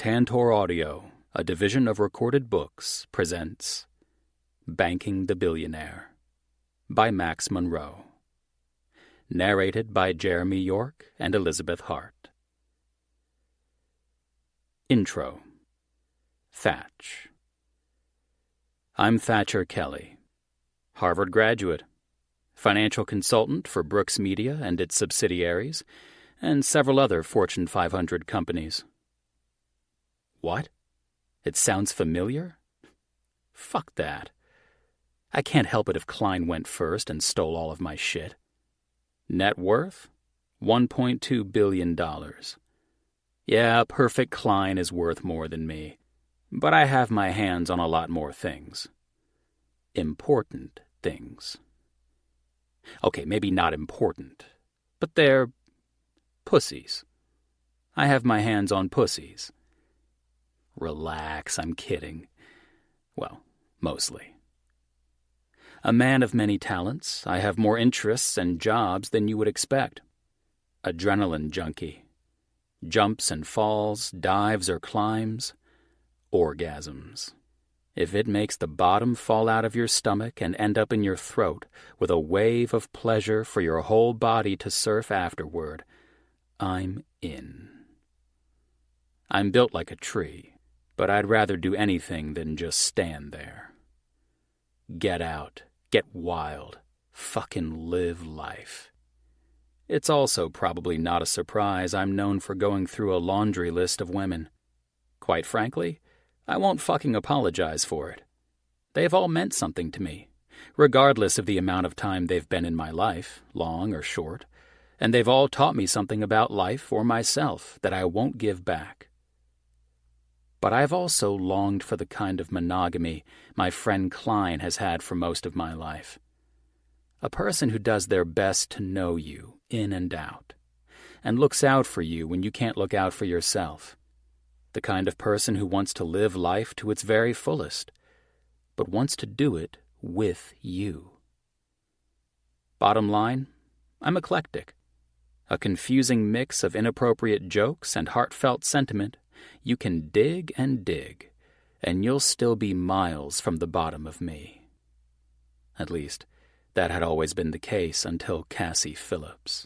Tantor Audio, a division of Recorded Books, presents Banking the Billionaire by Max Monroe. Narrated by Jeremy York and Elizabeth Hart. Intro. Thatch. I'm Thatcher Kelly, Harvard graduate, financial consultant for Brooks Media and its subsidiaries, and several other Fortune 500 companies. What? It sounds familiar? Fuck that. I can't help it if Klein went first and stole all of my shit. Net worth? $1.2 billion. Yeah, perfect Klein is worth more than me, but I have my hands on a lot more things. Important things. Okay, maybe not important, but they're pussies. I have my hands on pussies. Relax, I'm kidding. Well, mostly. A man of many talents, I have more interests and jobs than you would expect. Adrenaline-junkie. Jumps and falls, dives or climbs, orgasms. If it makes the bottom fall out of your stomach and end up in your throat with a wave of pleasure for your whole body to surf afterward, I'm in. I'm built like a tree, but I'd rather do anything than just stand there. Get out, get wild, fucking live life. It's also probably not a surprise I'm known for going through a laundry list of women. Quite frankly, I won't fucking apologize for it. They've all meant something to me, regardless of the amount of time they've been in my life, long or short, and they've all taught me something about life or myself that I won't give back. But I've also longed for the kind of monogamy my friend Klein has had for most of my life. A person who does their best to know you in and out, and looks out for you when you can't look out for yourself. The kind of person who wants to live life to its very fullest, but wants to do it with you. Bottom line, I'm eclectic. A confusing mix of inappropriate jokes and heartfelt sentiment. You can dig, and you'll still be miles from the bottom of me. At least, that had always been the case until Cassie Phillips.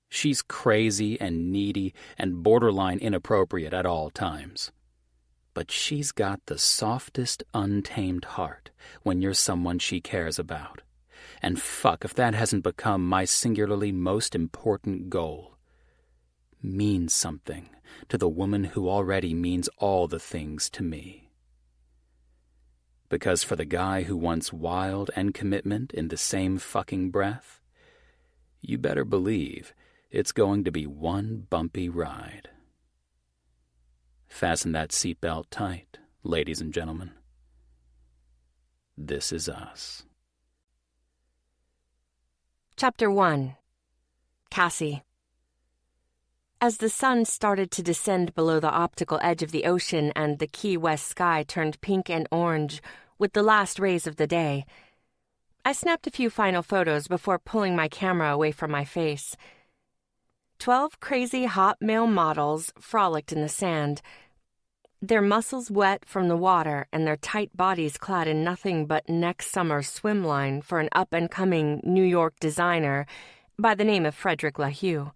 She's crazy and needy and borderline inappropriate at all times. But she's got the softest, untamed heart when you're someone she cares about. And fuck if that hasn't become my singularly most important goal. Mean something to the woman who already means all the things to me. Because for the guy who wants wild and commitment in the same fucking breath, you better believe it's going to be one bumpy ride. Fasten that seatbelt tight, ladies and gentlemen. This is us. Chapter 1. Cassie. As the sun started to descend below the optical edge of the ocean and the Key West sky turned pink and orange with the last rays of the day, I snapped a few final photos before pulling my camera away from my face. 12 crazy hot male models frolicked in the sand, their muscles wet from the water and their tight bodies clad in nothing but next summer's swimline for an up-and-coming New York designer by the name of Frederick LaHue.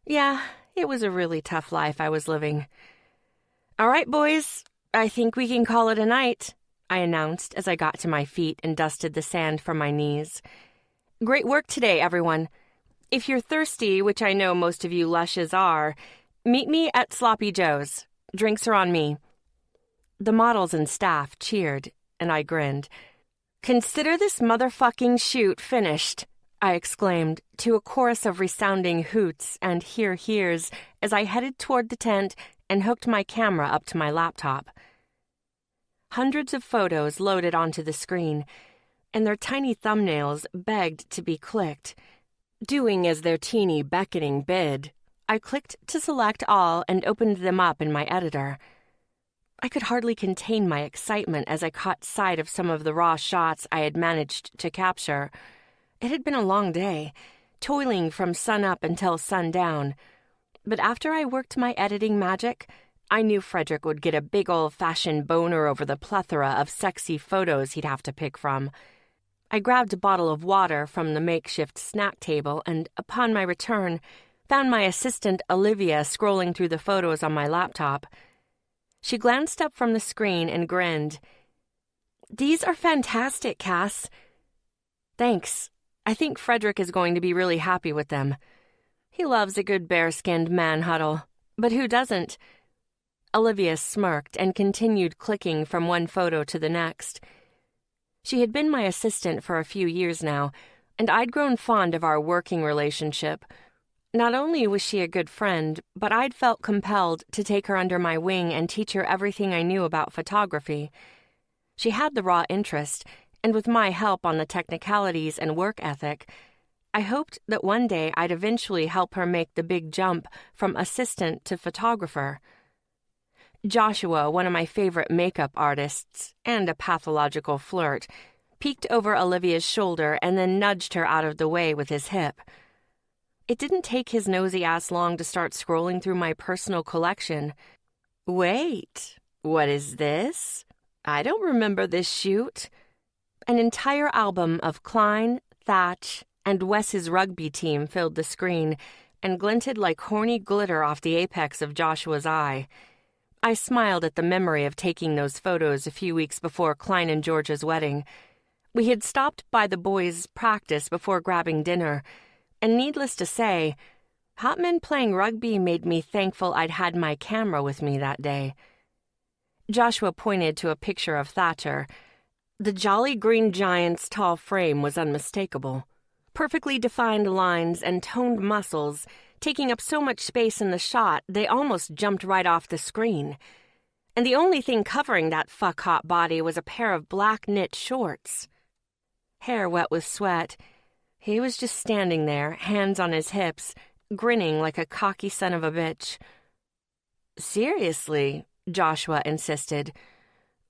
Yeah, it was a really tough life I was living. "All right, boys, I think we can call it a night," I announced as I got to my feet and dusted the sand from my knees. "Great work today, everyone. If you're thirsty, which I know most of you lushes are, meet me at Sloppy Joe's. Drinks are on me." The models and staff cheered, and I grinned. "Consider this motherfucking shoot finished," I exclaimed to a chorus of resounding hoots and hears as I headed toward the tent and hooked my camera up to my laptop. Hundreds of photos loaded onto the screen, and their tiny thumbnails begged to be clicked. Doing as their teeny beckoning bid, I clicked to select all and opened them up in my editor. I could hardly contain my excitement as I caught sight of some of the raw shots I had managed to capture. It had been a long day, toiling from sun up until sundown, but after I worked my editing magic, I knew Frederick would get a big old-fashioned boner over the plethora of sexy photos he'd have to pick from. I grabbed a bottle of water from the makeshift snack table and, upon my return, found my assistant Olivia scrolling through the photos on my laptop. She glanced up from the screen and grinned. "These are fantastic, Cass." "Thanks. I think Frederick is going to be really happy with them. He loves a good bare-skinned man huddle, but who doesn't?" Olivia smirked and continued clicking from one photo to the next. She had been my assistant for a few years now, and I'd grown fond of our working relationship. Not only was she a good friend, but I'd felt compelled to take her under my wing and teach her everything I knew about photography. She had the raw interest, and with my help on the technicalities and work ethic, I hoped that one day I'd eventually help her make the big jump from assistant to photographer. Joshua, one of my favorite makeup artists, and a pathological flirt, peeked over Olivia's shoulder and then nudged her out of the way with his hip. It didn't take his nosy ass long to start scrolling through my personal collection. "Wait, what is this? I don't remember this shoot." An entire album of Klein, Thatch, and Wes's rugby team filled the screen and glinted like horny glitter off the apex of Joshua's eye. I smiled at the memory of taking those photos a few weeks before Klein and George's wedding. We had stopped by the boys' practice before grabbing dinner, and needless to say, hot men playing rugby made me thankful I'd had my camera with me that day. Joshua pointed to a picture of Thatcher. The jolly green giant's tall frame was unmistakable. Perfectly defined lines and toned muscles, taking up so much space in the shot they almost jumped right off the screen. And the only thing covering that fuck-hot body was a pair of black knit shorts. Hair wet with sweat, he was just standing there, hands on his hips, grinning like a cocky son of a bitch. "Seriously," Joshua insisted.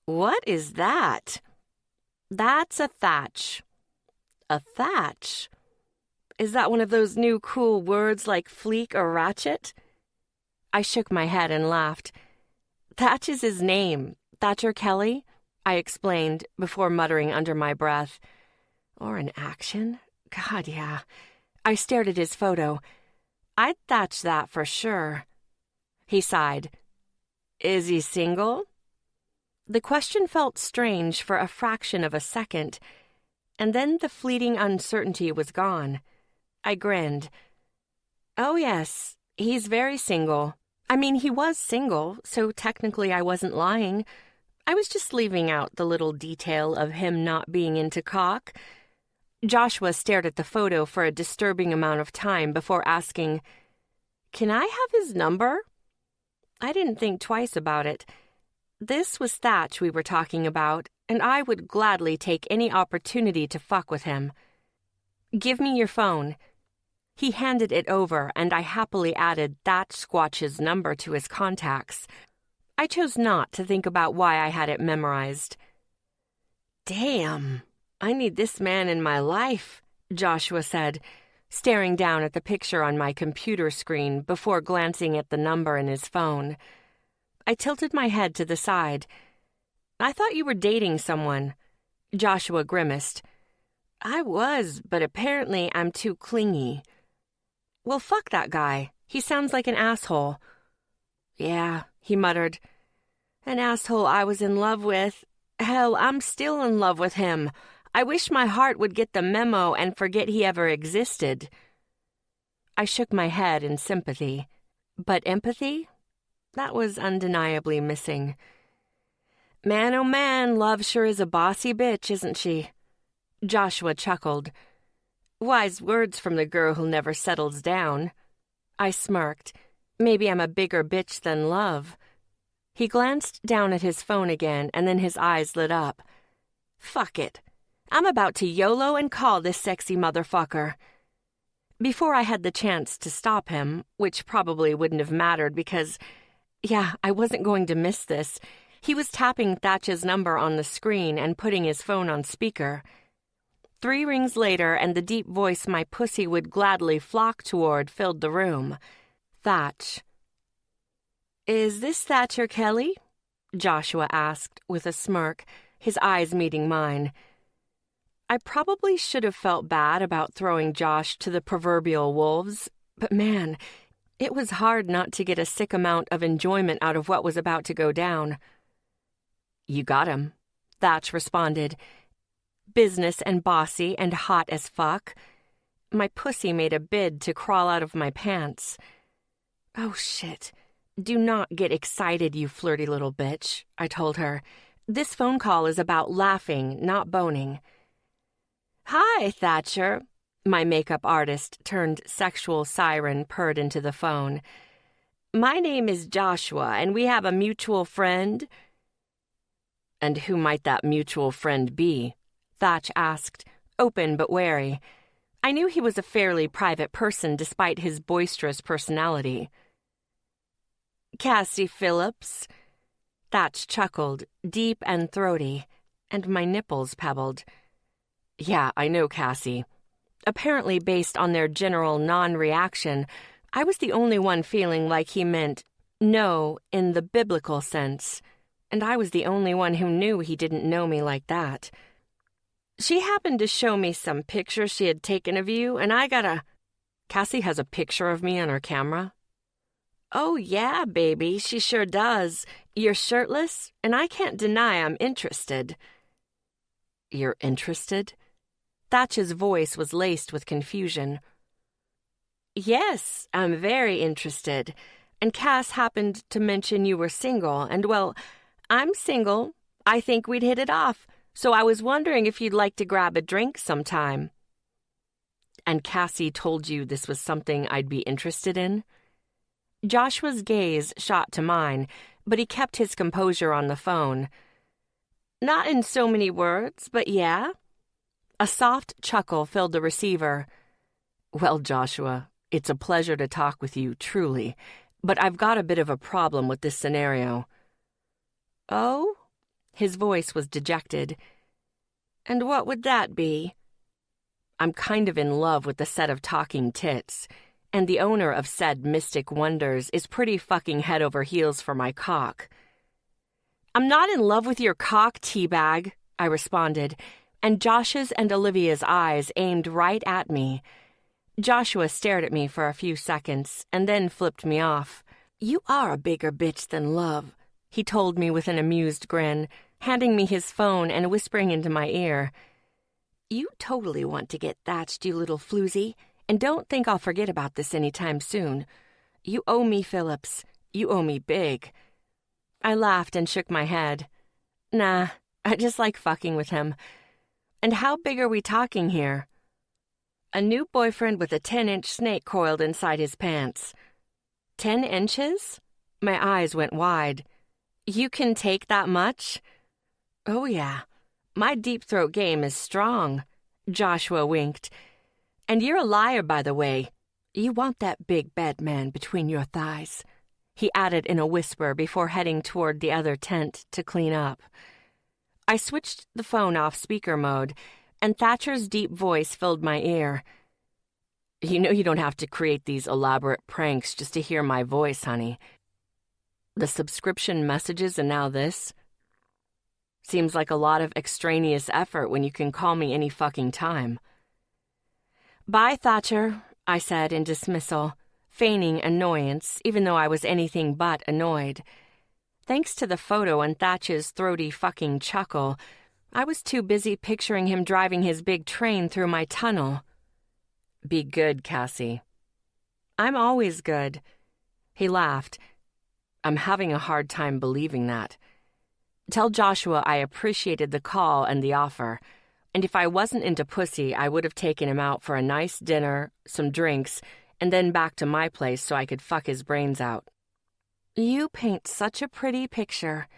"What is that?" "That's a thatch." "A thatch? Is that one of those new cool words like fleek or ratchet?" I shook my head and laughed. "Thatch is his name. Thatcher Kelly," I explained before muttering under my breath. "Or an action? God, yeah." I stared at his photo. "I'd thatch that for sure." He sighed. "Is he single?" The question felt strange for a fraction of a second, and then the fleeting uncertainty was gone. I grinned. "Oh, yes, he's very single. I mean, he was single, so technically I wasn't lying. I was just leaving out the little detail of him not being into cock." Joshua stared at the photo for a disturbing amount of time before asking, "Can I have his number?" I didn't think twice about it. This was Thatch we were talking about, and I would gladly take any opportunity to fuck with him. "Give me your phone." He handed it over, and I happily added Thatch Squatch's number to his contacts. I chose not to think about why I had it memorized. "Damn, I need this man in my life," Joshua said, staring down at the picture on my computer screen before glancing at the number in his phone. I tilted my head to the side. "I thought you were dating someone." Joshua grimaced. "I was, but apparently I'm too clingy." "Well, fuck that guy. He sounds like an asshole." "Yeah," he muttered. "An asshole I was in love with. Hell, I'm still in love with him. I wish my heart would get the memo and forget he ever existed." I shook my head in sympathy. But empathy? That was undeniably missing. "Man, oh man, love sure is a bossy bitch, isn't she?" Joshua chuckled. "Wise words from the girl who never settles down." I smirked. Maybe I'm a bigger bitch than love. He glanced down at his phone again, and then his eyes lit up. "Fuck it. I'm about to YOLO and call this sexy motherfucker." Before I had the chance to stop him, which probably wouldn't have mattered because, yeah, I wasn't going to miss this, he was tapping Thatch's number on the screen and putting his phone on speaker. 3 rings later, and the deep voice my pussy would gladly flock toward filled the room. "Thatch." Is this Thatcher Kelly? Joshua asked with a smirk, his eyes meeting mine. I probably should have felt bad about throwing Josh to the proverbial wolves, but man, it was hard not to get a sick amount of enjoyment out of what was about to go down. You got him, Thatch responded. Business and bossy and hot as fuck. My pussy made a bid to crawl out of my pants. Oh shit. Do not get excited, you flirty little bitch, I told her. This phone call is about laughing, not boning. Hi, Thatcher. My makeup artist turned sexual siren purred into the phone. My name is Joshua, and we have a mutual friend. And who might that mutual friend be? Thatch asked, open but wary. I knew he was a fairly private person despite his boisterous personality. Cassie Phillips. Thatch chuckled, deep and throaty, and my nipples pebbled. Yeah, I know Cassie. Apparently based on their general non-reaction, I was the only one feeling like he meant no in the biblical sense, and I was the only one who knew he didn't know me like that. She happened to show me some pictures she had taken of you, and Cassie has a picture of me on her camera? Oh, yeah, baby, she sure does. You're shirtless, and I can't deny I'm interested. You're interested? Thatch's voice was laced with confusion. Yes, I'm very interested. And Cass happened to mention you were single, and well, I'm single. I think we'd hit it off, so I was wondering if you'd like to grab a drink sometime. And Cassie told you this was something I'd be interested in? Joshua's gaze shot to mine, but he kept his composure on the phone. Not in so many words, but yeah. A soft chuckle filled the receiver. Well, Joshua, it's a pleasure to talk with you, truly, but I've got a bit of a problem with this scenario. Oh? His voice was dejected. And what would that be? I'm kind of in love with the set of talking tits, and the owner of said Mystic Wonders is pretty fucking head over heels for my cock. I'm not in love with your cock, teabag, I responded, and Josh's and Olivia's eyes aimed right at me. Joshua stared at me for a few seconds and then flipped me off. You are a bigger bitch than love, he told me with an amused grin, handing me his phone and whispering into my ear. You totally want to get thatched, you little floozy, and don't think I'll forget about this anytime soon. You owe me, Phillips. You owe me big. I laughed and shook my head. Nah, I just like fucking with him. And how big are we talking here? A new boyfriend with a 10-inch snake coiled inside his pants. 10 inches? My eyes went wide. You can take that much? Oh, yeah. My deep throat game is strong. Joshua winked. And you're a liar, by the way. You want that big bad man between your thighs, he added in a whisper before heading toward the other tent to clean up. I switched the phone off speaker mode, and Thatcher's deep voice filled my ear. You know you don't have to create these elaborate pranks just to hear my voice, honey. The subscription messages and now this? Seems like a lot of extraneous effort when you can call me any fucking time. Bye, Thatcher, I said in dismissal, feigning annoyance even though I was anything but annoyed. Thanks to the photo and Thatch's throaty fucking chuckle, I was too busy picturing him driving his big train through my tunnel. Be good, Cassie. I'm always good. He laughed. I'm having a hard time believing that. Tell Joshua I appreciated the call and the offer, and if I wasn't into pussy, I would have taken him out for a nice dinner, some drinks, and then back to my place so I could fuck his brains out. You paint such a pretty picture.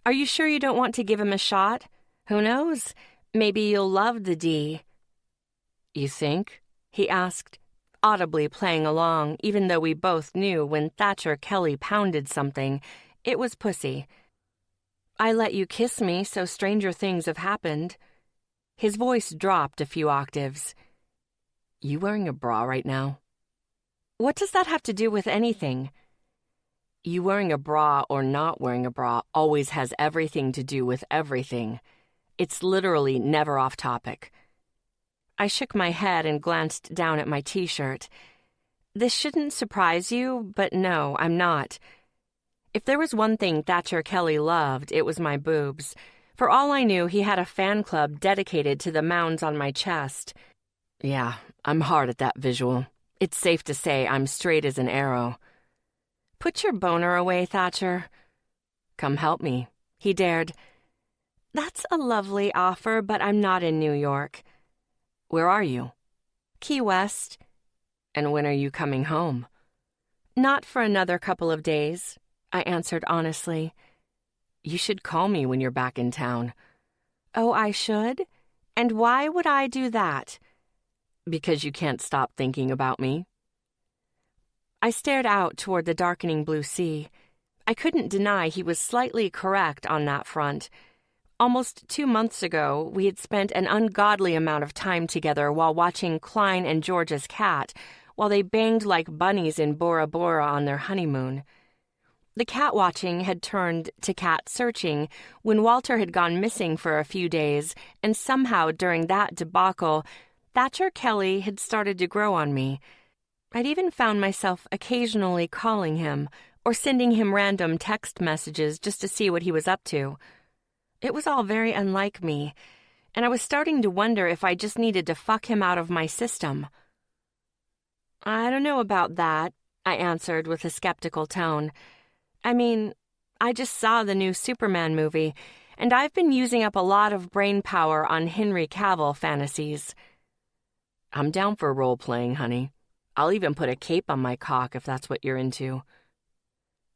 Are you sure you don't want to give him a shot? Who knows? Maybe you'll love the D. You think? He asked, audibly playing along, even though we both knew when Thatcher Kelly pounded something, it was pussy. I let you kiss me, so stranger things have happened. His voice dropped a few octaves. You wearing a bra right now? What does that have to do with anything? You wearing a bra or not wearing a bra always has everything to do with everything. It's literally never off topic. I shook my head and glanced down at my t-shirt. This shouldn't surprise you, but no, I'm not. If there was one thing Thatcher Kelly loved, it was my boobs. For all I knew, he had a fan club dedicated to the mounds on my chest. Yeah, I'm hard at that visual. It's safe to say I'm straight as an arrow. Put your boner away, Thatcher. Come help me, he dared. That's a lovely offer, but I'm not in New York. Where are you? Key West. And when are you coming home? Not for another couple of days, I answered honestly. You should call me when you're back in town. Oh, I should? And why would I do that? Because you can't stop thinking about me. I stared out toward the darkening blue sea. I couldn't deny he was slightly correct on that front. Almost 2 months ago, we had spent an ungodly amount of time together while watching Klein and George's cat, while they banged like bunnies in Bora Bora on their honeymoon. The cat watching had turned to cat searching when Walter had gone missing for a few days, and somehow during that debacle, Thatcher Kelly had started to grow on me. I'd even found myself occasionally calling him or sending him random text messages just to see what he was up to. It was all very unlike me, and I was starting to wonder if I just needed to fuck him out of my system. I don't know about that, I answered with a skeptical tone. I mean, I just saw the new Superman movie, and I've been using up a lot of brain power on Henry Cavill fantasies. I'm down for role-playing, honey. I'll even put a cape on my cock if that's what you're into.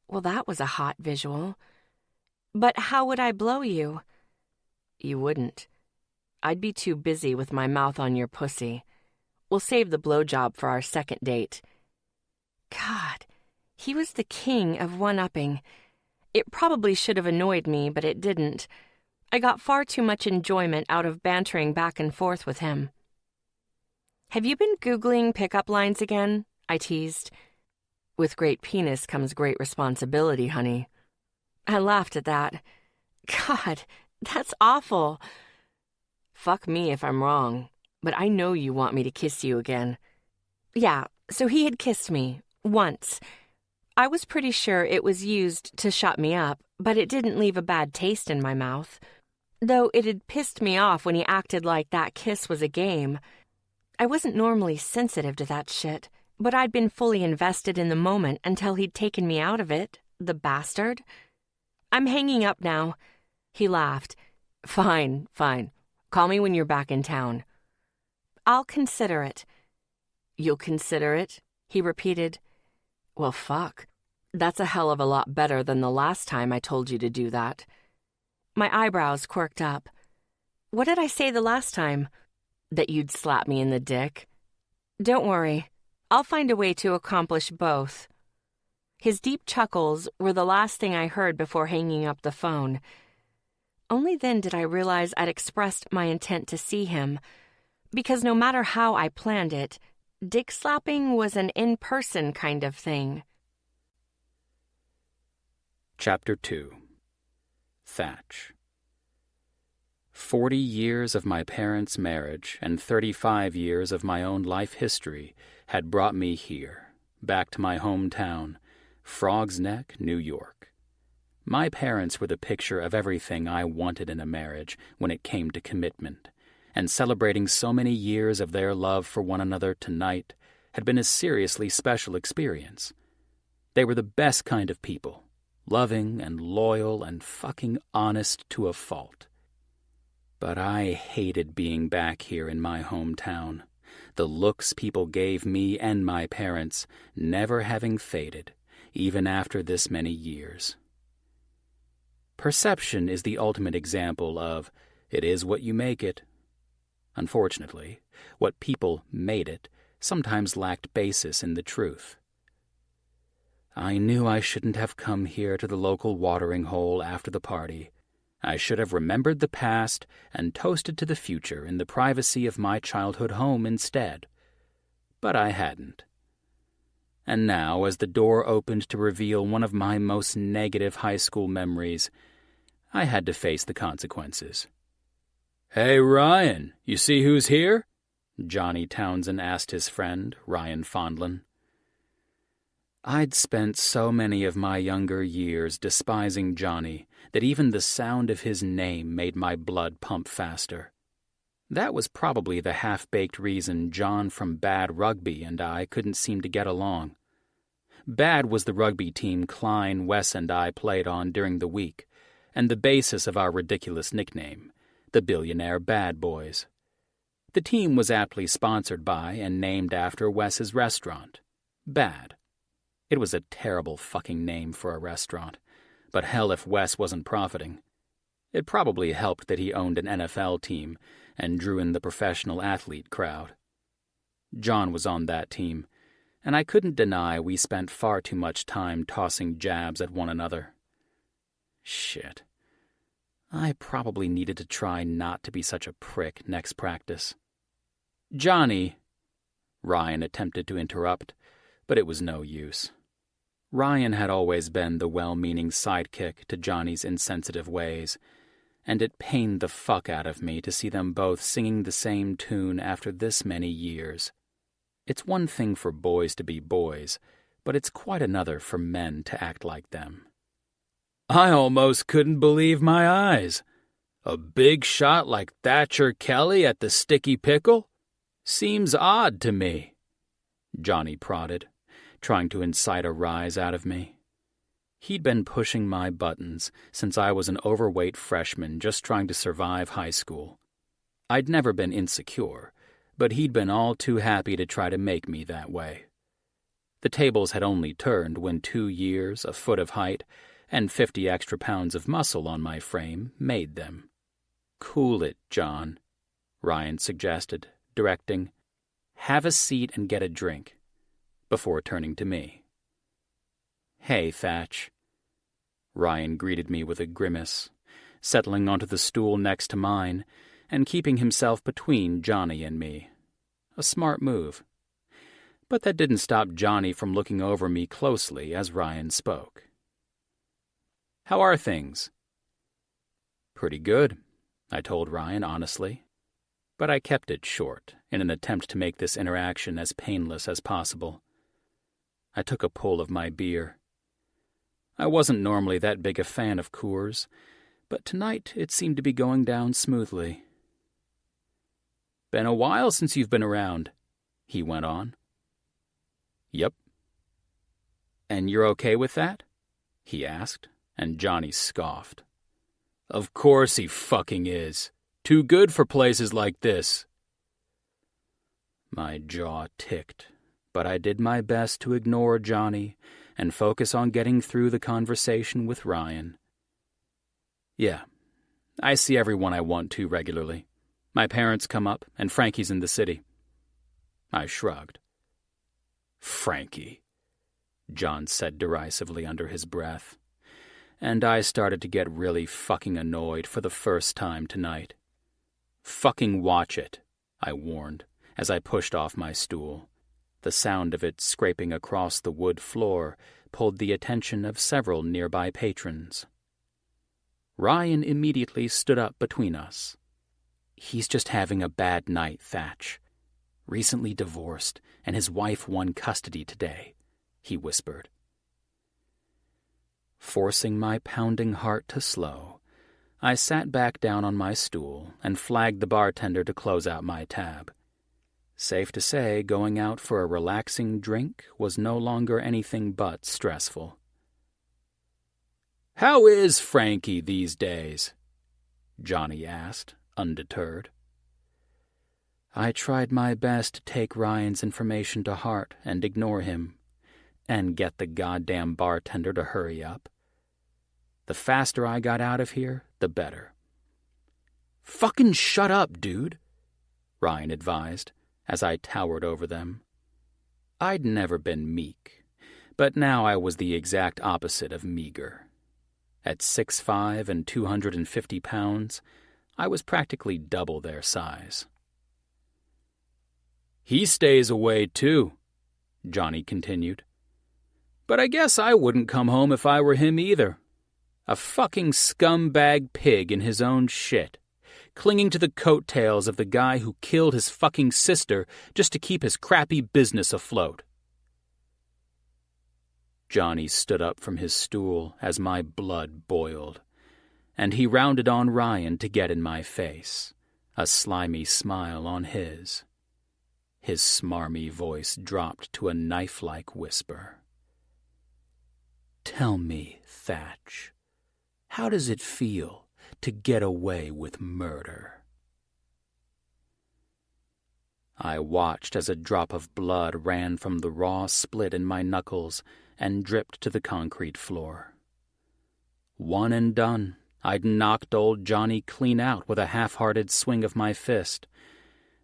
Well, that was a hot visual. But how would I blow you? You wouldn't. I'd be too busy with my mouth on your pussy. We'll save the blowjob for our second date. God, he was the king of one-upping. It probably should have annoyed me, but it didn't. I got far too much enjoyment out of bantering back and forth with him. Have you been Googling pickup lines again? I teased. With great penis comes great responsibility, honey. I laughed at that. God, that's awful. Fuck me if I'm wrong, but I know you want me to kiss you again. Yeah, so he had kissed me, once. I was pretty sure it was used to shut me up, but it didn't leave a bad taste in my mouth. Though it had pissed me off when he acted like that kiss was a game. I wasn't normally sensitive to that shit, but I'd been fully invested in the moment until he'd taken me out of it, the bastard. I'm hanging up now. He laughed. Fine. Call me when you're back in town. I'll consider it. You'll consider it? He repeated. Well, fuck. That's a hell of a lot better than the last time I told you to do that. My eyebrows quirked up. What did I say the last time? That you'd slap me in the dick? Don't worry. I'll find a way to accomplish both. His deep chuckles were the last thing I heard before hanging up the phone. Only then did I realize I'd expressed my intent to see him, because no matter how I planned it, dick slapping was an in-person kind of thing. Chapter 2. Thatch. 40 years of my parents' marriage and 35 years of my own life history had brought me here, back to my hometown, Frog's Neck, New York. My parents were the picture of everything I wanted in a marriage when it came to commitment, and celebrating so many years of their love for one another tonight had been a seriously special experience. They were the best kind of people, loving and loyal and fucking honest to a fault. But I hated being back here in my hometown, the looks people gave me and my parents never having faded, even after this many years. Perception is the ultimate example of it is what you make it. Unfortunately, what people made it sometimes lacked basis in the truth. I knew I shouldn't have come here to the local watering hole after the party. I should have remembered the past and toasted to the future in the privacy of my childhood home instead. But I hadn't. And now, as the door opened to reveal one of my most negative high school memories, I had to face the consequences. "Hey, Ryan, you see who's here?" Johnny Townsend asked his friend, Ryan Fondlin. I'd spent so many of my younger years despising Johnny that even the sound of his name made my blood pump faster. That was probably the half-baked reason John from Bad Rugby and I couldn't seem to get along. Bad was the rugby team Klein, Wes, and I played on during the week, and the basis of our ridiculous nickname, the Billionaire Bad Boys. The team was aptly sponsored by and named after Wes's restaurant, Bad. It was a terrible fucking name for a restaurant, but hell if Wes wasn't profiting. It probably helped that he owned an NFL team and drew in the professional athlete crowd. John was on that team, and I couldn't deny we spent far too much time tossing jabs at one another. Shit. I probably needed to try not to be such a prick next practice. "Johnny," Ryan attempted to interrupt, but it was no use. Ryan had always been the well-meaning sidekick to Johnny's insensitive ways, and it pained the fuck out of me to see them both singing the same tune after this many years. It's one thing for boys to be boys, but it's quite another for men to act like them. "I almost couldn't believe my eyes. A big shot like Thatcher Kelly at the Sticky Pickle? Seems odd to me," Johnny prodded, trying to incite a rise out of me. He'd been pushing my buttons since I was an overweight freshman just trying to survive high school. I'd never been insecure, but he'd been all too happy to try to make me that way. The tables had only turned when 2 years, a foot of height, and 50 extra pounds of muscle on my frame made them. "Cool it, John," Ryan suggested, directing, "Have a seat and get a drink," before turning to me. "Hey, Thatch." Ryan greeted me with a grimace, settling onto the stool next to mine and keeping himself between Johnny and me. A smart move. But that didn't stop Johnny from looking over me closely as Ryan spoke. "How are things?" "Pretty good," I told Ryan honestly, but I kept it short in an attempt to make this interaction as painless as possible. I took a pull of my beer. I wasn't normally that big a fan of Coors, but tonight it seemed to be going down smoothly. "Been a while since you've been around," he went on. "Yep." "And you're okay with that?" he asked, and Johnny scoffed. "Of course he fucking is. Too good for places like this." My jaw ticked, but I did my best to ignore Johnny and focus on getting through the conversation with Ryan. "Yeah, I see everyone I want to regularly. My parents come up, and Frankie's in the city." I shrugged. "Frankie," John said derisively under his breath, and I started to get really fucking annoyed for the first time tonight. "Fucking watch it," I warned, as I pushed off my stool. The sound of it scraping across the wood floor pulled the attention of several nearby patrons. Ryan immediately stood up between us. "He's just having a bad night, Thatch. Recently divorced, and his wife won custody today," he whispered. Forcing my pounding heart to slow, I sat back down on my stool and flagged the bartender to close out my tab. Safe to say, going out for a relaxing drink was no longer anything but stressful. "How is Frankie these days?" Johnny asked, undeterred. I tried my best to take Ryan's information to heart and ignore him, and get the goddamn bartender to hurry up. The faster I got out of here, the better. "Fucking shut up, dude," Ryan advised, as I towered over them. I'd never been meek, but now I was the exact opposite of meager. At 6'5" and 250 pounds, I was practically double their size. "He stays away, too," Johnny continued, But I guess I wouldn't come home if I were him either. A fucking scumbag pig in his own shit, clinging to the coattails of the guy who killed his fucking sister just to keep his crappy business afloat. Johnny stood up from his stool as my blood boiled, and he rounded on Ryan to get in my face, a slimy smile on his. His smarmy voice dropped to a knife-like whisper. "Tell me, Thatch, how does it feel to get away with murder?" I watched as a drop of blood ran from the raw split in my knuckles and dripped to the concrete floor. One and done, I'd knocked old Johnny clean out with a half-hearted swing of my fist,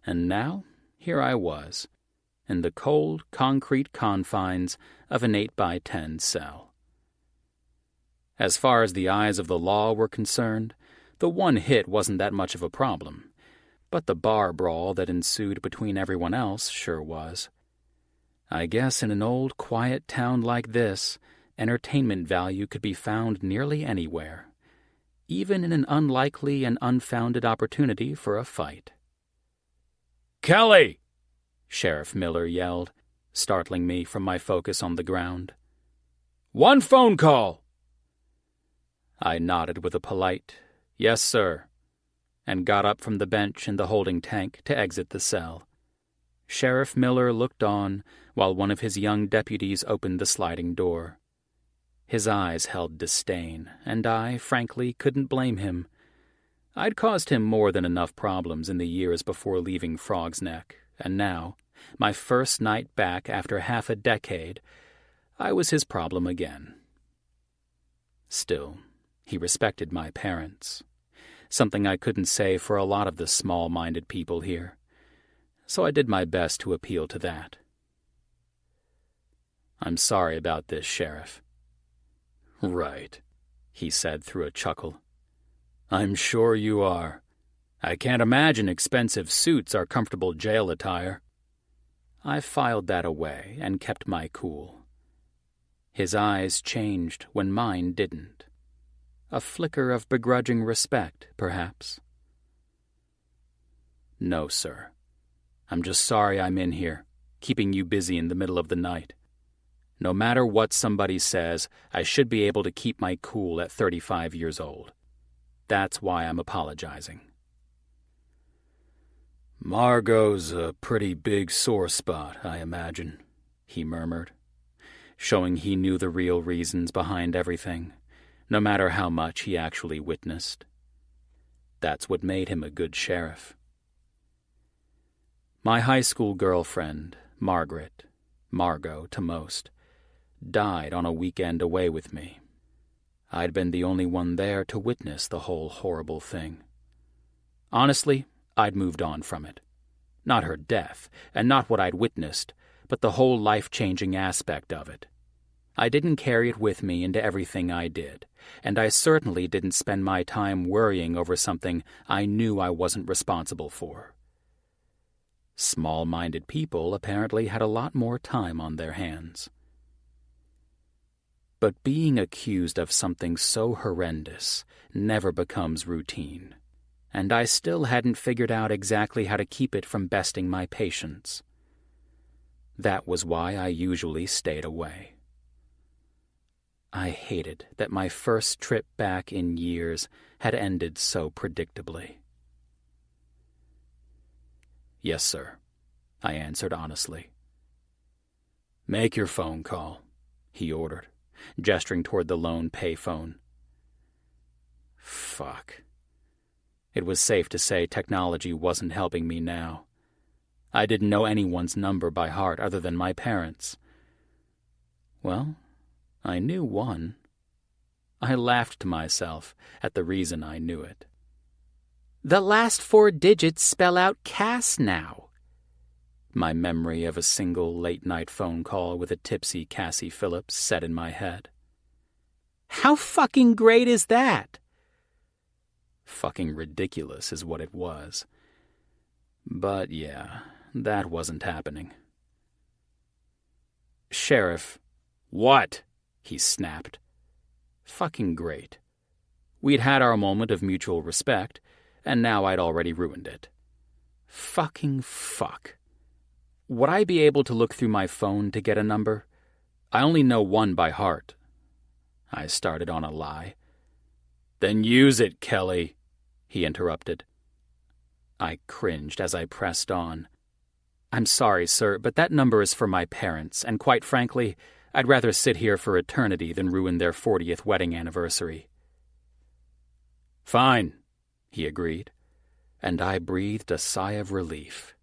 and now here I was, in the cold, concrete confines of an 8x10 cell. As far as the eyes of the law were concerned, the one hit wasn't that much of a problem, but the bar brawl that ensued between everyone else sure was. I guess in an old, quiet town like this, entertainment value could be found nearly anywhere, even in an unlikely and unfounded opportunity for a fight. "Kelly!" Sheriff Miller yelled, startling me from my focus on the ground. "One phone call!" I nodded with a polite, "Yes, sir," and got up from the bench in the holding tank to exit the cell. Sheriff Miller looked on while one of his young deputies opened the sliding door. His eyes held disdain, and I, frankly, couldn't blame him. I'd caused him more than enough problems in the years before leaving Frog's Neck, and now, my first night back after half a decade, I was his problem again. Still, he respected my parents, something I couldn't say for a lot of the small-minded people here, so I did my best to appeal to that. "I'm sorry about this, Sheriff." "Right," he said through a chuckle. "I'm sure you are. I can't imagine expensive suits are comfortable jail attire." I filed that away and kept my cool. His eyes changed when mine didn't. A flicker of begrudging respect, perhaps. "No, sir. I'm just sorry I'm in here, keeping you busy in the middle of the night. No matter what somebody says, I should be able to keep my cool at 35 years old. That's why I'm apologizing." "Margot's a pretty big sore spot, I imagine," he murmured, showing he knew the real reasons behind everything, no matter how much he actually witnessed. That's what made him a good sheriff. My high school girlfriend, Margot to most, died on a weekend away with me. I'd been the only one there to witness the whole horrible thing. Honestly, I'd moved on from it. Not her death, and not what I'd witnessed, but the whole life-changing aspect of it. I didn't carry it with me into everything I did, and I certainly didn't spend my time worrying over something I knew I wasn't responsible for. Small-minded people apparently had a lot more time on their hands. But being accused of something so horrendous never becomes routine, and I still hadn't figured out exactly how to keep it from besting my patience. That was why I usually stayed away. I hated that my first trip back in years had ended so predictably. "Yes, sir," I answered honestly. "Make your phone call," he ordered, gesturing toward the lone payphone. Fuck. It was safe to say technology wasn't helping me now. I didn't know anyone's number by heart other than my parents'. Well, I knew one. I laughed to myself at the reason I knew it. "The last 4 digits spell out Cass now," my memory of a single late-night phone call with a tipsy Cassie Phillips set in my head. "How fucking great is that?" Fucking ridiculous is what it was. But yeah, that wasn't happening. "Sheriff, "What?" he snapped. Fucking great. We'd had our moment of mutual respect, and now I'd already ruined it. Fucking fuck. Would I be able to look through my phone to get a number? I only know one by heart. I started on a lie. "Then use it, Kelly," he interrupted. I cringed as I pressed on. "I'm sorry, sir, but that number is for my parents, and quite frankly, I'd rather sit here for eternity than ruin their 40th wedding anniversary." "Fine," he agreed, and I breathed a sigh of relief.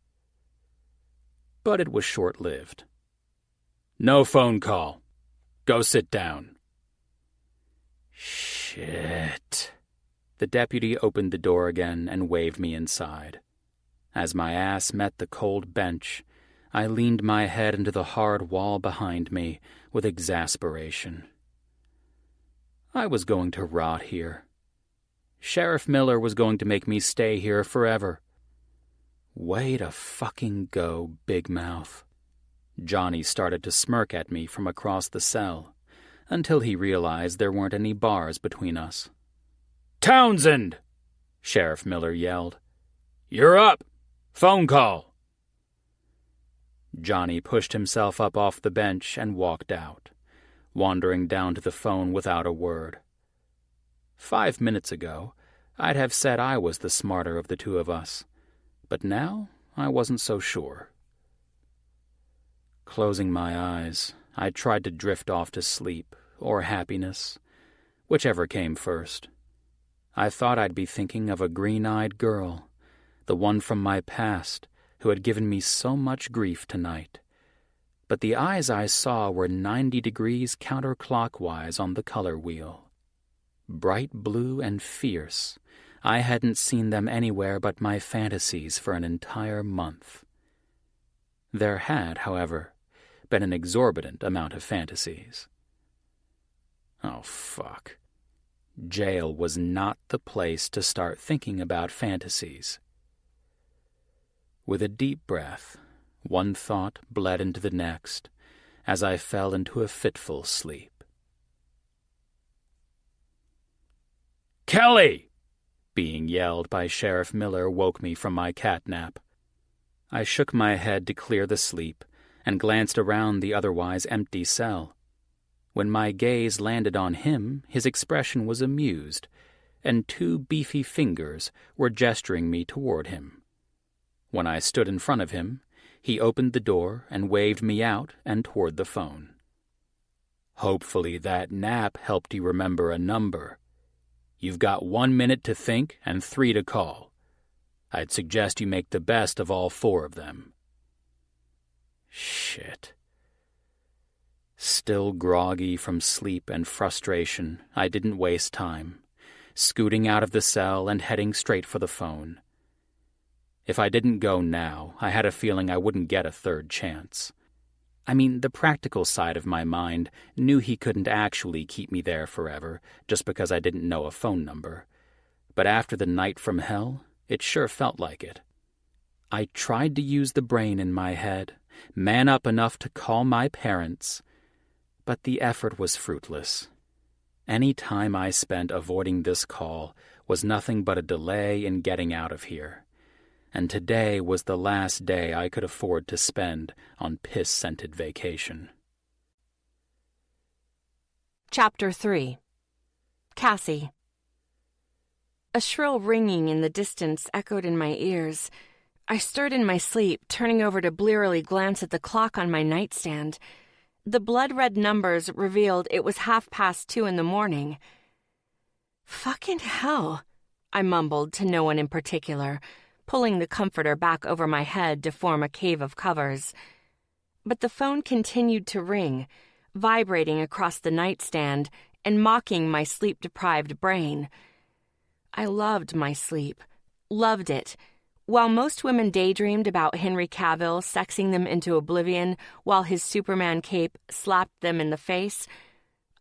But it was short-lived. "No phone call. Go sit down." Shit. The deputy opened the door again and waved me inside. As my ass met the cold bench, I leaned my head into the hard wall behind me with exasperation. I was going to rot here. Sheriff Miller was going to make me stay here forever. Way to fucking go, Big Mouth. Johnny started to smirk at me from across the cell, until he realized there weren't any bars between us. "Townsend!" Sheriff Miller yelled. "You're up! Phone call!" Johnny pushed himself up off the bench and walked out, wandering down to the phone without a word. 5 minutes ago, I'd have said I was the smarter of the two of us, but now I wasn't so sure. Closing my eyes, I tried to drift off to sleep, or happiness, whichever came first. I thought I'd be thinking of a green-eyed girl, the one from my past, who had given me so much grief tonight. But the eyes I saw were 90 degrees counterclockwise on the color wheel. Bright blue and fierce, I hadn't seen them anywhere but my fantasies for an entire month. There had, however, been an exorbitant amount of fantasies. Oh, fuck. Jail was not the place to start thinking about fantasies. With a deep breath, one thought bled into the next, as I fell into a fitful sleep. "Kelly!" being yelled by Sheriff Miller woke me from my catnap. I shook my head to clear the sleep and glanced around the otherwise empty cell. When my gaze landed on him, his expression was amused, and 2 beefy fingers were gesturing me toward him. When I stood in front of him, he opened the door and waved me out and toward the phone. "Hopefully that nap helped you remember a number. You've got 1 minute to think and 3 to call. I'd suggest you make the best of all 4 of them." Shit. Still groggy from sleep and frustration, I didn't waste time, scooting out of the cell and heading straight for the phone. If I didn't go now, I had a feeling I wouldn't get a third chance. I mean, the practical side of my mind knew he couldn't actually keep me there forever just because I didn't know a phone number. But after the night from hell, it sure felt like it. I tried to use the brain in my head, man up enough to call my parents, but the effort was fruitless. Any time I spent avoiding this call was nothing but a delay in getting out of here. And today was the last day I could afford to spend on piss-scented vacation. Chapter 3. Cassie. A shrill ringing in the distance echoed in my ears. I stirred in my sleep, turning over to blearily glance at the clock on my nightstand. The blood-red numbers revealed it was 2:30 in the morning. "Fucking hell," I mumbled to no one in particular, pulling the comforter back over my head to form a cave of covers. But the phone continued to ring, vibrating across the nightstand and mocking my sleep-deprived brain. I loved my sleep, loved it. While most women daydreamed about Henry Cavill sexing them into oblivion while his Superman cape slapped them in the face,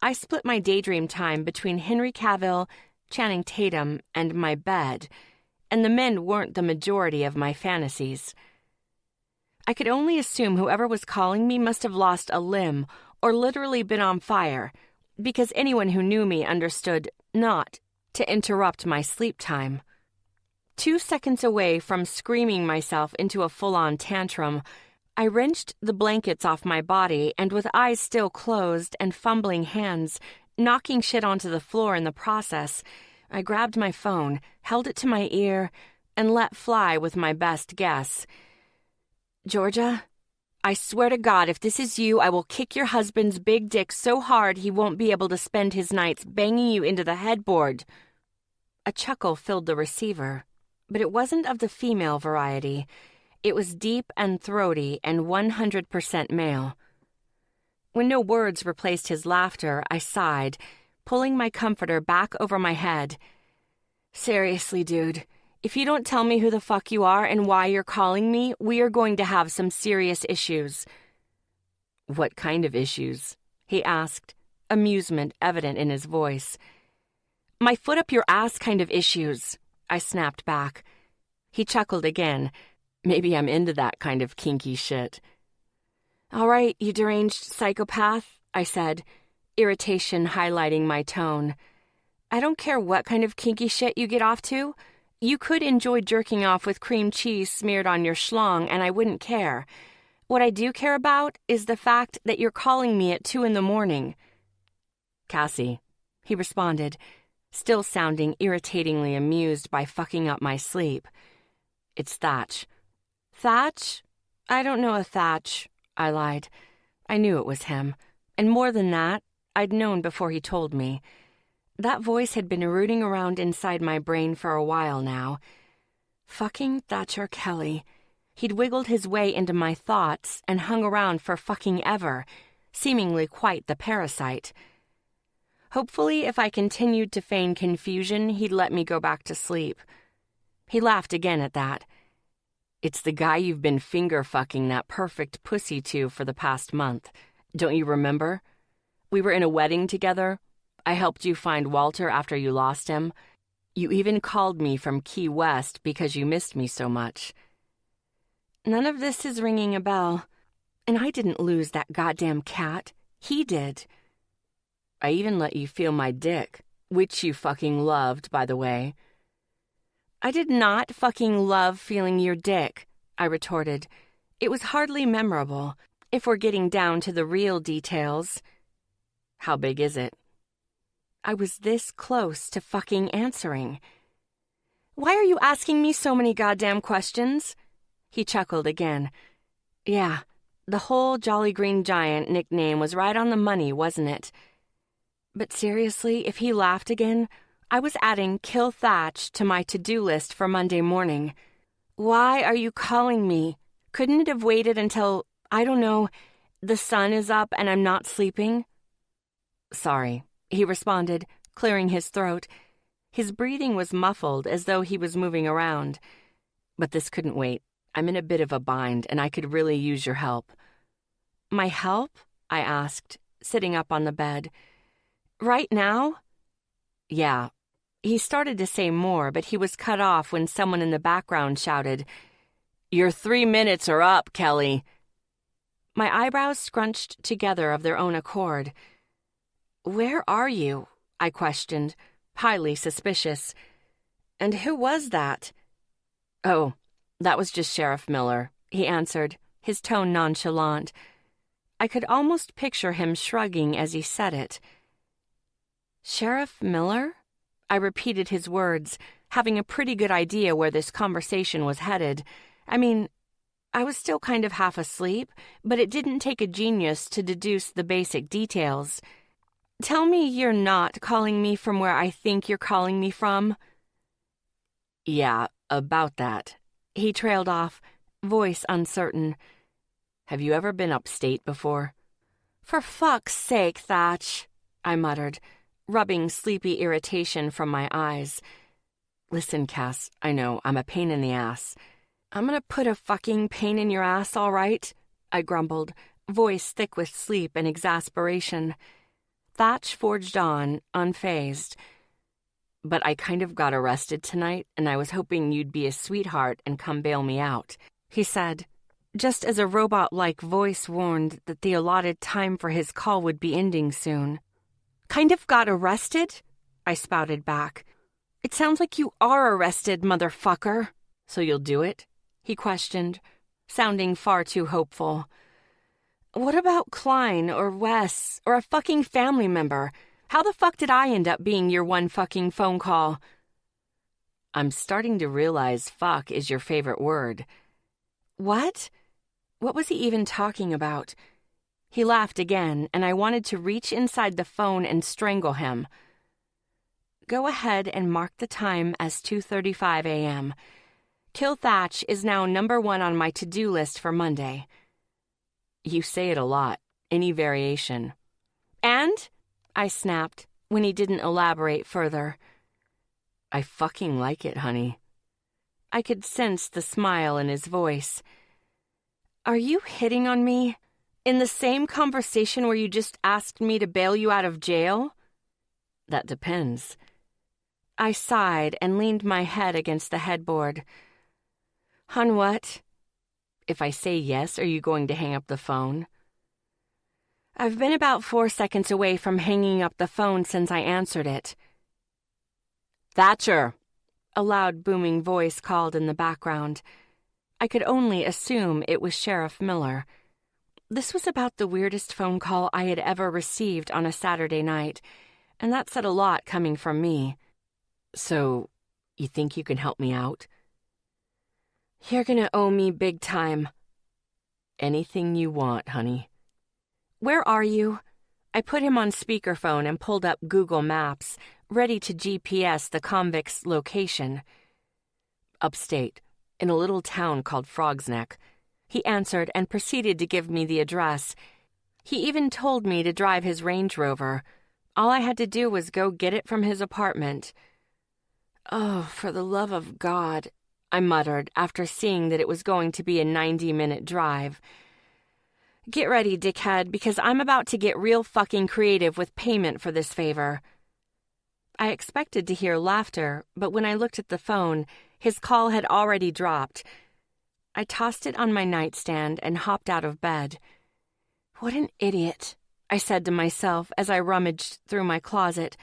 I split my daydream time between Henry Cavill, Channing Tatum, and my bed, and the men weren't the majority of my fantasies. I could only assume whoever was calling me must have lost a limb or literally been on fire, because anyone who knew me understood not to interrupt my sleep time. 2 seconds away from screaming myself into a full-on tantrum, I wrenched the blankets off my body and with eyes still closed and fumbling hands, knocking shit onto the floor in the process, I grabbed my phone, held it to my ear, and let fly with my best guess. "Georgia, I swear to God, if this is you, I will kick your husband's big dick so hard he won't be able to spend his nights banging you into the headboard." A chuckle filled the receiver, but it wasn't of the female variety. It was deep and throaty and 100% male. When no words replaced his laughter, I sighed, pulling my comforter back over my head. "Seriously, dude, if you don't tell me who the fuck you are and why you're calling me, we are going to have some serious issues." "What kind of issues?" he asked, amusement evident in his voice. "My foot up your ass kind of issues," I snapped back. He chuckled again. "Maybe I'm into that kind of kinky shit." "All right, you deranged psychopath," I said, irritation highlighting my tone. "I don't care what kind of kinky shit you get off to. You could enjoy jerking off with cream cheese smeared on your schlong, and I wouldn't care. What I do care about is the fact that you're calling me at 2 a.m. "Cassie," he responded, still sounding irritatingly amused by fucking up my sleep. "It's Thatch." "Thatch? I don't know a Thatch," I lied. I knew it was him, and more than that, I'd known before he told me. That voice had been rooting around inside my brain for a while now. Fucking Thatcher Kelly. He'd wiggled his way into my thoughts and hung around for fucking ever, seemingly quite the parasite. Hopefully, if I continued to feign confusion, he'd let me go back to sleep. He laughed again at that. "It's the guy you've been finger-fucking that perfect pussy to for the past month. Don't you remember? We were in a wedding together. I helped you find Walter after you lost him. You even called me from Key West because you missed me so much." None of this is ringing a bell. And I didn't lose that goddamn cat. He did. "I even let you feel my dick, which you fucking loved, by the way." "I did not fucking love feeling your dick," I retorted. It was hardly memorable, if we're getting down to the real details. "How big is it?" I was this close to fucking answering. "Why are you asking me so many goddamn questions?" He chuckled again. "Yeah, the whole Jolly Green Giant nickname was right on the money, wasn't it?" But seriously, if he laughed again, I was adding Kill Thatch to my to-do list for Monday morning. "Why are you calling me? Couldn't it have waited until, I don't know, the sun is up and I'm not sleeping?" "Sorry," he responded, clearing his throat. His breathing was muffled as though he was moving around. "But this couldn't wait. I'm in a bit of a bind and I could really use your help." "My help?" I asked, sitting up on the bed. "Right now?" "Yeah." He started to say more, but he was cut off when someone in the background shouted, "Your 3 minutes are up, Kelly." My eyebrows scrunched together of their own accord. "Where are you?" I questioned, highly suspicious. "And who was that?" "Oh, that was just Sheriff Miller," he answered, his tone nonchalant. I could almost picture him shrugging as he said it. "Sheriff Miller?" I repeated his words, having a pretty good idea where this conversation was headed. I mean, I was still kind of half asleep, but it didn't take a genius to deduce the basic details. "Tell me you're not calling me from where I think you're calling me from." "Yeah, about that." He trailed off, voice uncertain. "Have you ever been upstate before?" "For fuck's sake, Thatch," I muttered, rubbing sleepy irritation from my eyes. "Listen, Cass, I know, I'm a pain in the ass." "I'm gonna put a fucking pain in your ass, all right?" I grumbled, voice thick with sleep and exasperation. Thatch forged on, unfazed. "But I kind of got arrested tonight, and I was hoping you'd be a sweetheart and come bail me out," he said, just as a robot-like voice warned that the allotted time for his call would be ending soon. "Kind of got arrested?" I spouted back. "It sounds like you are arrested, motherfucker." "So you'll do it?" he questioned, sounding far too hopeful. "What about Klein or Wes or a fucking family member? How the fuck did I end up being your one fucking phone call?" "I'm starting to realize fuck is your favorite word." "What? What was he even talking about?" He laughed again, and I wanted to reach inside the phone and strangle him. "Go ahead and mark the time as 2:35 a.m. Kill Thatch is now number 1 on my to-do list for Monday." "You say it a lot. Any variation?" "And?" I snapped when he didn't elaborate further. "I fucking like it, honey." I could sense the smile in his voice. "Are you hitting on me? In the same conversation where you just asked me to bail you out of jail?" "That depends." I sighed and leaned my head against the headboard. "On what?" "If I say yes, are you going to hang up the phone?" I've been about 4 seconds away from hanging up the phone since I answered it. "Thatcher!" A loud booming voice called in the background. I could only assume it was Sheriff Miller. This was about the weirdest phone call I had ever received on a Saturday night, and that said a lot coming from me. "So, you think you can help me out?" "You're gonna owe me big time." "Anything you want, honey." "Where are you?" I put him on speakerphone and pulled up Google Maps, ready to GPS the convict's location. "Upstate, in a little town called Frog's Neck," he answered and proceeded to give me the address. He even told me to drive his Range Rover. All I had to do was go get it from his apartment. "Oh, for the love of God," I muttered after seeing that it was going to be a 90-minute drive. "Get ready, dickhead, because I'm about to get real fucking creative with payment for this favor." I expected to hear laughter, but when I looked at the phone, his call had already dropped. I tossed it on my nightstand and hopped out of bed. "What an idiot," I said to myself as I rummaged through my closet,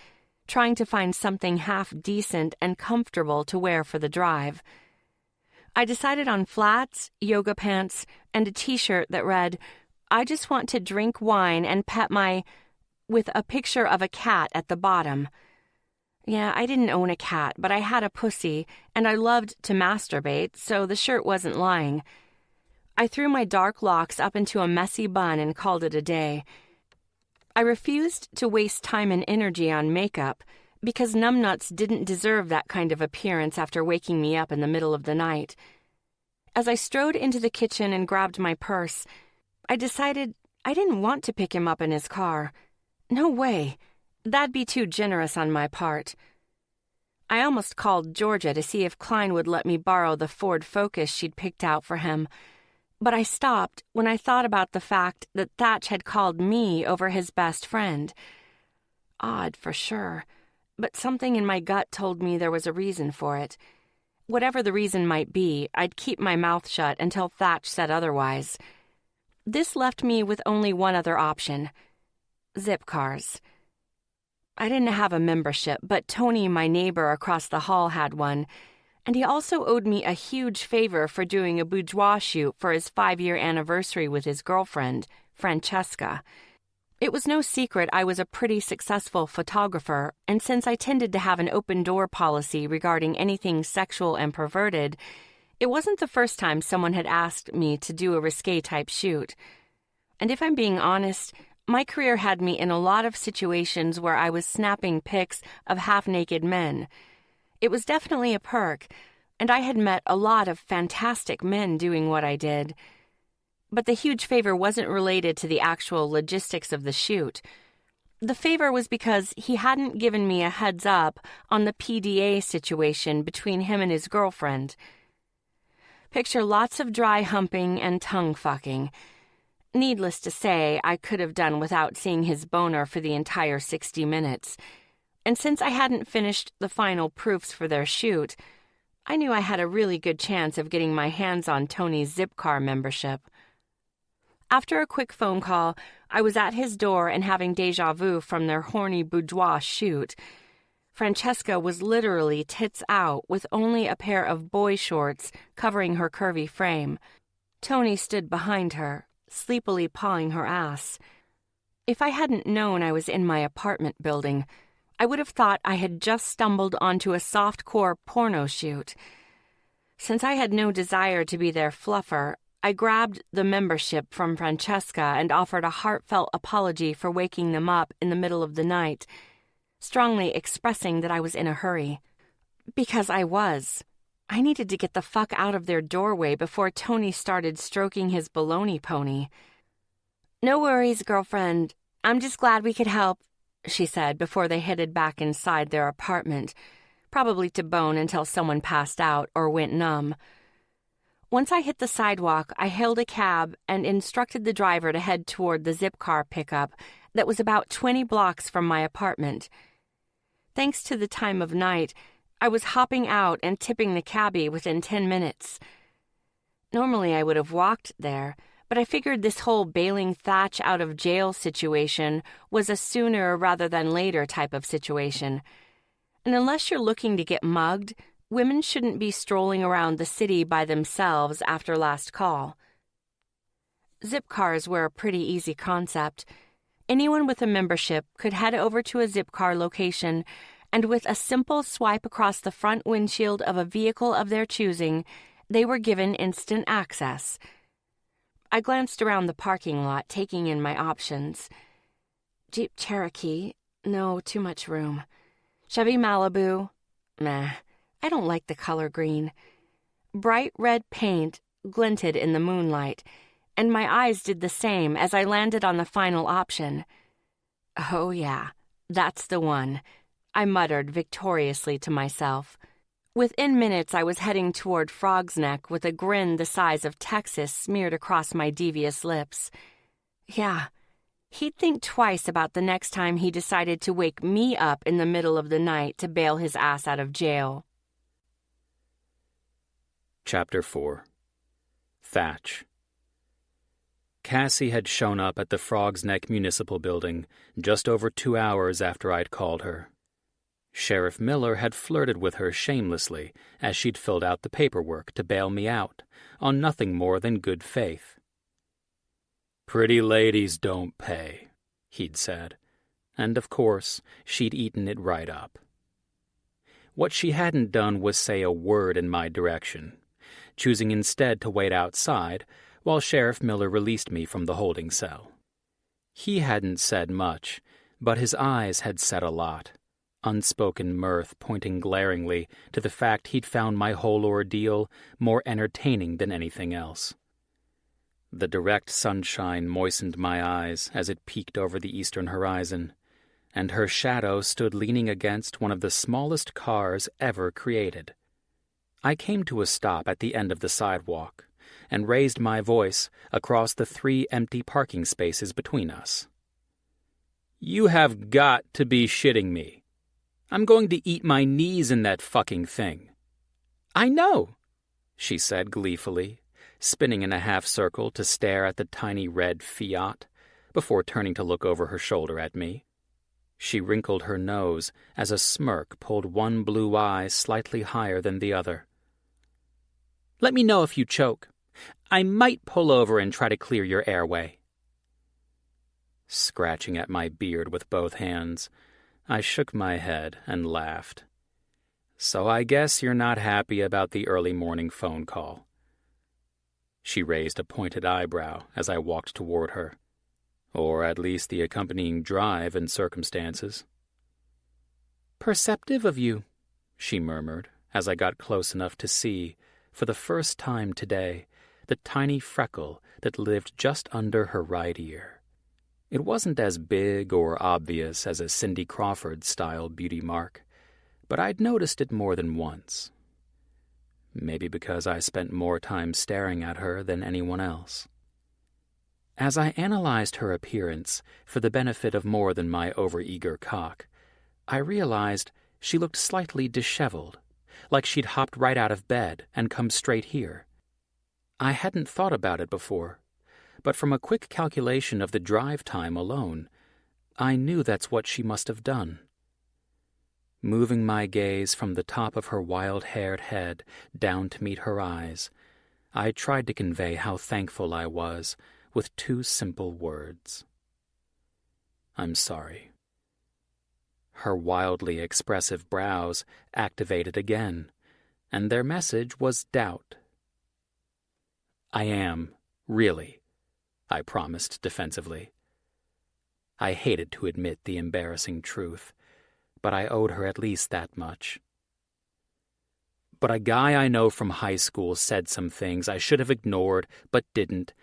trying to find something half decent and comfortable to wear for the drive. I decided on flats, yoga pants, and a t-shirt that read, "I just want to drink wine and pet my," with a picture of a cat at the bottom. Yeah, I didn't own a cat, but I had a pussy, and I loved to masturbate, so the shirt wasn't lying. I threw my dark locks up into a messy bun and called it a day. I refused to waste time and energy on makeup, because numbnuts didn't deserve that kind of appearance after waking me up in the middle of the night. As I strode into the kitchen and grabbed my purse, I decided I didn't want to pick him up in his car. No way. That'd be too generous on my part. I almost called Georgia to see if Klein would let me borrow the Ford Focus she'd picked out for him, but I stopped when I thought about the fact that Thatch had called me over his best friend. Odd, for sure, but something in my gut told me there was a reason for it. Whatever the reason might be, I'd keep my mouth shut until Thatch said otherwise. This left me with only one other option: zip cars. I didn't have a membership, but Tony, my neighbor across the hall, had one, and he also owed me a huge favor for doing a boudoir shoot for his 5-year anniversary with his girlfriend, Francesca. It was no secret I was a pretty successful photographer, and since I tended to have an open-door policy regarding anything sexual and perverted, it wasn't the first time someone had asked me to do a risque-type shoot. And if I'm being honest, my career had me in a lot of situations where I was snapping pics of half-naked men. It was definitely a perk, and I had met a lot of fantastic men doing what I did. But the huge favor wasn't related to the actual logistics of the shoot. The favor was because he hadn't given me a heads up on the PDA situation between him and his girlfriend. Picture lots of dry humping and tongue fucking. Needless to say, I could have done without seeing his boner for the entire 60 minutes. And since I hadn't finished the final proofs for their shoot, I knew I had a really good chance of getting my hands on Tony's Zipcar membership. After a quick phone call, I was at his door and having déjà vu from their horny boudoir shoot. Francesca was literally tits out with only a pair of boy shorts covering her curvy frame. Tony stood behind her, sleepily pawing her ass. If I hadn't known I was in my apartment building, I would have thought I had just stumbled onto a softcore porno shoot. Since I had no desire to be their fluffer, I grabbed the membership from Francesca and offered a heartfelt apology for waking them up in the middle of the night, strongly expressing that I was in a hurry. Because I was. I needed to get the fuck out of their doorway before Tony started stroking his baloney pony. "No worries, girlfriend. I'm just glad we could help," she said before they headed back inside their apartment, probably to bone until someone passed out or went numb. Once I hit the sidewalk, I hailed a cab and instructed the driver to head toward the Zipcar pickup that was about 20 blocks from my apartment. Thanks to the time of night, I was hopping out and tipping the cabbie within 10 minutes. Normally I would have walked there, but I figured this whole bailing Thatch out of jail situation was a sooner rather than later type of situation. And unless you're looking to get mugged, women shouldn't be strolling around the city by themselves after last call. Zipcars were a pretty easy concept. Anyone with a membership could head over to a Zipcar location, and with a simple swipe across the front windshield of a vehicle of their choosing, they were given instant access. I glanced around the parking lot, taking in my options. Jeep Cherokee, no, too much room. Chevy Malibu, meh, I don't like the color green. Bright red paint glinted in the moonlight, and my eyes did the same as I landed on the final option. Oh yeah, that's the one, I muttered victoriously to myself. Within minutes, I was heading toward Frog's Neck with a grin the size of Texas smeared across my devious lips. Yeah, he'd think twice about the next time he decided to wake me up in the middle of the night to bail his ass out of jail. Chapter 4. Thatch. Cassie had shown up at the Frog's Neck Municipal Building just over 2 hours after I'd called her. Sheriff Miller had flirted with her shamelessly as she'd filled out the paperwork to bail me out, on nothing more than good faith. "Pretty ladies don't pay," he'd said, and of course she'd eaten it right up. What she hadn't done was say a word in my direction, choosing instead to wait outside while Sheriff Miller released me from the holding cell. He hadn't said much, but his eyes had said a lot. Unspoken mirth pointing glaringly to the fact he'd found my whole ordeal more entertaining than anything else. The direct sunshine moistened my eyes as it peeked over the eastern horizon, and her shadow stood leaning against one of the smallest cars ever created. I came to a stop at the end of the sidewalk and raised my voice across the 3 empty parking spaces between us. "You have got to be shitting me. I'm going to eat my knees in that fucking thing." "I know," she said gleefully, spinning in a half circle to stare at the tiny red Fiat, before turning to look over her shoulder at me. She wrinkled her nose as a smirk pulled one blue eye slightly higher than the other. "Let me know if you choke. I might pull over and try to clear your airway." Scratching at my beard with both hands, I shook my head and laughed. "So I guess you're not happy about the early morning phone call." She raised a pointed eyebrow as I walked toward her, or at least the accompanying drive and circumstances. "Perceptive of you," she murmured as I got close enough to see, for the first time today, the tiny freckle that lived just under her right ear. It wasn't as big or obvious as a Cindy Crawford-style beauty mark, but I'd noticed it more than once. Maybe because I spent more time staring at her than anyone else. As I analyzed her appearance for the benefit of more than my overeager cock, I realized she looked slightly disheveled, like she'd hopped right out of bed and come straight here. I hadn't thought about it before, but from a quick calculation of the drive time alone, I knew that's what she must have done. Moving my gaze from the top of her wild-haired head down to meet her eyes, I tried to convey how thankful I was with 2 simple words. I'm sorry. Her wildly expressive brows activated again, and their message was doubt. I am, really, I promised defensively. I hated to admit the embarrassing truth, but I owed her at least that much. But a guy I know from high school said some things I should have ignored but didn't,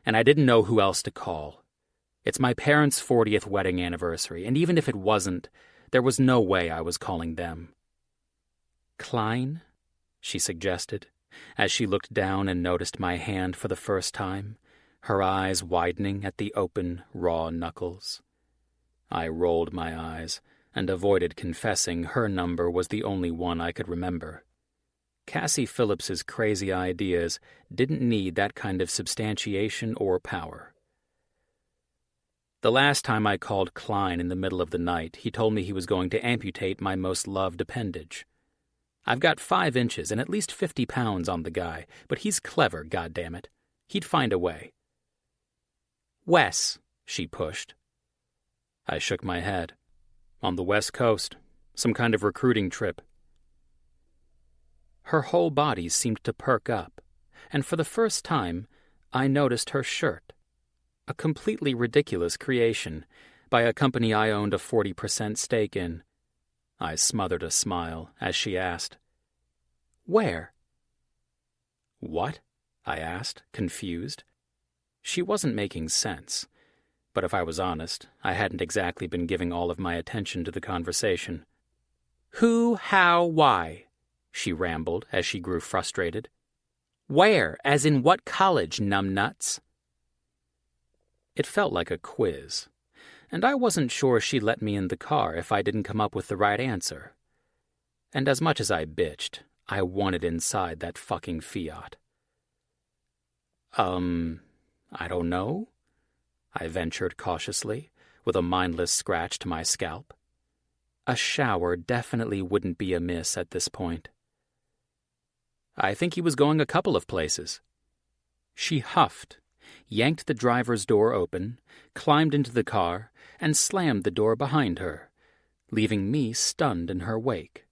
and I didn't know who else to call. It's my parents' 40th wedding anniversary, and even if it wasn't, there was no way I was calling them. Klein? She suggested, as she looked down and noticed my hand for the first time, her eyes widening at the open, raw knuckles. I rolled my eyes and avoided confessing her number was the only one I could remember. Cassie Phillips's crazy ideas didn't need that kind of substantiation or power. The last time I called Klein in the middle of the night, he told me he was going to amputate my most loved appendage. I've got 5 inches and at least 50 pounds on the guy, but he's clever, goddammit. He'd find a way. Wes, she pushed. I shook my head. On the West Coast, some kind of recruiting trip. Her whole body seemed to perk up, and for the first time, I noticed her shirt. A completely ridiculous creation by a company I owned a 40% stake in. I smothered a smile as she asked, Where? What? I asked, confused. She wasn't making sense, but if I was honest, I hadn't exactly been giving all of my attention to the conversation. Who, how, why? She rambled as she grew frustrated. Where, as in what college, numbnuts? It felt like a quiz, and I wasn't sure she'd let me in the car if I didn't come up with the right answer. And as much as I bitched, I wanted inside that fucking Fiat. I don't know, I ventured cautiously, with a mindless scratch to my scalp. A shower definitely wouldn't be amiss at this point. I think he was going a couple of places. She huffed, yanked the driver's door open, climbed into the car, and slammed the door behind her, leaving me stunned in her wake.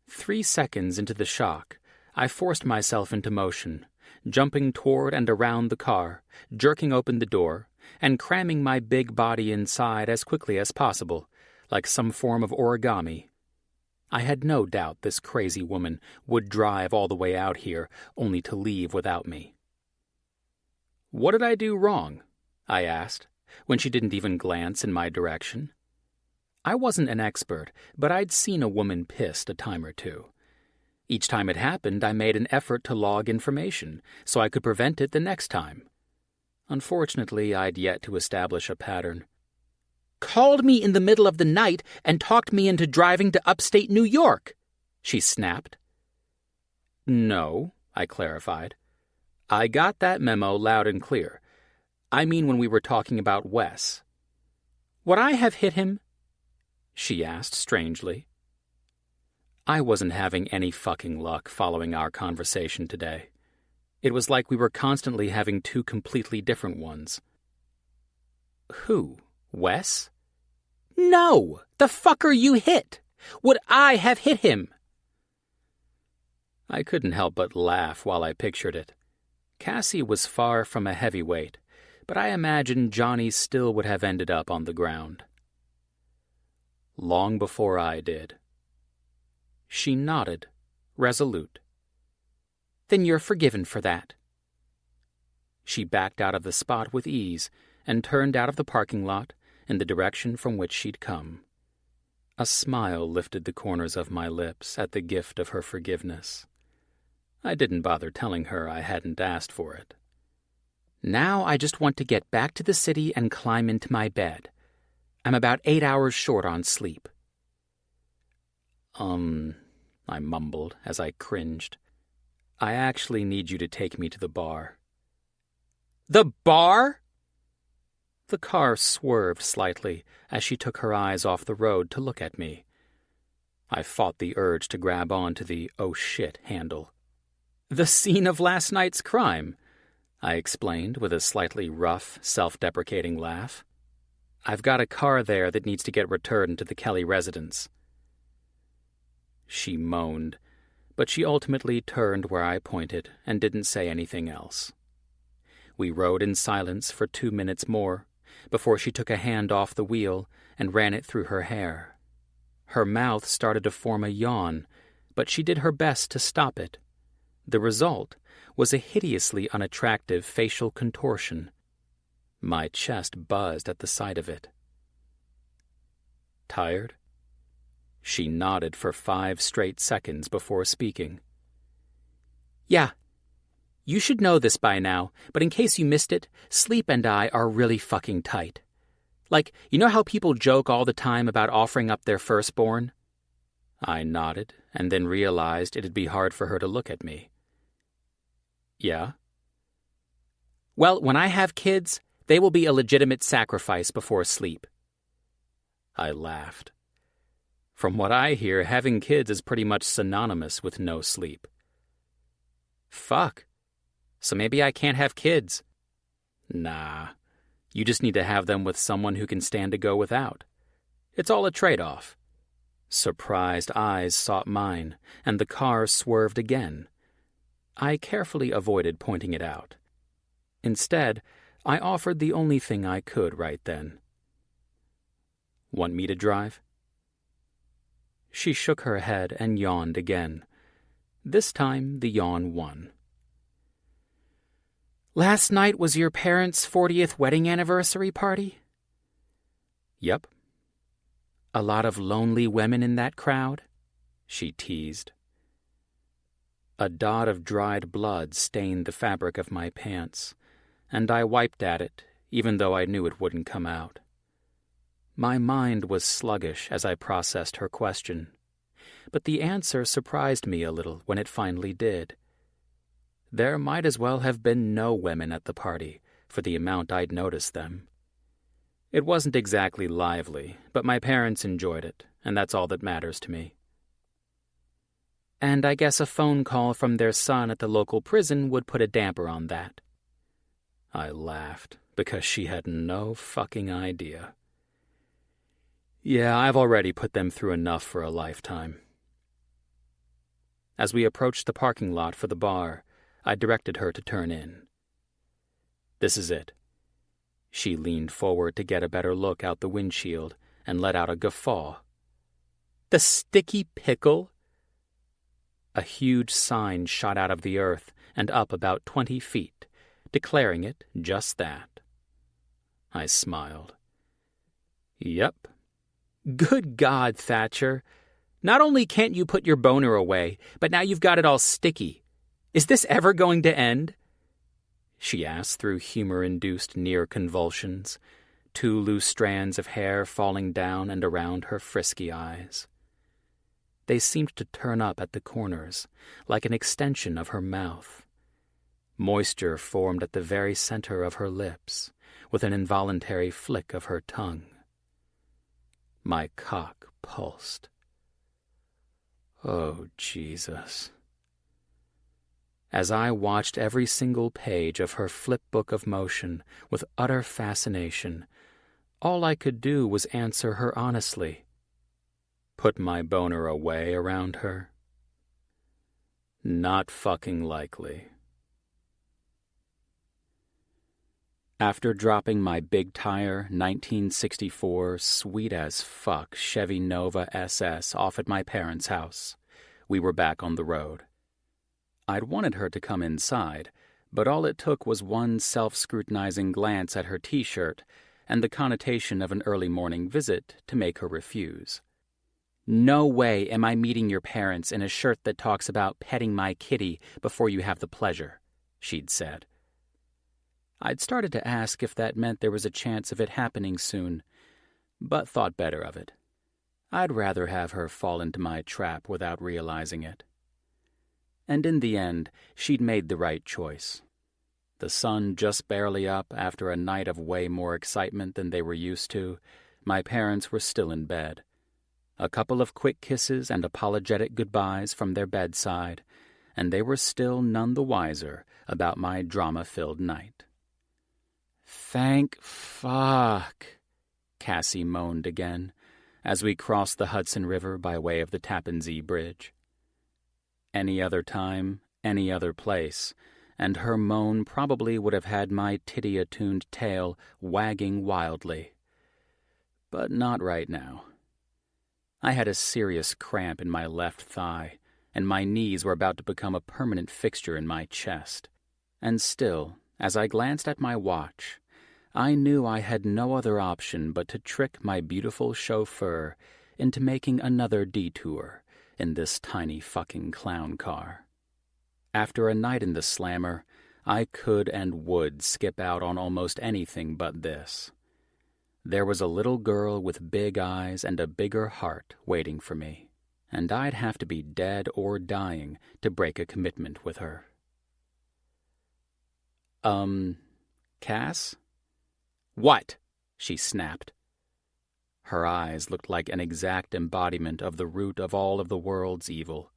3 seconds into the shock, I forced myself into motion, jumping toward and around the car, jerking open the door, and cramming my big body inside as quickly as possible, like some form of origami. I had no doubt this crazy woman would drive all the way out here only to leave without me. What did I do wrong? I asked, when she didn't even glance in my direction. I wasn't an expert, but I'd seen a woman pissed a time or two. Each time it happened, I made an effort to log information so I could prevent it the next time. Unfortunately, I'd yet to establish a pattern. Called me in the middle of the night and talked me into driving to upstate New York, she snapped. No, I clarified. I got that memo loud and clear. I mean when we were talking about Wes. Would I have hit him? She asked strangely. I wasn't having any fucking luck following our conversation today. It was like we were constantly having 2 completely different ones. Who? Wes? No! The fucker you hit! Would I have hit him? I couldn't help but laugh while I pictured it. Cassie was far from a heavyweight, but I imagined Johnny still would have ended up on the ground. Long before I did. She nodded, resolute. Then you're forgiven for that. She backed out of the spot with ease and turned out of the parking lot in the direction from which she'd come. A smile lifted the corners of my lips at the gift of her forgiveness. I didn't bother telling her I hadn't asked for it. Now I just want to get back to the city and climb into my bed. I'm about 8 hours short on sleep. I mumbled as I cringed. "I actually need you to take me to the bar." "The bar?" The car swerved slightly as she took her eyes off the road to look at me. I fought the urge to grab onto the "oh shit" handle. "The scene of last night's crime," I explained with a slightly rough, self-deprecating laugh. "I've got a car there that needs to get returned to the Kelly residence." She moaned, but she ultimately turned where I pointed and didn't say anything else. We rode in silence for 2 minutes more before she took a hand off the wheel and ran it through her hair. Her mouth started to form a yawn, but she did her best to stop it. The result was a hideously unattractive facial contortion. My chest buzzed at the sight of it. "Tired?" She nodded for 5 straight seconds before speaking. "Yeah. You should know this by now, but in case you missed it, sleep and I are really fucking tight. Like, you know how people joke all the time about offering up their firstborn?" I nodded and then realized it'd be hard for her to look at me. "Yeah?" "Well, when I have kids, they will be a legitimate sacrifice before sleep." I laughed. From what I hear, having kids is pretty much synonymous with no sleep. "Fuck. So maybe I can't have kids." "Nah. You just need to have them with someone who can stand to go without. It's all a trade-off." Surprised eyes sought mine, and the car swerved again. I carefully avoided pointing it out. Instead, I offered the only thing I could right then. "Want me to drive?" She shook her head and yawned again. This time the yawn won. "Last night was your parents' 40th wedding anniversary party?" "Yep." "A lot of lonely women in that crowd?" she teased. A dot of dried blood stained the fabric of my pants, and I wiped at it, even though I knew it wouldn't come out. My mind was sluggish as I processed her question, but the answer surprised me a little when it finally did. There might as well have been no women at the party, for the amount I'd noticed them. It wasn't exactly lively, but my parents enjoyed it, and that's all that matters to me. "And I guess a phone call from their son at the local prison would put a damper on that." I laughed, because she had no fucking idea. "Yeah, I've already put them through enough for a lifetime." As we approached the parking lot for the bar, I directed her to turn in. "This is it." She leaned forward to get a better look out the windshield and let out a guffaw. "The sticky pickle?" A huge sign shot out of the earth and up about 20 feet, declaring it just that. I smiled. "Yep." "Good God, Thatcher. Not only can't you put your boner away, but now you've got it all sticky. Is this ever going to end?" she asked through humor-induced near convulsions, 2 loose strands of hair falling down and around her frisky eyes. They seemed to turn up at the corners, like an extension of her mouth. Moisture formed at the very center of her lips, with an involuntary flick of her tongue. My cock pulsed. Oh, Jesus. As I watched every single page of her flipbook of motion with utter fascination, all I could do was answer her honestly. Put my boner away around her? Not fucking likely. After dropping my big-tire 1964 sweet-as-fuck Chevy Nova SS off at my parents' house, we were back on the road. I'd wanted her to come inside, but all it took was one self-scrutinizing glance at her T-shirt and the connotation of an early morning visit to make her refuse. "No way am I meeting your parents in a shirt that talks about petting my kitty before you have the pleasure," she'd said. I'd started to ask if that meant there was a chance of it happening soon, but thought better of it. I'd rather have her fall into my trap without realizing it. And in the end, she'd made the right choice. The sun just barely up after a night of way more excitement than they were used to, my parents were still in bed. A couple of quick kisses and apologetic goodbyes from their bedside, and they were still none the wiser about my drama-filled night. "Thank fuck," Cassie moaned again, as we crossed the Hudson River by way of the Tappan Zee Bridge. Any other time, any other place, and her moan probably would have had my titty-attuned tail wagging wildly. But not right now. I had a serious cramp in my left thigh, and my knees were about to become a permanent fixture in my chest. And still, as I glanced at my watch, I knew I had no other option but to trick my beautiful chauffeur into making another detour in this tiny fucking clown car. After a night in the slammer, I could and would skip out on almost anything but this. There was a little girl with big eyes and a bigger heart waiting for me, and I'd have to be dead or dying to break a commitment with her. Cass?" "What?" she snapped. Her eyes looked like an exact embodiment of the root of all of the world's evil.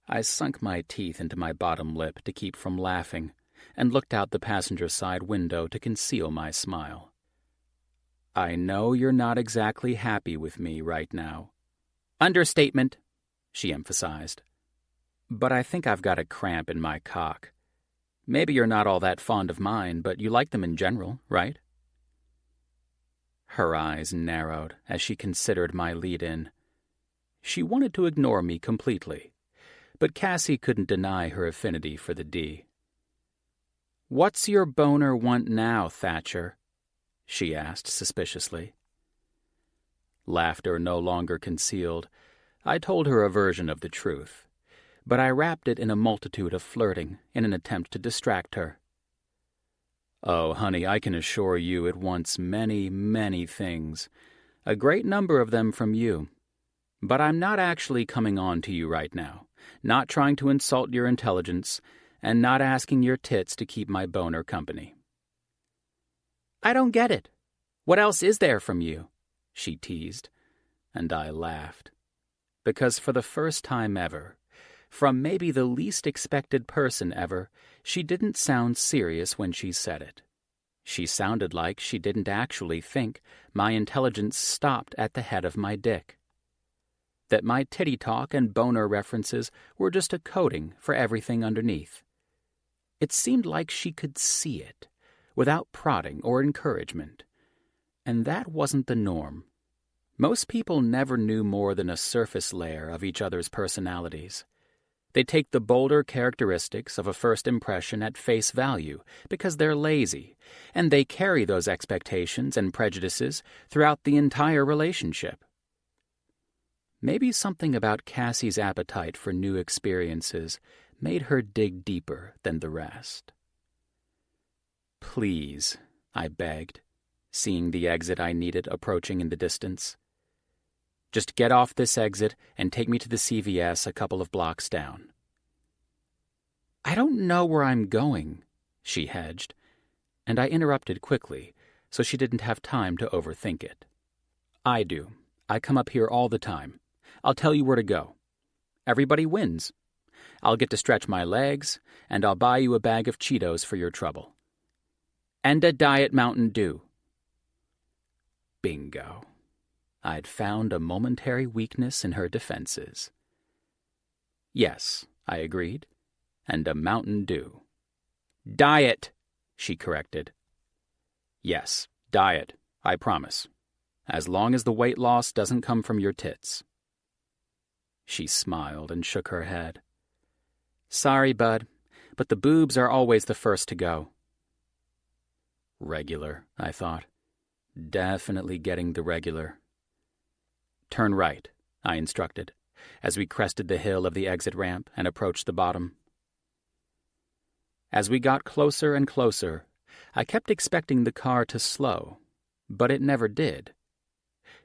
I sunk my teeth into my bottom lip to keep from laughing, and looked out the passenger side window to conceal my smile. "I know you're not exactly happy with me right now." "Understatement," she emphasized. "But I think I've got a cramp in my cock. Maybe you're not all that fond of mine, but you like them in general, right?" Her eyes narrowed as she considered my lead-in. She wanted to ignore me completely, but Cassie couldn't deny her affinity for the D. "What's your boner want now, Thatcher?" she asked suspiciously. Laughter no longer concealed, I told her a version of the truth, but I wrapped it in a multitude of flirting in an attempt to distract her. "Oh, honey, I can assure you it wants many, many things, a great number of them from you. But I'm not actually coming on to you right now, not trying to insult your intelligence, and not asking your tits to keep my boner company." "I don't get it. What else is there from you?" she teased, and I laughed. Because for the first time ever, from maybe the least expected person ever, she didn't sound serious when she said it. She sounded like she didn't actually think my intelligence stopped at the head of my dick. That my titty talk and boner references were just a coating for everything underneath. It seemed like she could see it, without prodding or encouragement. And that wasn't the norm. Most people never knew more than a surface layer of each other's personalities. They take the bolder characteristics of a first impression at face value because they're lazy, and they carry those expectations and prejudices throughout the entire relationship. Maybe something about Cassie's appetite for new experiences made her dig deeper than the rest. "Please," I begged, seeing the exit I needed approaching in the distance. "Just get off this exit and take me to the CVS a couple of blocks down." "I don't know where I'm going," she hedged, and I interrupted quickly so she didn't have time to overthink it. "I do. I come up here all the time. I'll tell you where to go. Everybody wins. I'll get to stretch my legs, and I'll buy you a bag of Cheetos for your trouble. And a Diet Mountain Dew." Bingo. I'd found a momentary weakness in her defenses. "Yes," I agreed, "and a Mountain Dew." "Diet," she corrected. "Yes, diet, I promise. As long as the weight loss doesn't come from your tits." She smiled and shook her head. "Sorry, bud, but the boobs are always the first to go." Regular, I thought. Definitely getting the regular. "Turn right," I instructed, as we crested the hill of the exit ramp and approached the bottom. As we got closer and closer, I kept expecting the car to slow, but it never did.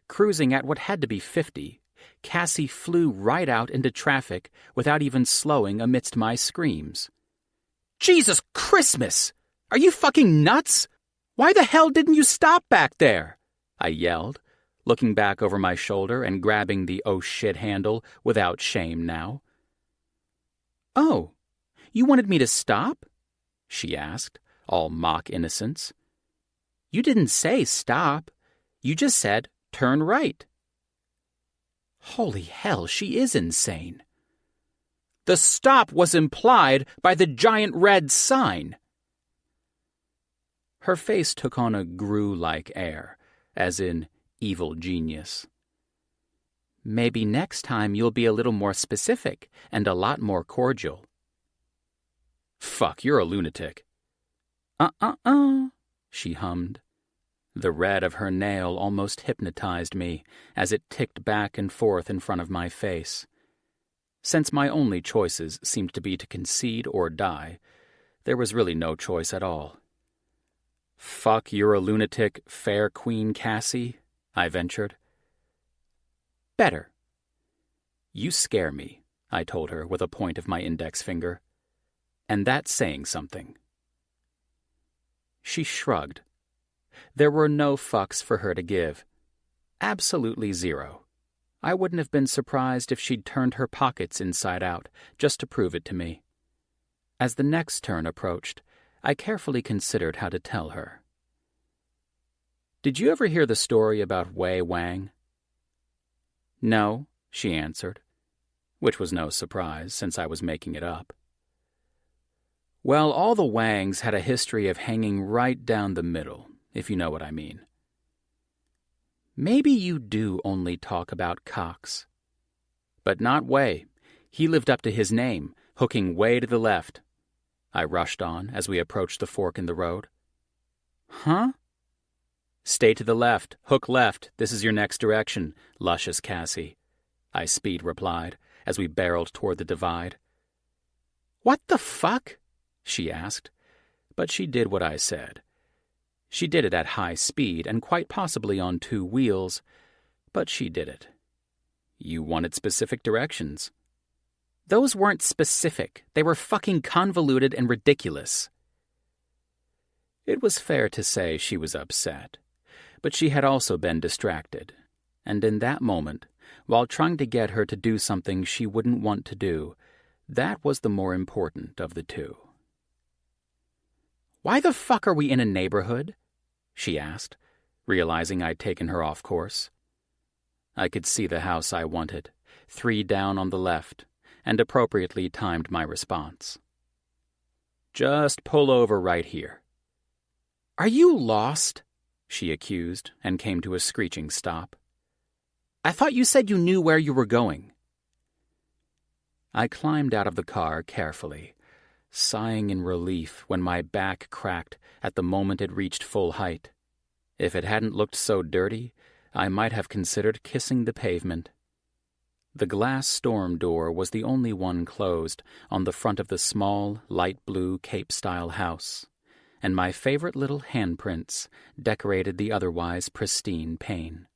Cruising at what had to be 50, Cassie flew right out into traffic without even slowing amidst my screams. "Jesus Christmas! Are you fucking nuts? Why the hell didn't you stop back there?" I yelled, looking back over my shoulder and grabbing the oh shit handle without shame now. "Oh, you wanted me to stop?" she asked, all mock innocence. "You didn't say stop. You just said turn right." Holy hell, she is insane. The stop was implied by the giant red sign. Her face took on a Gru-like air, as in evil genius. "Maybe next time you'll be a little more specific and a lot more cordial." "Fuck, you're a lunatic." She hummed. The red of her nail almost hypnotized me as it ticked back and forth in front of my face. Since my only choices seemed to be to concede or die, there was really no choice at all. "Fuck, you're a lunatic, fair Queen Cassie," I ventured. "Better." "You scare me," I told her with a point of my index finger. "And that's saying something." She shrugged. There were no fucks for her to give. Absolutely zero. I wouldn't have been surprised if she'd turned her pockets inside out just to prove it to me. As the next turn approached, I carefully considered how to tell her. "Did you ever hear the story about Wei Wang?" "No," she answered, which was no surprise since I was making it up. Well, all the Wangs had a history of hanging right down the middle, if you know what I mean. "Maybe you do only talk about cocks." "But not Wei. He lived up to his name, hooking way to the left," I rushed on as we approached the fork in the road. "Huh?" "Stay to the left, hook left, this is your next direction, luscious Cassie," I speed replied as we barreled toward the divide. "What the fuck?" she asked, but she did what I said. She did it at high speed and quite possibly on 2 wheels, but she did it. "You wanted specific directions." "Those weren't specific. They were fucking convoluted and ridiculous." It was fair to say she was upset, but she had also been distracted, and in that moment, while trying to get her to do something she wouldn't want to do, that was the more important of the two. "Why the fuck are we in a neighborhood?" she asked, realizing I'd taken her off course. I could see the house I wanted, 3 down on the left, and appropriately timed my response. "Just pull over right here." "Are you lost?" she accused, and came to a screeching stop. "I thought you said you knew where you were going." I climbed out of the car carefully, sighing in relief when my back cracked at the moment it reached full height. If it hadn't looked so dirty, I might have considered kissing the pavement. The glass storm door was the only one closed on the front of the small, light blue Cape-style house, and my favorite little handprints decorated the otherwise pristine pane.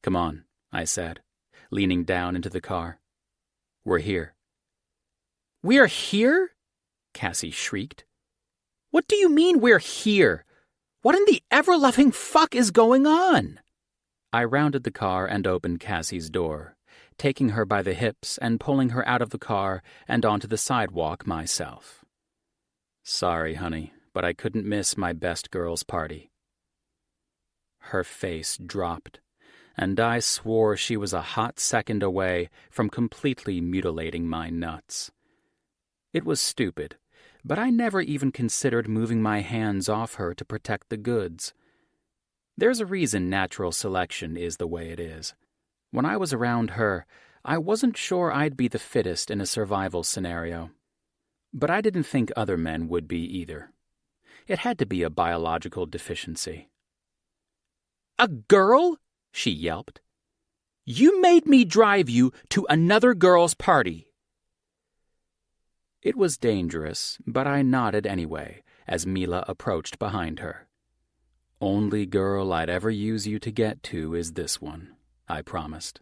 "Come on," I said, leaning down into the car. "We're here." "We're here?" Cassie shrieked. "What do you mean we're here? What in the ever-loving fuck is going on?" I rounded the car and opened Cassie's door, taking her by the hips and pulling her out of the car and onto the sidewalk myself. "Sorry, honey, but I couldn't miss my best girl's party." Her face dropped, and I swore she was a hot second away from completely mutilating my nuts. It was stupid, but I never even considered moving my hands off her to protect the goods. There's a reason natural selection is the way it is. When I was around her, I wasn't sure I'd be the fittest in a survival scenario. But I didn't think other men would be either. It had to be a biological deficiency. "A girl?" she yelped. "You made me drive you to another girl's party." It was dangerous, but I nodded anyway as Mila approached behind her. Only girl I'd ever use you to get to is this one, I promised.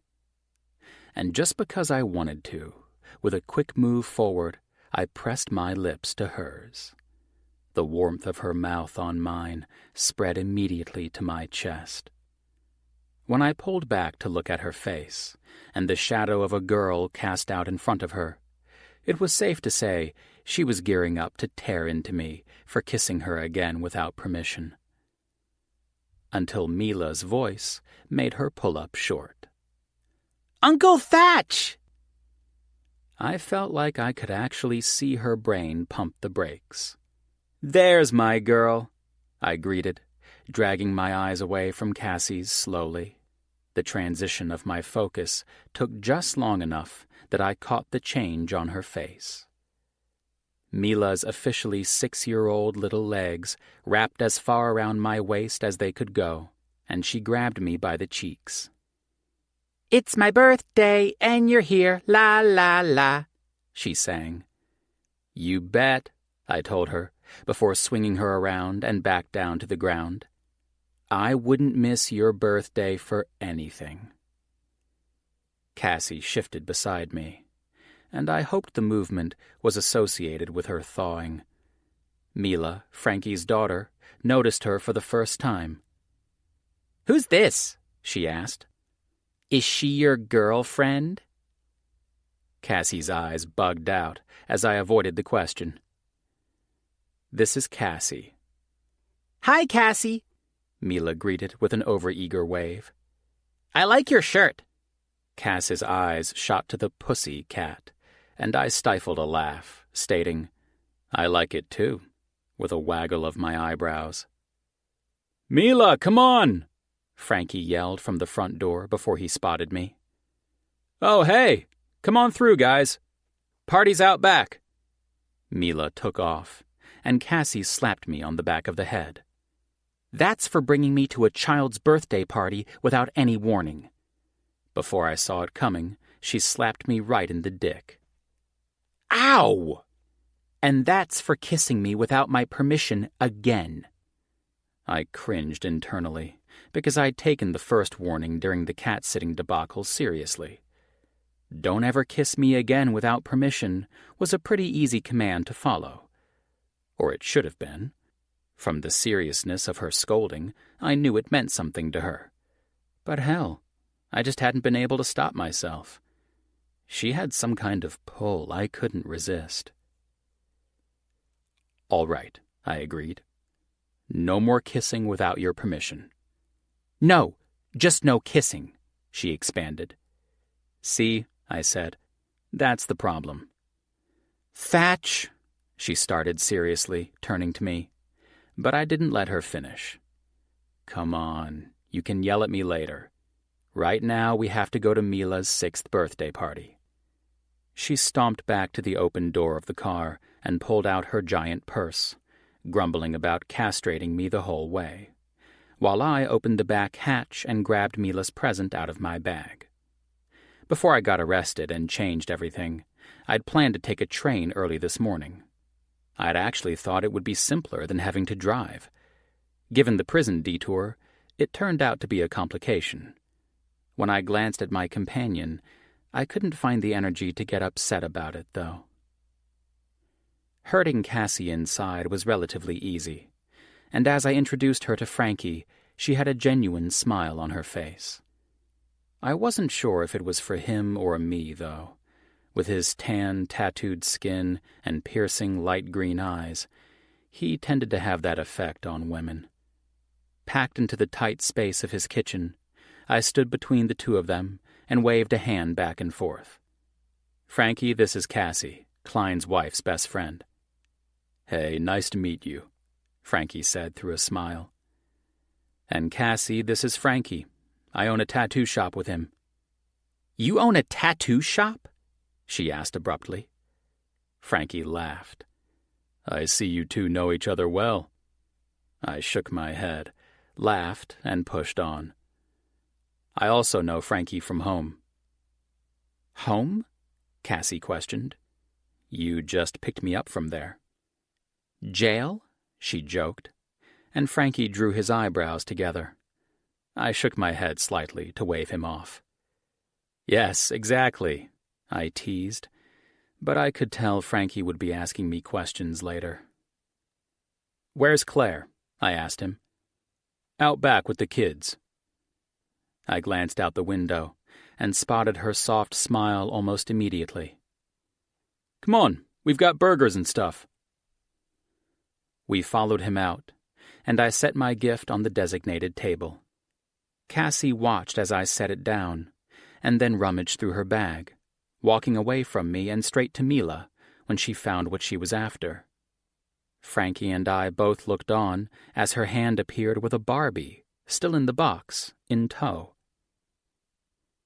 And just because I wanted to, with a quick move forward, I pressed my lips to hers. The warmth of her mouth on mine spread immediately to my chest. When I pulled back to look at her face, and the shadow of a girl cast out in front of her, it was safe to say she was gearing up to tear into me for kissing her again without permission. Until Mila's voice made her pull up short. "Uncle Thatch!" I felt like I could actually see her brain pump the brakes. "There's my girl," I greeted, dragging my eyes away from Cassie's slowly. The transition of my focus took just long enough that I caught the change on her face. Mila's officially 6-year-old little legs wrapped as far around my waist as they could go, and she grabbed me by the cheeks. "It's my birthday, and you're here, la la la," she sang. "You bet," I told her, before swinging her around and back down to the ground. "I wouldn't miss your birthday for anything." Cassie shifted beside me, and I hoped the movement was associated with her thawing. Mila, Frankie's daughter, noticed her for the first time. "Who's this?" she asked. "Is she your girlfriend?" Cassie's eyes bugged out as I avoided the question. "This is Cassie." "Hi, Cassie," Mila greeted with an overeager wave. "I like your shirt." Cass's eyes shot to the pussy cat, and I stifled a laugh, stating, "I like it too," with a waggle of my eyebrows. "Mila, come on!" Frankie yelled from the front door before he spotted me. "Oh, hey! Come on through, guys. Party's out back." Mila took off, and Cassie slapped me on the back of the head. "That's for bringing me to a child's birthday party without any warning." Before I saw it coming, she slapped me right in the dick. "Ow!" "And that's for kissing me without my permission again." I cringed internally, because I'd taken the first warning during the cat-sitting debacle seriously. "Don't ever kiss me again without permission" was a pretty easy command to follow. Or it should have been. From the seriousness of her scolding, I knew it meant something to her. But hell, I just hadn't been able to stop myself. She had some kind of pull I couldn't resist. "All right," I agreed. "No more kissing without your permission." "No, just no kissing," she expanded. "See," I said, "that's the problem." "Thatch," she started seriously, turning to me. But I didn't let her finish. "Come on, you can yell at me later. Right now we have to go to Mila's 6th birthday party." She stomped back to the open door of the car and pulled out her giant purse, grumbling about castrating me the whole way, while I opened the back hatch and grabbed Mila's present out of my bag. Before I got arrested and changed everything, I'd planned to take a train early this morning. I'd actually thought it would be simpler than having to drive. Given the prison detour, it turned out to be a complication. When I glanced at my companion, I couldn't find the energy to get upset about it, though. Herding Cassie inside was relatively easy, and as I introduced her to Frankie, she had a genuine smile on her face. I wasn't sure if it was for him or me, though. With his tan, tattooed skin and piercing light green eyes, he tended to have that effect on women. Packed into the tight space of his kitchen, I stood between the two of them and waved a hand back and forth. "Frankie, this is Cassie, Klein's wife's best friend." "Hey, nice to meet you," Frankie said through a smile. "And Cassie, this is Frankie. I own a tattoo shop with him." "You own a tattoo shop?" she asked abruptly. Frankie laughed. "I see you two know each other well." I shook my head, laughed, and pushed on. "I also know Frankie from home." "Home?" Cassie questioned. "You just picked me up from there." "Jail?" she joked. and Frankie drew his eyebrows together. I shook my head slightly to wave him off. "Yes, exactly," I teased, but I could tell Frankie would be asking me questions later. "Where's Claire?" I asked him. "Out back with the kids." I glanced out the window and spotted her soft smile almost immediately. "Come on, we've got burgers and stuff." We followed him out, and I set my gift on the designated table. Cassie watched as I set it down, and then rummaged through her bag, walking away from me and straight to Mila when she found what she was after. Frankie and I both looked on as her hand appeared with a Barbie, still in the box, in tow.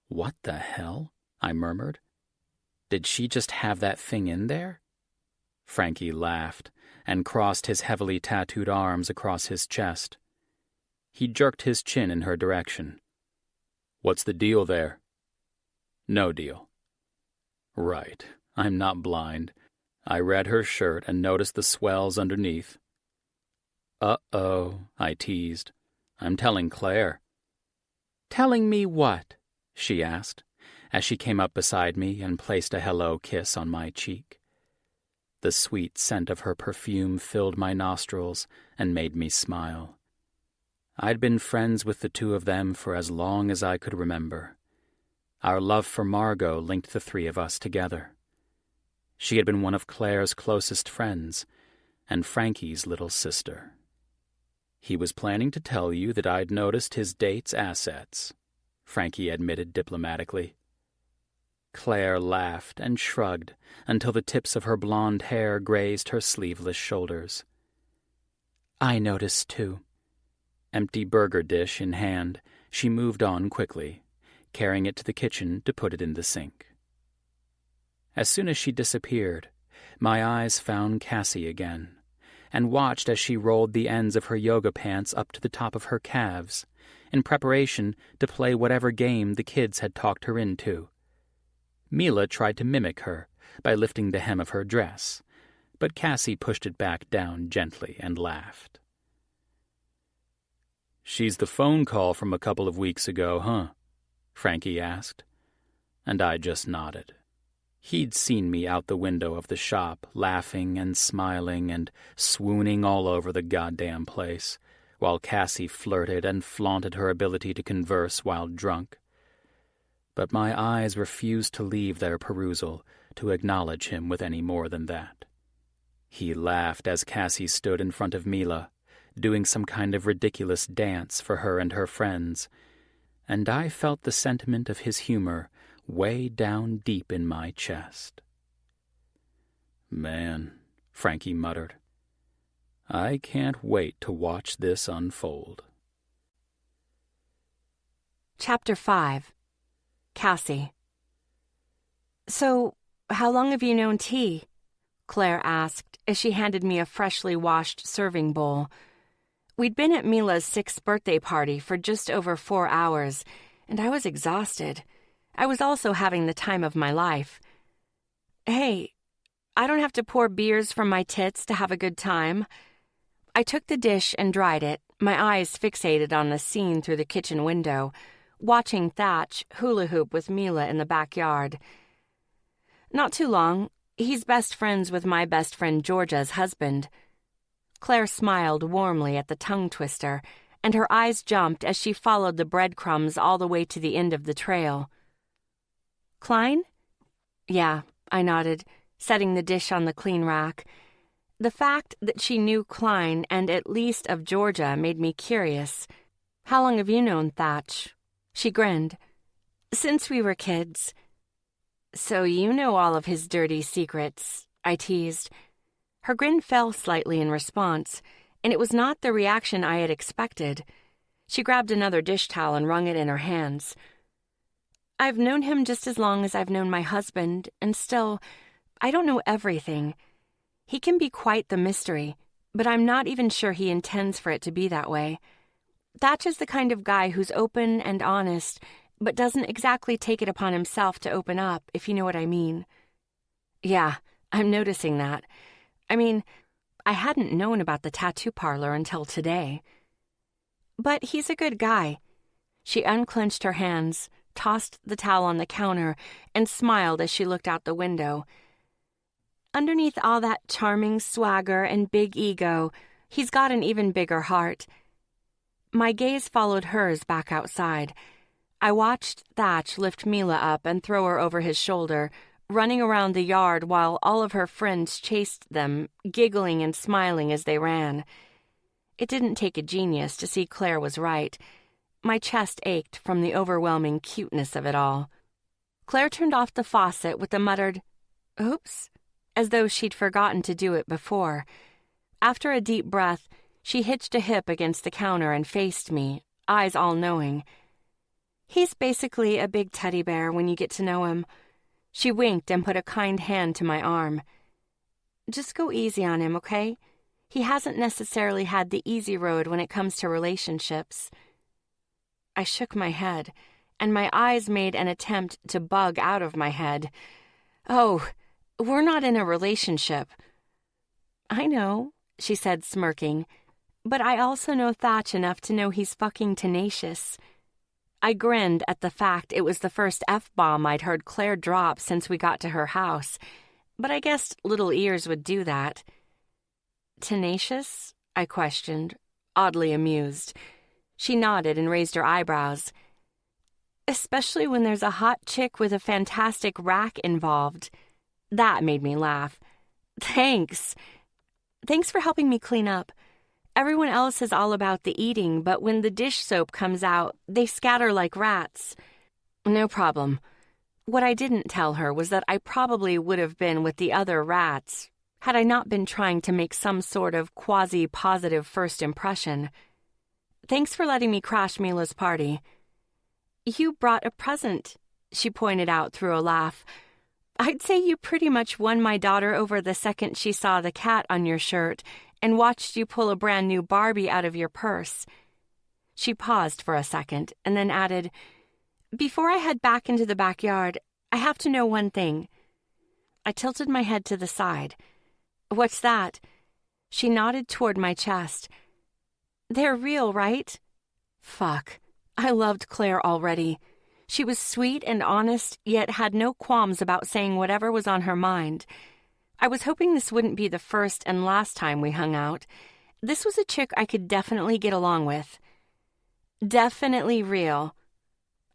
"What the hell?" I murmured. "Did she just have that thing in there?" Frankie laughed and crossed his heavily tattooed arms across his chest. He jerked his chin in her direction. "What's the deal there?" "No deal." Right, I'm not blind. I read her shirt and noticed the swells underneath. "Uh-oh," I teased. "I'm telling Claire." "Telling me what?" she asked, as she came up beside me and placed a hello kiss on my cheek. The sweet scent of her perfume filled my nostrils and made me smile. I'd been friends with the two of them for as long as I could remember. Our love for Margot linked the three of us together. She had been one of Claire's closest friends, and Frankie's little sister. "He was planning to tell you that I'd noticed his date's assets," Frankie admitted diplomatically. Claire laughed and shrugged until the tips of her blonde hair grazed her sleeveless shoulders. "I noticed, too." Empty burger dish in hand, she moved on quickly, carrying it to the kitchen to put it in the sink. As soon as she disappeared, my eyes found Cassie again, and watched as she rolled the ends of her yoga pants up to the top of her calves, in preparation to play whatever game the kids had talked her into. Mila tried to mimic her by lifting the hem of her dress, but Cassie pushed it back down gently and laughed. "She's the phone call from a couple of weeks ago, huh?" Frankie asked, and I just nodded. He'd seen me out the window of the shop, laughing and smiling and swooning all over the goddamn place, while Cassie flirted and flaunted her ability to converse while drunk. But my eyes refused to leave their perusal to acknowledge him with any more than that. He laughed as Cassie stood in front of Mila, doing some kind of ridiculous dance for her and her friends, and I felt the sentiment of his humor way down deep in my chest. "Man," Frankie muttered, "I can't wait to watch this unfold." Chapter 5. Cassie. "So, how long have you known T?" Claire asked as she handed me a freshly washed serving bowl. We'd been at Mila's 6th birthday party for just over 4 hours, and I was exhausted. I was also having the time of my life. "Hey, I don't have to pour beers from my tits to have a good time." I took the dish and dried it, my eyes fixated on the scene through the kitchen window, watching Thatch hula hoop with Mila in the backyard. "Not too long. He's best friends with my best friend Georgia's husband." Claire smiled warmly at the tongue twister, and her eyes jumped as she followed the breadcrumbs all the way to the end of the trail. "Klein?" "Yeah," I nodded, setting the dish on the clean rack. The fact that she knew Klein and at least of Georgia made me curious. "How long have you known Thatch?" She grinned. "Since we were kids." "So you know all of his dirty secrets," I teased. Her grin fell slightly in response, and it was not the reaction I had expected. She grabbed another dish towel and wrung it in her hands. "I've known him just as long as I've known my husband, and still, I don't know everything. He can be quite the mystery, but I'm not even sure he intends for it to be that way. Thatch is the kind of guy who's open and honest, but doesn't exactly take it upon himself to open up, if you know what I mean." "Yeah, I'm noticing that. I mean, I hadn't known about the tattoo parlor until today. But he's a good guy. She unclenched her hands, tossed the towel on the counter, and smiled as she looked out the window. Underneath all that charming swagger and big ego, he's got an even bigger heart. My gaze followed hers back outside. I watched Thatch lift Mila up and throw her over his shoulder, running around the yard while all of her friends chased them, giggling and smiling as they ran. It didn't take a genius to see Claire was right. My chest ached from the overwhelming cuteness of it all. Claire turned off the faucet with a muttered, "Oops," as though she'd forgotten to do it before. After a deep breath, she hitched a hip against the counter and faced me, eyes all knowing. He's basically a big teddy bear when you get to know him. She winked and put a kind hand to my arm. Just go easy on him, okay? He hasn't necessarily had the easy road when it comes to relationships. I shook my head, and my eyes made an attempt to bug out of my head. "Oh, we're not in a relationship." "I know," she said, smirking, "but I also know Thatch enough to know he's fucking tenacious." I grinned at the fact it was the first F-bomb I'd heard Claire drop since we got to her house, but I guessed little ears would do that. "Tenacious?" I questioned, oddly amused. She nodded and raised her eyebrows. "Especially when there's a hot chick with a fantastic rack involved." That made me laugh. Thanks for helping me clean up. Everyone else is all about the eating, but when the dish soap comes out, they scatter like rats." "No problem." What I didn't tell her was that I probably would have been with the other rats had I not been trying to make some sort of quasi-positive first impression. "Thanks for letting me crash Mila's party." "You brought a present," she pointed out through a laugh. "I'd say you pretty much won my daughter over the second she saw the cat on your shirt and watched you pull a brand new Barbie out of your purse." She paused for a second and then added, "Before I head back into the backyard, I have to know one thing." I tilted my head to the side. "What's that?" She nodded toward my chest. "They're real, right?" Fuck. I loved Claire already. She was sweet and honest, yet had no qualms about saying whatever was on her mind. I was hoping this wouldn't be the first and last time we hung out. This was a chick I could definitely get along with. "Definitely real."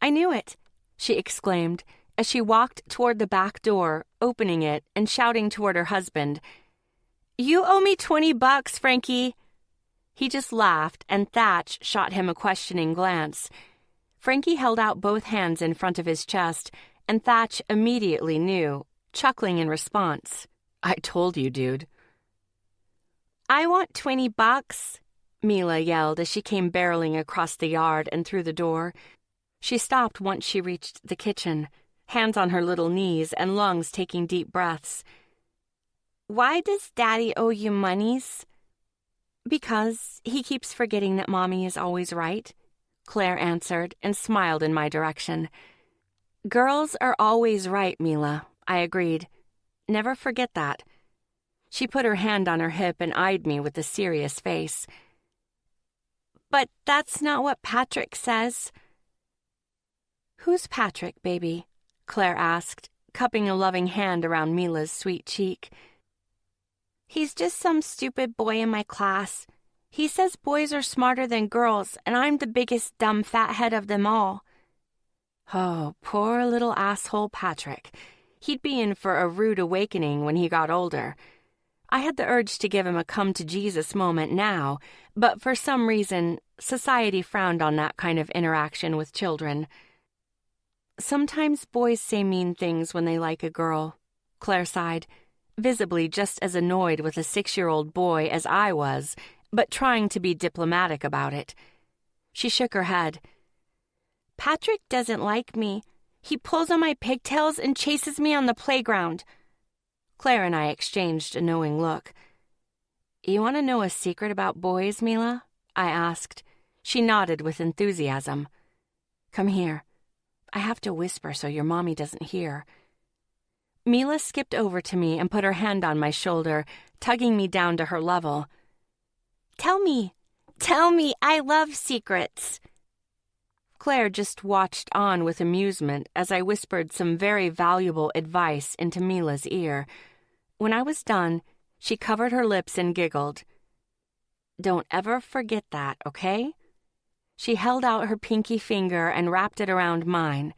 "I knew it," she exclaimed as she walked toward the back door, opening it and shouting toward her husband, "You owe me $20, Frankie." He just laughed, and Thatch shot him a questioning glance. Frankie held out both hands in front of his chest, and Thatch immediately knew, chuckling in response. "I told you, dude." "I want $20, Mila yelled as she came barreling across the yard and through the door. She stopped once she reached the kitchen, hands on her little knees and lungs taking deep breaths. "Why does Daddy owe you monies?" "Because he keeps forgetting that Mommy is always right," Claire answered and smiled in my direction. "Girls are always right, Mila," I agreed. "Never forget that." She put her hand on her hip and eyed me with a serious face. "But that's not what Patrick says." "Who's Patrick, baby?" Claire asked, cupping a loving hand around Mila's sweet cheek. "He's just some stupid boy in my class. He says boys are smarter than girls, and I'm the biggest dumb fathead of them all." Oh, poor little asshole Patrick. He'd be in for a rude awakening when he got older. I had the urge to give him a come-to-Jesus moment now, but for some reason, society frowned on that kind of interaction with children. "Sometimes boys say mean things when they like a girl," Claire sighed, visibly just as annoyed with a 6-year-old boy as I was, but trying to be diplomatic about it. She shook her head. "Patrick doesn't like me. He pulls on my pigtails and chases me on the playground." Claire and I exchanged a knowing look. "You want to know a secret about boys, Mila?" I asked. She nodded with enthusiasm. "Come here. I have to whisper so your mommy doesn't hear." Mila skipped over to me and put her hand on my shoulder, tugging me down to her level. Tell me, I love secrets. Claire just watched on with amusement as I whispered some very valuable advice into Mila's ear. When I was done, she covered her lips and giggled. Don't ever forget that, okay? She held out her pinky finger and wrapped it around mine.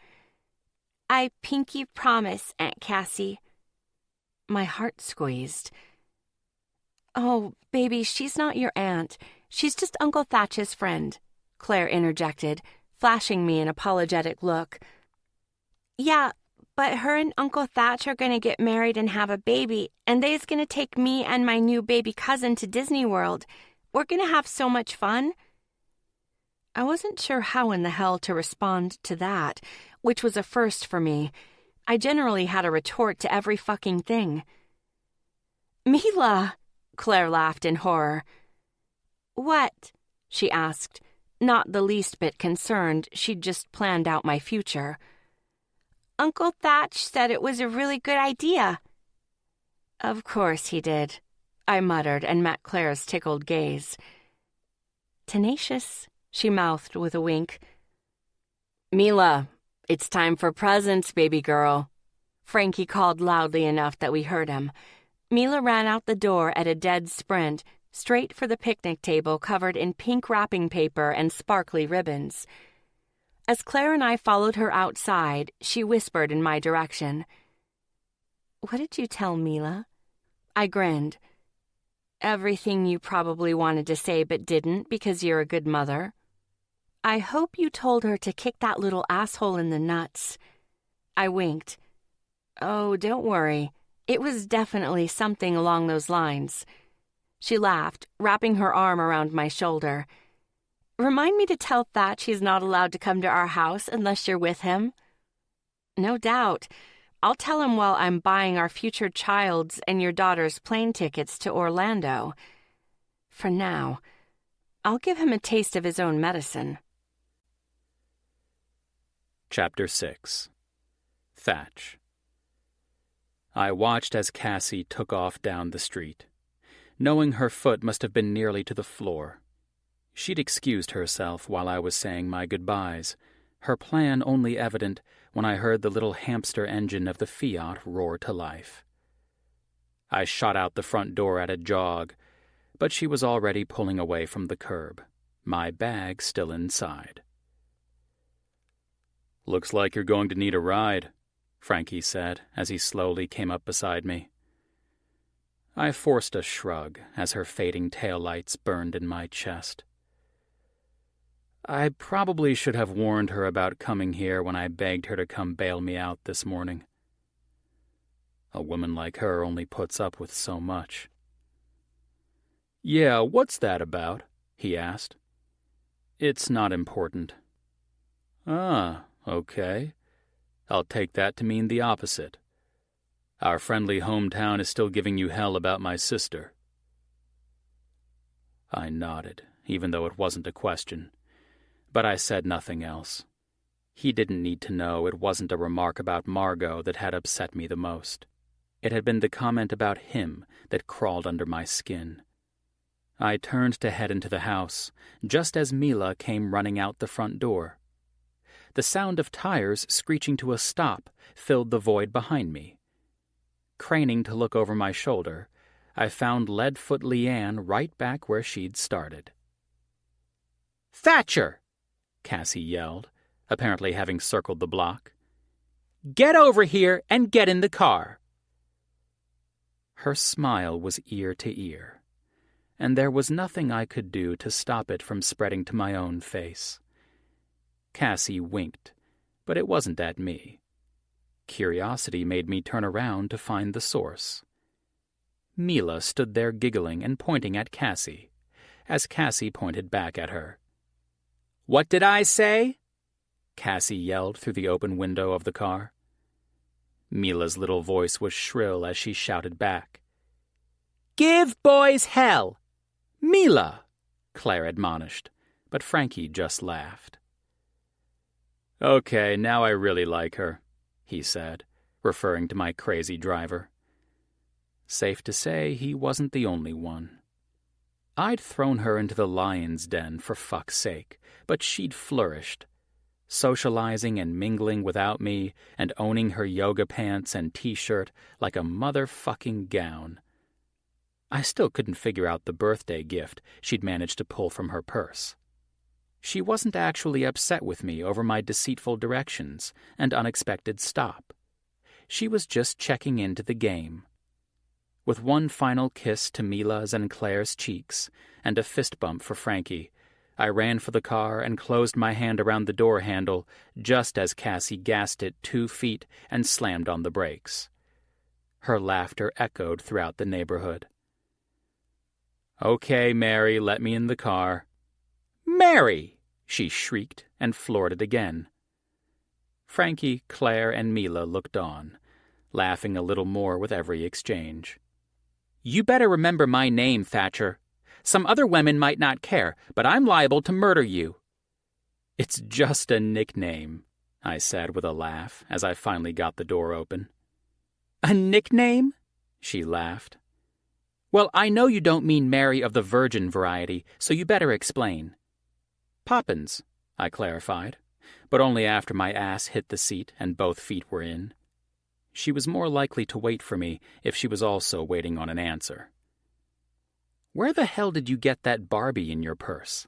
I pinky promise, Aunt Cassie. My heart squeezed. Oh, baby, she's not your aunt. She's just Uncle Thatch's friend, Claire interjected, flashing me an apologetic look. Yeah, but her and Uncle Thatch are going to get married and have a baby, and they's going to take me and my new baby cousin to Disney World. We're going to have so much fun. I wasn't sure how in the hell to respond to that, which was a first for me. I generally had a retort to every fucking thing. Mila, Claire laughed in horror. What? She asked, not the least bit concerned. She'd just planned out my future. Uncle Thatch said it was a really good idea. Of course he did, I muttered and met Claire's tickled gaze. Tenacious, she mouthed with a wink. Mila, it's time for presents, baby girl. Frankie called loudly enough that we heard him. Mila ran out the door at a dead sprint, straight for the picnic table covered in pink wrapping paper and sparkly ribbons. As Claire and I followed her outside, she whispered in my direction. What did you tell Mila? I grinned. Everything you probably wanted to say but didn't because you're a good mother. I hope you told her to kick that little asshole in the nuts. I winked. Oh, don't worry. It was definitely something along those lines. She laughed, wrapping her arm around my shoulder. Remind me to tell Thatch he's not allowed to come to our house unless you're with him. No doubt. I'll tell him while I'm buying our future child's and your daughter's plane tickets to Orlando. For now, I'll give him a taste of his own medicine. Chapter 6. Thatch. I watched as Cassie took off down the street, knowing her foot must have been nearly to the floor. She'd excused herself while I was saying my goodbyes, her plan only evident when I heard the little hamster engine of the Fiat roar to life. I shot out the front door at a jog, but she was already pulling away from the curb, my bag still inside. Looks like you're going to need a ride, Frankie said as he slowly came up beside me. I forced a shrug as her fading taillights burned in my chest. I probably should have warned her about coming here when I begged her to come bail me out this morning. A woman like her only puts up with so much. Yeah, what's that about? He asked. It's not important. Ah, okay. I'll take that to mean the opposite. Our friendly hometown is still giving you hell about my sister. I nodded, even though it wasn't a question. But I said nothing else. He didn't need to know it wasn't a remark about Margot that had upset me the most. It had been the comment about him that crawled under my skin. I turned to head into the house, just as Mila came running out the front door. The sound of tires screeching to a stop filled the void behind me. Craning to look over my shoulder, I found Leadfoot Leanne right back where she'd started. "Thatcher!" Cassie yelled, apparently having circled the block. "Get over here and get in the car!" Her smile was ear to ear, and there was nothing I could do to stop it from spreading to my own face. Cassie winked, but it wasn't at me. Curiosity made me turn around to find the source. Mila stood there giggling and pointing at Cassie, as Cassie pointed back at her. "What did I say?" Cassie yelled through the open window of the car. Mila's little voice was shrill as she shouted back. "Give boys hell!" "Mila!" Claire admonished, but Frankie just laughed. "Okay, now I really like her," he said, referring to my crazy driver. Safe to say he wasn't the only one. I'd thrown her into the lion's den for fuck's sake, but she'd flourished, socializing and mingling without me and owning her yoga pants and t-shirt like a motherfucking gown. I still couldn't figure out the birthday gift she'd managed to pull from her purse. She wasn't actually upset with me over my deceitful directions and unexpected stop. She was just checking into the game. With one final kiss to Mila's and Claire's cheeks and a fist bump for Frankie, I ran for the car and closed my hand around the door handle just as Cassie gassed it 2 feet and slammed on the brakes. Her laughter echoed throughout the neighborhood. "Okay, Mary, let me in the car." "Mary!" she shrieked and floored it again. Frankie, Claire, and Mila looked on, laughing a little more with every exchange. "You better remember my name, Thatcher. Some other women might not care, but I'm liable to murder you." "It's just a nickname," I said with a laugh as I finally got the door open. "A nickname?" she laughed. "Well, I know you don't mean Mary of the Virgin variety, so you better explain." "Poppins," I clarified, but only after my ass hit the seat and both feet were in. She was more likely to wait for me if she was also waiting on an answer. "Where the hell did you get that Barbie in your purse?"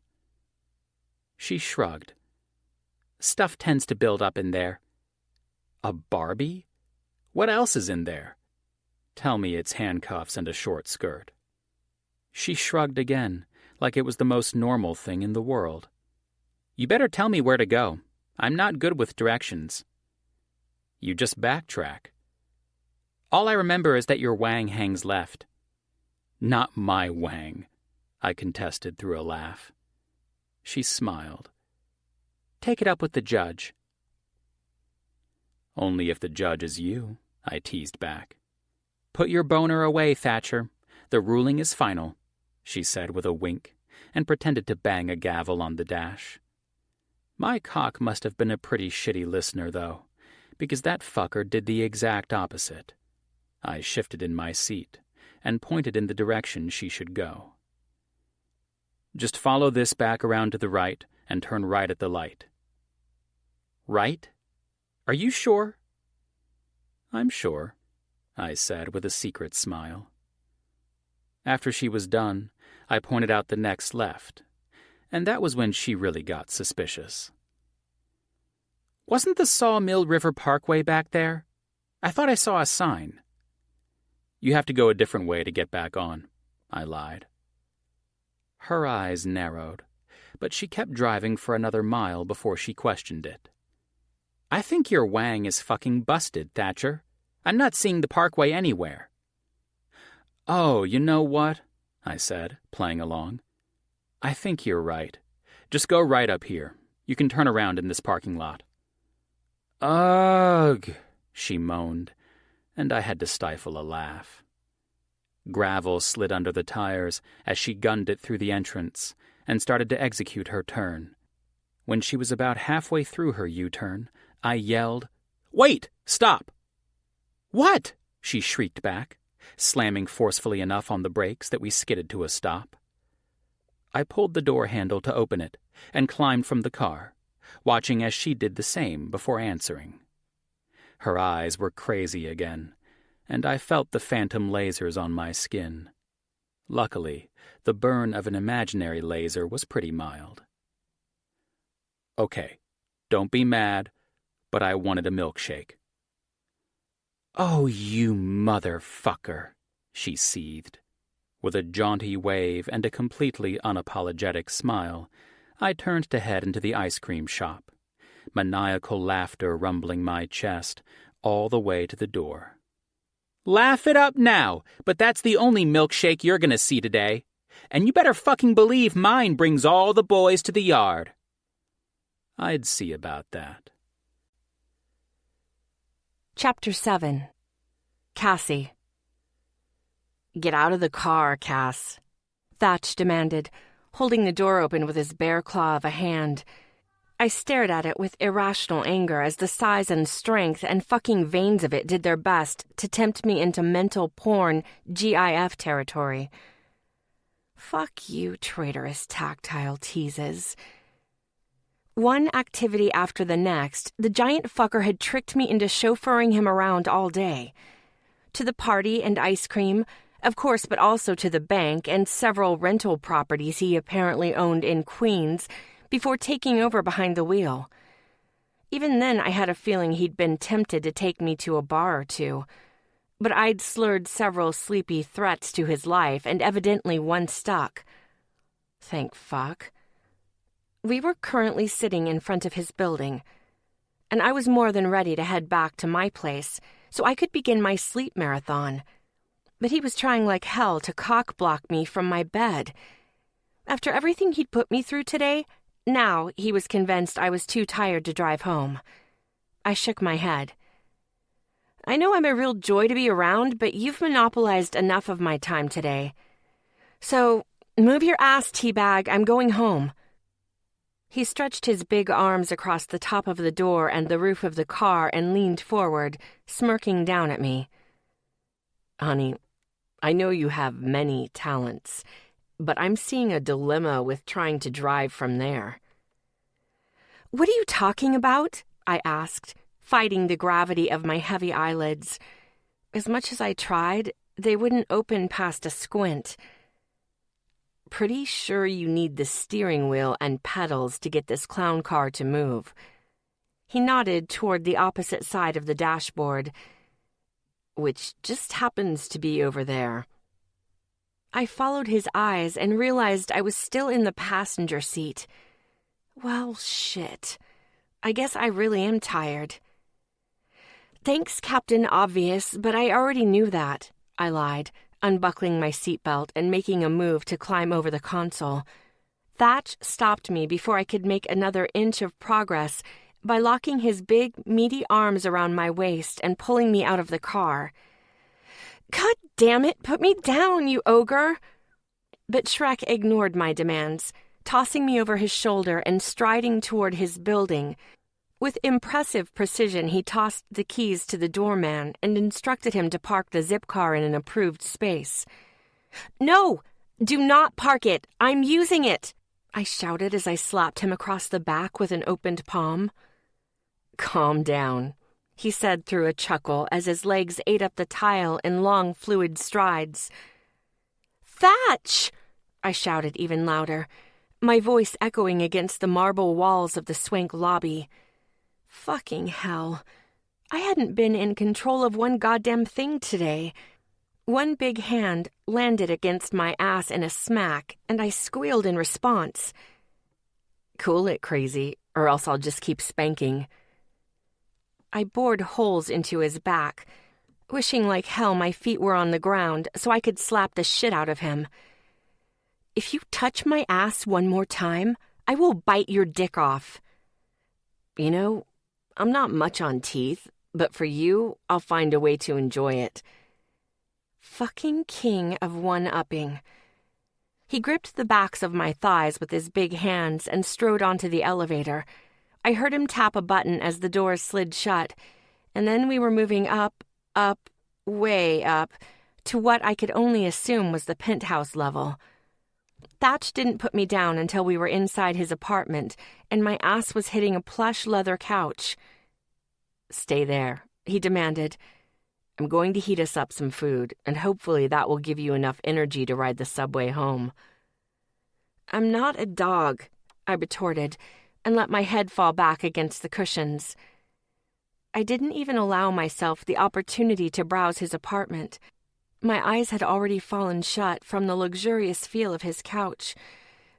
She shrugged. "Stuff tends to build up in there." "A Barbie? What else is in there?" "Tell me it's handcuffs and a short skirt." She shrugged again, like it was the most normal thing in the world. "You better tell me where to go. I'm not good with directions." "You just backtrack." "All I remember is that your wang hangs left." "Not my wang," I contested through a laugh. She smiled. "Take it up with the judge." "Only if the judge is you," I teased back. "Put your boner away, Thatcher. The ruling is final," she said with a wink, and pretended to bang a gavel on the dash. My cock must have been a pretty shitty listener, though, because that fucker did the exact opposite. I shifted in my seat and pointed in the direction she should go. "Just follow this back around to the right and turn right at the light." "Right? Are you sure?" "I'm sure," I said with a secret smile. After she was done, I pointed out the next left, and that was when she really got suspicious. "Wasn't the Sawmill River Parkway back there? I thought I saw a sign." "You have to go a different way to get back on," I lied. Her eyes narrowed, but she kept driving for another mile before she questioned it. "I think your wang is fucking busted, Thatcher. I'm not seeing the parkway anywhere." "Oh, you know what?" I said, playing along. "I think you're right. Just go right up here. You can turn around in this parking lot." "Ugh," she moaned, and I had to stifle a laugh. Gravel slid under the tires as she gunned it through the entrance and started to execute her turn. When she was about halfway through her U-turn, I yelled, "Wait! Stop!" "What?" she shrieked back, slamming forcefully enough on the brakes that we skidded to a stop. I pulled the door handle to open it and climbed from the car, watching as she did the same before answering. Her eyes were crazy again, and I felt the phantom lasers on my skin. Luckily, the burn of an imaginary laser was pretty mild. "Okay, don't be mad, but I wanted a milkshake." "Oh, you motherfucker," she seethed. With a jaunty wave and a completely unapologetic smile, I turned to head into the ice cream shop, maniacal laughter rumbling my chest all the way to the door. "Laugh it up now, but that's the only milkshake you're gonna see today. And you better fucking believe mine brings all the boys to the yard." I'd see about that. Chapter 7. Cassie. "Get out of the car, Cass," Thatch demanded, holding the door open with his bare claw of a hand. I stared at it with irrational anger as the size and strength and fucking veins of it did their best to tempt me into mental porn GIF territory. Fuck you, traitorous tactile teases. One activity after the next, the giant fucker had tricked me into chauffeuring him around all day. To the party and ice cream, of course, but also to the bank and several rental properties he apparently owned in Queens before taking over behind the wheel. Even then, I had a feeling he'd been tempted to take me to a bar or two, but I'd slurred several sleepy threats to his life, and evidently one stuck. Thank fuck. We were currently sitting in front of his building, and I was more than ready to head back to my place so I could begin my sleep marathon. But he was trying like hell to cock-block me from my bed. After everything he'd put me through today, now he was convinced I was too tired to drive home. I shook my head. I know I'm a real joy to be around, but you've monopolized enough of my time today. So, move your ass, teabag, I'm going home. He stretched his big arms across the top of the door and the roof of the car and leaned forward, smirking down at me. Honey, I know you have many talents, but I'm seeing a dilemma with trying to drive from there. What are you talking about? I asked, fighting the gravity of my heavy eyelids. As much as I tried, they wouldn't open past a squint. Pretty sure you need the steering wheel and pedals to get this clown car to move. He nodded toward the opposite side of the dashboard, which just happens to be over there. I followed his eyes and realized I was still in the passenger seat. Well, shit. I guess I really am tired. Thanks, Captain Obvious, but I already knew that, I lied, unbuckling my seatbelt and making a move to climb over the console. Thatch stopped me before I could make another inch of progress by locking his big, meaty arms around my waist and pulling me out of the car. God damn it, put me down, you ogre! But Shrek ignored my demands, tossing me over his shoulder and striding toward his building. With impressive precision, he tossed the keys to the doorman and instructed him to park the zip car in an approved space. No! Do not park it! I'm using it! I shouted as I slapped him across the back with an opened palm. Calm down, he said through a chuckle as his legs ate up the tile in long, fluid strides. Thatch! I shouted even louder, my voice echoing against the marble walls of the swank lobby. Fucking hell. I hadn't been in control of one goddamn thing today. One big hand landed against my ass in a smack, and I squealed in response. Cool it, crazy, or else I'll just keep spanking. I bored holes into his back, wishing like hell my feet were on the ground so I could slap the shit out of him. If you touch my ass one more time, I will bite your dick off. You know, I'm not much on teeth, but for you, I'll find a way to enjoy it. Fucking king of one-upping. He gripped the backs of my thighs with his big hands and strode onto the elevator. I heard him tap a button as the doors slid shut, and then we were moving up, way up, to what I could only assume was the penthouse level. Thatch didn't put me down until we were inside his apartment, and my ass was hitting a plush leather couch. Stay there, he demanded. I'm going to heat us up some food, and hopefully that will give you enough energy to ride the subway home. I'm not a dog, I retorted, and let my head fall back against the cushions. I didn't even allow myself the opportunity to browse his apartment. My eyes had already fallen shut from the luxurious feel of his couch,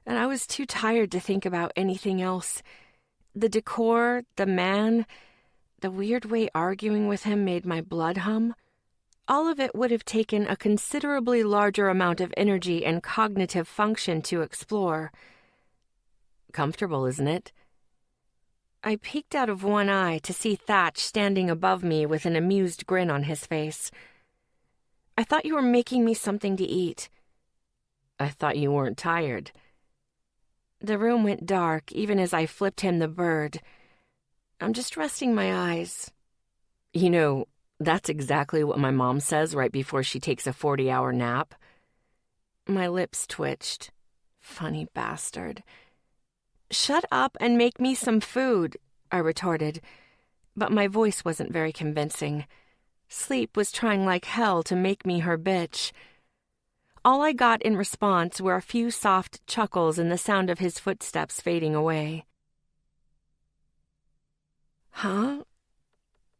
and I was too tired to think about anything else. The decor, the man, the weird way arguing with him made my blood hum. All of it would have taken a considerably larger amount of energy and cognitive function to explore. Comfortable, isn't it? I peeked out of one eye to see Thatch standing above me with an amused grin on his face. I thought you were making me something to eat. I thought you weren't tired. The room went dark even as I flipped him the bird. I'm just resting my eyes. You know, that's exactly what my mom says right before she takes a 40-hour nap. My lips twitched. Funny bastard. Shut up and make me some food, I retorted, but my voice wasn't very convincing. Sleep was trying like hell to make me her bitch. All I got in response were a few soft chuckles and the sound of his footsteps fading away. Huh?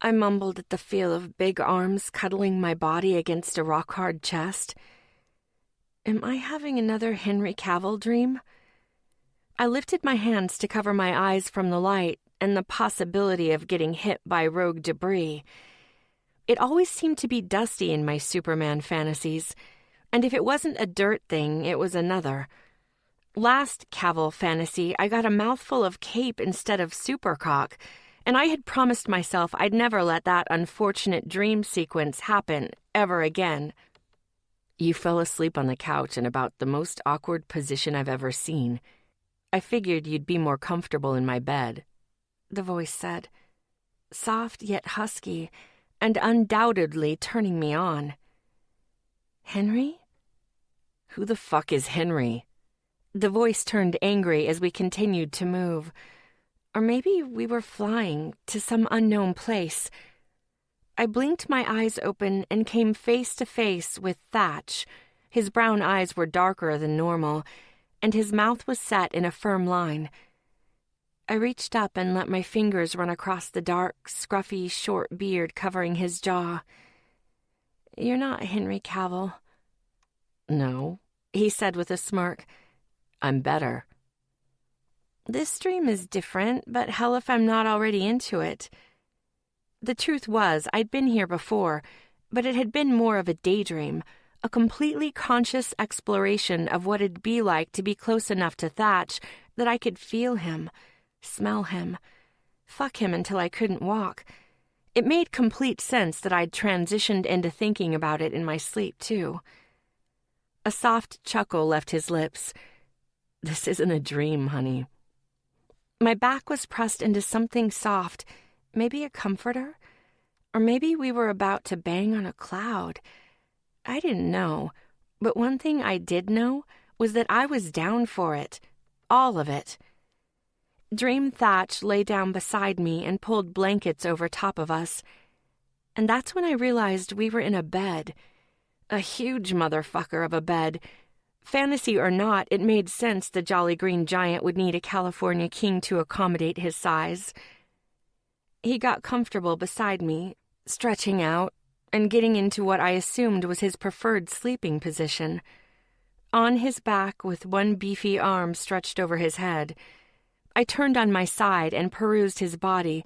I mumbled at the feel of big arms cuddling my body against a rock-hard chest. Am I having another Henry Cavill dream? I lifted my hands to cover my eyes from the light and the possibility of getting hit by rogue debris. It always seemed to be dusty in my Superman fantasies, and if it wasn't a dirt thing, it was another. Last Cavill fantasy, I got a mouthful of cape instead of supercock, and I had promised myself I'd never let that unfortunate dream sequence happen ever again. You fell asleep on the couch in about the most awkward position I've ever seen. I figured you'd be more comfortable in my bed, the voice said, soft yet husky, and undoubtedly turning me on. Henry? Who the fuck is Henry? The voice turned angry as we continued to move. Or maybe we were flying to some unknown place. I blinked my eyes open and came face to face with Thatch. His brown eyes were darker than normal, and his mouth was set in a firm line. I reached up and let my fingers run across the dark, scruffy, short beard covering his jaw. You're not Henry Cavill. No, he said with a smirk. I'm better. This dream is different, but hell if I'm not already into it. The truth was, I'd been here before, but it had been more of a daydream, a completely conscious exploration of what it'd be like to be close enough to Thatch that I could feel him, smell him, fuck him until I couldn't walk. It made complete sense that I'd transitioned into thinking about it in my sleep, too. A soft chuckle left his lips. This isn't a dream, honey. My back was pressed into something soft, maybe a comforter, or maybe we were about to bang on a cloud. I didn't know, but one thing I did know was that I was down for it, all of it. Dream Thatch lay down beside me and pulled blankets over top of us, and that's when I realized we were in a bed, a huge motherfucker of a bed. Fantasy or not, it made sense the Jolly Green Giant would need a California king to accommodate his size. He got comfortable beside me, stretching out, and getting into what I assumed was his preferred sleeping position. On his back with one beefy arm stretched over his head. I turned on my side and perused his body,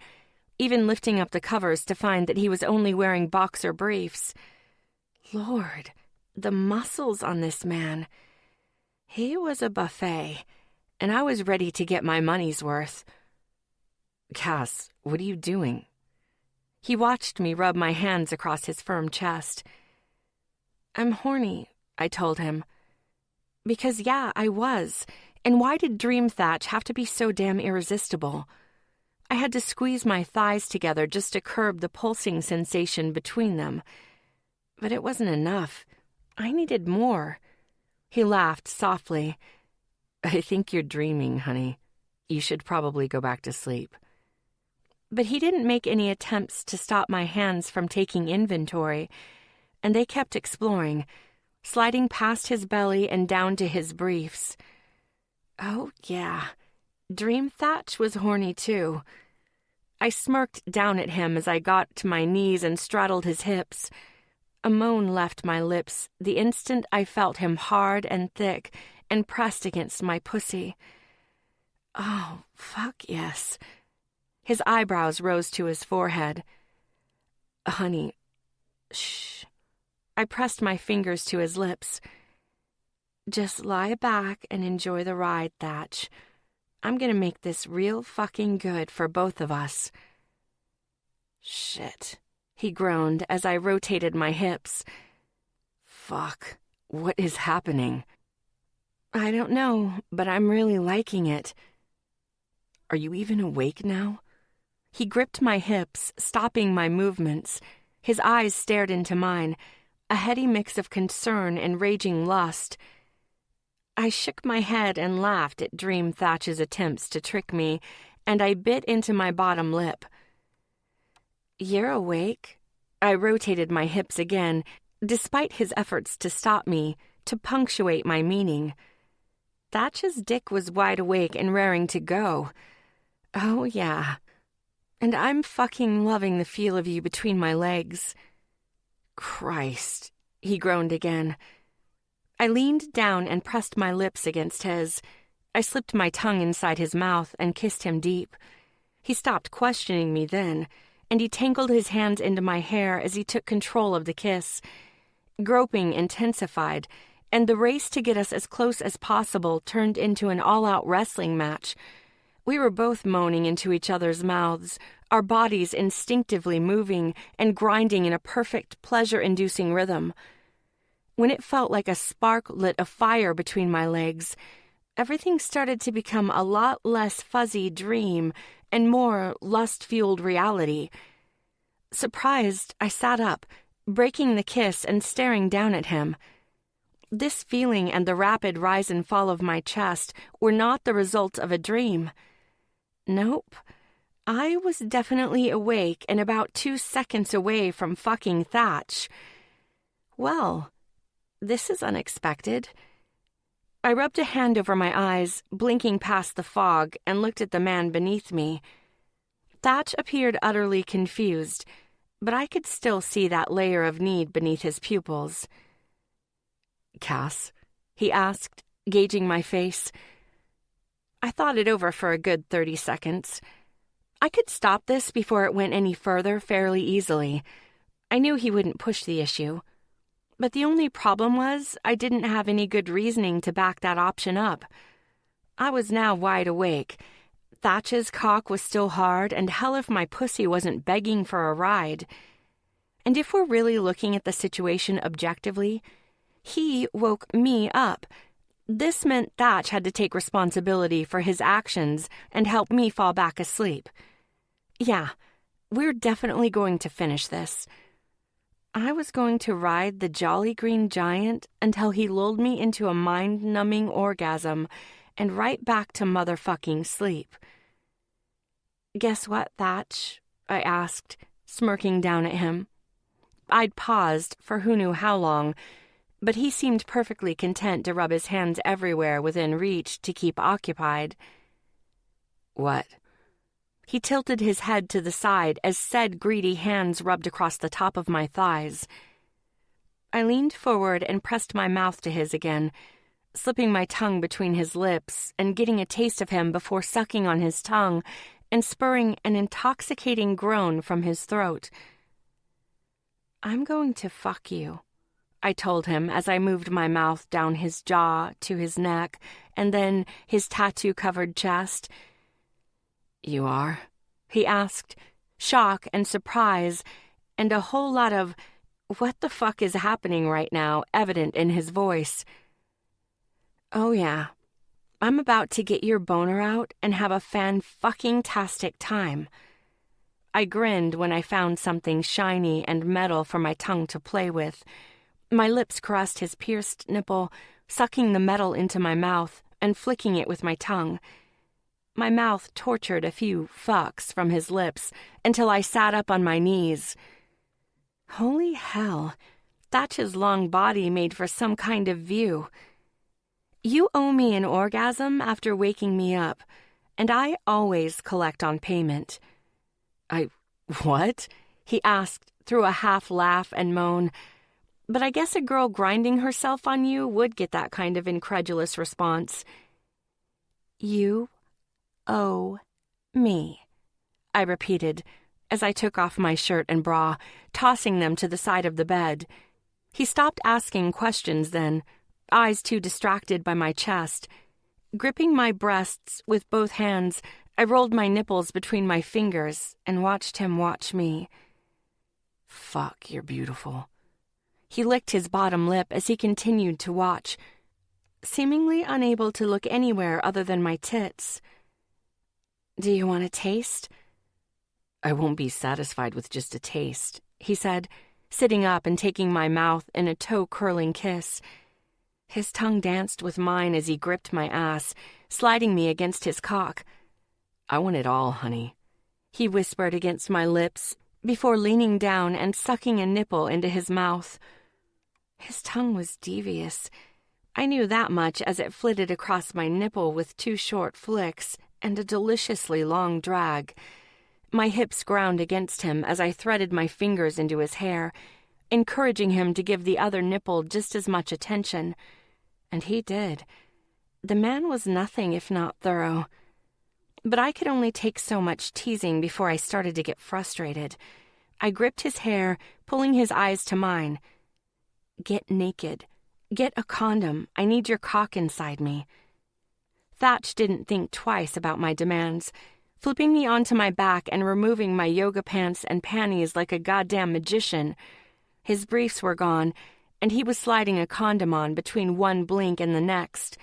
even lifting up the covers to find that he was only wearing boxer briefs. Lord, the muscles on this man. He was a buffet, and I was ready to get my money's worth. Cass, what are you doing? He watched me rub my hands across his firm chest. I'm horny, I told him. Because yeah, I was. And why did Dream Thatch have to be so damn irresistible? I had to squeeze my thighs together just to curb the pulsing sensation between them. But it wasn't enough. I needed more. He laughed softly. I think you're dreaming, honey. You should probably go back to sleep. But he didn't make any attempts to stop my hands from taking inventory, and they kept exploring, sliding past his belly and down to his briefs. Oh, yeah. Dream Thatch was horny, too. I smirked down at him as I got to my knees and straddled his hips. A moan left my lips the instant I felt him hard and thick and pressed against my pussy. Oh, fuck yes. His eyebrows rose to his forehead. Honey, shh. I pressed my fingers to his lips. Just lie back and enjoy the ride, Thatch. I'm gonna make this real fucking good for both of us. Shit, he groaned as I rotated my hips. Fuck, what is happening? I don't know, but I'm really liking it. Are you even awake now? He gripped my hips, stopping my movements. His eyes stared into mine, a heady mix of concern and raging lust. I shook my head and laughed at Dream Thatch's attempts to trick me, and I bit into my bottom lip. You're awake? I rotated my hips again, despite his efforts to stop me, to punctuate my meaning. Thatch's dick was wide awake and raring to go. Oh, yeah. And I'm fucking loving the feel of you between my legs. Christ, he groaned again. I leaned down and pressed my lips against his. I slipped my tongue inside his mouth and kissed him deep. He stopped questioning me then, and he tangled his hands into my hair as he took control of the kiss. Groping intensified, and the race to get us as close as possible turned into an all-out wrestling match. We were both moaning into each other's mouths, our bodies instinctively moving and grinding in a perfect, pleasure-inducing rhythm. When it felt like a spark lit a fire between my legs, everything started to become a lot less fuzzy dream and more lust-fueled reality. Surprised, I sat up, breaking the kiss and staring down at him. This feeling and the rapid rise and fall of my chest were not the result of a dream. Nope. I was definitely awake and about 2 seconds away from fucking Thatch. Well, this is unexpected. I rubbed a hand over my eyes, blinking past the fog, and looked at the man beneath me. Thatch appeared utterly confused, but I could still see that layer of need beneath his pupils. Cass? He asked, gauging my face. I thought it over for a good 30 seconds. I could stop this before it went any further fairly easily. I knew he wouldn't push the issue. But the only problem was I didn't have any good reasoning to back that option up. I was now wide awake. Thatch's cock was still hard, and hell if my pussy wasn't begging for a ride. And if we're really looking at the situation objectively, he woke me up. This meant Thatch had to take responsibility for his actions and help me fall back asleep. Yeah, we're definitely going to finish this. I was going to ride the Jolly Green Giant until he lulled me into a mind-numbing orgasm and right back to motherfucking sleep. Guess what, Thatch? I asked, smirking down at him. I'd paused for who knew how long, but he seemed perfectly content to rub his hands everywhere within reach to keep occupied. What? He tilted his head to the side as said greedy hands rubbed across the top of my thighs. I leaned forward and pressed my mouth to his again, slipping my tongue between his lips and getting a taste of him before sucking on his tongue and spurring an intoxicating groan from his throat. I'm going to fuck you, I told him as I moved my mouth down his jaw to his neck and then his tattoo-covered chest. You are? He asked, shock and surprise, and a whole lot of what the fuck is happening right now evident in his voice. Oh yeah, I'm about to get your boner out and have a fan-fucking-tastic time. I grinned when I found something shiny and metal for my tongue to play with. My lips caressed his pierced nipple, sucking the metal into my mouth and flicking it with my tongue. My mouth tortured a few fucks from his lips until I sat up on my knees. Holy hell, Thatch's long body made for some kind of view. You owe me an orgasm after waking me up, and I always collect on payment. What? He asked through a half laugh and moan. But I guess a girl grinding herself on you would get that kind of incredulous response. You owe me, I repeated as I took off my shirt and bra, tossing them to the side of the bed. He stopped asking questions then, eyes too distracted by my chest. Gripping my breasts with both hands, I rolled my nipples between my fingers and watched him watch me. Fuck, you're beautiful. He licked his bottom lip as he continued to watch. seemingly unable to look anywhere other than my tits. "Do you want a taste?" "I won't be satisfied with just a taste," he said, sitting up and taking my mouth in a toe-curling kiss. His tongue danced with mine as he gripped my ass, sliding me against his cock. "I want it all, honey," he whispered against my lips before leaning down and sucking a nipple into his mouth. His tongue was devious. I knew that much as it flitted across my nipple with 2 short flicks and a deliciously long drag. My hips ground against him as I threaded my fingers into his hair, encouraging him to give the other nipple just as much attention. And he did. The man was nothing if not thorough. But I could only take so much teasing before I started to get frustrated. I gripped his hair, pulling his eyes to mine. "Get naked. Get a condom. I need your cock inside me." Thatch didn't think twice about my demands, flipping me onto my back and removing my yoga pants and panties like a goddamn magician. His briefs were gone, and he was sliding a condom on between one blink and the next.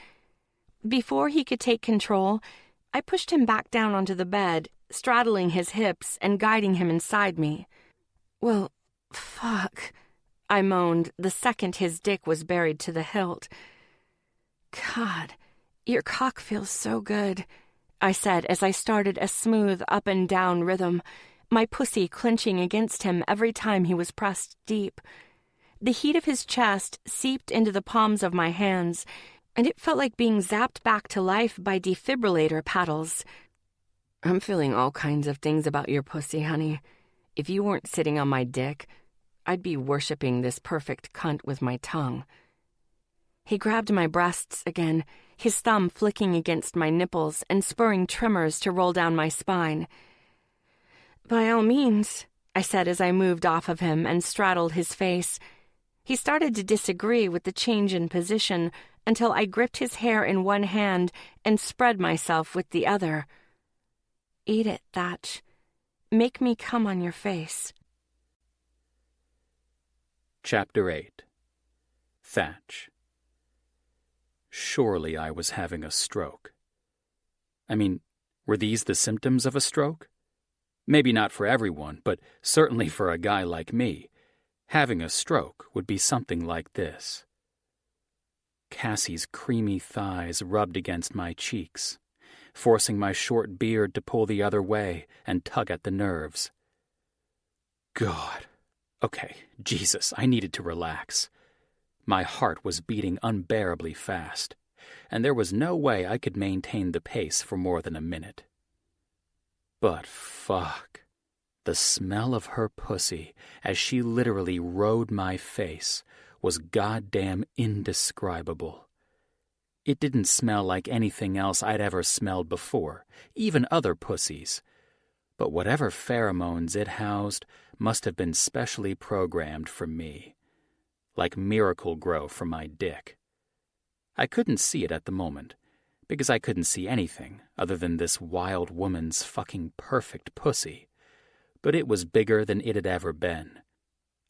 Before he could take control, I pushed him back down onto the bed, straddling his hips and guiding him inside me. "Well, fuck," I moaned the second his dick was buried to the hilt. "God, your cock feels so good," I said as I started a smooth up and down rhythm, my pussy clenching against him every time he was pressed deep. The heat of his chest seeped into the palms of my hands, and it felt like being zapped back to life by defibrillator paddles. "I'm feeling all kinds of things about your pussy, honey. If you weren't sitting on my dick, I'd be worshipping this perfect cunt with my tongue." He grabbed my breasts again, his thumb flicking against my nipples and spurring tremors to roll down my spine. "By all means," I said as I moved off of him and straddled his face. He started to disagree with the change in position until I gripped his hair in one hand and spread myself with the other. "Eat it, Thatch. Make me come on your face." Chapter 8. Thatch. Surely I was having a stroke. I mean, were these the symptoms of a stroke? Maybe not for everyone, but certainly for a guy like me. Having a stroke would be something like this. Cassie's creamy thighs rubbed against my cheeks, forcing my short beard to pull the other way and tug at the nerves. God. Okay, Jesus, I needed to relax. My heart was beating unbearably fast, and there was no way I could maintain the pace for more than a minute. But fuck. The smell of her pussy, as she literally rode my face, was goddamn indescribable. It didn't smell like anything else I'd ever smelled before, even other pussies. But whatever pheromones it housed must have been specially programmed for me, like Miracle-Gro for my dick. I couldn't see it at the moment, because I couldn't see anything other than this wild woman's fucking perfect pussy. But it was bigger than it had ever been.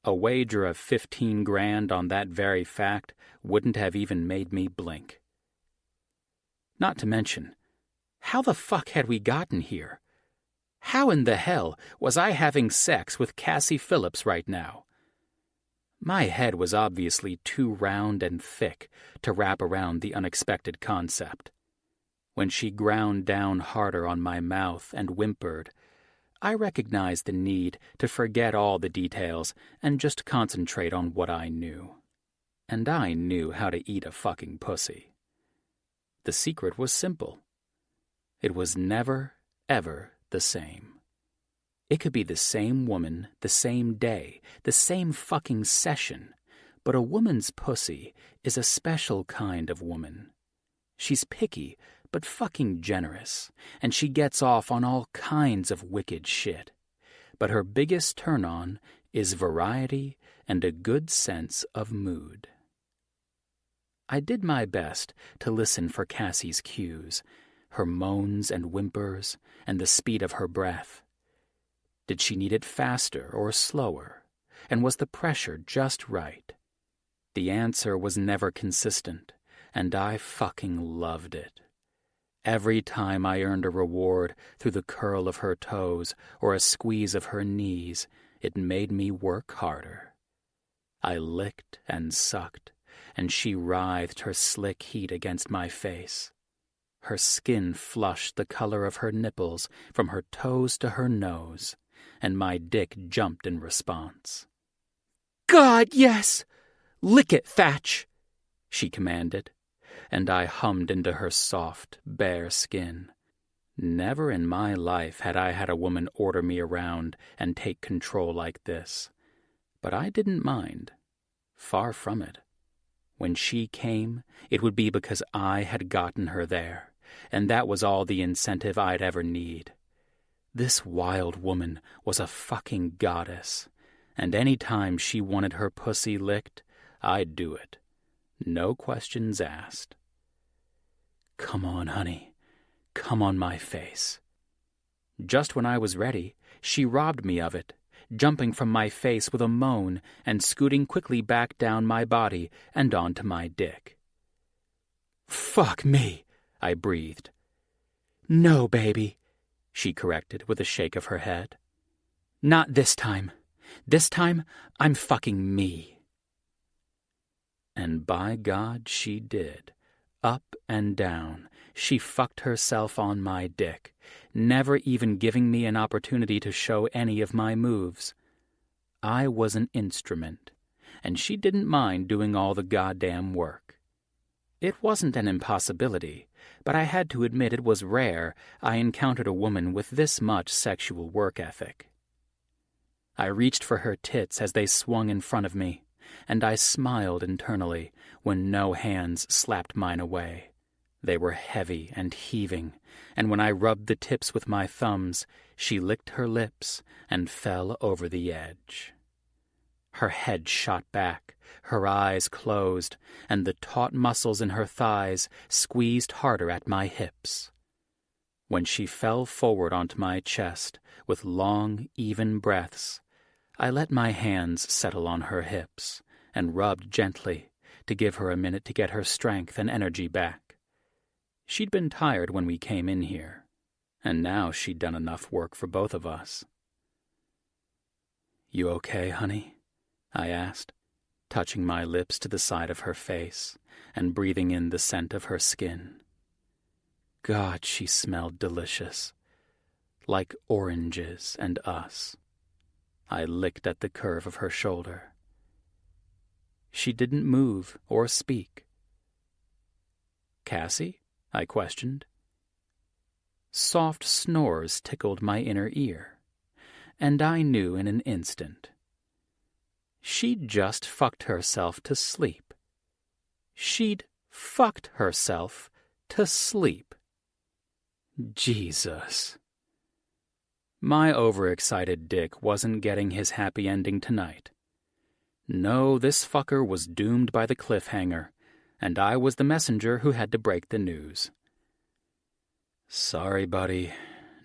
A wager of 15 grand on that very fact wouldn't have even made me blink. Not to mention, how the fuck had we gotten here? How in the hell was I having sex with Cassie Phillips right now? My head was obviously too round and thick to wrap around the unexpected concept. When she ground down harder on my mouth and whimpered, I recognized the need to forget all the details and just concentrate on what I knew. And I knew how to eat a fucking pussy. The secret was simple. It was never, ever the same. It could be the same woman, the same day, the same fucking session, but a woman's pussy is a special kind of woman. She's picky, but fucking generous, and she gets off on all kinds of wicked shit. But her biggest turn-on is variety and a good sense of mood. I did my best to listen for Cassie's cues, her moans and whimpers, and the speed of her breath. Did she need it faster or slower, and was the pressure just right? The answer was never consistent, and I fucking loved it. Every time I earned a reward through the curl of her toes or a squeeze of her knees, it made me work harder. I licked and sucked, and she writhed her slick heat against my face. Her skin flushed the color of her nipples from her toes to her nose, and my dick jumped in response. "God, yes! Lick it, Thatch!" she commanded, and I hummed into her soft, bare skin. Never in my life had I had a woman order me around and take control like this, but I didn't mind. Far from it. When she came, it would be because I had gotten her there, and that was all the incentive I'd ever need. This wild woman was a fucking goddess, and any time she wanted her pussy licked, I'd do it. No questions asked. "Come on, honey. Come on my face." Just when I was ready, she robbed me of it, jumping from my face with a moan and scooting quickly back down my body and onto my dick. "Fuck me," I breathed. "No, baby," she corrected with a shake of her head. "Not this time. This time, I'm fucking me." And by God, she did. Up and down, she fucked herself on my dick, never even giving me an opportunity to show any of my moves. I was an instrument, and she didn't mind doing all the goddamn work. It wasn't an impossibility, but I had to admit it was rare I encountered a woman with this much sexual work ethic. I reached for her tits as they swung in front of me, and I smiled internally when no hands slapped mine away. They were heavy and heaving, and when I rubbed the tips with my thumbs, she licked her lips and fell over the edge. Her head shot back, her eyes closed, and the taut muscles in her thighs squeezed harder at my hips. When she fell forward onto my chest with long, even breaths, I let my hands settle on her hips and rubbed gently to give her a minute to get her strength and energy back. She'd been tired when we came in here, and now she'd done enough work for both of us. "You okay, honey?" I asked, touching my lips to the side of her face and breathing in the scent of her skin. God, she smelled delicious, like oranges and us. I licked at the curve of her shoulder. She didn't move or speak. "Cassie?" I questioned. Soft snores tickled my inner ear, and I knew in an instant. She'd just fucked herself to sleep. She'd fucked herself to sleep. Jesus. My overexcited dick wasn't getting his happy ending tonight. No, this fucker was doomed by the cliffhanger, and I was the messenger who had to break the news. "Sorry, buddy.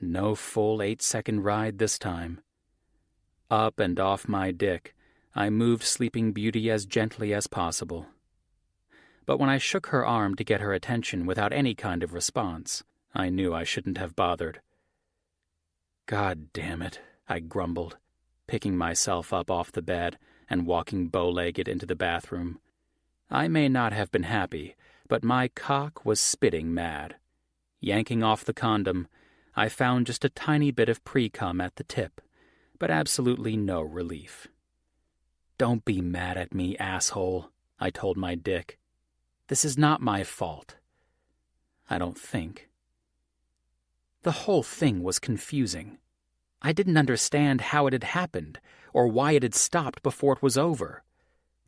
No full 8-second ride this time." Up and off my dick, I moved Sleeping Beauty as gently as possible. But when I shook her arm to get her attention without any kind of response, I knew I shouldn't have bothered. "God damn it," I grumbled, picking myself up off the bed and walking bow-legged into the bathroom. I may not have been happy, but my cock was spitting mad. Yanking off the condom, I found just a tiny bit of pre-cum at the tip, but absolutely no relief. "Don't be mad at me, asshole," I told my dick. "This is not my fault. I don't think." The whole thing was confusing. I didn't understand how it had happened, or why it had stopped before it was over.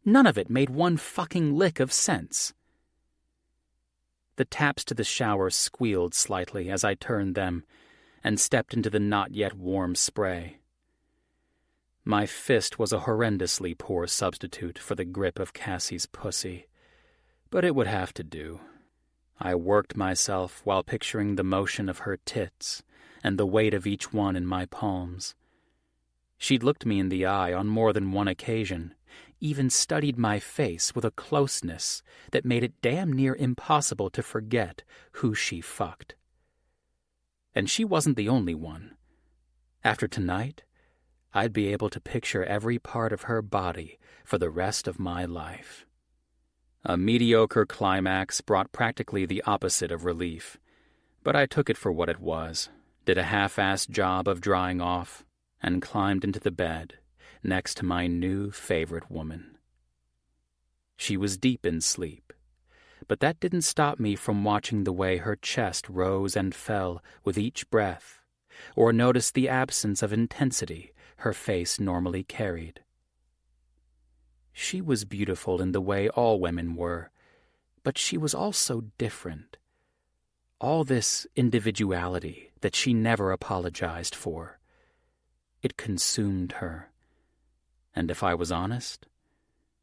None of it made one fucking lick of sense. The taps to the shower squealed slightly as I turned them and stepped into the not-yet-warm spray. My fist was a horrendously poor substitute for the grip of Cassie's pussy, but it would have to do. I worked myself while picturing the motion of her tits and the weight of each one in my palms. She'd looked me in the eye on more than one occasion, even studied my face with a closeness that made it damn near impossible to forget who she fucked. And she wasn't the only one. After tonight, I'd be able to picture every part of her body for the rest of my life. A mediocre climax brought practically the opposite of relief, but I took it for what it was, did a half-assed job of drying off, and climbed into the bed next to my new favorite woman. She was deep in sleep, but that didn't stop me from watching the way her chest rose and fell with each breath, or notice the absence of intensity her face normally carried. She was beautiful in the way all women were, but she was also different. All this individuality that she never apologized for. It consumed her. And if I was honest,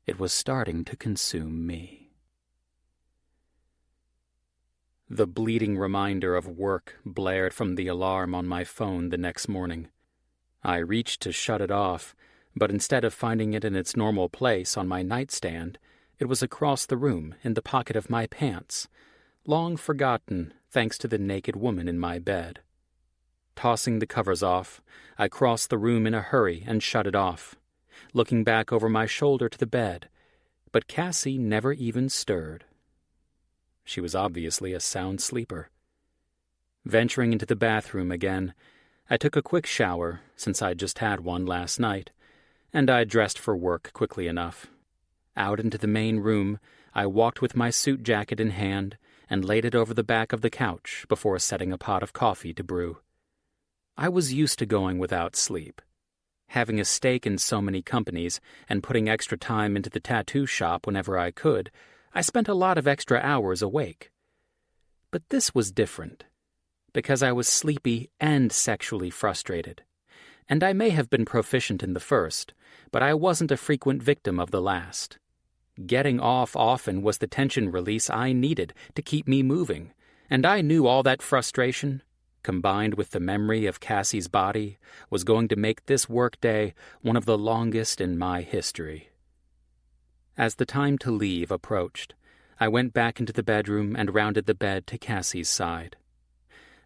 it was starting to consume me. The bleeding reminder of work blared from the alarm on my phone the next morning. I reached to shut it off, but instead of finding it in its normal place on my nightstand, it was across the room in the pocket of my pants, long forgotten thanks to the naked woman in my bed. Tossing the covers off, I crossed the room in a hurry and shut it off, looking back over my shoulder to the bed, but Cassie never even stirred. She was obviously a sound sleeper. Venturing into the bathroom again, I took a quick shower, since I'd just had one last night, and I dressed for work quickly enough. Out into the main room, I walked with my suit jacket in hand and laid it over the back of the couch before setting a pot of coffee to brew. I was used to going without sleep. Having a stake in so many companies and putting extra time into the tattoo shop whenever I could, I spent a lot of extra hours awake. But this was different, because I was sleepy and sexually frustrated. And I may have been proficient in the first, but I wasn't a frequent victim of the last. Getting off often was the tension release I needed to keep me moving, and I knew all that frustration, combined with the memory of Cassie's body, was going to make this workday one of the longest in my history. As the time to leave approached, I went back into the bedroom and rounded the bed to Cassie's side.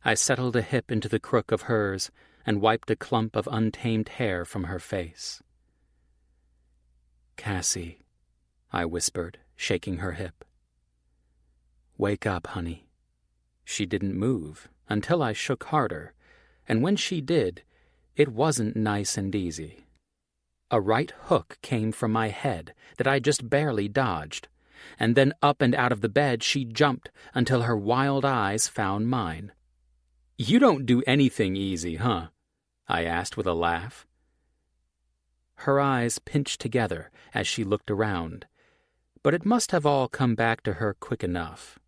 I settled a hip into the crook of hers and wiped a clump of untamed hair from her face. "Cassie," I whispered, shaking her hip. "Wake up, honey." She didn't move until I shook harder, and when she did, it wasn't nice and easy. A right hook came from my head that I just barely dodged, and then up and out of the bed she jumped until her wild eyes found mine. "You don't do anything easy, huh?" I asked with a laugh. Her eyes pinched together as she looked around, but it must have all come back to her quick enough.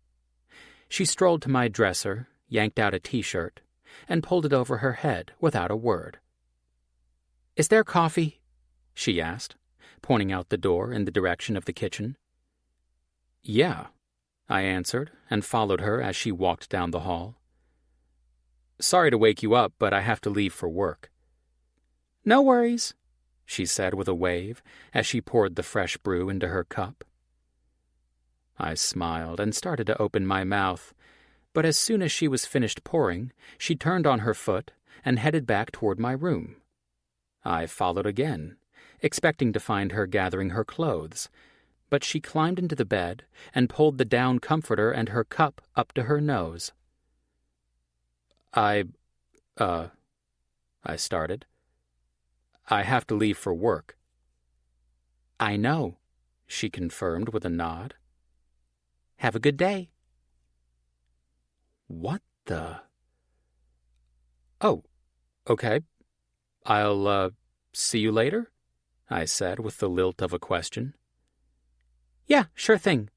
She strolled to my dresser, yanked out a t-shirt, and pulled it over her head without a word. "Is there coffee?" she asked, pointing out the door in the direction of the kitchen. "Yeah," I answered, and followed her as she walked down the hall. "Sorry to wake you up, but I have to leave for work." "No worries," she said with a wave as she poured the fresh brew into her cup. I smiled and started to open my mouth, but as soon as she was finished pouring, she turned on her foot and headed back toward my room. I followed again, expecting to find her gathering her clothes, but she climbed into the bed and pulled the down comforter and her cup up to her nose. I started. "I have to leave for work." "I know," she confirmed with a nod. "Have a good day." What the? "Oh, okay. I'll, see you later?" I said with the lilt of a question. "Yeah, sure thing,"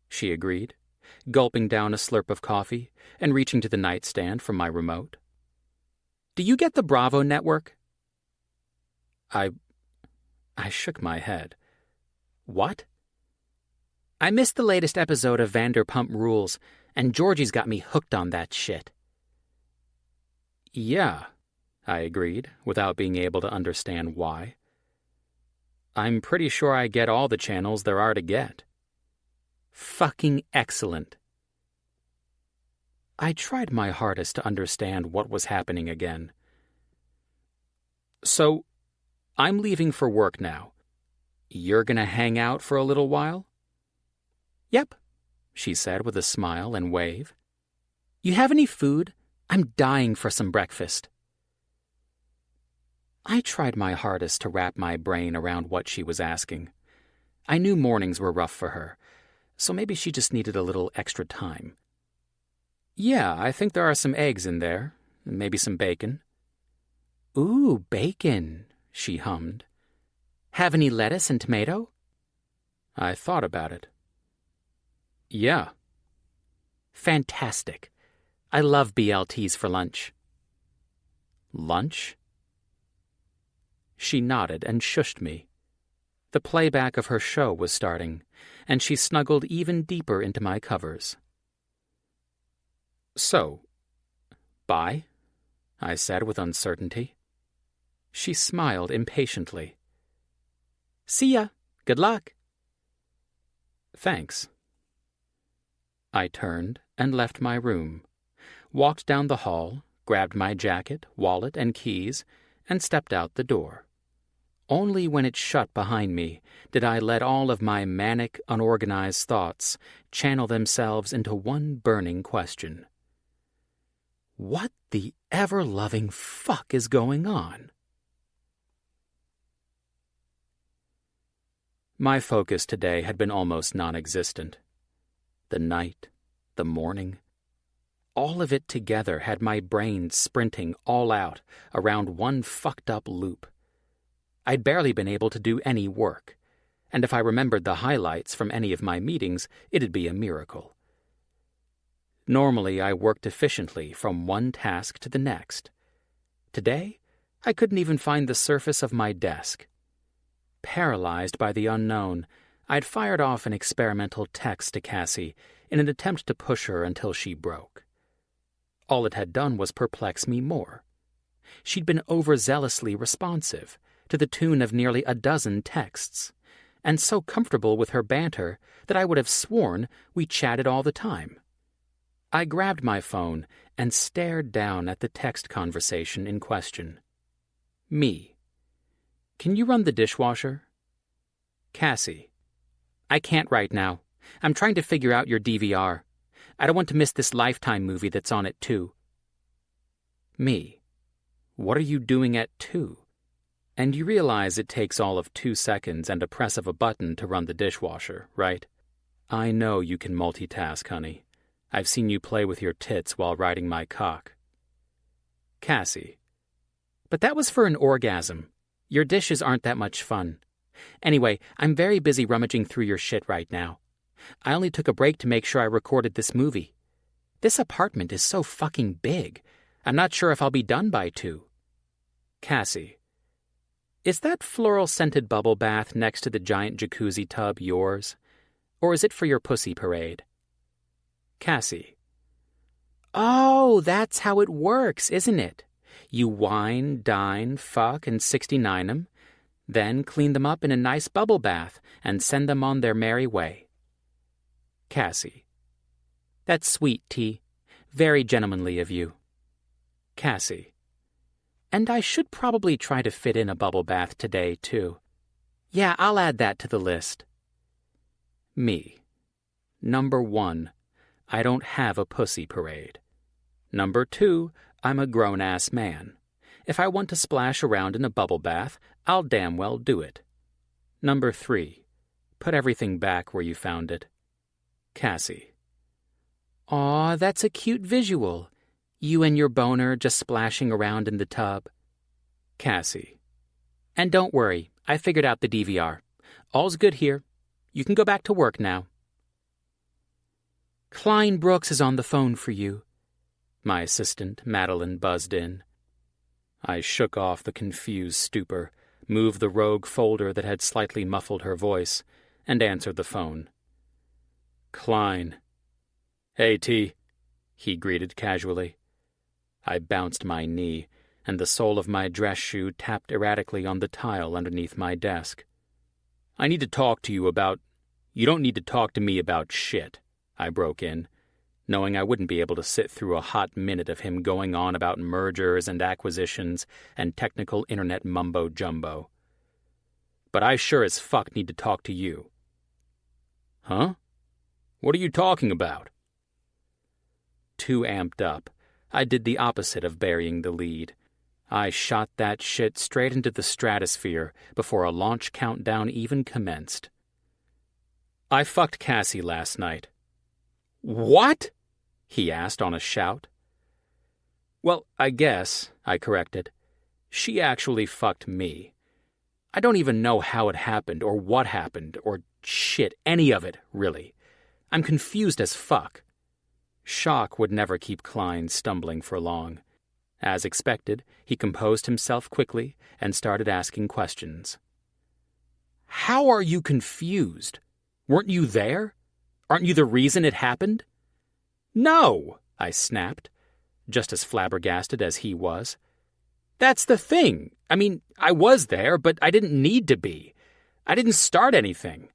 she agreed, gulping down a slurp of coffee and reaching to the nightstand for my remote. "Do you get the Bravo network?" I shook my head. "What?" "I missed the latest episode of Vanderpump Rules, and Georgie's got me hooked on that shit." "Yeah," I agreed, without being able to understand why. I'm pretty sure I get all the channels there are to get. Fucking excellent. I tried my hardest to understand what was happening again. So, I'm leaving for work now. You're gonna hang out for a little while? Yep, she said with a smile and wave. You have any food? I'm dying for some breakfast. I tried my hardest to wrap my brain around what she was asking. I knew mornings were rough for her, so maybe she just needed a little extra time. Yeah, I think there are some eggs in there, maybe some bacon. Ooh, bacon, she hummed. Have any lettuce and tomato? I thought about it. Yeah. Fantastic. I love BLTs for lunch. Lunch? She nodded and shushed me. The playback of her show was starting, and she snuggled even deeper into my covers. So, bye, I said with uncertainty. She smiled impatiently. See ya. Good luck. Thanks. I turned and left my room, walked down the hall, grabbed my jacket, wallet, and keys, and stepped out the door. Only when it shut behind me did I let all of my manic, unorganized thoughts channel themselves into one burning question. What the ever-loving fuck is going on? My focus today had been almost non-existent. The night, the morning, all of it together had my brain sprinting all out around one fucked-up loop. I'd barely been able to do any work, and if I remembered the highlights from any of my meetings, it'd be a miracle. Normally, I worked efficiently from one task to the next. Today, I couldn't even find the surface of my desk. Paralyzed by the unknown, I'd fired off an experimental text to Cassie in an attempt to push her until she broke. All it had done was perplex me more. She'd been overzealously responsive, to the tune of nearly a dozen texts, and so comfortable with her banter that I would have sworn we chatted all the time. I grabbed my phone and stared down at the text conversation in question. Me. Can you run the dishwasher? Cassie. I can't right now. I'm trying to figure out your DVR. I don't want to miss this Lifetime movie that's on at 2. Me. What are you doing at 2? And you realize it takes all of 2 seconds and a press of a button to run the dishwasher, right? I know you can multitask, honey. I've seen you play with your tits while riding my cock. Cassie. But that was for an orgasm. Your dishes aren't that much fun. Anyway, I'm very busy rummaging through your shit right now. I only took a break to make sure I recorded this movie. This apartment is so fucking big. I'm not sure if I'll be done by 2. Cassie. Is that floral-scented bubble bath next to the giant jacuzzi tub yours? Or is it for your pussy parade? Cassie. Oh, that's how it works, isn't it? You wine, dine, fuck, and 69 them, then clean them up in a nice bubble bath and send them on their merry way. Cassie. That's sweet, T. Very gentlemanly of you. Cassie. And I should probably try to fit in a bubble bath today, too. Yeah, I'll add that to the list. Me. Number 1, I don't have a pussy parade. Number 2, I'm a grown-ass man. If I want to splash around in a bubble bath, I'll damn well do it. Number 3, put everything back where you found it. Cassie. Aw, that's a cute visual. You and your boner just splashing around in the tub. Cassie. And don't worry, I figured out the DVR. All's good here. You can go back to work now. Klein Brooks is on the phone for you. My assistant, Madeline, buzzed in. I shook off the confused stupor, moved the rogue folder that had slightly muffled her voice, and answered the phone. Klein. Hey, T, he greeted casually. I bounced my knee, and the sole of my dress shoe tapped erratically on the tile underneath my desk. I need to talk to you about... You don't need to talk to me about shit, I broke in, knowing I wouldn't be able to sit through a hot minute of him going on about mergers and acquisitions and technical internet mumbo-jumbo. But I sure as fuck need to talk to you. Huh? What are you talking about? Too amped up, I did the opposite of burying the lead. I shot that shit straight into the stratosphere before a launch countdown even commenced. I fucked Cassie last night. What? He asked on a shout. Well, I guess, I corrected. She actually fucked me. I don't even know how it happened or what happened or shit, any of it, really. I'm confused as fuck. Shock would never keep Klein stumbling for long. As expected, he composed himself quickly and started asking questions. How are you confused? Weren't you there? Aren't you the reason it happened? No, I snapped, just as flabbergasted as he was. That's the thing. I mean, I was there, but I didn't need to be. I didn't start anything.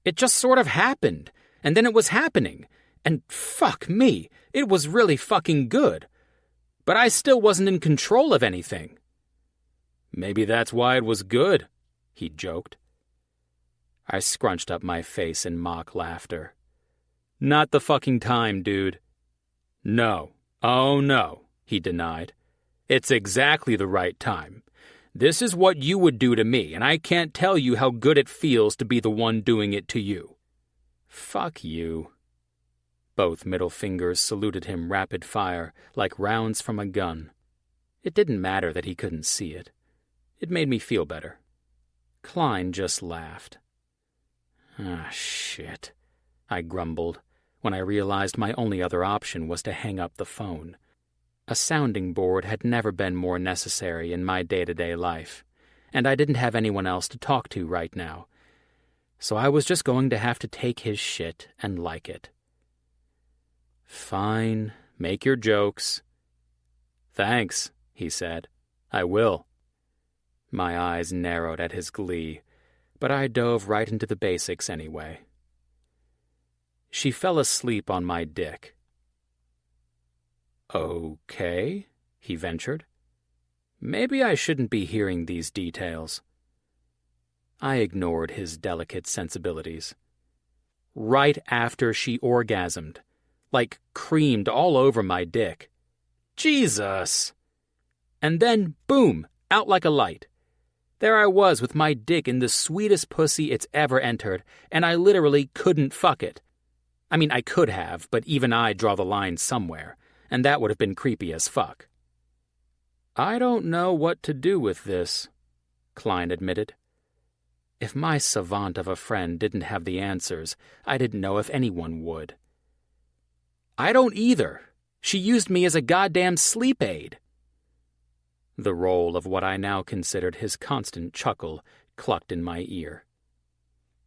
It just sort of happened, and then it was happening. And fuck me, it was really fucking good. But I still wasn't in control of anything. Maybe that's why it was good, he joked. I scrunched up my face in mock laughter. Not the fucking time, dude. No. Oh no, he denied. It's exactly the right time. This is what you would do to me, and I can't tell you how good it feels to be the one doing it to you. Fuck you. Both middle fingers saluted him rapid fire, like rounds from a gun. It didn't matter that he couldn't see it. It made me feel better. Klein just laughed. Ah, shit, I grumbled, when I realized my only other option was to hang up the phone. A sounding board had never been more necessary in my day-to-day life, and I didn't have anyone else to talk to right now. So I was just going to have to take his shit and like it. Fine, make your jokes. Thanks, he said. I will. My eyes narrowed at his glee, but I dove right into the basics anyway. She fell asleep on my dick. Okay, he ventured. Maybe I shouldn't be hearing these details. I ignored his delicate sensibilities. Right after she orgasmed. Like creamed all over my dick. Jesus! And then, boom, out like a light. There I was with my dick in the sweetest pussy it's ever entered, and I literally couldn't fuck it. I mean, I could have, but even I draw the line somewhere, and that would have been creepy as fuck. I don't know what to do with this, Klein admitted. If my savant of a friend didn't have the answers, I didn't know if anyone would. I don't either. She used me as a goddamn sleep aid. The roll of what I now considered his constant chuckle clucked in my ear.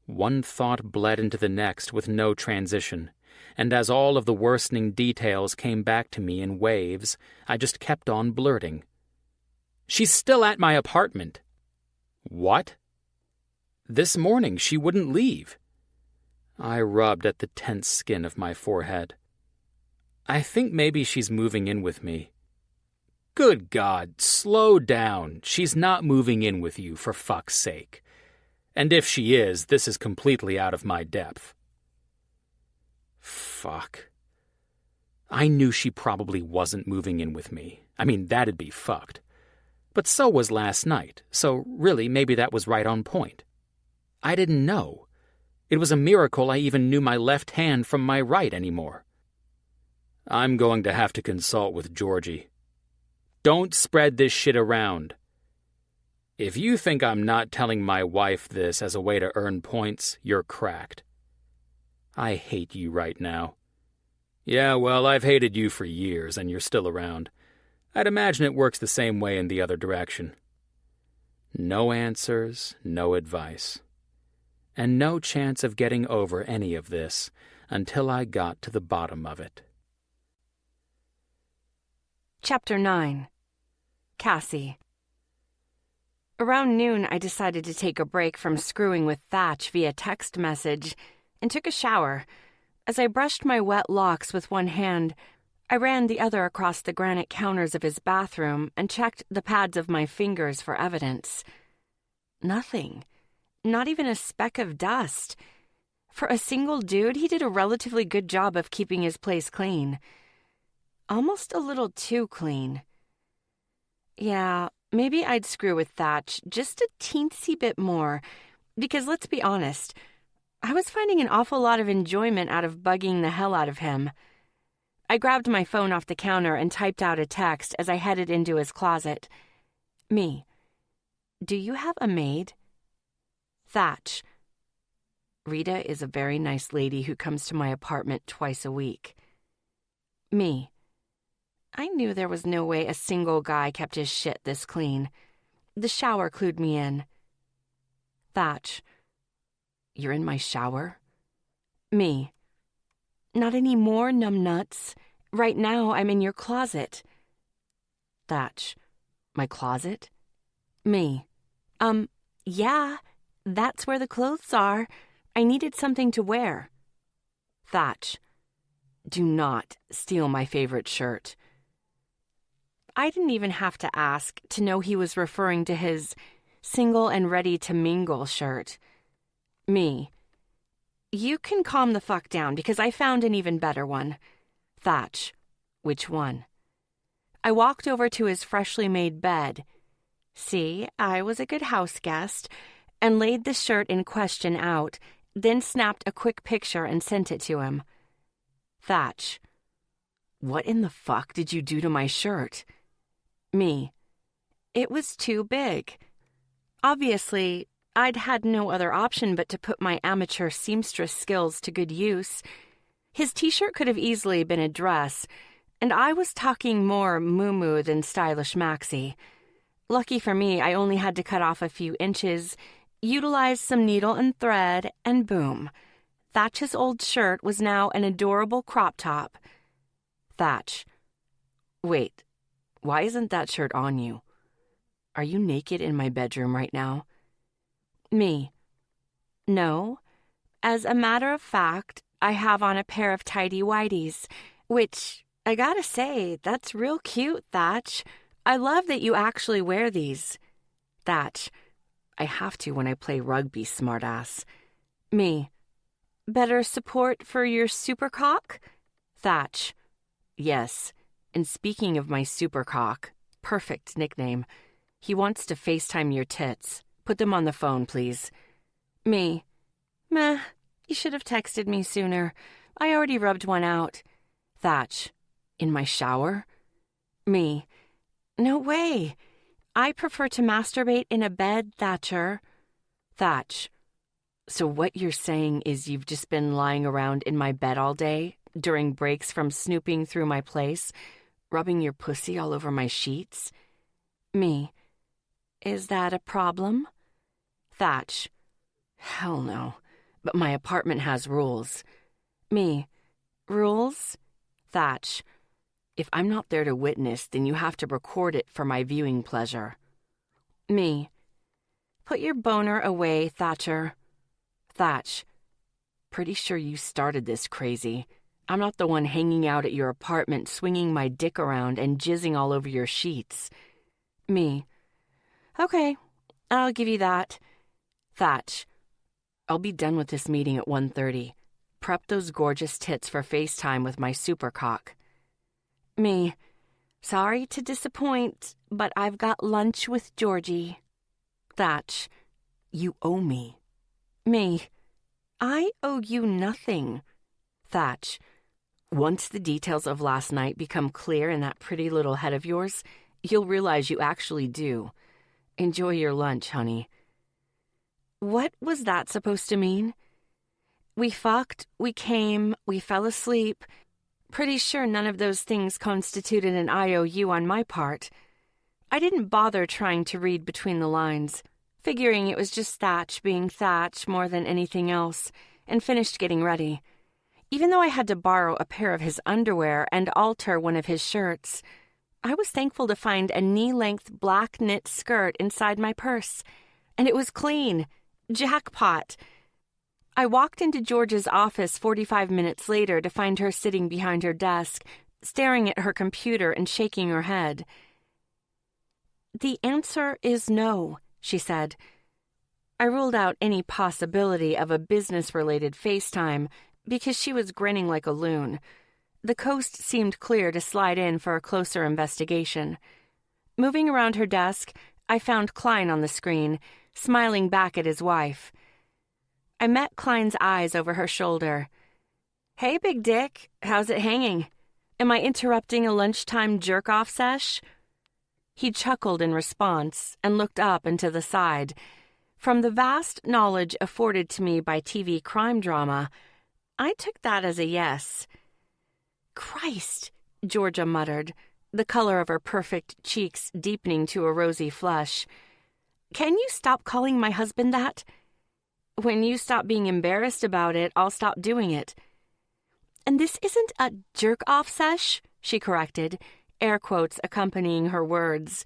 One thought bled into the next with no transition, and as all of the worsening details came back to me in waves, I just kept on blurting. She's still at my apartment. What? This morning she wouldn't leave. I rubbed at the tense skin of my forehead. I think maybe she's moving in with me. Good God, slow down. She's not moving in with you, for fuck's sake. And if she is, this is completely out of my depth. Fuck. I knew she probably wasn't moving in with me. I mean, that'd be fucked. But so was last night, so really maybe that was right on point. I didn't know. It was a miracle I even knew my left hand from my right anymore. I'm going to have to consult with Georgie. Don't spread this shit around. If you think I'm not telling my wife this as a way to earn points, you're cracked. I hate you right now. Yeah, well, I've hated you for years, and you're still around. I'd imagine it works the same way in the other direction. No answers, no advice. And no chance of getting over any of this until I got to the bottom of it. Chapter 9. Cassie. Around noon, I decided to take a break from screwing with Thatch via text message and took a shower. As I brushed my wet locks with one hand, I ran the other across the granite counters of his bathroom and checked the pads of my fingers for evidence. Nothing. Not even a speck of dust. For a single dude, he did a relatively good job of keeping his place clean. Almost a little too clean. Yeah, maybe I'd screw with Thatch just a teensy bit more, because let's be honest, I was finding an awful lot of enjoyment out of bugging the hell out of him. I grabbed my phone off the counter and typed out a text as I headed into his closet. Me. Do you have a maid? Thatch. Rita is a very nice lady who comes to my apartment twice a week. Me. I knew there was no way a single guy kept his shit this clean. The shower clued me in. Thatch. You're in my shower? Me. Not anymore, numbnuts. Right now, I'm in your closet. Thatch. My closet? Me. Yeah, that's where the clothes are. I needed something to wear. Thatch. Do not steal my favorite shirt. I didn't even have to ask to know he was referring to his single and ready to mingle shirt. Me. You can calm the fuck down because I found an even better one. Thatch. Which one? I walked over to his freshly made bed. See, I was a good house guest, and laid the shirt in question out, then snapped a quick picture and sent it to him. Thatch. What in the fuck did you do to my shirt? Me. It was too big. Obviously, I'd had no other option but to put my amateur seamstress skills to good use. His t-shirt could have easily been a dress, and I was talking more moo-moo than stylish maxi. Lucky for me, I only had to cut off a few inches, utilize some needle and thread, and boom. Thatch's old shirt was now an adorable crop top. Thatch. Wait, why isn't that shirt on you? Are you naked in my bedroom right now? Me. No. As a matter of fact, I have on a pair of tighty-whities, which, I gotta say, that's real cute, Thatch. I love that you actually wear these. Thatch. I have to when I play rugby, smartass. Me. Better support for your supercock? Thatch. Yes. And speaking of my supercock, perfect nickname. He wants to FaceTime your tits. Put them on the phone, please. Me. Meh. You should have texted me sooner. I already rubbed one out. Thatch. In my shower? Me. No way. I prefer to masturbate in a bed, Thatcher. Thatch. So what you're saying is you've just been lying around in my bed all day, during breaks from snooping through my place, rubbing your pussy all over my sheets? Me. Is that a problem? Thatch. Hell no. But my apartment has rules. Me. Rules? Thatch. If I'm not there to witness, then you have to record it for my viewing pleasure. Me. Put your boner away, Thatcher. Thatch. Pretty sure you started this crazy. I'm not the one hanging out at your apartment swinging my dick around and jizzing all over your sheets. Me. Okay, I'll give you that. Thatch. I'll be done with this meeting at 1:30. Prep those gorgeous tits for FaceTime with my supercock. Me. Sorry to disappoint, but I've got lunch with Georgie. Thatch. You owe me. Me. I owe you nothing. Thatch. Once the details of last night become clear in that pretty little head of yours, you'll realize you actually do. Enjoy your lunch, honey. What was that supposed to mean? We fucked, we came, we fell asleep. Pretty sure none of those things constituted an IOU on my part. I didn't bother trying to read between the lines, figuring it was just Thatch being Thatch more than anything else, and finished getting ready. Even though I had to borrow a pair of his underwear and alter one of his shirts, I was thankful to find a knee-length black knit skirt inside my purse. And it was clean. Jackpot. I walked into Georgia's office 45 minutes later to find her sitting behind her desk, staring at her computer and shaking her head. "The answer is no," she said. I ruled out any possibility of a business-related FaceTime because she was grinning like a loon. The coast seemed clear to slide in for a closer investigation. Moving around her desk, I found Klein on the screen, smiling back at his wife. I met Klein's eyes over her shoulder. "Hey, Big Dick, how's it hanging? Am I interrupting a lunchtime jerk-off sesh?" He chuckled in response and looked up and to the side. From the vast knowledge afforded to me by TV crime drama, I took that as a yes. "Christ," Georgia muttered, the color of her perfect cheeks deepening to a rosy flush. "Can you stop calling my husband that?" "When you stop being embarrassed about it, I'll stop doing it." "And this isn't a jerk-off sesh," she corrected, air quotes accompanying her words.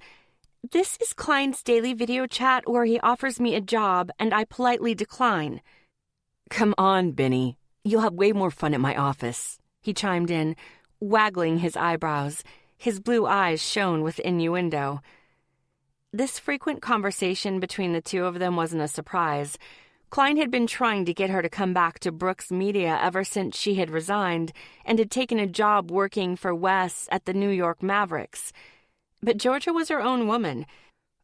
"This is Klein's daily video chat where he offers me a job and I politely decline." "Come on, Benny. You'll have way more fun at my office," he chimed in, waggling his eyebrows. His blue eyes shone with innuendo. This frequent conversation between the two of them wasn't a surprise. Klein had been trying to get her to come back to Brooks Media ever since she had resigned and had taken a job working for Wes at the New York Mavericks. But Georgia was her own woman,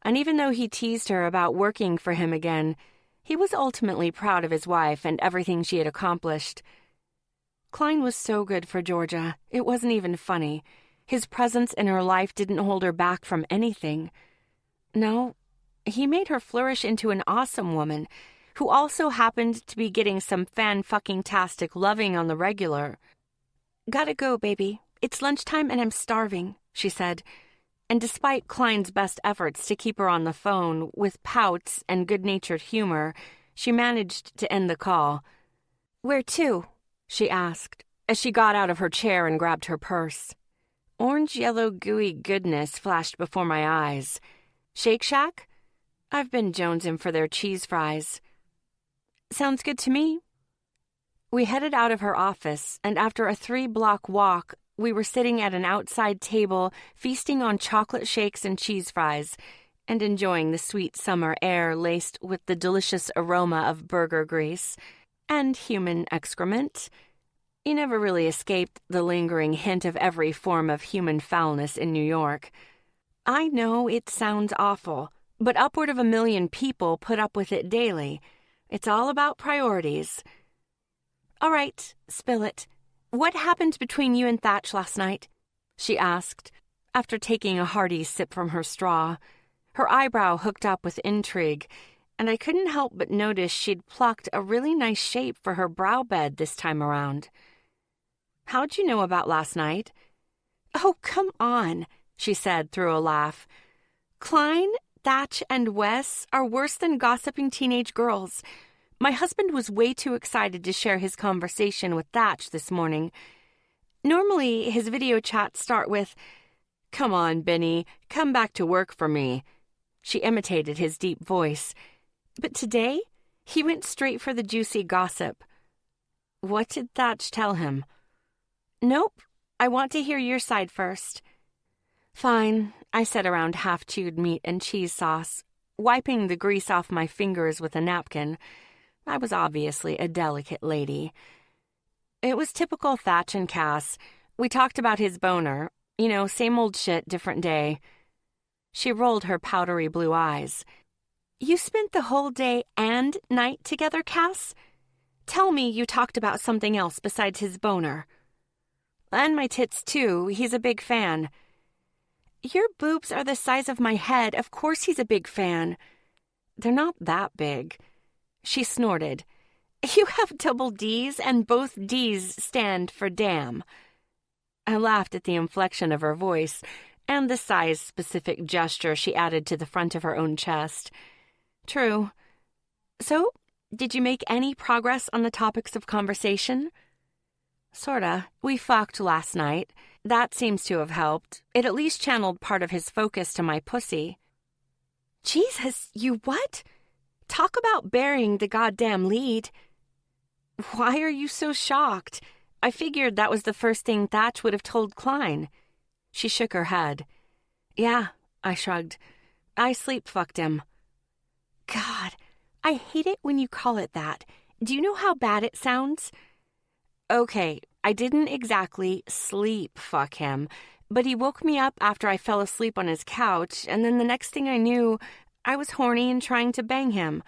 and even though he teased her about working for him again, he was ultimately proud of his wife and everything she had accomplished. Klein was so good for Georgia, it wasn't even funny. His presence in her life didn't hold her back from anything. No, he made her flourish into an awesome woman, who also happened to be getting some fan-fucking-tastic loving on the regular. "Gotta go, baby. It's lunchtime and I'm starving," she said. And despite Klein's best efforts to keep her on the phone with pouts and good-natured humor, she managed to end the call. "Where to?" she asked, as she got out of her chair and grabbed her purse. Orange-yellow gooey goodness flashed before my eyes. "Shake Shack? I've been jonesing for their cheese fries." "Sounds good to me." We headed out of her office, and after a 3-block walk, we were sitting at an outside table, feasting on chocolate shakes and cheese fries, and enjoying the sweet summer air laced with the delicious aroma of burger grease and human excrement. You never really escaped the lingering hint of every form of human foulness in New York. I know it sounds awful, but upward of 1 million people put up with it daily. It's all about priorities. "All right, spill it. What happened between you and Thatch last night?" she asked, after taking a hearty sip from her straw. Her eyebrow hooked up with intrigue, and I couldn't help but notice she'd plucked a really nice shape for her brow bed this time around. "How'd you know about last night?" "Oh, come on," she said through a laugh. "Klein, Thatch, and Wes are worse than gossiping teenage girls. My husband was way too excited to share his conversation with Thatch this morning. Normally, his video chats start with, 'Come on, Benny, come back to work for me.'" She imitated his deep voice. But today, he went straight for the juicy gossip. "What did Thatch tell him?" "Nope, I want to hear your side first." "Fine," I said around half-chewed meat and cheese sauce, wiping the grease off my fingers with a napkin. I was obviously a delicate lady. "It was typical Thatch and Cass. We talked about his boner. You know, same old shit, different day." She rolled her powdery blue eyes. "You spent the whole day and night together, Cass? Tell me you talked about something else besides his boner." "And my tits, too. He's a big fan." "Your boobs are the size of my head. Of course he's a big fan." "They're not that big." She snorted. "You have double D's, and both D's stand for damn." I laughed at the inflection of her voice and the size-specific gesture she added to the front of her own chest. True. "So, did you make any progress on the topics of conversation?" "Sorta. We fucked last night. That seems to have helped. It at least channeled part of his focus to my pussy. Jesus, you what? Talk about burying the goddamn lead. Why are you so shocked? I figured that was the first thing Thatch would have told Klein. She shook her head. Yeah, I shrugged. I sleep-fucked him. God, I hate it when you call it that. Do you know how bad it sounds? Okay, I didn't exactly sleep-fuck him, but he woke me up after I fell asleep on his couch, and then the next thing I knew, I was horny and trying to bang him.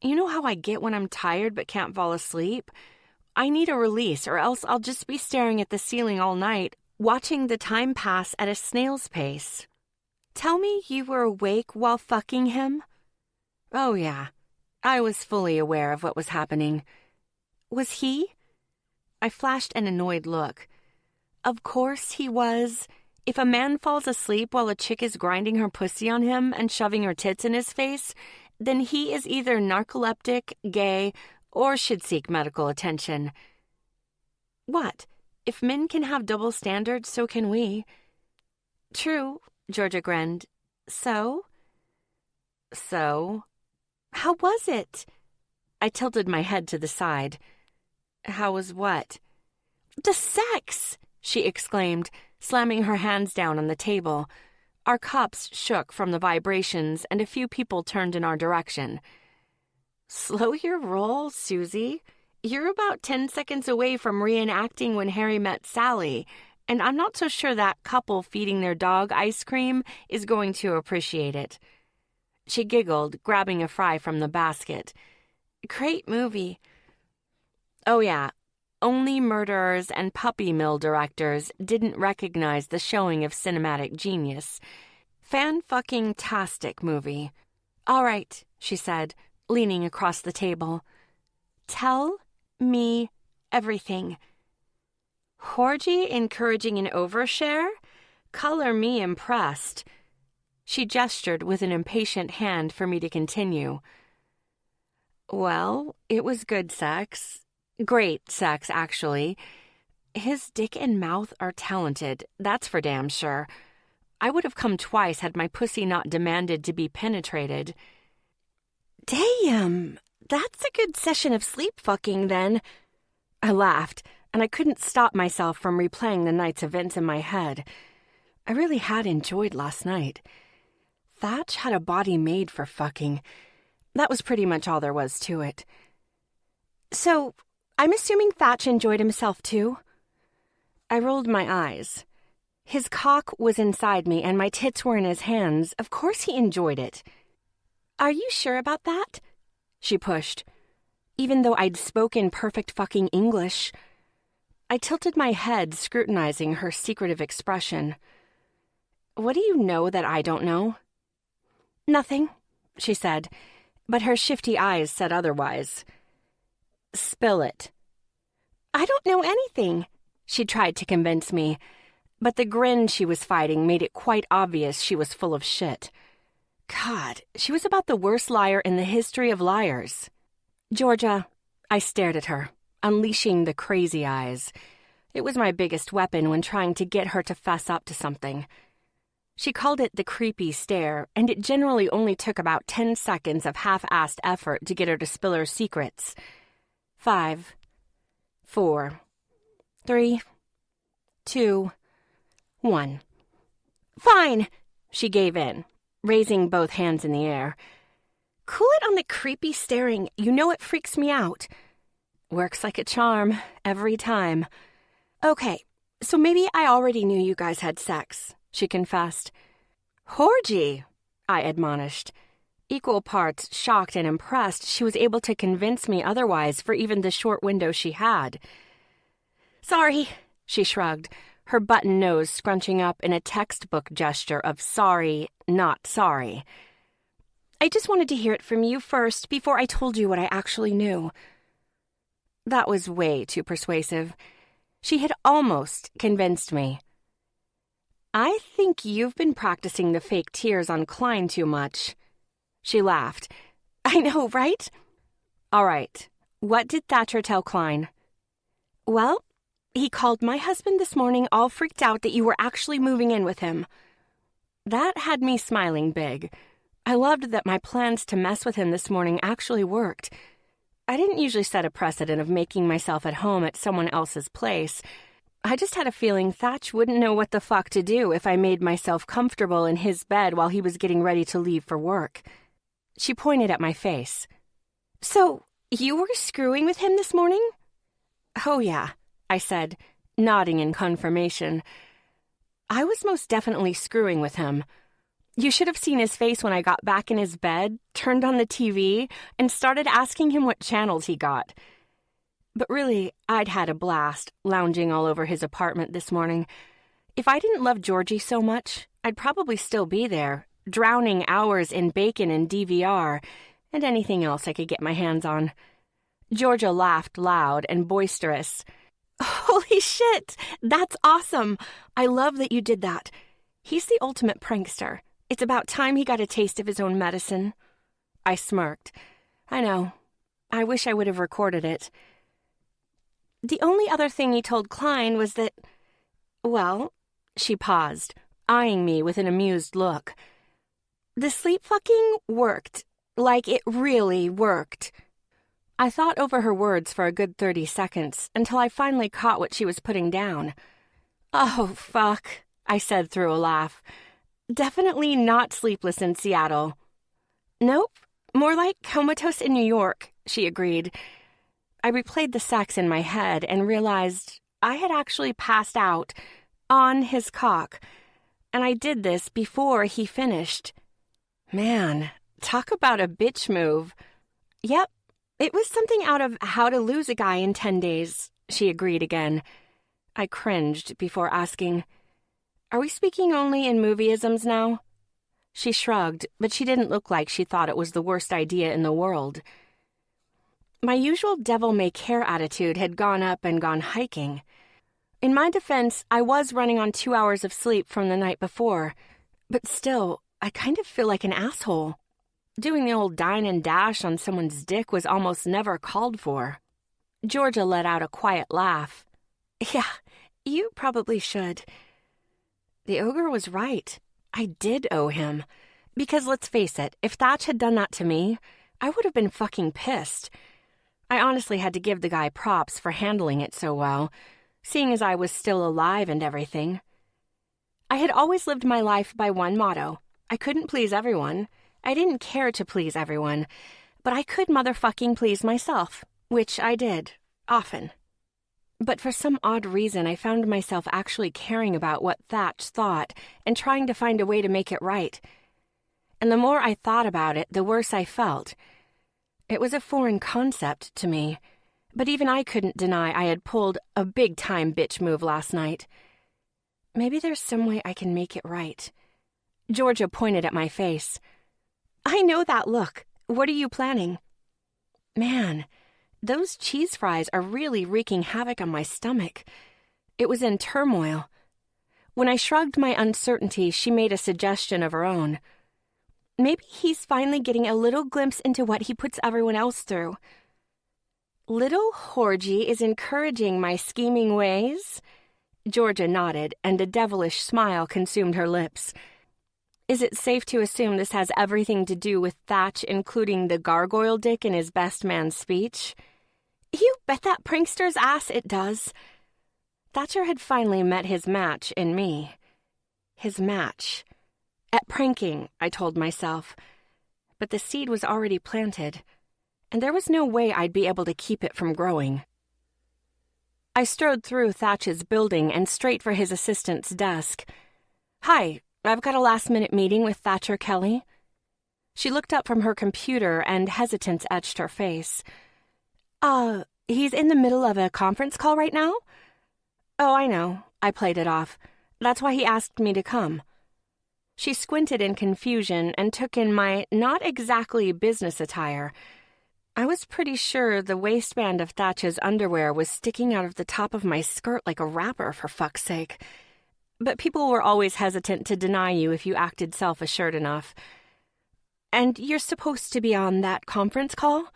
You know how I get when I'm tired but can't fall asleep? I need a release, or else I'll just be staring at the ceiling all night, watching the time pass at a snail's pace. Tell me you were awake while fucking him? Oh yeah, I was fully aware of what was happening. Was he? I flashed an annoyed look. Of course he was. If a man falls asleep while a chick is grinding her pussy on him and shoving her tits in his face, then he is either narcoleptic, gay, or should seek medical attention. What? If men can have double standards, so can we. True, Georgia grinned. So? So? How was it? I tilted my head to the side. How was what? The sex, she exclaimed, slamming her hands down on the table. Our cups shook from the vibrations, and a few people turned in our direction. Slow your roll, Susie. You're about 10 seconds away from reenacting when Harry met Sally, and I'm not so sure that couple feeding their dog ice cream is going to appreciate it. She giggled, grabbing a fry from the basket. Great movie. Oh yeah, only murderers and puppy mill directors didn't recognize the showing of cinematic genius. Fan-fucking-tastic movie. All right, she said, leaning across the table. Tell me everything. Horgy encouraging an overshare? Color me impressed. She gestured with an impatient hand for me to continue. Well, it was good sex. Great sex, actually. His dick and mouth are talented, that's for damn sure. I would have come twice had my pussy not demanded to be penetrated. Damn, that's a good session of sleep fucking then. I laughed, and I couldn't stop myself from replaying the night's events in my head. I really had enjoyed last night. Thatch had a body made for fucking. That was pretty much all there was to it. So, I'm assuming Thatch enjoyed himself too? I rolled my eyes. His cock was inside me and my tits were in his hands. Of course he enjoyed it. Are you sure about that? She pushed, even though I'd spoken perfect fucking English. I tilted my head, scrutinizing her secretive expression. What do you know that I don't know? Nothing, she said, but her shifty eyes said otherwise. Spill it. I don't know anything, she tried to convince me, but the grin she was fighting made it quite obvious she was full of shit. God, she was about the worst liar in the history of liars. Georgia, I stared at her, unleashing the crazy eyes. It was my biggest weapon when trying to get her to fess up to something. She called it the creepy stare, and it generally only took about 10 seconds of half-assed effort to get her to spill her secrets. 5, 4, 3, 2, 1. Fine, she gave in, raising both hands in the air. Cool it on the creepy staring. You know it freaks me out. Works like a charm, every time. Okay, so maybe I already knew you guys had sex, she confessed. Horgy, I admonished. Equal parts shocked and impressed, she was able to convince me otherwise for even the short window she had. Sorry, she shrugged, her button nose scrunching up in a textbook gesture of sorry, not sorry. I just wanted to hear it from you first before I told you what I actually knew. That was way too persuasive. She had almost convinced me. I think you've been practicing the fake tears on Klein too much. She laughed. I know, right? All right. What did Thatcher tell Klein? Well, He called my husband this morning all freaked out that you were actually moving in with him. That had me smiling big. I loved that my plans to mess with him this morning actually worked. I didn't usually set a precedent of making myself at home at someone else's place. I just had a feeling Thatch wouldn't know what the fuck to do if I made myself comfortable in his bed while he was getting ready to leave for work. She pointed at my face. So, you were screwing with him this morning? Oh yeah, I said, nodding in confirmation. I was most definitely screwing with him. You should have seen his face when I got back in his bed, turned on the TV, and started asking him what channels he got. But really, I'd had a blast lounging all over his apartment this morning. If I didn't love Georgie so much, I'd probably still be there, drowning hours in bacon and DVR, and anything else I could get my hands on. Georgia laughed loud and boisterous. Holy shit! That's awesome! I love that you did that. He's the ultimate prankster. It's about time he got a taste of his own medicine. I smirked. I know. I wish I would have recorded it. The only other thing he told Klein was that... Well, she paused, eyeing me with an amused look. The sleep fucking worked. Like it really worked. I thought over her words for a good 30 seconds until I finally caught what she was putting down. Oh, fuck, I said through a laugh. Definitely not sleepless in Seattle. Nope, more like comatose in New York, she agreed. I replayed the sex in my head and realized I had actually passed out on his cock, and I did this before he finished. Man, talk about a bitch move. Yep, it was something out of How to Lose a Guy in 10 Days, she agreed again. I cringed before asking, Are we speaking only in movieisms now? She shrugged, but she didn't look like she thought it was the worst idea in the world. My usual devil-may-care attitude had gone up and gone hiking. In my defense, I was running on 2 hours of sleep from the night before, but still, I kind of feel like an asshole. Doing the old dine and dash on someone's dick was almost never called for. Georgia let out a quiet laugh. Yeah, you probably should. The ogre was right. I did owe him. Because let's face it, if Thatch had done that to me, I would have been fucking pissed. I honestly had to give the guy props for handling it so well, seeing as I was still alive and everything. I had always lived my life by one motto. I couldn't please everyone. I didn't care to please everyone, but I could motherfucking please myself, which I did, often. But for some odd reason, I found myself actually caring about what Thatch thought and trying to find a way to make it right. And the more I thought about it, the worse I felt. It was a foreign concept to me, but even I couldn't deny I had pulled a big-time bitch move last night. Maybe there's some way I can make it right. Georgia pointed at my face. I know that look. What are you planning? Man, those cheese fries are really wreaking havoc on my stomach. It was in turmoil. When I shrugged my uncertainty, she made a suggestion of her own. Maybe he's finally getting a little glimpse into what he puts everyone else through. Little Horgy is encouraging my scheming ways? Georgia nodded, and a devilish smile consumed her lips. Is it safe to assume this has everything to do with Thatch including the gargoyle dick in his best man speech? You bet that prankster's ass it does. Thatcher had finally met his match in me. His match. At pranking, I told myself. But the seed was already planted, and there was no way I'd be able to keep it from growing. I strode through Thatch's building and straight for his assistant's desk. Hi, I've got a last-minute meeting with Thatcher Kelly. She looked up from her computer and hesitance etched her face. He's in the middle of a conference call right now? Oh, I know. I played it off. That's why he asked me to come. She squinted in confusion and took in my not exactly business attire. I was pretty sure the waistband of Thatch's underwear was sticking out of the top of my skirt like a wrapper, for fuck's sake. But people were always hesitant to deny you if you acted self-assured enough. And you're supposed to be on that conference call?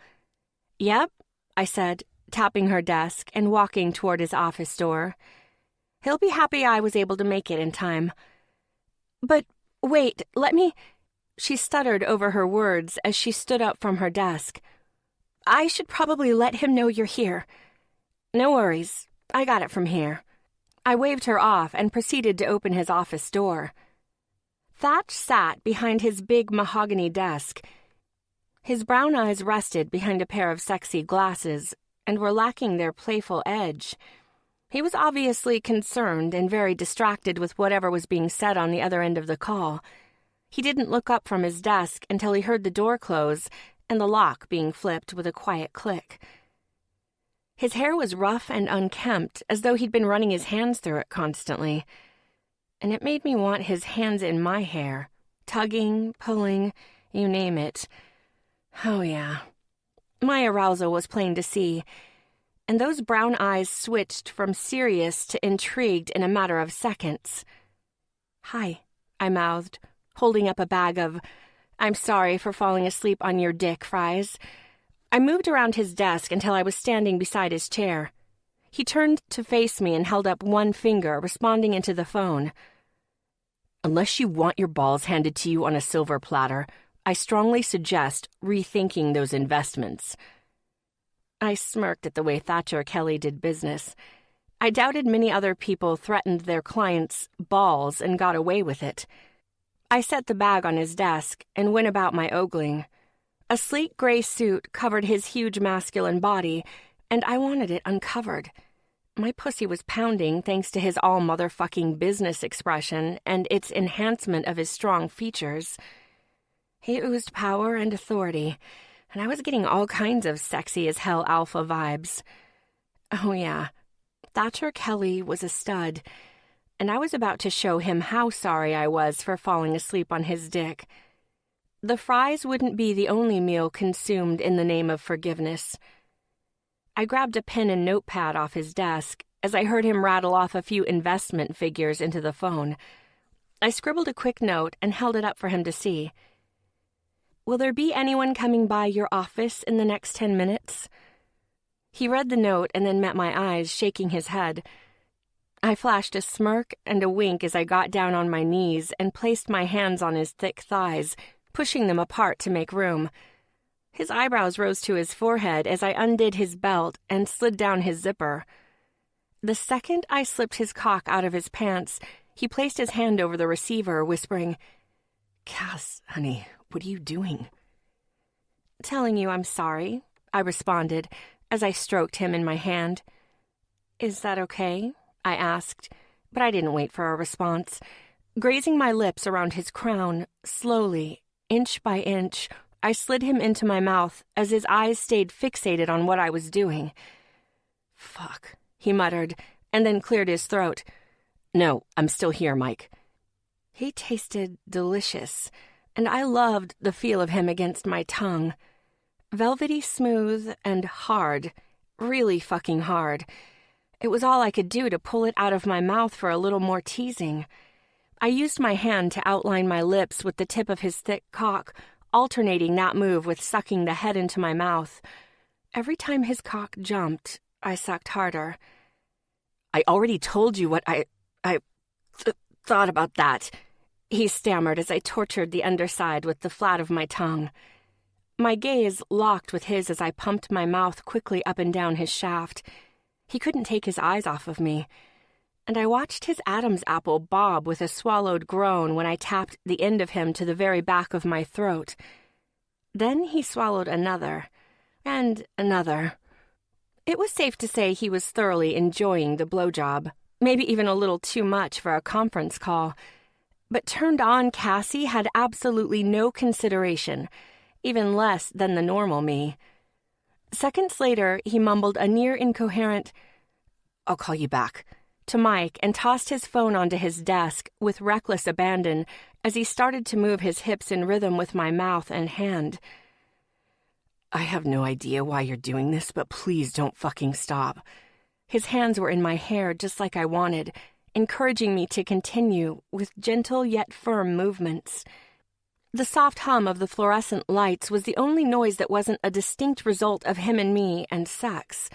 Yep, I said, tapping her desk and walking toward his office door. He'll be happy I was able to make it in time. But wait, let me... She stuttered over her words as she stood up from her desk. I should probably let him know you're here. No worries, I got it from here. I waved her off and proceeded to open his office door. Thatch sat behind his big mahogany desk. His brown eyes rested behind a pair of sexy glasses and were lacking their playful edge. He was obviously concerned and very distracted with whatever was being said on the other end of the call. He didn't look up from his desk until he heard the door close and the lock being flipped with a quiet click. His hair was rough and unkempt, as though he'd been running his hands through it constantly. And it made me want his hands in my hair, tugging, pulling, you name it. Oh, yeah. My arousal was plain to see, and those brown eyes switched from serious to intrigued in a matter of seconds. Hi, I mouthed, holding up a bag of, I'm sorry for falling asleep on your dick, fries. I moved around his desk until I was standing beside his chair. He turned to face me and held up one finger, responding into the phone. Unless you want your balls handed to you on a silver platter, I strongly suggest rethinking those investments. I smirked at the way Thatcher Kelly did business. I doubted many other people threatened their clients' balls and got away with it. I set the bag on his desk and went about my ogling. A sleek gray suit covered his huge masculine body, and I wanted it uncovered. My pussy was pounding thanks to his all-motherfucking business expression and its enhancement of his strong features. He oozed power and authority, and I was getting all kinds of sexy-as-hell alpha vibes. Oh yeah, Thatcher Kelly was a stud, and I was about to show him how sorry I was for falling asleep on his dick. The fries wouldn't be the only meal consumed in the name of forgiveness. I grabbed a pen and notepad off his desk as I heard him rattle off a few investment figures into the phone. I scribbled a quick note and held it up for him to see. Will there be anyone coming by your office in the next 10 minutes? He read the note and then met my eyes, shaking his head. I flashed a smirk and a wink as I got down on my knees and placed my hands on his thick thighs, pushing them apart to make room. His eyebrows rose to his forehead as I undid his belt and slid down his zipper. The second I slipped his cock out of his pants, he placed his hand over the receiver, whispering, Cass, honey, what are you doing? Telling you I'm sorry, I responded as I stroked him in my hand. Is that okay? I asked, but I didn't wait for a response. Grazing my lips around his crown, slowly, inch by inch, I slid him into my mouth as his eyes stayed fixated on what I was doing. Fuck, he muttered, and then cleared his throat. No, I'm still here, Mike. He tasted delicious, and I loved the feel of him against my tongue. Velvety smooth and hard, really fucking hard. It was all I could do to pull it out of my mouth for a little more teasing. I used my hand to outline my lips with the tip of his thick cock, alternating that move with sucking the head into my mouth. Every time his cock jumped, I sucked harder. I already told you what I thought about that, he stammered as I tortured the underside with the flat of my tongue. My gaze locked with his as I pumped my mouth quickly up and down his shaft. He couldn't take his eyes off of me, and I watched his Adam's apple bob with a swallowed groan when I tapped the end of him to the very back of my throat. Then he swallowed another, and another. It was safe to say he was thoroughly enjoying the blowjob, maybe even a little too much for a conference call. But turned-on Cassie had absolutely no consideration, even less than the normal me. Seconds later, he mumbled a near-incoherent, "I'll call you back," to Mike and tossed his phone onto his desk with reckless abandon as he started to move his hips in rhythm with my mouth and hand. I have no idea why you're doing this, but please don't fucking stop. His hands were in my hair just like I wanted, encouraging me to continue with gentle yet firm movements. The soft hum of the fluorescent lights was the only noise that wasn't a distinct result of him and me and sex.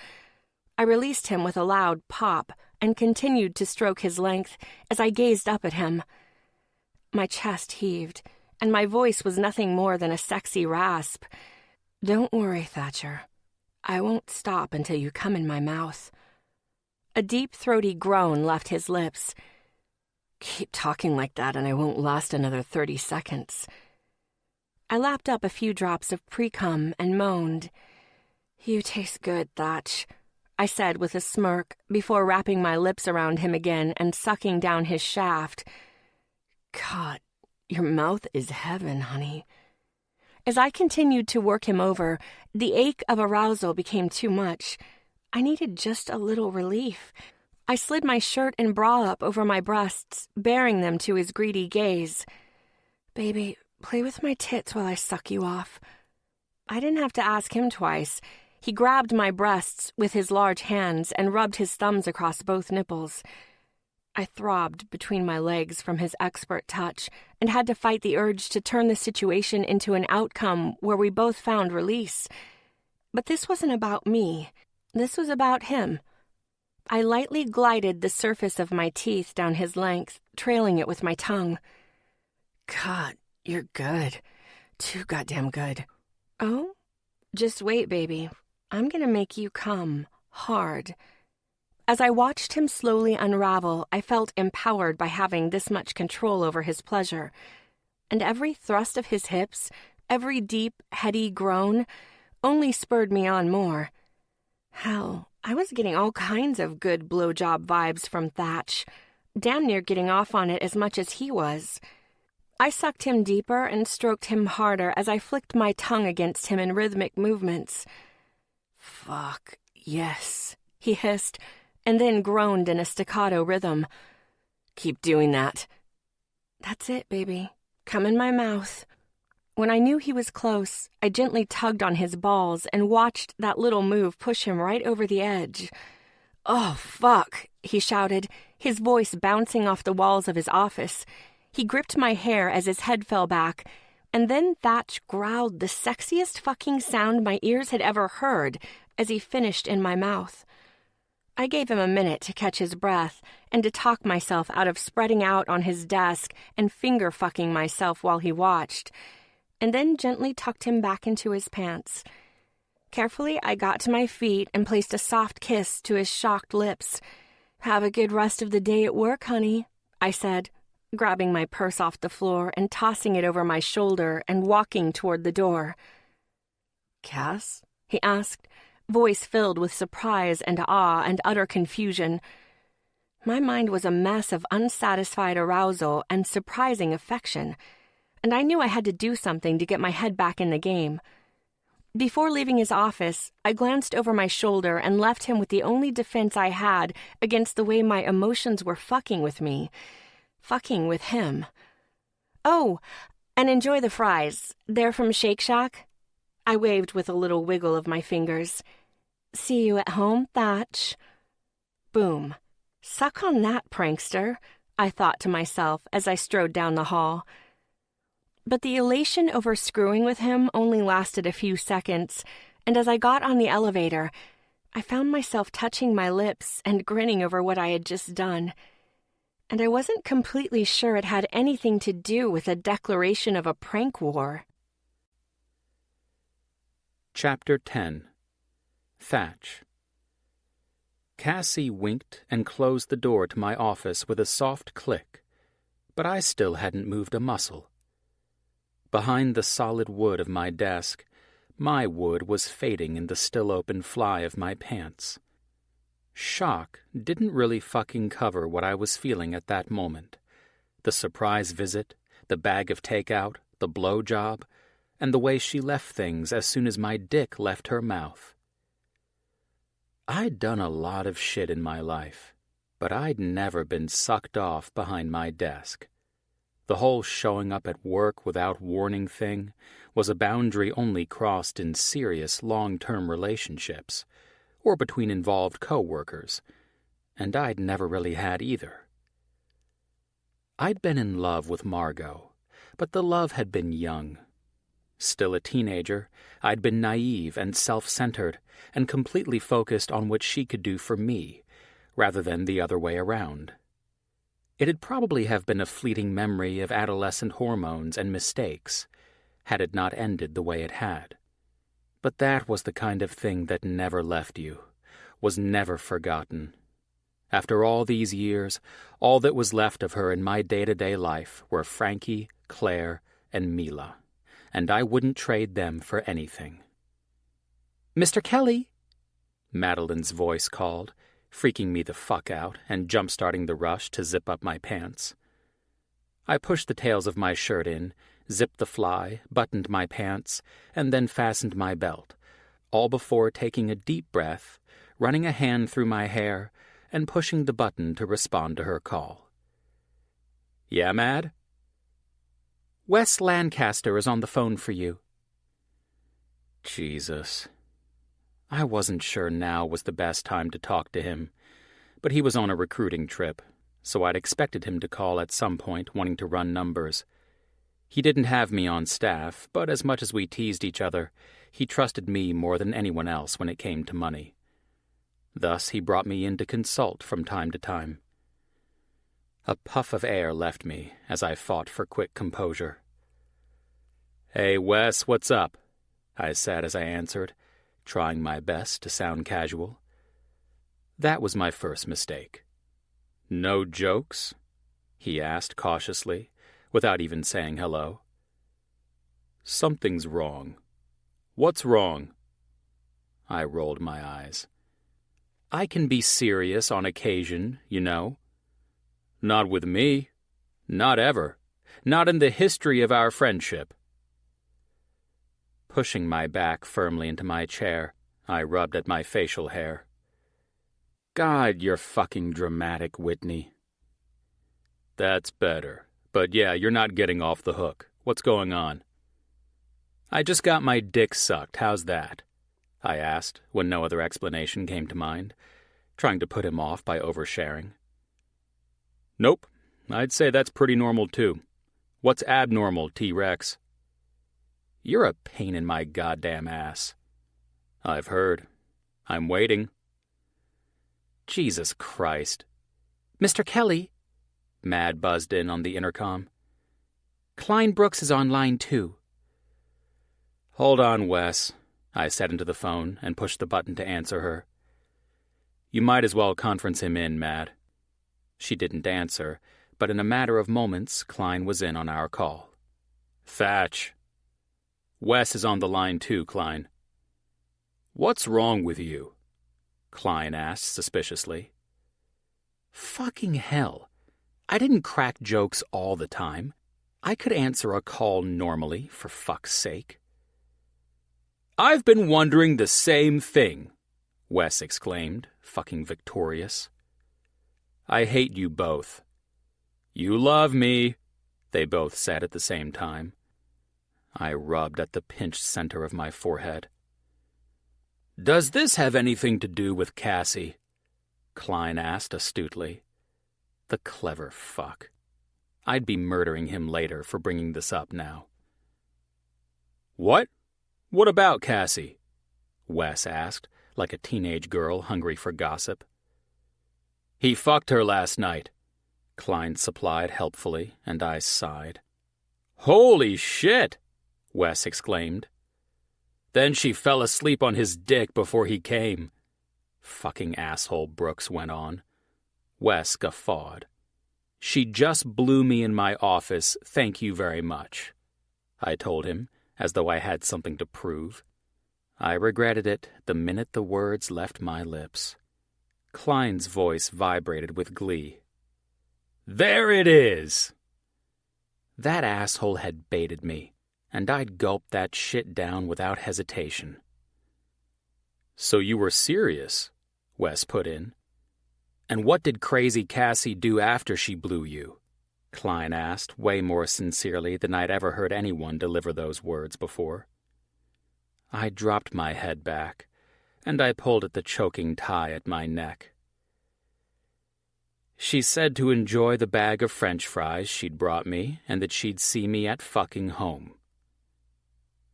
I released him with a loud pop and continued to stroke his length as I gazed up at him. My chest heaved, and my voice was nothing more than a sexy rasp. "Don't worry, Thatcher. I won't stop until you come in my mouth." A deep, throaty groan left his lips. "Keep talking like that and I won't last another 30 seconds. I lapped up a few drops of pre-cum and moaned. "You taste good, Thatch," I said with a smirk before wrapping my lips around him again and sucking down his shaft. "God, your mouth is heaven, honey." As I continued to work him over, the ache of arousal became too much. I needed just a little relief. I slid my shirt and bra up over my breasts, baring them to his greedy gaze. "Baby, play with my tits while I suck you off." I didn't have to ask him twice. He grabbed my breasts with his large hands and rubbed his thumbs across both nipples. I throbbed between my legs from his expert touch and had to fight the urge to turn the situation into an outcome where we both found release. But this wasn't about me. This was about him. I lightly glided the surface of my teeth down his length, trailing it with my tongue. "God, you're good. Too goddamn good." "Oh? Just wait, baby. I'm gonna make you come hard." As I watched him slowly unravel, I felt empowered by having this much control over his pleasure. And every thrust of his hips, every deep, heady groan, only spurred me on more. Hell, I was getting all kinds of good blowjob vibes from Thatch, damn near getting off on it as much as he was. I sucked him deeper and stroked him harder as I flicked my tongue against him in rhythmic movements. "Fuck, yes," he hissed, and then groaned in a staccato rhythm. "Keep doing that." "That's it, baby. Come in my mouth." When I knew he was close, I gently tugged on his balls and watched that little move push him right over the edge. "Oh, fuck," he shouted, his voice bouncing off the walls of his office. He gripped my hair as his head fell back, and then Thatch growled the sexiest fucking sound my ears had ever heard as he finished in my mouth. I gave him a minute to catch his breath and to talk myself out of spreading out on his desk and finger-fucking myself while he watched, and then gently tucked him back into his pants. Carefully, I got to my feet and placed a soft kiss to his shocked lips. "Have a good rest of the day at work, honey," I said, grabbing my purse off the floor and tossing it over my shoulder and walking toward the door. "Cass?" he asked, voice filled with surprise and awe and utter confusion. My mind was a mess of unsatisfied arousal and surprising affection, and I knew I had to do something to get my head back in the game. Before leaving his office, I glanced over my shoulder and left him with the only defense I had against the way my emotions were fucking with me. Fucking with him. "Oh, and enjoy the fries. They're from Shake Shack." I waved with a little wiggle of my fingers. "See you at home, Thatch." Boom. Suck on that, prankster, I thought to myself as I strode down the hall. But the elation over screwing with him only lasted a few seconds, and as I got on the elevator, I found myself touching my lips and grinning over what I had just done. And I wasn't completely sure it had anything to do with a declaration of a prank war. Chapter 10. Thatch. Cassie winked and closed the door to my office with a soft click, but I still hadn't moved a muscle. Behind the solid wood of my desk, my wood was fading in the still open fly of my pants. Shock didn't really fucking cover what I was feeling at that moment. The surprise visit, the bag of takeout, the blowjob, and the way she left things as soon as my dick left her mouth. I'd done a lot of shit in my life, but I'd never been sucked off behind my desk. The whole showing up at work without warning thing was a boundary only crossed in serious long-term relationships, or between involved co-workers, and I'd never really had either. I'd been in love with Margot, but the love had been young. Still a teenager, I'd been naive and self-centered and completely focused on what she could do for me, rather than the other way around. It'd probably have been a fleeting memory of adolescent hormones and mistakes, had it not ended the way it had. But that was the kind of thing that never left you, was never forgotten. After all these years, all that was left of her in my day-to-day life were Frankie, Claire, and Mila, and I wouldn't trade them for anything. "Mr. Kelly?" Madeline's voice called, freaking me the fuck out and jump-starting the rush to zip up my pants. I pushed the tails of my shirt in, zipped the fly, buttoned my pants, and then fastened my belt, all before taking a deep breath, running a hand through my hair, and pushing the button to respond to her call. "Yeah, Mad?" "Wes Lancaster is on the phone for you." Jesus. I wasn't sure now was the best time to talk to him, but he was on a recruiting trip, so I'd expected him to call at some point wanting to run numbers. He didn't have me on staff, but as much as we teased each other, he trusted me more than anyone else when it came to money. Thus he brought me in to consult from time to time. A puff of air left me as I fought for quick composure. "Hey, Wes, what's up?" I said as I answered, trying my best to sound casual. That was my first mistake. "No jokes?" he asked cautiously, without even saying hello. "Something's wrong. What's wrong?" I rolled my eyes. "I can be serious on occasion, you know." "Not with me. Not ever. Not in the history of our friendship." Pushing my back firmly into my chair, I rubbed at my facial hair. "God, you're fucking dramatic, Whitney." "That's better. But yeah, you're not getting off the hook. What's going on?" "I just got my dick sucked. How's that?" I asked when no other explanation came to mind, trying to put him off by oversharing. "Nope. I'd say that's pretty normal, too. What's abnormal, T-Rex?" "You're a pain in my goddamn ass." "I've heard. I'm waiting." Jesus Christ. "Mr. Kelly?" Mad buzzed in on the intercom. "Klein Brooks is on line 2. "Hold on, Wes," I said into the phone and pushed the button to answer her. "You might as well conference him in, Mad." She didn't answer, but in a matter of moments, Klein was in on our call. "Thatch." "Wes is on the line too, Klein." "What's wrong with you?" Klein asked suspiciously. Fucking hell. I didn't crack jokes all the time. I could answer a call normally, for fuck's sake. "I've been wondering the same thing," Wes exclaimed, fucking victorious. "I hate you both." "You love me," they both said at the same time. I rubbed at the pinched center of my forehead. "Does this have anything to do with Cassie?" Klein asked astutely. The clever fuck. I'd be murdering him later for bringing this up now. "What? What about Cassie?" Wes asked, like a teenage girl hungry for gossip. "He fucked her last night," Klein supplied helpfully, and I sighed. "Holy shit!" Wes exclaimed. "Then she fell asleep on his dick before he came," fucking asshole Brooks went on. Wes guffawed. "She just blew me in my office, thank you very much," I told him, as though I had something to prove. I regretted it the minute the words left my lips. Klein's voice vibrated with glee. "There it is!" That asshole had baited me, and I'd gulped that shit down without hesitation. "So you were serious?" Wes put in. "And what did crazy Cassie do after she blew you?" Klein asked, way more sincerely than I'd ever heard anyone deliver those words before. I dropped my head back, and I pulled at the choking tie at my neck. She said to enjoy the bag of French fries she'd brought me and that she'd see me at fucking home.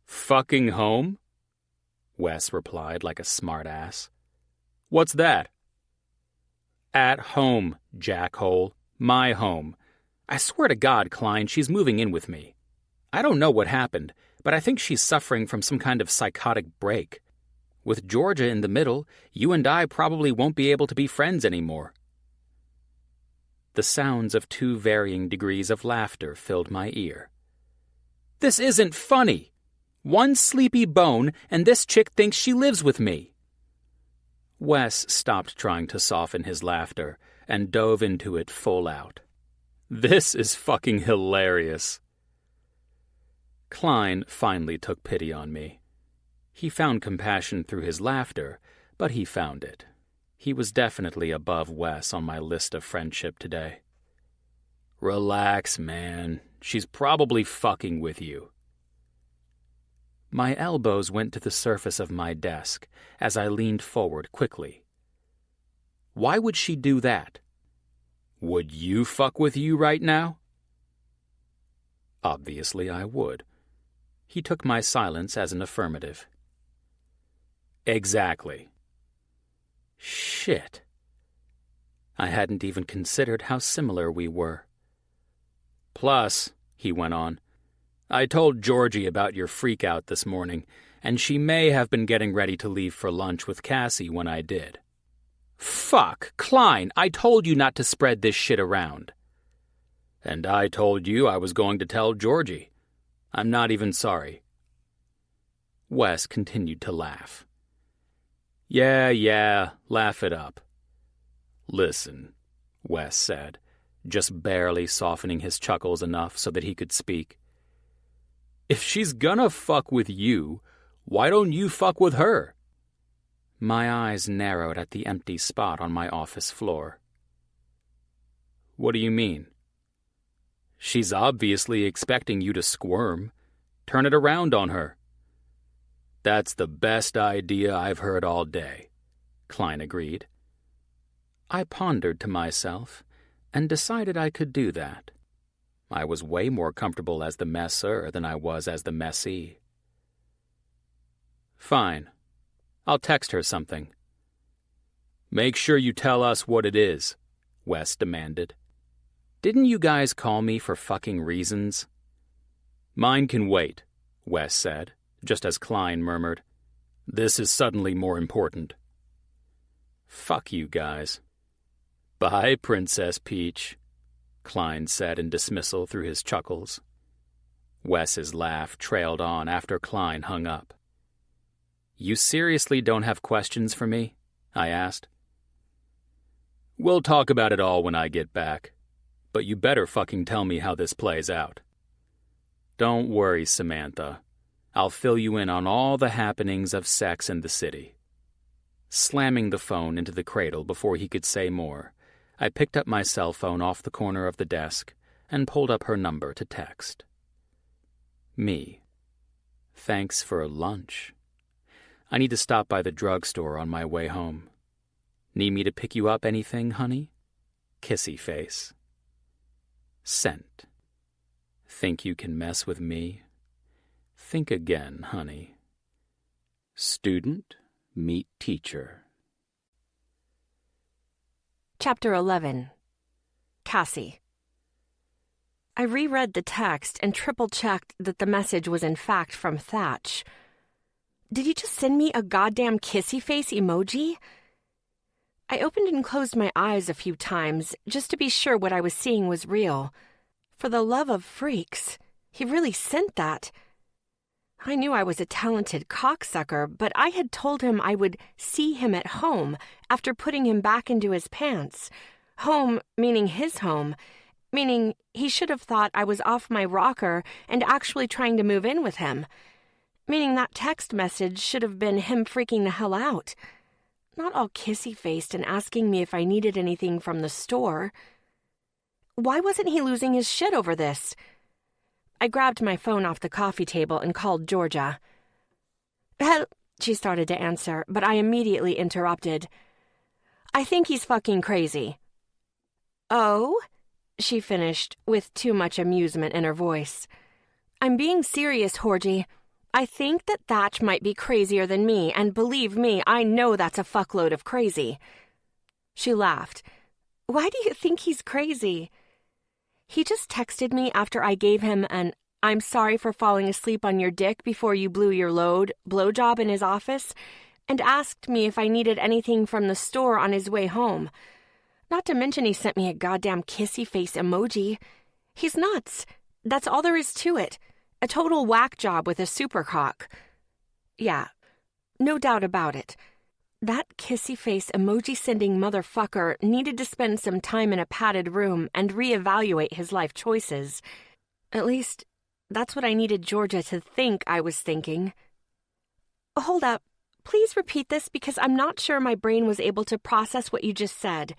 Fucking home? Wes replied like a smartass. What's that? At home, jackhole. My home. I swear to God, Klein, she's moving in with me. I don't know what happened, but I think she's suffering from some kind of psychotic break. With Georgia in the middle, you and I probably won't be able to be friends anymore. The sounds of 2 varying degrees of laughter filled my ear. This isn't funny. One sleepy bone, and this chick thinks she lives with me. Wes stopped trying to soften his laughter and dove into it full out. This is fucking hilarious. Klein finally took pity on me. He found compassion through his laughter, but he found it. He was definitely above Wes on my list of friendship today. Relax, man. She's probably fucking with you. My elbows went to the surface of my desk as I leaned forward quickly. Why would she do that? Would you fuck with you right now? Obviously I would. He took my silence as an affirmative. Exactly. Shit. I hadn't even considered how similar we were. Plus, he went on, I told Georgie about your freak-out this morning, and she may have been getting ready to leave for lunch with Cassie when I did. Fuck, Klein, I told you not to spread this shit around. And I told you I was going to tell Georgie. I'm not even sorry. Wes continued to laugh. Yeah, laugh it up. Listen, Wes said, just barely softening his chuckles enough so that he could speak. If she's gonna fuck with you, why don't you fuck with her? My eyes narrowed at the empty spot on my office floor. What do you mean? She's obviously expecting you to squirm. Turn it around on her. That's the best idea I've heard all day, Klein agreed. I pondered to myself and decided I could do that. I was way more comfortable as the messer than I was as the messee. Fine. I'll text her something. Make sure you tell us what it is, Wes demanded. Didn't you guys call me for fucking reasons? Mine can wait, Wes said, just as Klein murmured, This is suddenly more important. Fuck you guys. Bye, Princess Peach, Klein said in dismissal through his chuckles. Wes's laugh trailed on after Klein hung up. You seriously don't have questions for me? I asked. We'll talk about it all when I get back, but you better fucking tell me how this plays out. Don't worry, Samantha. I'll fill you in on all the happenings of sex in the city. Slamming the phone into the cradle before he could say more, I picked up my cell phone off the corner of the desk and pulled up her number to text. Me. Thanks for lunch. I need to stop by the drugstore on my way home. Need me to pick you up anything, honey? Kissy face. Sent. Think you can mess with me? Think again, honey. Student, meet teacher. Chapter 11. Cassie. I reread the text and triple-checked that the message was in fact from Thatch. Did he just send me a goddamn kissy face emoji? I opened and closed my eyes a few times just to be sure what I was seeing was real. For the love of freaks, he really sent that. I knew I was a talented cocksucker, but I had told him I would see him at home after putting him back into his pants. Home meaning his home, meaning he should have thought I was off my rocker and actually trying to move in with him. Meaning that text message should have been him freaking the hell out. Not all kissy-faced and asking me if I needed anything from the store. Why wasn't he losing his shit over this? I grabbed my phone off the coffee table and called Georgia. Hell, she started to answer, but I immediately interrupted. I think he's fucking crazy. Oh? She finished, with too much amusement in her voice. I'm being serious, Horgy. I think that Thatch might be crazier than me, and believe me, I know that's a fuckload of crazy. She laughed. Why do you think he's crazy? He just texted me after I gave him an "I'm sorry for falling asleep on your dick before you blew your load" blowjob in his office, and asked me if I needed anything from the store on his way home. Not to mention he sent me a goddamn kissy face emoji. He's nuts. That's all there is to it. A total whack job with a supercock. Yeah, no doubt about it. That kissy face emoji-sending motherfucker needed to spend some time in a padded room and reevaluate his life choices. At least, that's what I needed Georgia to think I was thinking. Hold up. Please repeat this because I'm not sure my brain was able to process what you just said.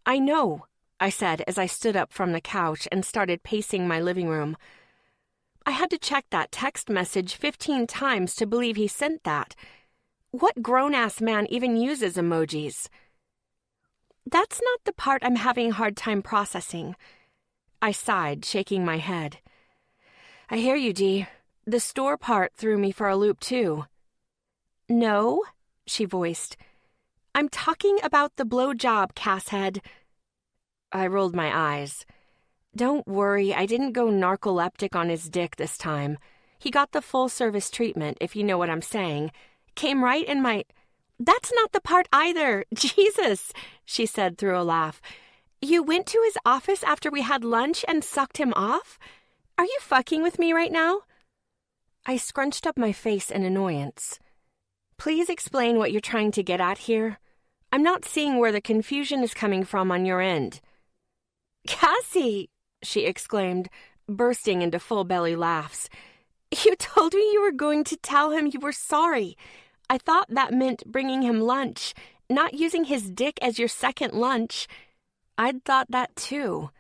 I know, I said as I stood up from the couch and started pacing my living room. I had to check that text message 15 times to believe he sent that. What grown-ass man even uses emojis? That's not the part I'm having a hard time processing. I sighed, shaking my head. I hear you, Dee. The store part threw me for a loop, too. No, she voiced. I'm talking about the blowjob, Casshead. I rolled my eyes. Don't worry, I didn't go narcoleptic on his dick this time. He got the full-service treatment, if you know what I'm saying. Came right in my... That's not the part either. Jesus, she said through a laugh. You went to his office after we had lunch and sucked him off? Are you fucking with me right now? I scrunched up my face in annoyance. Please explain what you're trying to get at here. I'm not seeing where the confusion is coming from on your end. Cassie, she exclaimed, bursting into full-belly laughs. You told me you were going to tell him you were sorry. I thought that meant bringing him lunch, not using his dick as your second lunch. I'd thought that too.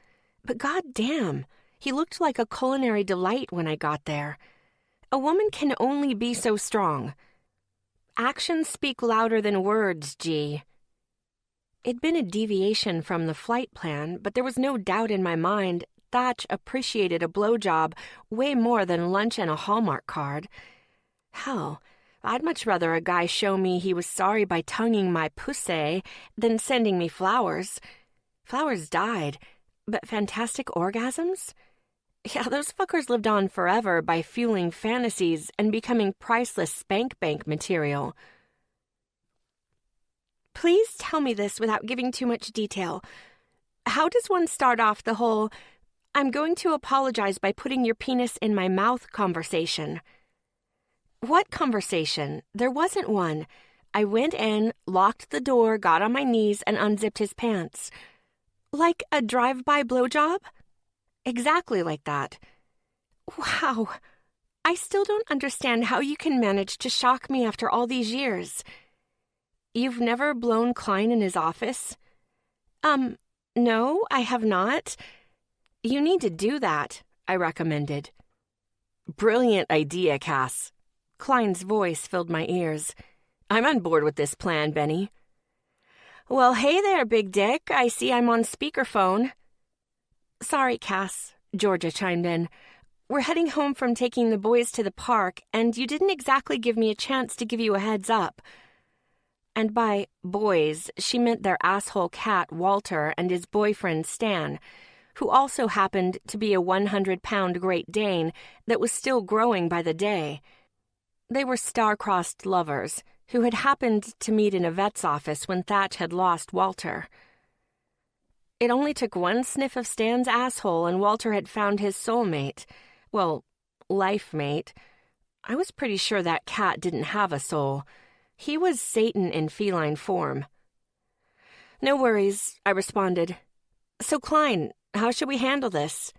But goddamn, he looked like a culinary delight when I got there. A woman can only be so strong. Actions speak louder than words, G. It'd been a deviation from the flight plan, but there was no doubt in my mind Thatch appreciated a blowjob way more than lunch and a Hallmark card. Hell, I'd much rather a guy show me he was sorry by tonguing my pussy than sending me flowers. Flowers died, but fantastic orgasms? Yeah, those fuckers lived on forever by fueling fantasies and becoming priceless spank bank material. Please tell me this without giving too much detail. How does one start off the whole, I'm going to apologize by putting your penis in my mouth conversation? What conversation? There wasn't one. I went in, locked the door, got on my knees, and unzipped his pants. Like a drive-by blowjob? Exactly like that. Wow. I still don't understand how you can manage to shock me after all these years. You've never blown Klein in his office? No, I have not. You need to do that, I recommended. Brilliant idea, Cass. Klein's voice filled my ears. I'm on board with this plan, Benny. Well, hey there, Big Dick. I see I'm on speakerphone. Sorry, Cass, Georgia chimed in. We're heading home from taking the boys to the park, and you didn't exactly give me a chance to give you a heads up. And by boys, she meant their asshole cat, Walter, and his boyfriend, Stan, who also happened to be a 100-pound Great Dane that was still growing by the day. They were star-crossed lovers who had happened to meet in a vet's office when Thatch had lost Walter. It only took one sniff of Stan's asshole and Walter had found his soulmate. Well, life mate. I was pretty sure that cat didn't have a soul. He was Satan in feline form. No worries, I responded. So, Klein, how should we handle this?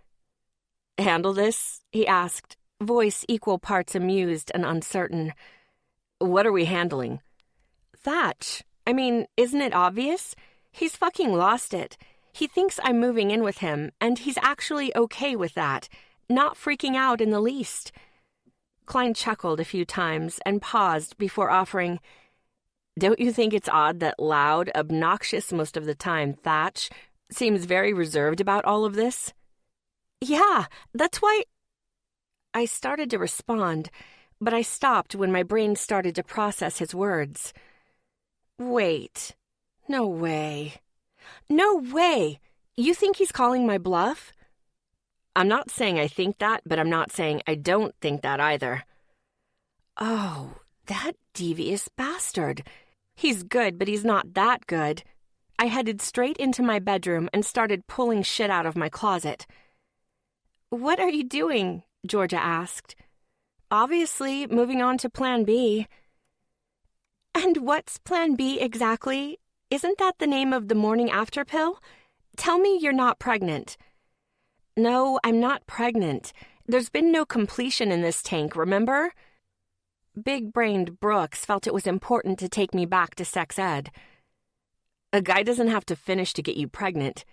Handle this? He asked, voice equal parts amused and uncertain. What are we handling? Thatch. I mean, isn't it obvious? He's fucking lost it. He thinks I'm moving in with him, and he's actually okay with that, not freaking out in the least. Klein chuckled a few times and paused before offering, Don't you think it's odd that loud, obnoxious most of the time Thatch seems very reserved about all of this? Yeah, that's why... I started to respond, but I stopped when my brain started to process his words. Wait. No way. No way! You think he's calling my bluff? I'm not saying I think that, but I'm not saying I don't think that either. Oh, that devious bastard. He's good, but he's not that good. I headed straight into my bedroom and started pulling shit out of my closet. What are you doing? Georgia asked. Obviously, moving on to Plan B. And what's Plan B exactly? Isn't that the name of the morning after pill? Tell me you're not pregnant. No, I'm not pregnant. There's been no completion in this tank, remember? Big-brained Brooks felt it was important to take me back to sex ed. A guy doesn't have to finish to get you pregnant.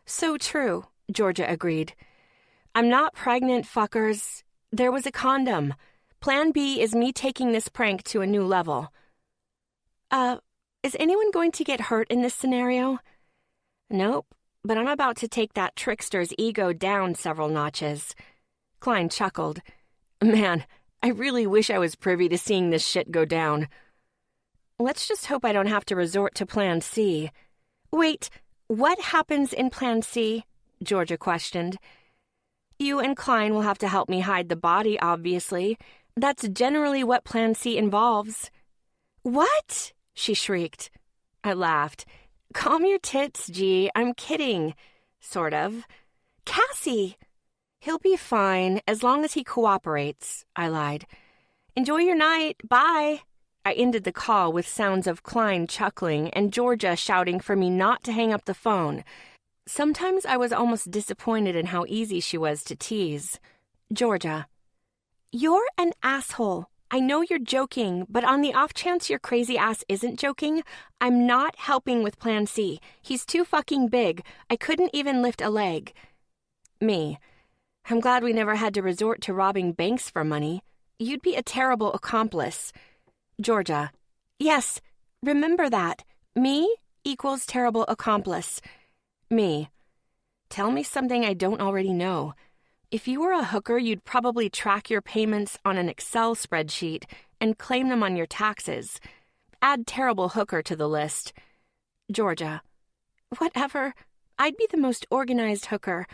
So true, Georgia agreed. I'm not pregnant, fuckers. There was a condom. Plan B is me taking this prank to a new level. Is anyone going to get hurt in this scenario? Nope, but I'm about to take that trickster's ego down several notches. Klein chuckled. Man, I really wish I was privy to seeing this shit go down. Let's just hope I don't have to resort to Plan C. Wait, what happens in Plan C? Georgia questioned. You and Klein will have to help me hide the body, obviously. That's generally what Plan C involves. What? She shrieked. I laughed. Calm your tits, G. I'm kidding. Sort of. Cassie! He'll be fine as long as he cooperates, I lied. Enjoy your night. Bye. I ended the call with sounds of Klein chuckling and Georgia shouting for me not to hang up the phone. Sometimes I was almost disappointed in how easy she was to tease. Georgia. You're an asshole. I know you're joking, but on the off chance your crazy ass isn't joking, I'm not helping with Plan C. He's too fucking big. I couldn't even lift a leg. Me. I'm glad we never had to resort to robbing banks for money. You'd be a terrible accomplice. Georgia. Yes, remember that. Me equals terrible accomplice. Me. Tell me something I don't already know. If you were a hooker, you'd probably track your payments on an Excel spreadsheet and claim them on your taxes. Add terrible hooker to the list. Georgia. Whatever. I'd be the most organized hooker.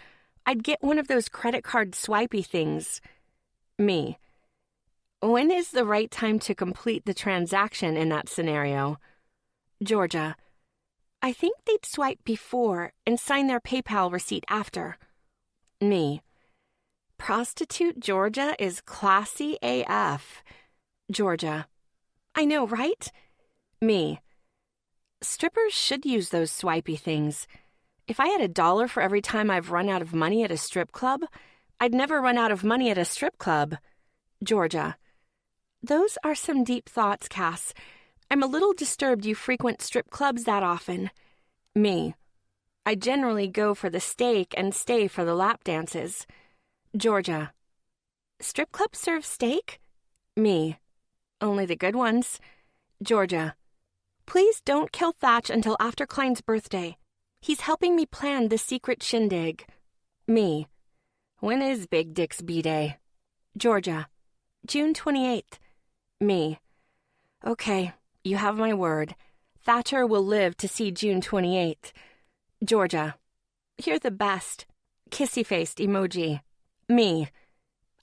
I'd get one of those credit card swipey things. Me. When is the right time to complete the transaction in that scenario? Georgia. I think they'd swipe before and sign their PayPal receipt after. Me. Prostitute Georgia is classy AF. Georgia. I know, right? Me. Strippers should use those swipey things. If I had $1 for every time I've run out of money at a strip club, I'd never run out of money at a strip club. Georgia. Those are some deep thoughts, Cass. I'm a little disturbed you frequent strip clubs that often. Me. I generally go for the steak and stay for the lap dances. Georgia. Strip clubs serve steak? Me. Only the good ones. Georgia. Please don't kill Thatch until after Klein's birthday. He's helping me plan the secret shindig. Me. When is Big Dick's B-Day? Georgia. June 28th. Me. Okay, you have my word. Thatcher will live to see June 28th. Georgia. You're the best. Kissy-faced emoji. Me.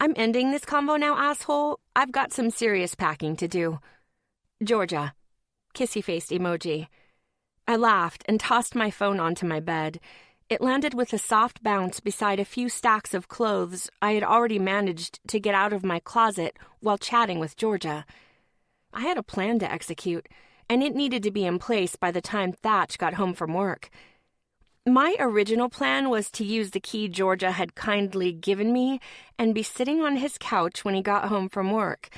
I'm ending this convo now, asshole. I've got some serious packing to do. Georgia. Kissy-faced emoji. I laughed and tossed my phone onto my bed. It landed with a soft bounce beside a few stacks of clothes I had already managed to get out of my closet while chatting with Georgia. I had a plan to execute, and it needed to be in place by the time Thatch got home from work. My original plan was to use the key Georgia had kindly given me and be sitting on his couch when he got home from work.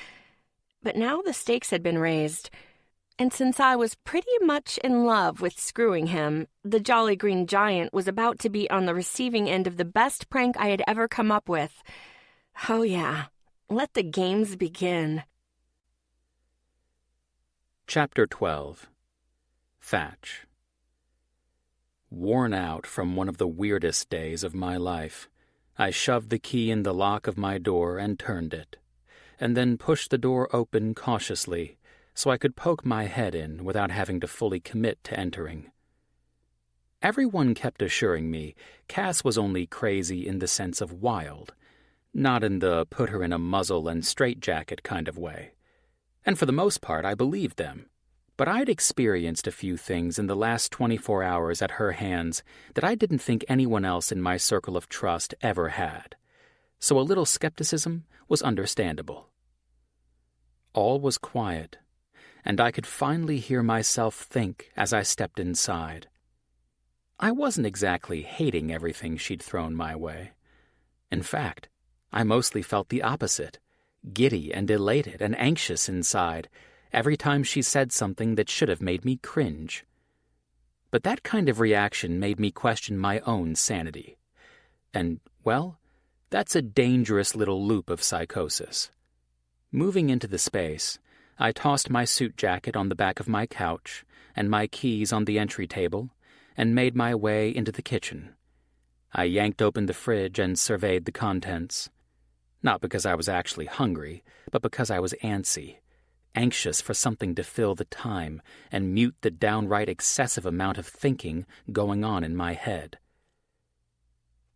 But now the stakes had been raised. And since I was pretty much in love with screwing him, the Jolly Green Giant was about to be on the receiving end of the best prank I had ever come up with. Oh yeah, let the games begin. Chapter 12. Thatch. Worn out from one of the weirdest days of my life, I shoved the key in the lock of my door and turned it. and then pushed the door open cautiously so I could poke my head in without having to fully commit to entering. Everyone kept assuring me Cass was only crazy in the sense of wild, not in the put her in a muzzle and straitjacket kind of way. And for the most part, I believed them. But I'd experienced a few things in the last 24 hours at her hands that I didn't think anyone else in my circle of trust ever had. So a little skepticism was understandable. All was quiet, and I could finally hear myself think as I stepped inside. I wasn't exactly hating everything she'd thrown my way. In fact, I mostly felt the opposite, giddy and elated and anxious inside, every time she said something that should have made me cringe. But that kind of reaction made me question my own sanity. And, well, that's a dangerous little loop of psychosis. Moving into the space, I tossed my suit jacket on the back of my couch and my keys on the entry table and made my way into the kitchen. I yanked open the fridge and surveyed the contents. Not because I was actually hungry, but because I was antsy. Anxious for something to fill the time and mute the downright excessive amount of thinking going on in my head.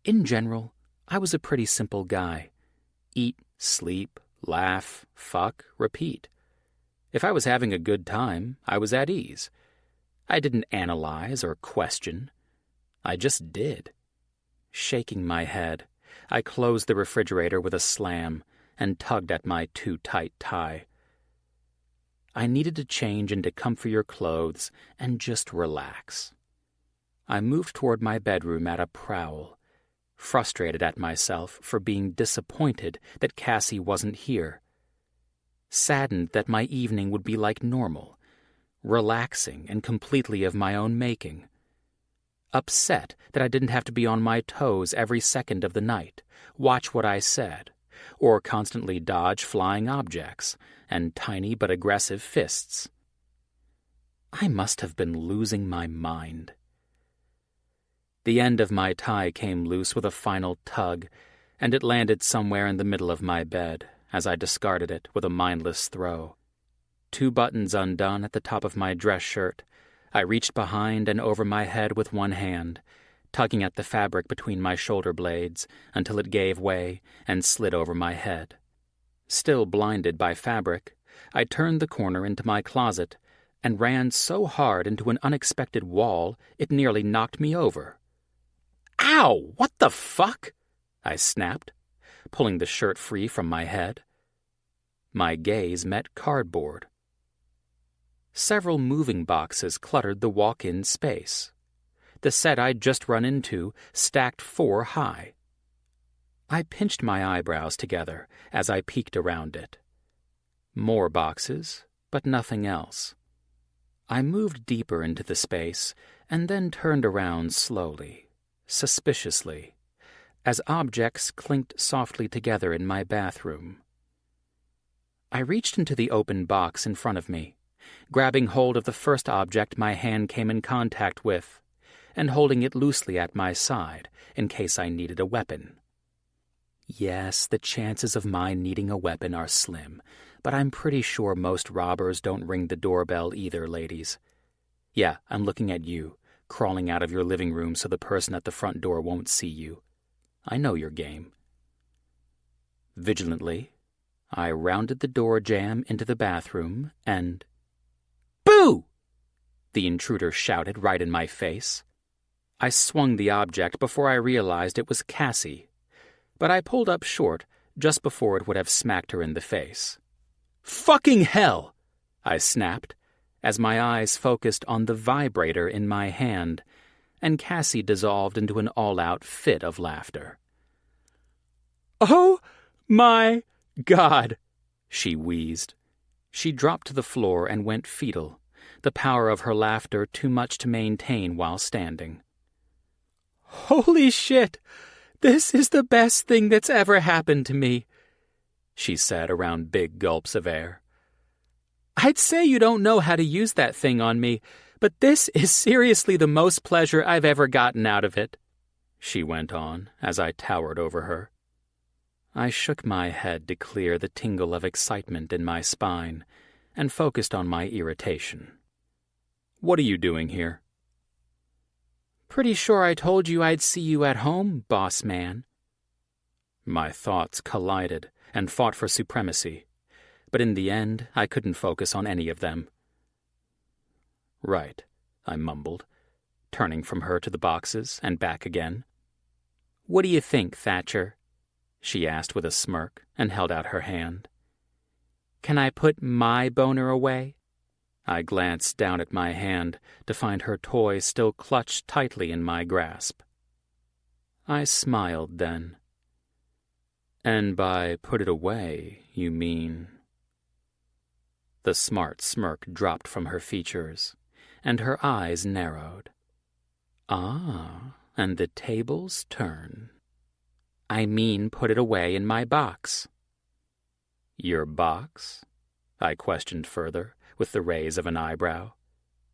In general, I was a pretty simple guy. Eat, sleep, laugh, fuck, repeat. If I was having a good time, I was at ease. I didn't analyze or question. I just did. Shaking my head, I closed the refrigerator with a slam and tugged at my too-tight tie. I needed to change into comfier clothes and just relax. I moved toward my bedroom at a prowl, frustrated at myself for being disappointed that Cassie wasn't here, saddened that my evening would be like normal, relaxing and completely of my own making, upset that I didn't have to be on my toes every second of the night, watch what I said, or constantly dodge flying objects and tiny but aggressive fists. I must have been losing my mind. The end of my tie came loose with a final tug, and it landed somewhere in the middle of my bed as I discarded it with a mindless throw. 2 buttons undone at the top of my dress shirt, I reached behind and over my head with one hand, tugging at the fabric between my shoulder blades until it gave way and slid over my head. Still blinded by fabric, I turned the corner into my closet and ran so hard into an unexpected wall it nearly knocked me over. "Ow! What the fuck?" I snapped, pulling the shirt free from my head. My gaze met cardboard. Several moving boxes cluttered the walk-in space. The set I'd just run into stacked 4 high. I pinched my eyebrows together as I peeked around it. More boxes, but nothing else. I moved deeper into the space and then turned around slowly, suspiciously, as objects clinked softly together in my bathroom. I reached into the open box in front of me, grabbing hold of the first object my hand came in contact with, and holding it loosely at my side in case I needed a weapon. Yes, the chances of my needing a weapon are slim, but I'm pretty sure most robbers don't ring the doorbell either, ladies. Yeah, I'm looking at you, crawling out of your living room so the person at the front door won't see you. I know your game. Vigilantly, I rounded the door jamb into the bathroom and... "Boo!" the intruder shouted right in my face. I swung the object before I realized it was Cassie, but I pulled up short just before it would have smacked her in the face. "Fucking hell!" I snapped, as my eyes focused on the vibrator in my hand, and Cassie dissolved into an all-out fit of laughter. "Oh my God!" she wheezed. She dropped to the floor and went fetal, the power of her laughter too much to maintain while standing. "Holy shit! This is the best thing that's ever happened to me," she said around big gulps of air. "I'd say you don't know how to use that thing on me, but this is seriously the most pleasure I've ever gotten out of it," she went on as I towered over her. I shook my head to clear the tingle of excitement in my spine and focused on my irritation. "What are you doing here?" "Pretty sure I told you I'd see you at home, boss man." My thoughts collided and fought for supremacy, but in the end I couldn't focus on any of them. "Right," I mumbled, turning from her to the boxes and back again. "What do you think, Thatcher?" she asked with a smirk and held out her hand. "Can I put my boner away?" I glanced down at my hand to find her toy still clutched tightly in my grasp. I smiled then. "And by put it away, you mean—" The smart smirk dropped from her features, and her eyes narrowed. "Ah, and the tables turn." "I mean put it away in my box." "Your box?" I questioned further, with the raise of an eyebrow.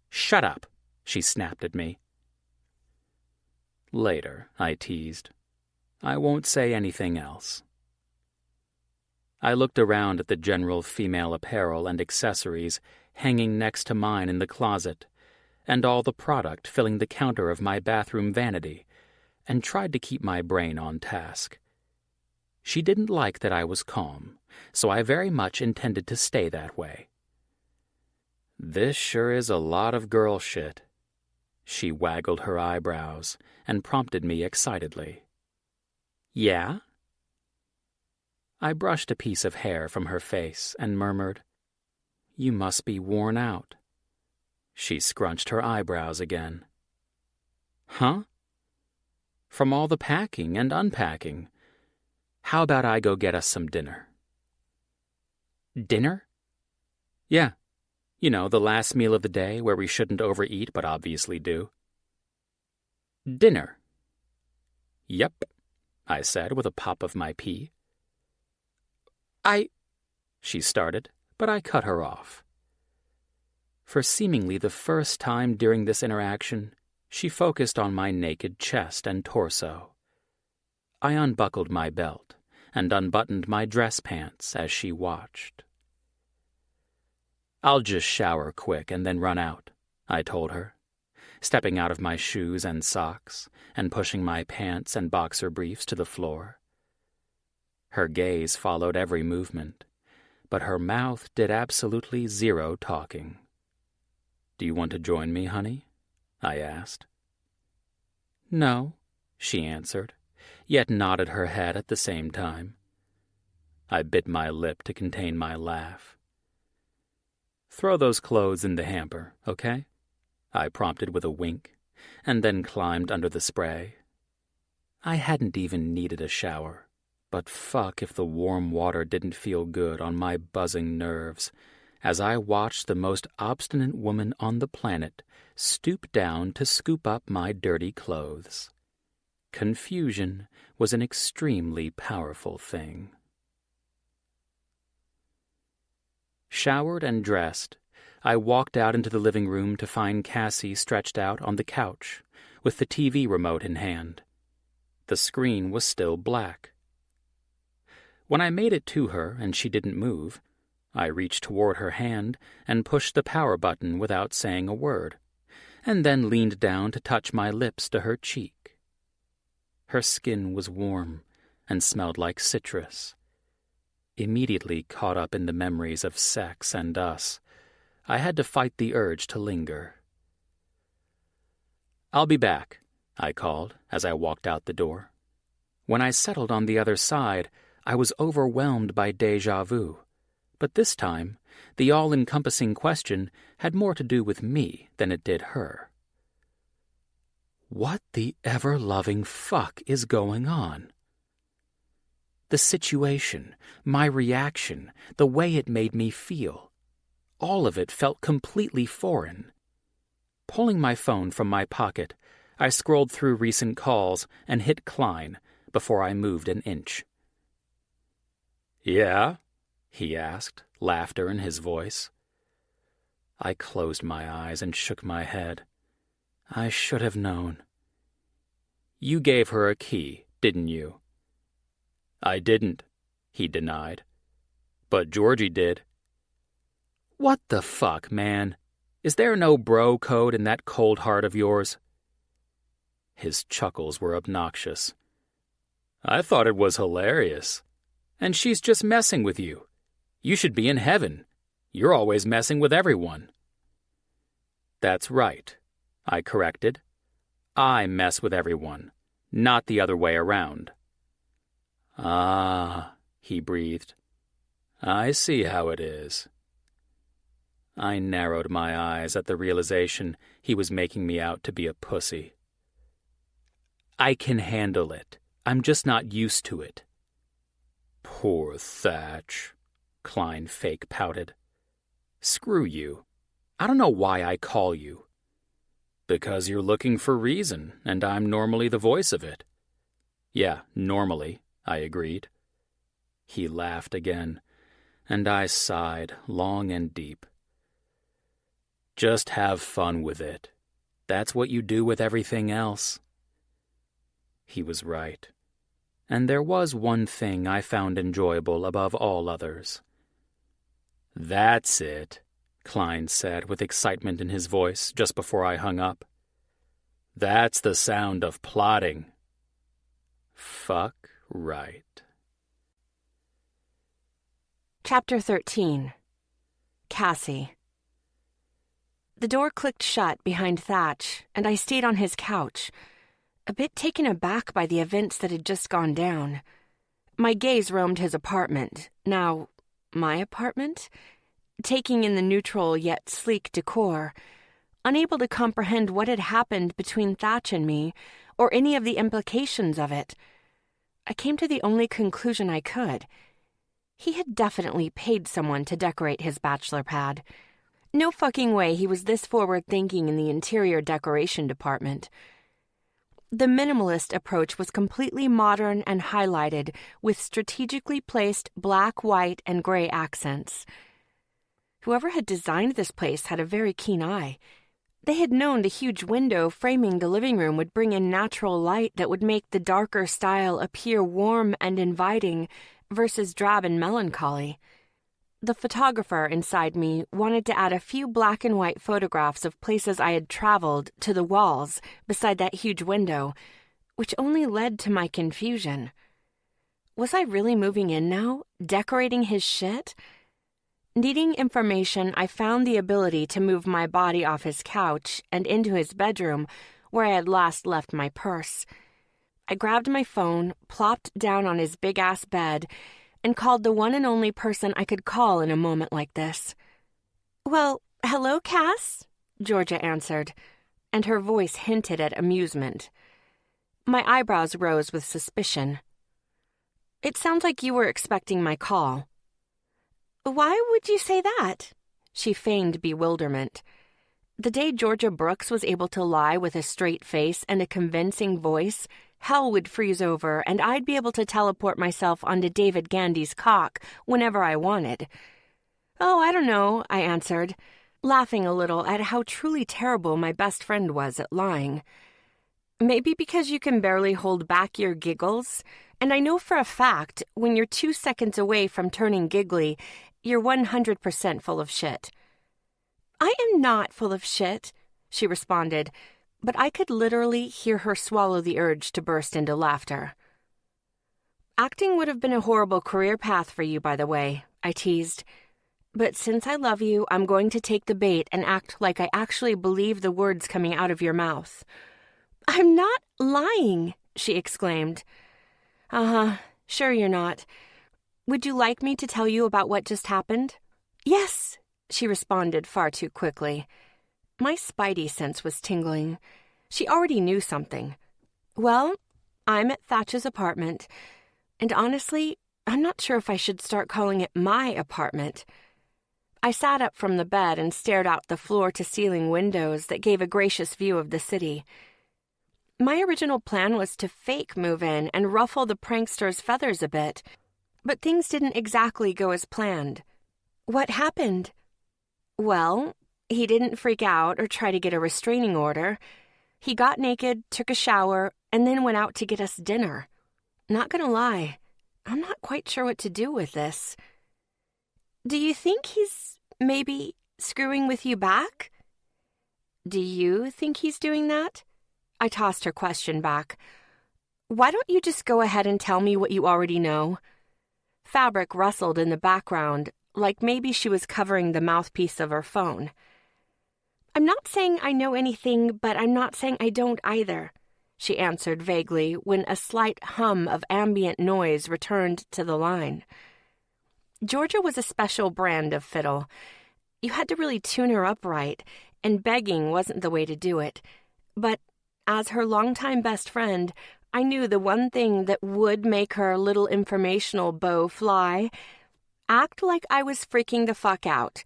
"Shut up," she snapped at me. "Later," I teased. "I won't say anything else." I looked around at the general female apparel and accessories hanging next to mine in the closet, and all the product filling the counter of my bathroom vanity, and tried to keep my brain on task. She didn't like that I was calm, so I very much intended to stay that way. "This sure is a lot of girl shit." She waggled her eyebrows and prompted me excitedly. "Yeah?" I brushed a piece of hair from her face and murmured, "You must be worn out." She scrunched her eyebrows again. "Huh?" "From all the packing and unpacking. How about I go get us some dinner?" "Dinner?" "Yeah. You know, the last meal of the day where we shouldn't overeat but obviously do." "Dinner?" "Yep," I said with a pop of my pea. She started, but I cut her off. For seemingly the first time during this interaction, she focused on my naked chest and torso. I unbuckled my belt and unbuttoned my dress pants as she watched. "I'll just shower quick and then run out," I told her, stepping out of my shoes and socks and pushing my pants and boxer briefs to the floor. Her gaze followed every movement, but her mouth did absolutely zero talking. "Do you want to join me, honey?" I asked. "No," she answered, yet nodded her head at the same time. I bit my lip to contain my laugh. "Throw those clothes in the hamper, okay?" I prompted with a wink, and then climbed under the spray. I hadn't even needed a shower, but fuck if the warm water didn't feel good on my buzzing nerves as I watched the most obstinate woman on the planet stoop down to scoop up my dirty clothes. Confusion was an extremely powerful thing. Showered and dressed, I walked out into the living room to find Cassie stretched out on the couch, with the TV remote in hand. The screen was still black. When I made it to her and she didn't move, I reached toward her hand and pushed the power button without saying a word, and then leaned down to touch my lips to her cheek. Her skin was warm and smelled like citrus. Immediately caught up in the memories of sex and us, I had to fight the urge to linger. "I'll be back," I called as I walked out the door. When I settled on the other side, I was overwhelmed by déjà vu. But this time, the all-encompassing question had more to do with me than it did her. What the ever-loving fuck is going on? The situation, my reaction, the way it made me feel, all of it felt completely foreign. Pulling my phone from my pocket, I scrolled through recent calls and hit Klein before I moved an inch. "Yeah?" he asked, laughter in his voice. I closed my eyes and shook my head. I should have known. "You gave her a key, didn't you?" "I didn't," he denied. But Georgie did. What the fuck, man? Is there no bro code in that cold heart of yours? His chuckles were obnoxious. I thought it was hilarious. And she's just messing with you. You should be in heaven. You're always messing with everyone. That's right, I corrected. I mess with everyone, not the other way around. Ah, he breathed. I see how it is. I narrowed my eyes at the realization he was making me out to be a pussy. I can handle it. I'm just not used to it. Poor Thatch, Klein fake pouted. Screw you. I don't know why I call you. Because you're looking for reason, and I'm normally the voice of it. Yeah, normally, I agreed. He laughed again, and I sighed long and deep. Just have fun with it. That's what you do with everything else. He was right. And there was one thing I found enjoyable above all others. That's it, Klein said with excitement in his voice just before I hung up. That's the sound of plotting. Fuck right. Chapter 13. Cassie. The door clicked shut behind Thatch, and I stayed on his couch, a bit taken aback by the events that had just gone down. My gaze roamed his apartment, now my apartment, taking in the neutral yet sleek decor, unable to comprehend what had happened between Thatch and me, or any of the implications of it. I came to the only conclusion I could. He had definitely paid someone to decorate his bachelor pad. No fucking way he was this forward-thinking in the interior decoration department. The minimalist approach was completely modern and highlighted with strategically placed black, white, and gray accents. Whoever had designed this place had a very keen eye. They had known the huge window framing the living room would bring in natural light that would make the darker style appear warm and inviting versus drab and melancholy. The photographer inside me wanted to add a few black and white photographs of places I had traveled to the walls beside that huge window, which only led to my confusion. Was I really moving in now, decorating his shit? Needing information, I found the ability to move my body off his couch and into his bedroom, where I had last left my purse. I grabbed my phone, plopped down on his big-ass bed, and called the one and only person I could call in a moment like this. "Well, hello, Cass," Georgia answered, and her voice hinted at amusement. My eyebrows rose with suspicion. "It sounds like you were expecting my call." "Why would you say that?" She feigned bewilderment. The day Georgia Brooks was able to lie with a straight face and a convincing voice, hell would freeze over and I'd be able to teleport myself onto David Gandy's cock whenever I wanted. "Oh, I don't know," I answered, laughing a little at how truly terrible my best friend was at lying. "Maybe because you can barely hold back your giggles, and I know for a fact when you're 2 seconds away from turning giggly, you're 100% full of shit." "I am not full of shit," she responded, but I could literally hear her swallow the urge to burst into laughter. "Acting would have been a horrible career path for you, by the way," I teased. "But since I love you, I'm going to take the bait and act like I actually believe the words coming out of your mouth." "I'm not lying," she exclaimed. "Uh-huh, sure you're not. Would you like me to tell you about what just happened?" "Yes," she responded far too quickly. My spidey sense was tingling. She already knew something. "Well, I'm at Thatch's apartment, and honestly, I'm not sure if I should start calling it my apartment." I sat up from the bed and stared out the floor-to-ceiling windows that gave a gracious view of the city. My original plan was to fake move in and ruffle the prankster's feathers a bit, but things didn't exactly go as planned. "What happened?" "Well, he didn't freak out or try to get a restraining order. He got naked, took a shower, and then went out to get us dinner. Not gonna lie, I'm not quite sure what to do with this. Do you think he's maybe screwing with you back? Do you think he's doing that? I tossed her question back. Why don't you just go ahead and tell me what you already know? Fabric rustled in the background, like maybe she was covering the mouthpiece of her phone. I'm not saying I know anything, but I'm not saying I don't either, she answered vaguely when a slight hum of ambient noise returned to the line. Georgia was a special brand of fiddle. You had to really tune her up right, and begging wasn't the way to do it. But as her longtime best friend, I knew the one thing that would make her little informational bow fly: act like I was freaking the fuck out.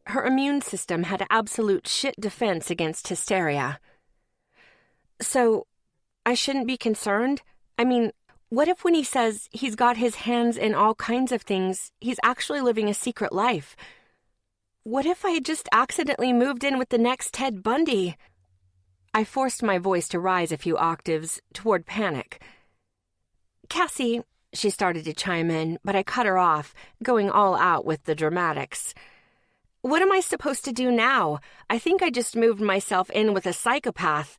Her immune system had absolute shit defense against hysteria. So, I shouldn't be concerned? I mean, what if when he says he's got his hands in all kinds of things, he's actually living a secret life? What if I had just accidentally moved in with the next Ted Bundy? I forced my voice to rise a few octaves toward panic. Cassie, she started to chime in, but I cut her off, going all out with the dramatics. What am I supposed to do now? I think I just moved myself in with a psychopath.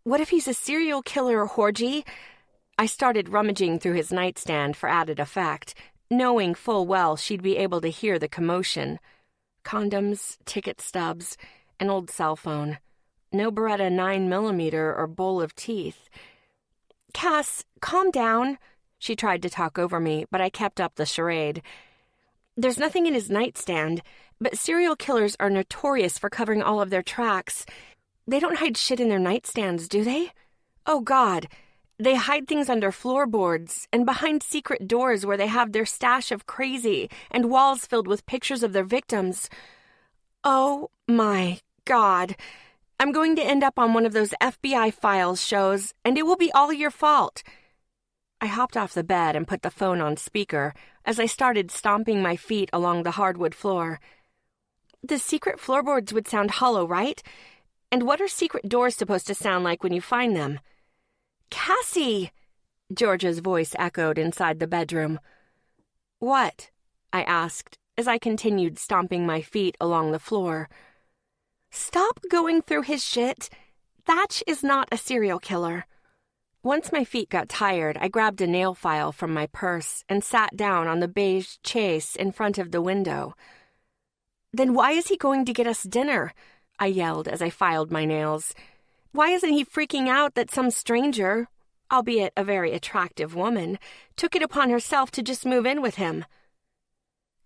What if he's a serial killer orgy? I started rummaging through his nightstand for added effect, knowing full well she'd be able to hear the commotion. Condoms, ticket stubs, an old cell phone. No Beretta 9mm or bowl of teeth. Cass, calm down. She tried to talk over me, but I kept up the charade. There's nothing in his nightstand, but serial killers are notorious for covering all of their tracks. They don't hide shit in their nightstands, do they? Oh, God. They hide things under floorboards and behind secret doors where they have their stash of crazy and walls filled with pictures of their victims. Oh, my God. I'm going to end up on one of those FBI Files shows, and it will be all your fault. I hopped off the bed and put the phone on speaker as I started stomping my feet along the hardwood floor. The secret floorboards would sound hollow, right? And what are secret doors supposed to sound like when you find them? Cassie! Georgia's voice echoed inside the bedroom. What? I asked as I continued stomping my feet along the floor. Stop going through his shit. Thatch is not a serial killer. Once my feet got tired, I grabbed a nail file from my purse and sat down on the beige chaise in front of the window. Then why is he going to get us dinner? I yelled as I filed my nails. Why isn't he freaking out that some stranger, albeit a very attractive woman, took it upon herself to just move in with him?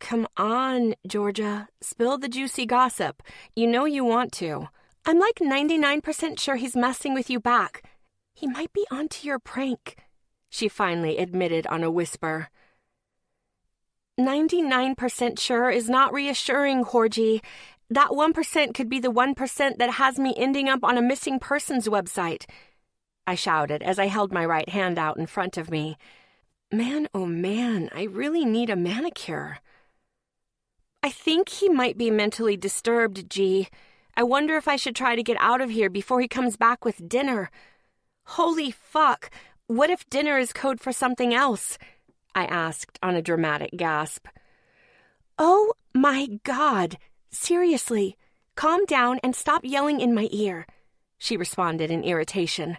Come on, Georgia. Spill the juicy gossip. You know you want to. I'm like 99% sure he's messing with you back. He might be onto your prank, she finally admitted on a whisper. 99% sure is not reassuring, Horgy. That 1% could be the 1% that has me ending up on a missing persons website, I shouted as I held my right hand out in front of me. Man, oh man, I really need a manicure. I think he might be mentally disturbed, G. I wonder if I should try to get out of here before he comes back with dinner. Holy fuck, what if dinner is code for something else? I asked on a dramatic gasp. Oh my God, seriously, calm down and stop yelling in my ear, she responded in irritation.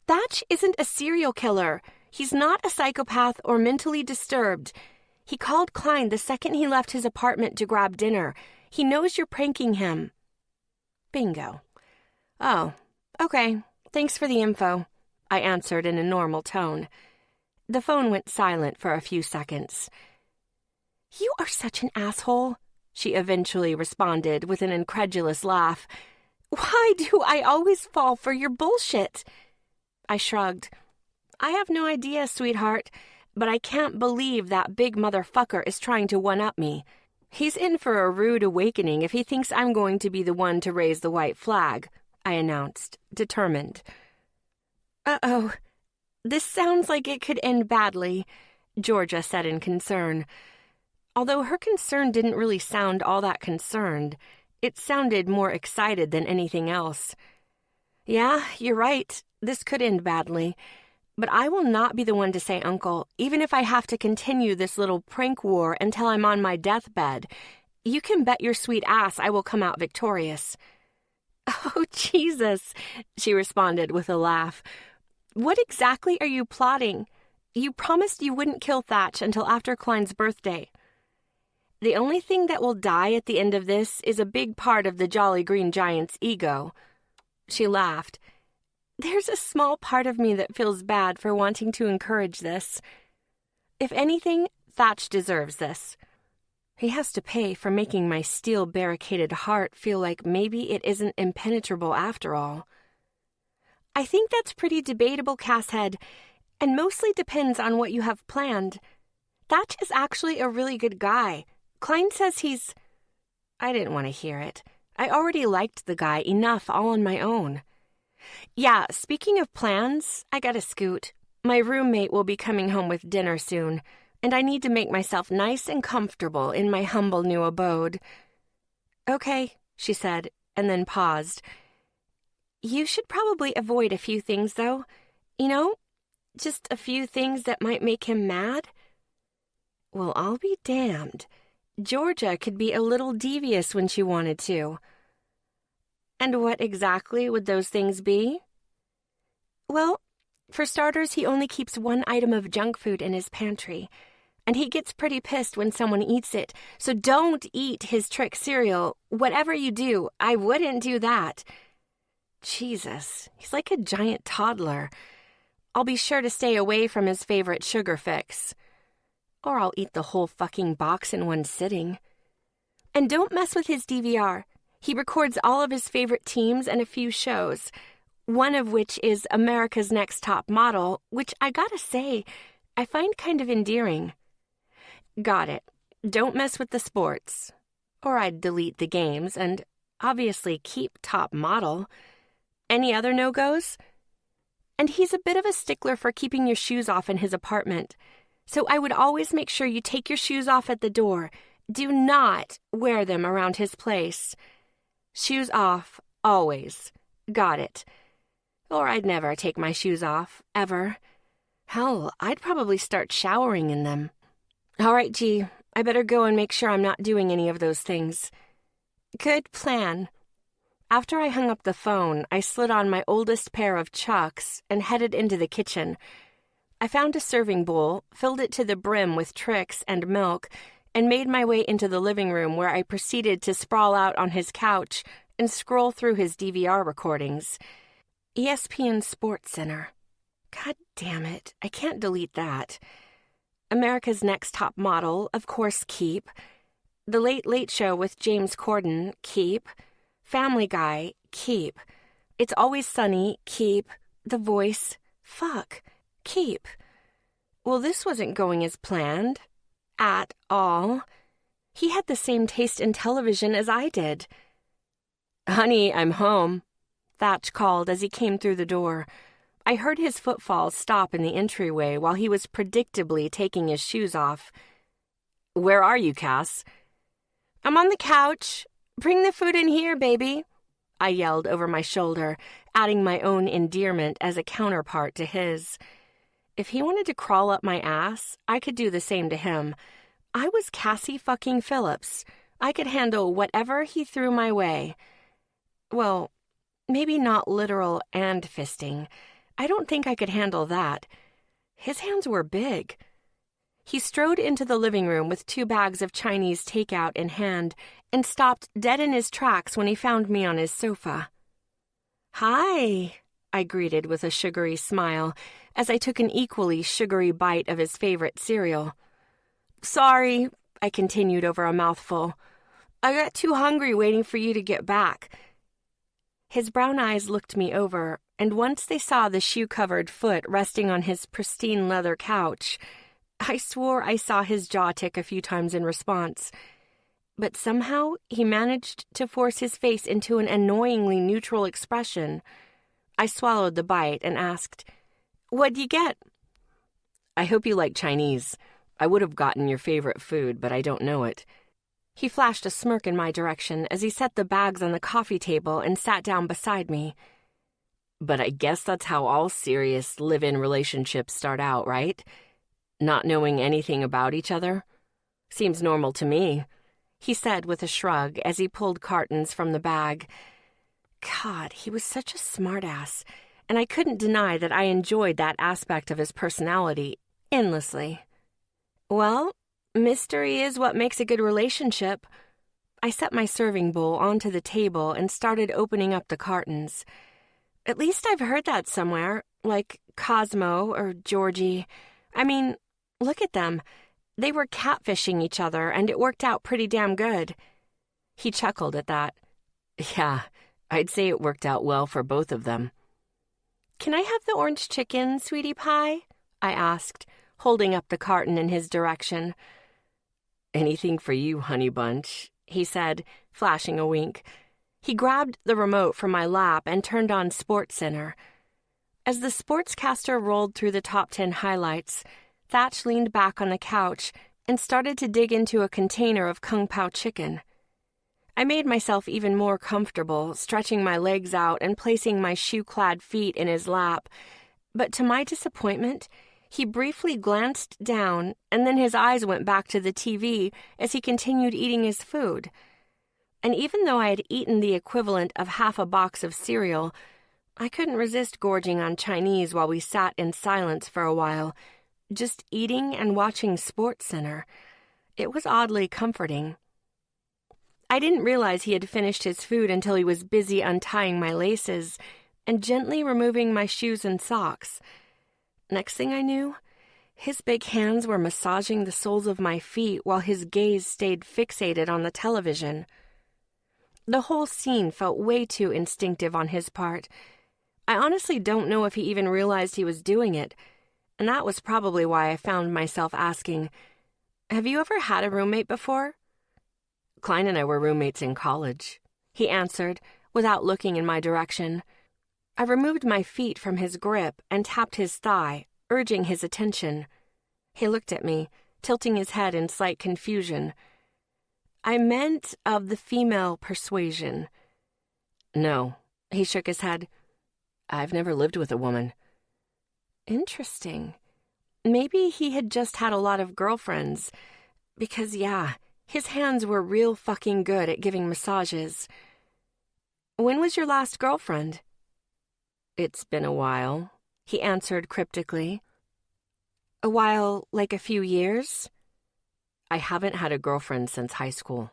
Thatch isn't a serial killer. He's not a psychopath or mentally disturbed. He called Klein the second he left his apartment to grab dinner. He knows you're pranking him. Bingo. Oh, okay. Thanks for the info, I answered in a normal tone. The phone went silent for a few seconds. You are such an asshole, she eventually responded with an incredulous laugh. Why do I always fall for your bullshit? I shrugged. I have no idea, sweetheart, but I can't believe that big motherfucker is trying to one-up me. He's in for a rude awakening if he thinks I'm going to be the one to raise the white flag, I announced, determined. Uh-oh. This sounds like it could end badly, Georgia said in concern. Although her concern didn't really sound all that concerned, it sounded more excited than anything else. Yeah, you're right. This could end badly. But I will not be the one to say uncle, even if I have to continue this little prank war until I'm on my deathbed. You can bet your sweet ass I will come out victorious." "Oh, Jesus," she responded with a laugh. "What exactly are you plotting? You promised you wouldn't kill Thatch until after Klein's birthday." "The only thing that will die at the end of this is a big part of the Jolly Green Giant's ego." She laughed. "There's a small part of me that feels bad for wanting to encourage this. If anything, Thatch deserves this. He has to pay for making my steel-barricaded heart feel like maybe it isn't impenetrable after all." "I think that's pretty debatable, Casshead, and mostly depends on what you have planned. Thatch is actually a really good guy. Klein says he's—" I didn't want to hear it. I already liked the guy enough all on my own. "Yeah, speaking of plans, I gotta scoot. My roommate will be coming home with dinner soon, and I need to make myself nice and comfortable in my humble new abode." "Okay," she said, and then paused. "You should probably avoid a few things, though. You know, just a few things that might make him mad." Well, I'll be damned. Georgia could be a little devious when she wanted to. "And what exactly would those things be?" "Well, for starters, he only keeps one item of junk food in his pantry, and he gets pretty pissed when someone eats it, so don't eat his trick cereal. Whatever you do, I wouldn't do that." Jesus, he's like a giant toddler. I'll be sure to stay away from his favorite sugar fix. Or I'll eat the whole fucking box in one sitting. "And don't mess with his DVR. He records all of his favorite teams and a few shows, one of which is America's Next Top Model, which I gotta say, I find kind of endearing." "Got it. Don't mess with the sports. Or I'd delete the games and obviously keep Top Model. Any other no-goes?" "And he's a bit of a stickler for keeping your shoes off in his apartment. So I would always make sure you take your shoes off at the door. Do not wear them around his place. Shoes off, always. Got it. Or I'd never take my shoes off, ever. Hell, I'd probably start showering in them. All right, G, I better go and make sure I'm not doing any of those things." "Good plan." After I hung up the phone, I slid on my oldest pair of Chucks and headed into the kitchen. I found a serving bowl, filled it to the brim with Trix and milk, and made my way into the living room where I proceeded to sprawl out on his couch and scroll through his DVR recordings. ESPN Sports Center. God damn it, I can't delete that. America's Next Top Model, of course, keep. The Late Late Show with James Corden, keep. Family Guy, keep. It's Always Sunny, keep. The Voice, fuck. Keep. Well, this wasn't going as planned. At all. He had the same taste in television as I did. "Honey, I'm home," Thatch called as he came through the door. I heard his footfalls stop in the entryway while he was predictably taking his shoes off. "Where are you, Cass?" "I'm on the couch. Bring the food in here, baby," I yelled over my shoulder, adding my own endearment as a counterpart to his. If he wanted to crawl up my ass, I could do the same to him. I was Cassie fucking Phillips. I could handle whatever he threw my way. Well, maybe not literal and fisting. I don't think I could handle that. His hands were big. He strode into the living room with 2 bags of Chinese takeout in hand and stopped dead in his tracks when he found me on his sofa. "Hi," I greeted with a sugary smile as I took an equally sugary bite of his favorite cereal. "Sorry," I continued over a mouthful. "I got too hungry waiting for you to get back." His brown eyes looked me over, and once they saw the shoe-covered foot resting on his pristine leather couch, I swore I saw his jaw tick a few times in response. But somehow he managed to force his face into an annoyingly neutral expression. I swallowed the bite and asked, "What'd you get?" "I hope you like Chinese. I would have gotten your favorite food, but I don't know it." He flashed a smirk in my direction as he set the bags on the coffee table and sat down beside me. But I guess that's how all serious live-in relationships start out, right? Not knowing anything about each other. Seems normal to me, he said with a shrug as he pulled cartons from the bag. God, he was such a smartass, and I couldn't deny that I enjoyed that aspect of his personality endlessly. Well, mystery is what makes a good relationship. I set my serving bowl onto the table and started opening up the cartons. At least I've heard that somewhere, like Cosmo or Georgie. I mean, look at them. They were catfishing each other, and it worked out pretty damn good. He chuckled at that. Yeah, I'd say it worked out well for both of them. Can I have the orange chicken, sweetie pie? I asked, holding up the carton in his direction. Anything for you, honey bunch, he said, flashing a wink. He grabbed the remote from my lap and turned on SportsCenter. As the sportscaster rolled through the top 10 highlights, Thatch leaned back on the couch and started to dig into a container of Kung Pao chicken. I made myself even more comfortable, stretching my legs out and placing my shoe-clad feet in his lap. But to my disappointment, he briefly glanced down, and then his eyes went back to the TV as he continued eating his food. And even though I had eaten the equivalent of half a box of cereal, I couldn't resist gorging on Chinese while we sat in silence for a while, just eating and watching SportsCenter. It was oddly comforting. I didn't realize he had finished his food until he was busy untying my laces and gently removing my shoes and socks. Next thing I knew, his big hands were massaging the soles of my feet while his gaze stayed fixated on the television. The whole scene felt way too instinctive on his part. I honestly don't know if he even realized he was doing it, and that was probably why I found myself asking, "Have you ever had a roommate before?" Klein and I were roommates in college, he answered, without looking in my direction. I removed my feet from his grip and tapped his thigh, urging his attention. He looked at me, tilting his head in slight confusion. I meant of the female persuasion. No, he shook his head. I've never lived with a woman. Interesting. Maybe he had just had a lot of girlfriends. Because, yeah, his hands were real fucking good at giving massages. When was your last girlfriend? It's been a while, he answered cryptically. A while, like a few years? I haven't had a girlfriend since high school.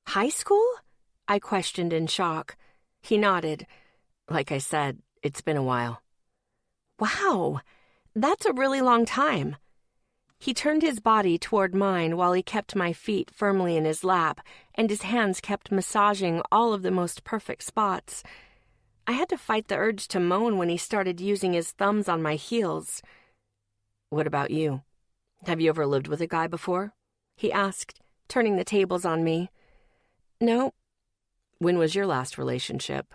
High school? I questioned in shock. He nodded. Like I said, it's been a while. Wow, that's a really long time. He turned his body toward mine while he kept my feet firmly in his lap, and his hands kept massaging all of the most perfect spots. I had to fight the urge to moan when he started using his thumbs on my heels. What about you? Have you ever lived with a guy before? He asked, turning the tables on me. No. When was your last relationship?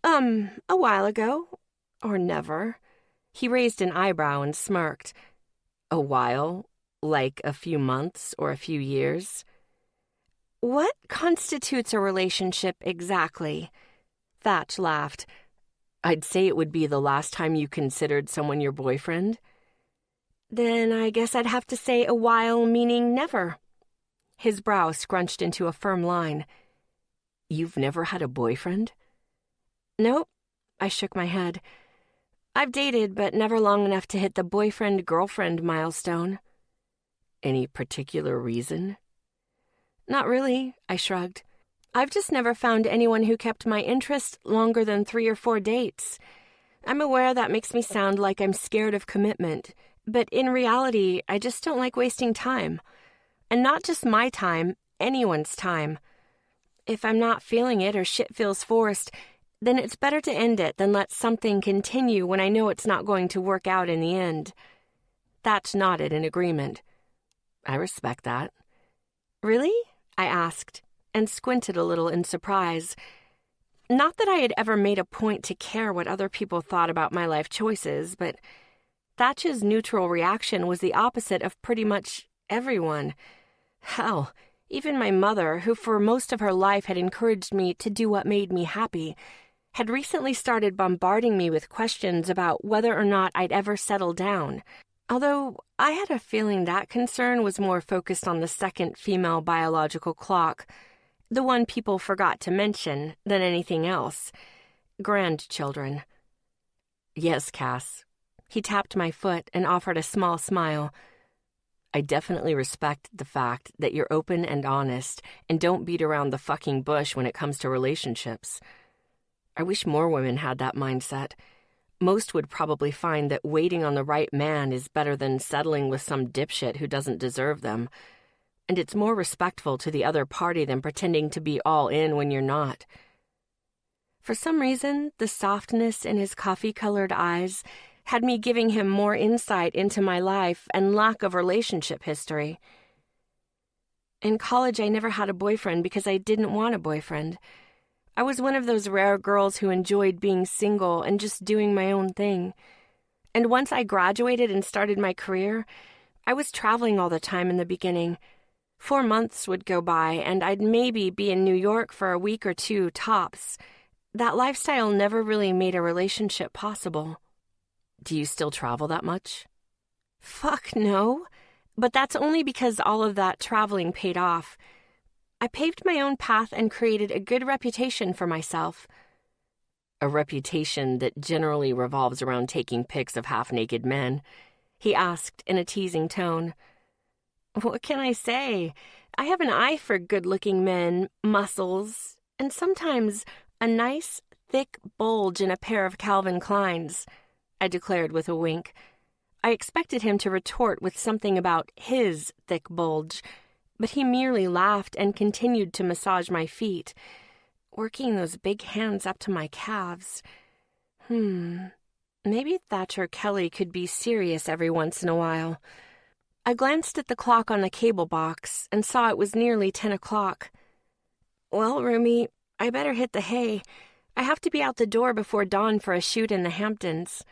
A while ago. Or never. He raised an eyebrow and smirked. A while? Like a few months or a few years? What constitutes a relationship exactly? Thatch laughed. I'd say it would be the last time you considered someone your boyfriend. Then I guess I'd have to say a while meaning never. His brow scrunched into a firm line. You've never had a boyfriend? Nope. I shook my head. I've dated, but never long enough to hit the boyfriend-girlfriend milestone. Any particular reason? Not really, I shrugged. I've just never found anyone who kept my interest longer than 3 or 4 dates. I'm aware that makes me sound like I'm scared of commitment, but in reality, I just don't like wasting time. And not just my time, anyone's time. If I'm not feeling it or shit feels forced, then it's better to end it than let something continue when I know it's not going to work out in the end. Thatch nodded in agreement. I respect that. Really? I asked, and squinted a little in surprise. Not that I had ever made a point to care what other people thought about my life choices, but Thatch's neutral reaction was the opposite of pretty much everyone. Hell, even my mother, who for most of her life had encouraged me to do what made me happy, had recently started bombarding me with questions about whether or not I'd ever settle down, although I had a feeling that concern was more focused on the second female biological clock, the one people forgot to mention, than anything else. Grandchildren. Yes, Cass. He tapped my foot and offered a small smile. I definitely respect the fact that you're open and honest and don't beat around the fucking bush when it comes to relationships. I wish more women had that mindset. Most would probably find that waiting on the right man is better than settling with some dipshit who doesn't deserve them. And it's more respectful to the other party than pretending to be all in when you're not. For some reason, the softness in his coffee-colored eyes had me giving him more insight into my life and lack of relationship history. In college, I never had a boyfriend because I didn't want a boyfriend. I was one of those rare girls who enjoyed being single and just doing my own thing. And once I graduated and started my career, I was traveling all the time in the beginning. 4 months would go by, and I'd maybe be in New York for a week or two tops. That lifestyle never really made a relationship possible. Do you still travel that much? Fuck no. But that's only because all of that traveling paid off. I paved my own path and created a good reputation for myself. A reputation that generally revolves around taking pics of half-naked men, he asked in a teasing tone. What can I say? I have an eye for good-looking men, muscles, and sometimes a nice, thick bulge in a pair of Calvin Kleins, I declared with a wink. I expected him to retort with something about his thick bulge, but he merely laughed and continued to massage my feet, working those big hands up to my calves. Maybe Thatcher Kelly could be serious every once in a while. I glanced at the clock on the cable box and saw it was nearly 10 o'clock. Well, Rumi, I better hit the hay. I have to be out the door before dawn for a shoot in the Hamptons.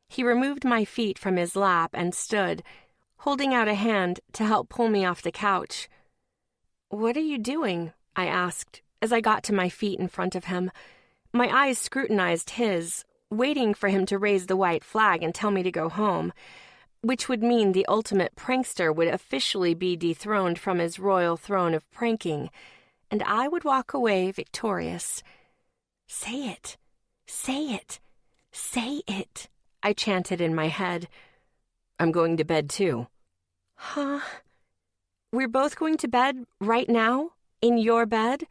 He removed my feet from his lap and stood, holding out a hand to help pull me off the couch. What are you doing? I asked as I got to my feet in front of him. My eyes scrutinized his, waiting for him to raise the white flag and tell me to go home, which would mean the ultimate prankster would officially be dethroned from his royal throne of pranking, and I would walk away victorious. Say it, say it, say it, I chanted in my head. I'm going to bed too. Huh? We're both going to bed right now? In your bed?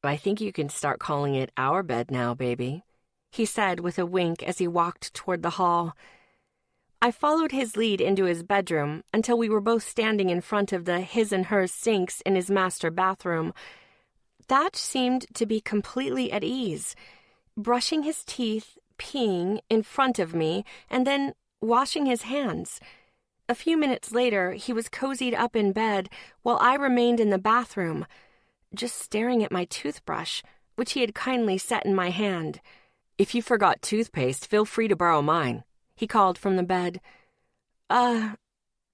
I think you can start calling it our bed now, baby, he said with a wink as he walked toward the hall. I followed his lead into his bedroom until we were both standing in front of the his and hers sinks in his master bathroom. Thatch seemed to be completely at ease, brushing his teeth, peeing in front of me, and then washing his hands. A few minutes later, he was cozied up in bed while I remained in the bathroom, just staring at my toothbrush, which he had kindly set in my hand. If you forgot toothpaste, feel free to borrow mine, he called from the bed.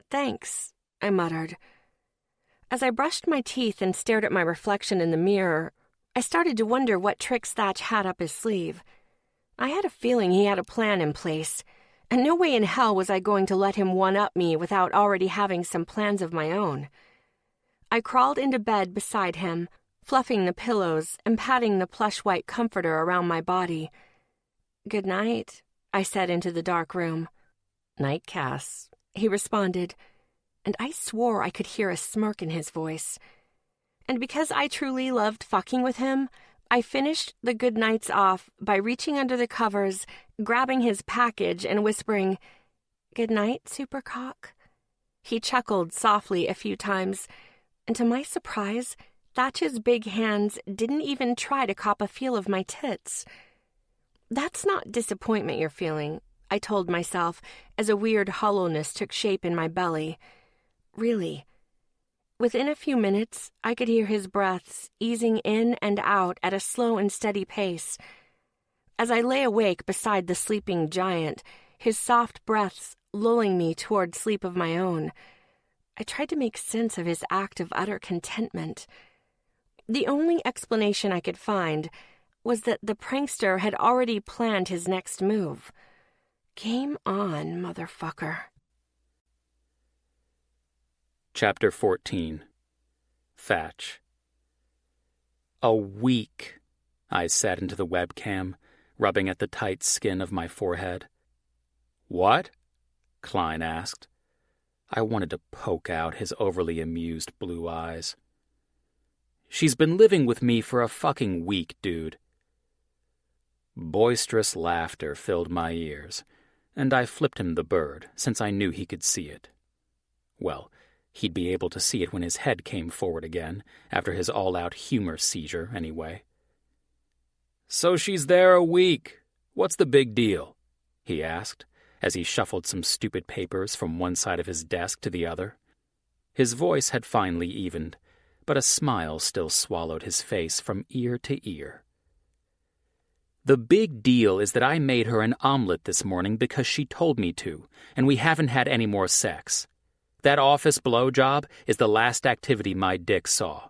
Thanks, I muttered. As I brushed my teeth and stared at my reflection in the mirror, I started to wonder what tricks Thatch had up his sleeve. I had a feeling he had a plan in place, and no way in hell was I going to let him one-up me without already having some plans of my own. I crawled into bed beside him, fluffing the pillows and patting the plush white comforter around my body. Good night, I said into the dark room. Night, Cass, he responded, and I swore I could hear a smirk in his voice. And because I truly loved fucking with him, I finished the good nights off by reaching under the covers, grabbing his package and whispering, Good night, Supercock. He chuckled softly a few times, and to my surprise, Thatch's big hands didn't even try to cop a feel of my tits. That's not disappointment you're feeling, I told myself as a weird hollowness took shape in my belly. Really. Within a few minutes, I could hear his breaths easing in and out at a slow and steady pace. As I lay awake beside the sleeping giant, his soft breaths lulling me toward sleep of my own, I tried to make sense of his act of utter contentment. The only explanation I could find was that the prankster had already planned his next move. Game on, motherfucker. Chapter 14. Thatch. A week, I said into the webcam, rubbing at the tight skin of my forehead. What? Klein asked. I wanted to poke out his overly amused blue eyes. She's been living with me for a fucking week, dude. Boisterous laughter filled my ears, and I flipped him the bird, since I knew he could see it. Well, he'd be able to see it when his head came forward again, after his all-out humor seizure, anyway. So she's there a week. What's the big deal? He asked, as he shuffled some stupid papers from one side of his desk to the other. His voice had finally evened, but a smile still swallowed his face from ear to ear. The big deal is that I made her an omelet this morning because she told me to, and we haven't had any more sex. That office blowjob is the last activity my dick saw.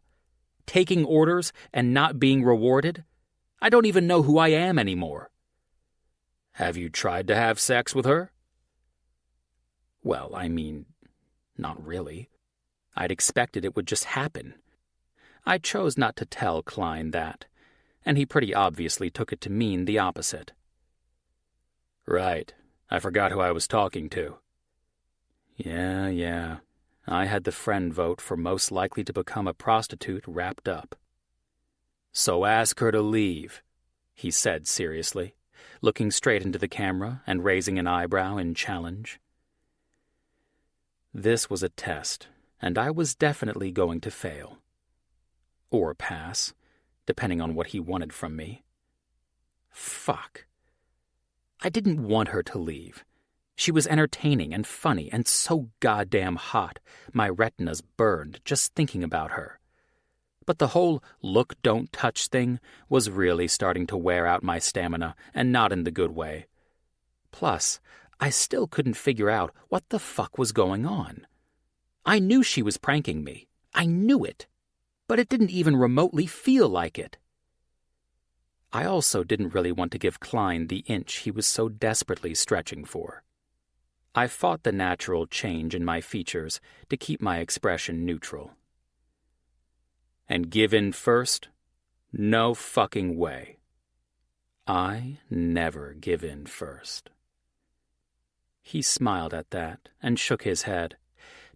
Taking orders and not being rewarded? I don't even know who I am anymore. Have you tried to have sex with her? Well, I mean, not really. I'd expected it would just happen. I chose not to tell Klein that, and he pretty obviously took it to mean the opposite. Right. I forgot who I was talking to. Yeah. I had the friend vote for most likely to become a prostitute wrapped up. So ask her to leave, he said seriously, looking straight into the camera and raising an eyebrow in challenge. This was a test, and I was definitely going to fail. Or pass, depending on what he wanted from me. Fuck. I didn't want her to leave. She was entertaining and funny and so goddamn hot, my retinas burned just thinking about her. But the whole look, don't touch thing was really starting to wear out my stamina, and not in the good way. Plus, I still couldn't figure out what the fuck was going on. I knew she was pranking me. I knew it. But it didn't even remotely feel like it. I also didn't really want to give Klein the inch he was so desperately stretching for. I fought the natural change in my features to keep my expression neutral. And give in first? No fucking way. I never give in first. He smiled at that and shook his head,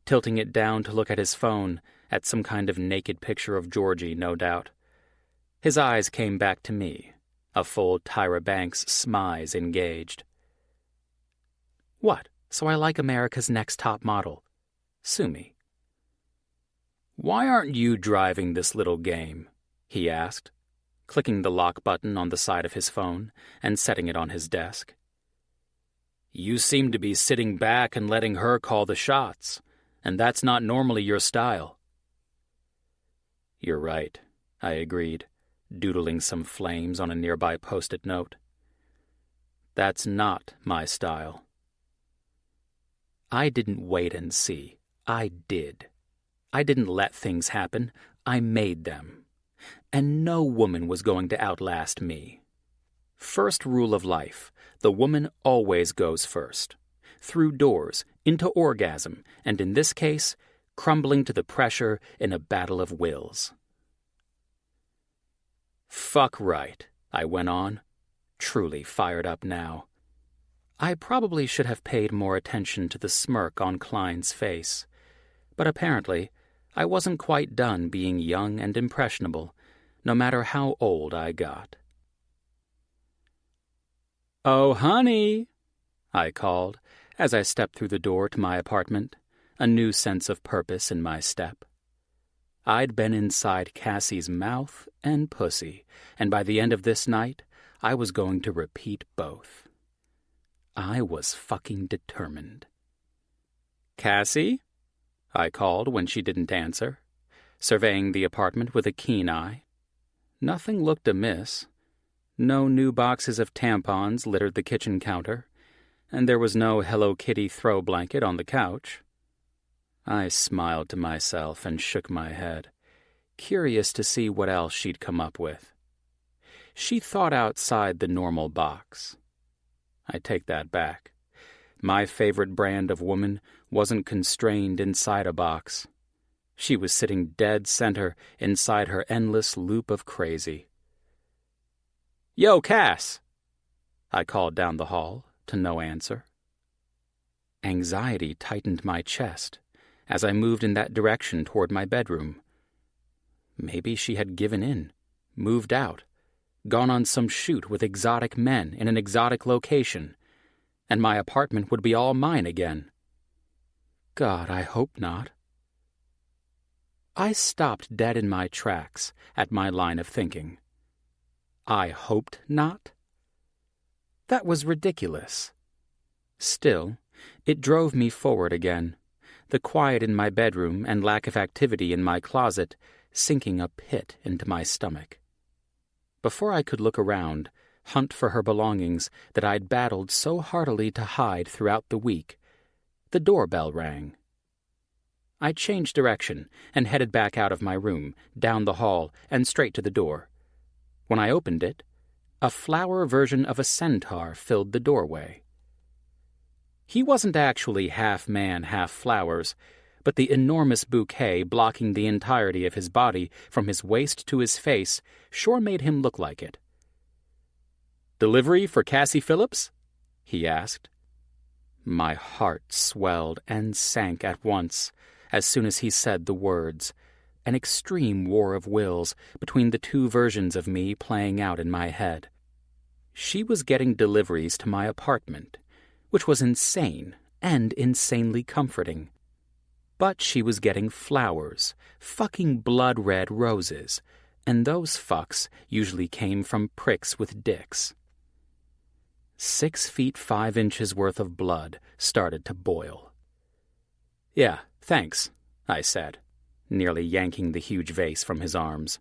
tilting it down to look at his phone, at some kind of naked picture of Georgie, no doubt. His eyes came back to me, a full Tyra Banks smize engaged. What? So I like America's Next Top Model. Sue me. Why aren't you driving this little game? He asked, clicking the lock button on the side of his phone and setting it on his desk. You seem to be sitting back and letting her call the shots, and that's not normally your style. You're right, I agreed, doodling some flames on a nearby post-it note. That's not my style. I didn't wait and see. I did. I didn't let things happen. I made them. And no woman was going to outlast me. First rule of life, the woman always goes first. Through doors, into orgasm, and in this case, crumbling to the pressure in a battle of wills. Fuck right, I went on, truly fired up now. I probably should have paid more attention to the smirk on Klein's face, but apparently I wasn't quite done being young and impressionable, no matter how old I got. Oh, honey, I called as I stepped through the door to my apartment, a new sense of purpose in my step. I'd been inside Cassie's mouth and pussy, and by the end of this night, I was going to repeat both. I was fucking determined. Cassie? I called when she didn't answer, surveying the apartment with a keen eye. Nothing looked amiss. No new boxes of tampons littered the kitchen counter, and there was no Hello Kitty throw blanket on the couch. I smiled to myself and shook my head, curious to see what else she'd come up with. She thought outside the normal box. I take that back. My favorite brand of woman wasn't constrained inside a box. She was sitting dead center inside her endless loop of crazy. "Yo, Cass!" I called down the hall, to no answer. Anxiety tightened my chest as I moved in that direction toward my bedroom. Maybe she had given in, moved out, gone on some shoot with exotic men in an exotic location, and my apartment would be all mine again. God, I hope not. I stopped dead in my tracks at my line of thinking. I hoped not? That was ridiculous. Still, it drove me forward again, the quiet in my bedroom and lack of activity in my closet sinking a pit into my stomach. Before I could look around, hunt for her belongings that I'd battled so heartily to hide throughout the week, the doorbell rang. I changed direction and headed back out of my room, down the hall, and straight to the door. When I opened it, a flower version of a centaur filled the doorway. He wasn't actually half man, half flowers, but the enormous bouquet blocking the entirety of his body from his waist to his face sure made him look like it. "Delivery for Cassie Phillips?" he asked. My heart swelled and sank at once as soon as he said the words, an extreme war of wills between the two versions of me playing out in my head. She was getting deliveries to my apartment, which was insane and insanely comforting. But she was getting flowers, fucking blood-red roses, and those fucks usually came from pricks with dicks. 6 feet 5 inches worth of blood started to boil. "Yeah, thanks," I said, nearly yanking the huge vase from his arms.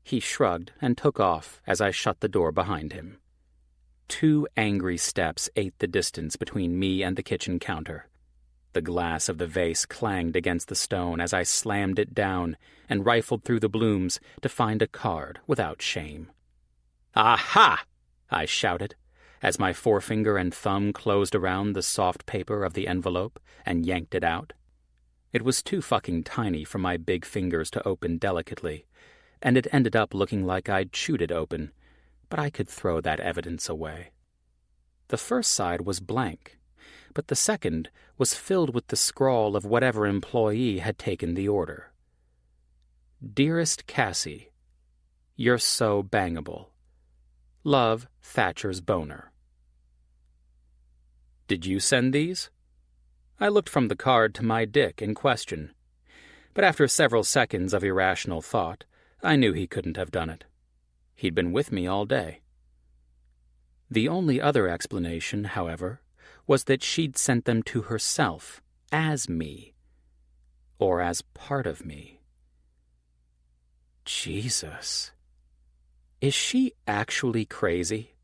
He shrugged and took off as I shut the door behind him. 2 angry steps ate the distance between me and the kitchen counter. The glass of the vase clanged against the stone as I slammed it down and rifled through the blooms to find a card without shame. "Aha!" I shouted, as my forefinger and thumb closed around the soft paper of the envelope and yanked it out. It was too fucking tiny for my big fingers to open delicately, and it ended up looking like I'd chewed it open, but I could throw that evidence away. The first side was blank, but the second was filled with the scrawl of whatever employee had taken the order. "Dearest Cassie, you're so bangable. Love, Thatcher's boner." "Did you send these?" I looked from the card to my dick in question, but after several seconds of irrational thought, I knew he couldn't have done it. He'd been with me all day. The only other explanation, however, was that she'd sent them to herself, as me, or as part of me. Jesus. Is she actually crazy?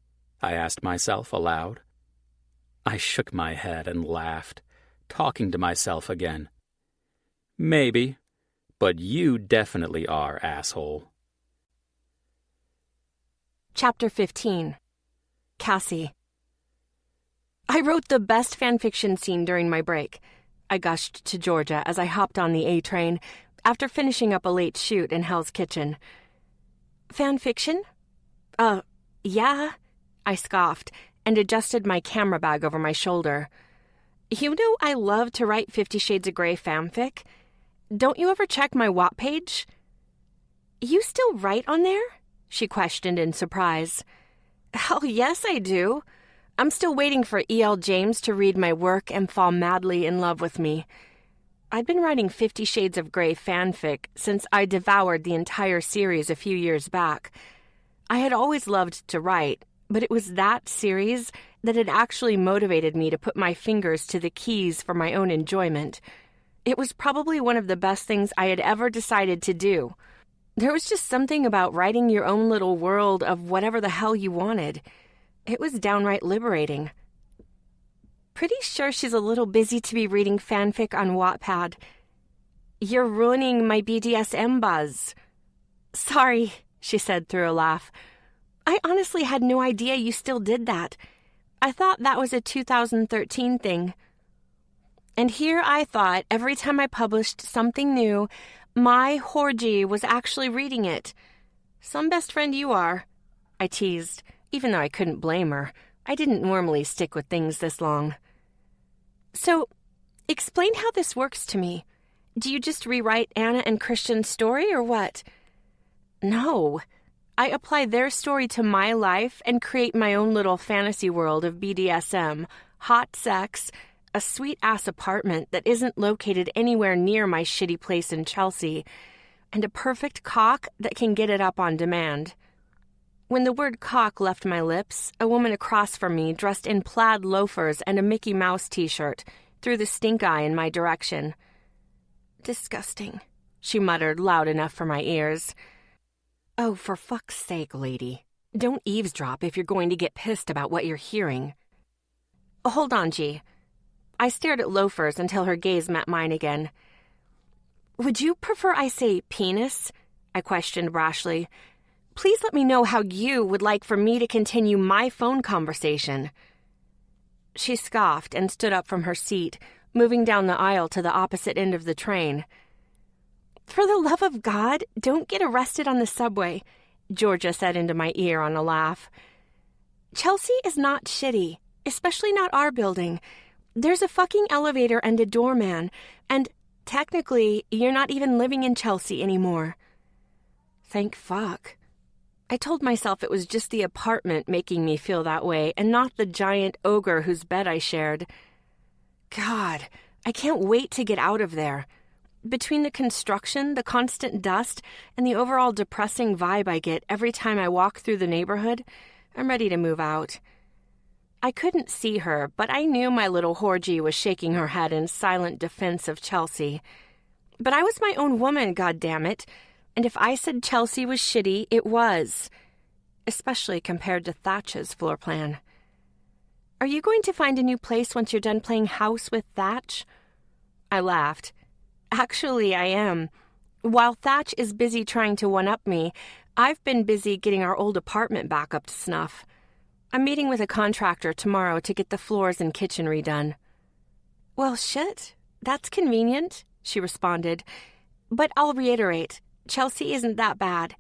I asked myself aloud. I shook my head and laughed, talking to myself again. Maybe, but you definitely are, asshole. Chapter 15. Cassie. I wrote the best fanfiction scene during my break. I gushed to Georgia as I hopped on the A train after finishing up a late shoot in Hell's Kitchen. Fanfiction? Yeah, I scoffed and adjusted my camera bag over my shoulder. You know I love to write 50 Shades of Grey fanfic. Don't you ever check my Watt page? You still write on there? She questioned in surprise. Hell yes, I do. I'm still waiting for E.L. James to read my work and fall madly in love with me. I'd been writing 50 Shades of Grey fanfic since I devoured the entire series a few years back. I had always loved to write, but it was that series that had actually motivated me to put my fingers to the keys for my own enjoyment. It was probably one of the best things I had ever decided to do. There was just something about writing your own little world of whatever the hell you wanted. It was downright liberating. Pretty sure she's a little busy to be reading fanfic on Wattpad. You're ruining my BDSM buzz. Sorry, she said through a laugh. I honestly had no idea you still did that. I thought that was a 2013 thing. And here I thought every time I published something new, my Horgy was actually reading it. Some best friend you are, I teased, even though I couldn't blame her. I didn't normally stick with things this long. So, explain how this works to me. Do you just rewrite Anna and Christian's story or what? No. I apply their story to my life and create my own little fantasy world of BDSM, hot sex, a sweet-ass apartment that isn't located anywhere near my shitty place in Chelsea, and a perfect cock that can get it up on demand. When the word cock left my lips, a woman across from me, dressed in plaid loafers and a Mickey Mouse t-shirt, threw the stink eye in my direction. Disgusting, she muttered loud enough for my ears. Oh, for fuck's sake, lady. Don't eavesdrop if you're going to get pissed about what you're hearing. Hold on, G. I stared at loafers until her gaze met mine again. Would you prefer I say penis? I questioned brashly. Please let me know how you would like for me to continue my phone conversation. She scoffed and stood up from her seat, moving down the aisle to the opposite end of the train. For the love of God, don't get arrested on the subway, Georgia said into my ear on a laugh. Chelsea is not shitty, especially not our building. There's a fucking elevator and a doorman, and technically, you're not even living in Chelsea anymore. Thank fuck. I told myself it was just the apartment making me feel that way, and not the giant ogre whose bed I shared. God, I can't wait to get out of there. Between the construction, the constant dust, and the overall depressing vibe I get every time I walk through the neighborhood, I'm ready to move out. I couldn't see her, but I knew my little Horgy was shaking her head in silent defense of Chelsea. But I was my own woman, goddammit, and if I said Chelsea was shitty, it was, especially compared to Thatch's floor plan. Are you going to find a new place once you're done playing house with Thatch? I laughed. Actually, I am. While Thatch is busy trying to one-up me, I've been busy getting our old apartment back up to snuff. I'm meeting with a contractor tomorrow to get the floors and kitchen redone. Well, shit. That's convenient, she responded. But I'll reiterate, Chelsea isn't that bad.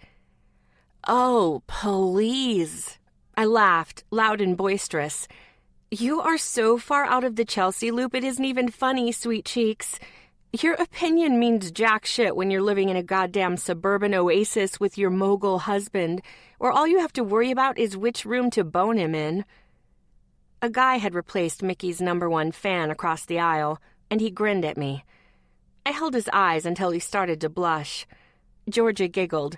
Oh, please. I laughed, loud and boisterous. You are so far out of the Chelsea loop it isn't even funny, sweet cheeks. Your opinion means jack shit when you're living in a goddamn suburban oasis with your mogul husband, where all you have to worry about is which room to bone him in. A guy had replaced Mickey's #1 fan across the aisle, and he grinned at me. I held his eyes until he started to blush. Georgia giggled.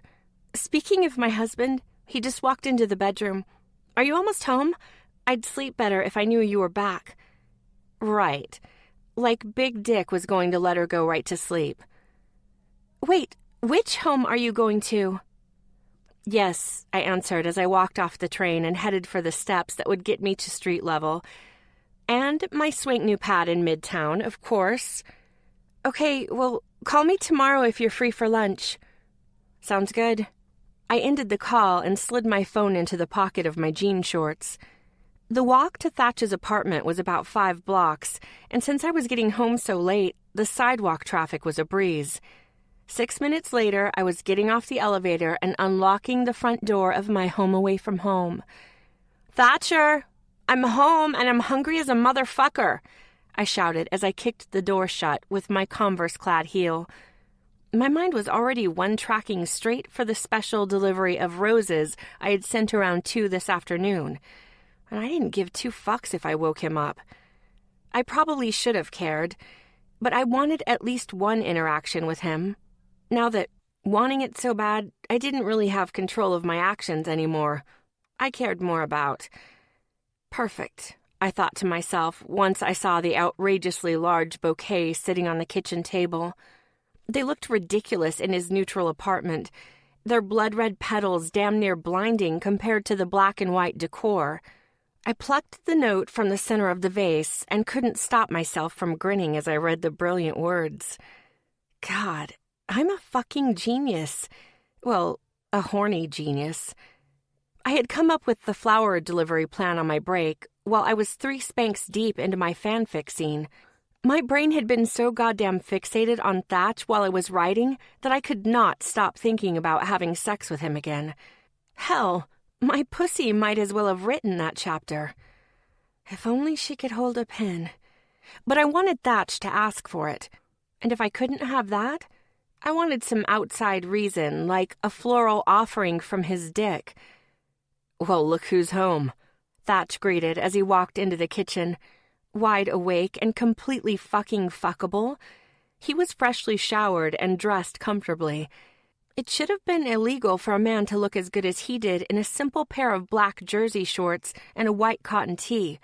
Speaking of my husband, he just walked into the bedroom. Are you almost home? I'd sleep better if I knew you were back. Right. Like Big Dick was going to let her go right to sleep. Wait, which home are you going to? Yes, I answered as I walked off the train and headed for the steps that would get me to street level. And my swank new pad in Midtown, of course. Okay, well, call me tomorrow if you're free for lunch. Sounds good. I ended the call and slid my phone into the pocket of my jean shorts. The walk to Thatch's apartment was about 5 blocks, and since I was getting home so late, the sidewalk traffic was a breeze. 6 minutes later, I was getting off the elevator and unlocking the front door of my home away from home. Thatcher! I'm home and I'm hungry as a motherfucker, I shouted as I kicked the door shut with my Converse-clad heel. My mind was already one-tracking straight for the special delivery of roses I had sent around 2 this afternoon, and I didn't give 2 fucks if I woke him up. I probably should have cared, but I wanted at least one interaction with him. Now that, wanting it so bad, I didn't really have control of my actions anymore. I cared more about. Perfect, I thought to myself once I saw the outrageously large bouquet sitting on the kitchen table. They looked ridiculous in his neutral apartment, their blood-red petals damn near blinding compared to the black and white decor. I plucked the note from the center of the vase and couldn't stop myself from grinning as I read the brilliant words. God, I'm a fucking genius. Well, a horny genius. I had come up with the flower delivery plan on my break while I was 3 spanks deep into my fanfic scene. My brain had been so goddamn fixated on Thatch while I was writing that I could not stop thinking about having sex with him again. Hell, my pussy might as well have written that chapter. If only she could hold a pen. But I wanted Thatch to ask for it. And if I couldn't have that, I wanted some outside reason, like a floral offering from his dick. "Well, look who's home," Thatch greeted as he walked into the kitchen. Wide awake and completely fucking fuckable. He was freshly showered and dressed comfortably. It should have been illegal for a man to look as good as he did in a simple pair of black jersey shorts and a white cotton tee.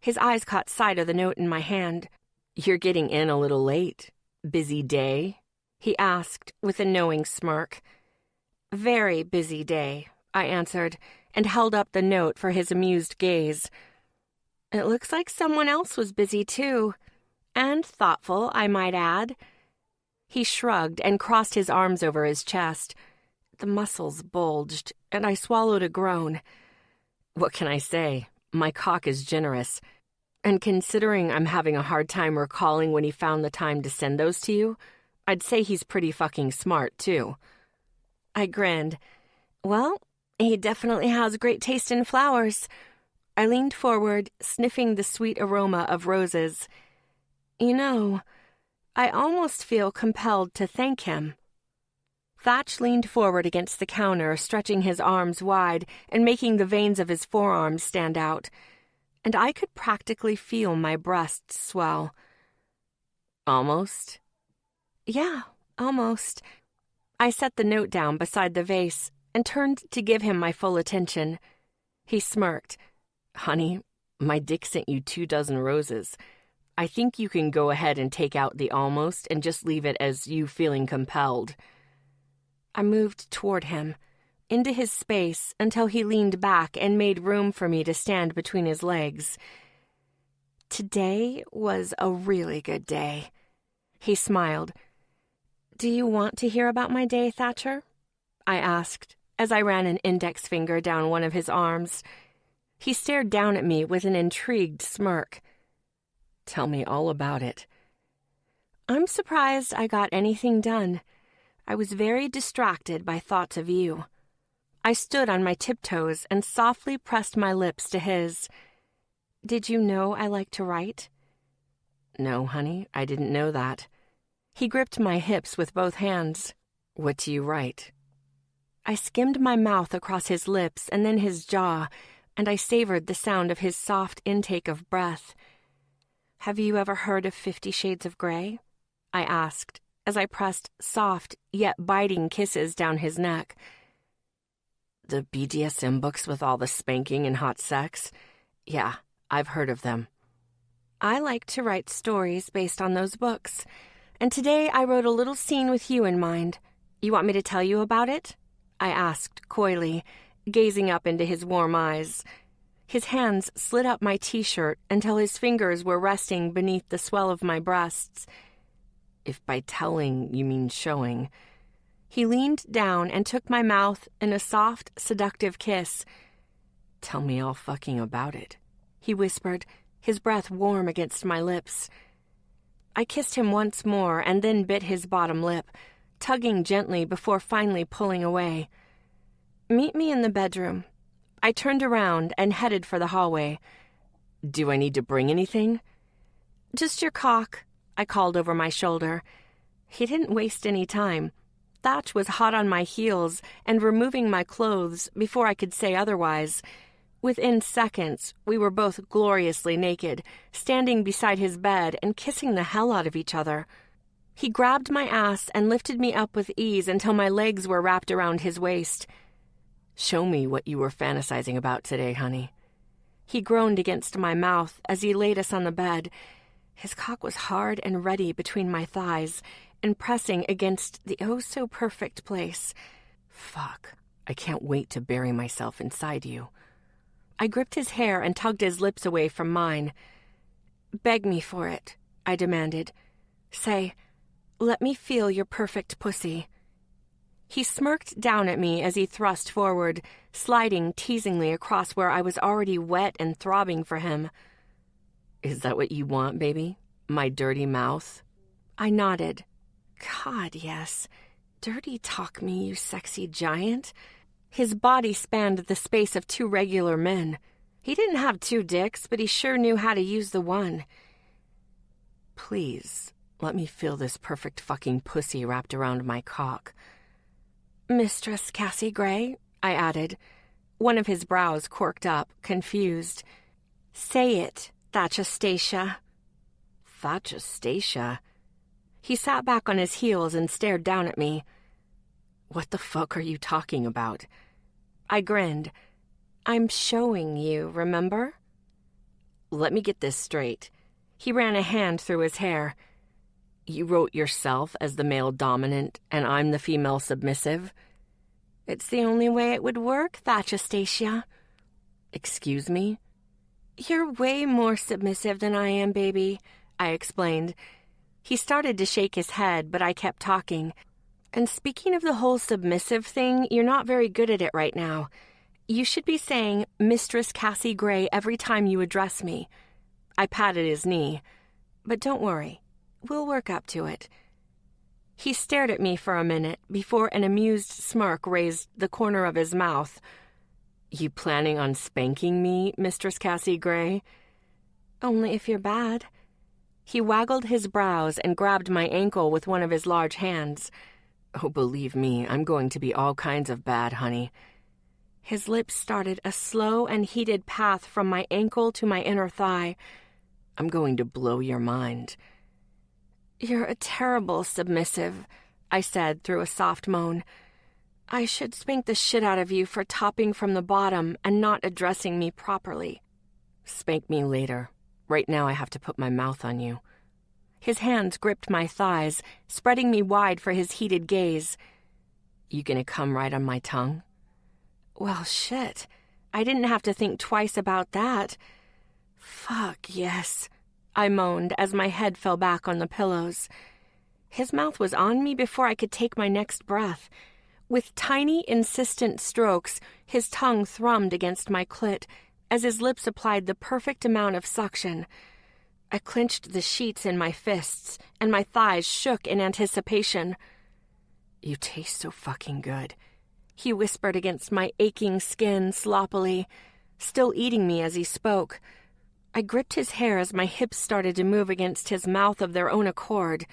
His eyes caught sight of the note in my hand. "You're getting in a little late. Busy day?" he asked with a knowing smirk. "Very busy day," I answered, and held up the note for his amused gaze. It looks like someone else was busy too. And thoughtful, I might add. He shrugged and crossed his arms over his chest. The muscles bulged, and I swallowed a groan. What can I say? My cock is generous. And considering I'm having a hard time recalling when he found the time to send those to you, I'd say he's pretty fucking smart, too. I grinned. Well, he definitely has great taste in flowers. I leaned forward, sniffing the sweet aroma of roses. You know, I almost feel compelled to thank him. Thatch leaned forward against the counter, stretching his arms wide and making the veins of his forearms stand out, and I could practically feel my breasts swell. Almost? Yeah, almost. I set the note down beside the vase and turned to give him my full attention. He smirked. Honey, my dick sent you 24 roses. I think you can go ahead and take out the almost and just leave it as you feeling compelled. I moved toward him, into his space until he leaned back and made room for me to stand between his legs. Today was a really good day. He smiled. Do you want to hear about my day, Thatcher? I asked, as I ran an index finger down one of his arms. He stared down at me with an intrigued smirk. Tell me all about it. I'm surprised I got anything done. I was very distracted by thoughts of you. I stood on my tiptoes and softly pressed my lips to his. Did you know I like to write? No, honey, I didn't know that. He gripped my hips with both hands. What do you write? I skimmed my mouth across his lips and then his jaw, and I savored the sound of his soft intake of breath. Have you ever heard of 50 Shades of Grey? I asked, as I pressed soft yet biting kisses down his neck. The BDSM books with all the spanking and hot sex? Yeah, I've heard of them. I like to write stories based on those books, and today I wrote a little scene with you in mind. You want me to tell you about it? I asked coyly, gazing up into his warm eyes. His hands slid up my t-shirt until his fingers were resting beneath the swell of my breasts. If by telling you mean showing. He leaned down and took my mouth in a soft, seductive kiss. Tell me all fucking about it, he whispered, his breath warm against my lips. I kissed him once more and then bit his bottom lip, tugging gently before finally pulling away. Meet me in the bedroom. I turned around and headed for the hallway. Do I need to bring anything? Just your cock, I called over my shoulder. He didn't waste any time. Thatch was hot on my heels and removing my clothes before I could say otherwise. Within seconds, we were both gloriously naked, standing beside his bed and kissing the hell out of each other. He grabbed my ass and lifted me up with ease until my legs were wrapped around his waist. Show me what you were fantasizing about today, honey. He groaned against my mouth as he laid us on the bed. His cock was hard and ready between my thighs and pressing against the oh-so-perfect place. Fuck, I can't wait to bury myself inside you. I gripped his hair and tugged his lips away from mine. Beg me for it, I demanded. Say, let me feel your perfect pussy. He smirked down at me as he thrust forward, sliding teasingly across where I was already wet and throbbing for him. "Is that what you want, baby? My dirty mouth?" I nodded. God, yes. Dirty talk me, you sexy giant. His body spanned the space of 2 regular men. He didn't have 2 dicks, but he sure knew how to use the one. "Please, let me feel this perfect fucking pussy wrapped around my cock." "Mistress Cassie Gray," I added. One of his brows quirked up, confused. "Say it, Thatchastacia." Thatchastacia? He sat back on his heels and stared down at me. "What the fuck are you talking about?" I grinned. "I'm showing you, remember?" "Let me get this straight." He ran a hand through his hair. "You wrote yourself as the male dominant, and I'm the female submissive?" "It's the only way it would work, Thatchastacia." "Excuse me?" "You're way more submissive than I am, baby," I explained. He started to shake his head, but I kept talking. "And speaking of the whole submissive thing, you're not very good at it right now. You should be saying Mistress Cassie Gray every time you address me." I patted his knee. "But don't worry. We'll work up to it." He stared at me for a minute before an amused smirk raised the corner of his mouth. "You planning on spanking me, Mistress Cassie Gray?" "Only if you're bad." He waggled his brows and grabbed my ankle with one of his large hands. "Oh, believe me, I'm going to be all kinds of bad, honey." His lips started a slow and heated path from my ankle to my inner thigh. "I'm going to blow your mind." "You're a terrible submissive," I said through a soft moan. "I should spank the shit out of you for topping from the bottom and not addressing me properly." "Spank me later. Right now I have to put my mouth on you." His hands gripped my thighs, spreading me wide for his heated gaze. "You gonna come right on my tongue?" Well, shit. I didn't have to think twice about that. "Fuck, yes," I moaned as my head fell back on the pillows. His mouth was on me before I could take my next breath. With tiny, insistent strokes, his tongue thrummed against my clit as his lips applied the perfect amount of suction. I clenched the sheets in my fists, and my thighs shook in anticipation. "You taste so fucking good," he whispered against my aching skin sloppily, still eating me as he spoke. I gripped his hair as my hips started to move against his mouth of their own accord.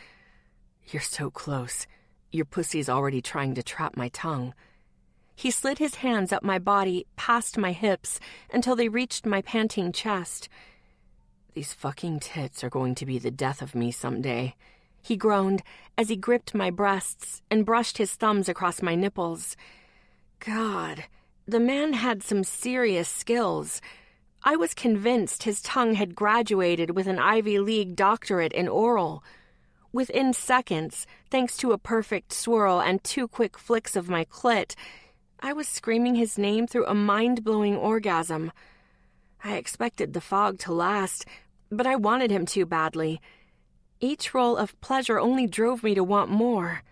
"You're so close. Your pussy's already trying to trap my tongue." He slid his hands up my body, past my hips, until they reached my panting chest. "These fucking tits are going to be the death of me someday," he groaned as he gripped my breasts and brushed his thumbs across my nipples. God, the man had some serious skills. I was convinced his tongue had graduated with an Ivy League doctorate in oral. Within seconds, thanks to a perfect swirl and 2 quick flicks of my clit, I was screaming his name through a mind-blowing orgasm. I expected the fog to last, but I wanted him to badly. Each roll of pleasure only drove me to want more.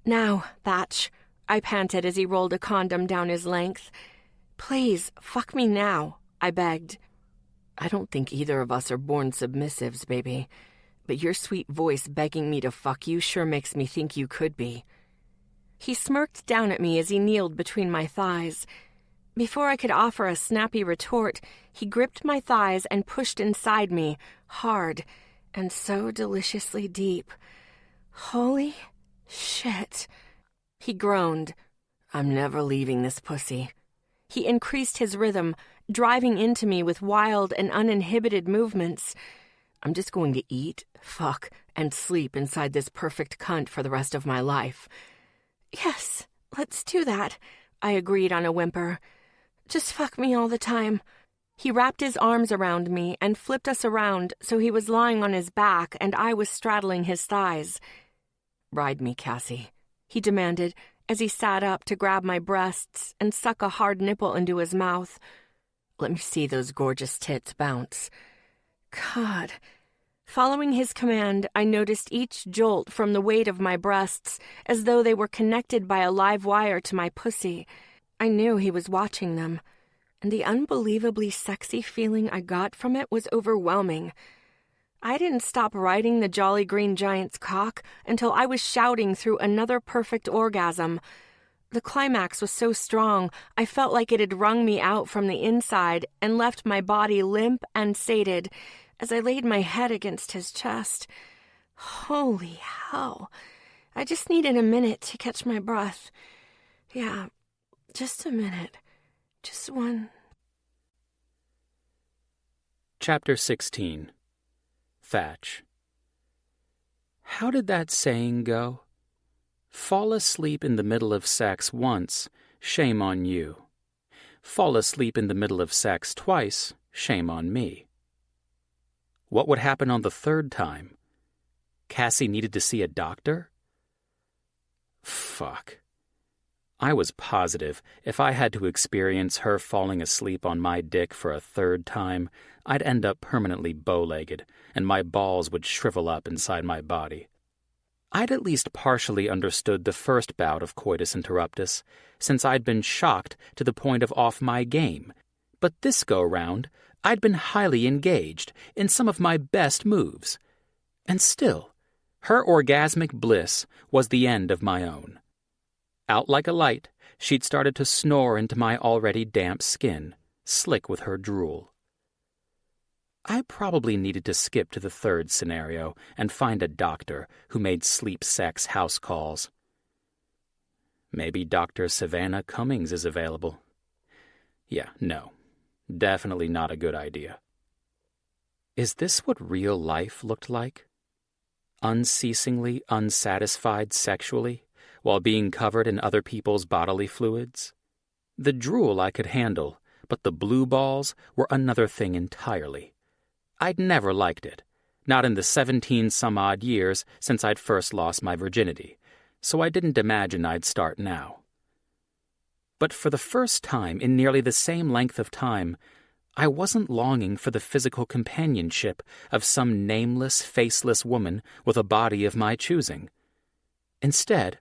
"Now, Thatch," I panted as he rolled a condom down his length. "Please, fuck me now," I begged. "I don't think either of us are born submissives, baby, but your sweet voice begging me to fuck you sure makes me think you could be." He smirked down at me as he kneeled between my thighs. Before I could offer a snappy retort, he gripped my thighs and pushed inside me, hard, and so deliciously deep. "Holy shit," he groaned. "I'm never leaving this pussy." He increased his rhythm, driving into me with wild and uninhibited movements. "I'm just going to eat, fuck, and sleep inside this perfect cunt for the rest of my life." "Yes, let's do that," I agreed on a whimper. "Just fuck me all the time." He wrapped his arms around me and flipped us around so he was lying on his back and I was straddling his thighs. "Ride me, Cassie," he demanded as he sat up to grab my breasts and suck a hard nipple into his mouth. "Let me see those gorgeous tits bounce." God, Following his command, I noticed each jolt from the weight of my breasts, as though they were connected by a live wire to my pussy. I knew he was watching them, and the unbelievably sexy feeling I got from it was overwhelming. I didn't stop riding the Jolly Green Giant's cock until I was shouting through another perfect orgasm. The climax was so strong, I felt like it had wrung me out from the inside and left my body limp and sated as I laid my head against his chest. Holy hell. I just needed a minute to catch my breath. Yeah, just a minute. Just one. Chapter 16. Thatch. How did that saying go? Fall asleep in the middle of sex once, shame on you. Fall asleep in the middle of sex twice, shame on me. What would happen on the third time? Cassie needed to see a doctor? Fuck. I was positive if I had to experience her falling asleep on my dick for a third time, I'd end up permanently bow-legged, and my balls would shrivel up inside my body. I'd at least partially understood the first bout of coitus interruptus, since I'd been shocked to the point of off my game. But this go-round, I'd been highly engaged in some of my best moves. And still, her orgasmic bliss was the end of my own. Out like a light, she'd started to snore into my already damp skin, slick with her drool. I probably needed to skip to the third scenario and find a doctor who made sleep sex house calls. Maybe Dr. Savannah Cummings is available. Yeah, no. Definitely not a good idea. Is this what real life looked like? Unceasingly unsatisfied sexually, while being covered in other people's bodily fluids? The drool I could handle, but the blue balls were another thing entirely. I'd never liked it, not in the 17-some-odd years since I'd first lost my virginity, so I didn't imagine I'd start now. But for the first time in nearly the same length of time, I wasn't longing for the physical companionship of some nameless, faceless woman with a body of my choosing. Instead,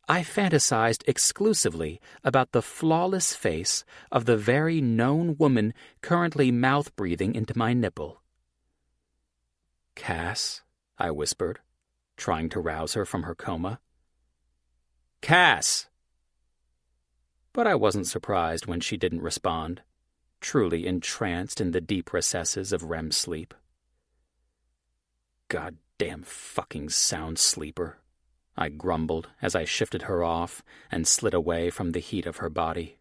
I fantasized exclusively about the flawless face of the very known woman currently mouth-breathing into my nipple. "Cass," I whispered, trying to rouse her from her coma. "Cass!" But I wasn't surprised when she didn't respond, truly entranced in the deep recesses of REM sleep. "Goddamn fucking sound sleeper," I grumbled as I shifted her off and slid away from the heat of her body.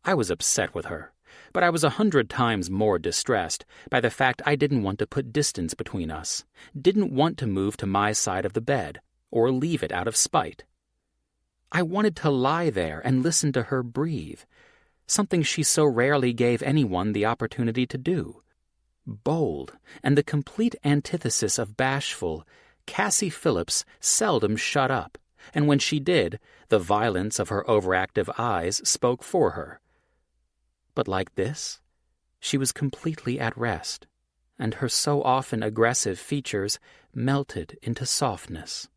I was upset with her, but I was 100 times more distressed by the fact I didn't want to put distance between us, didn't want to move to my side of the bed, or leave it out of spite. I wanted to lie there and listen to her breathe, something she so rarely gave anyone the opportunity to do. Bold and the complete antithesis of bashful, Cassie Phillips seldom shut up, and when she did, the violence of her overactive eyes spoke for her. But like this, she was completely at rest, and her so often aggressive features melted into softness.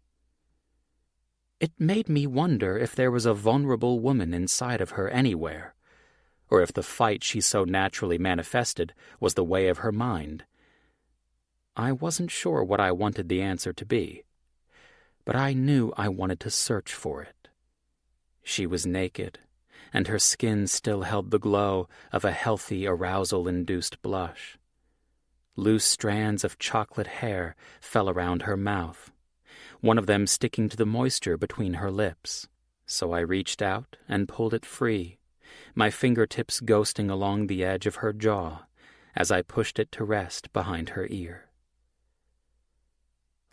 It made me wonder if there was a vulnerable woman inside of her anywhere, or if the fight she so naturally manifested was the way of her mind. I wasn't sure what I wanted the answer to be, but I knew I wanted to search for it. She was naked, and her skin still held the glow of a healthy arousal-induced blush. Loose strands of chocolate hair fell around her mouth, one of them sticking to the moisture between her lips, so I reached out and pulled it free, my fingertips ghosting along the edge of her jaw as I pushed it to rest behind her ear.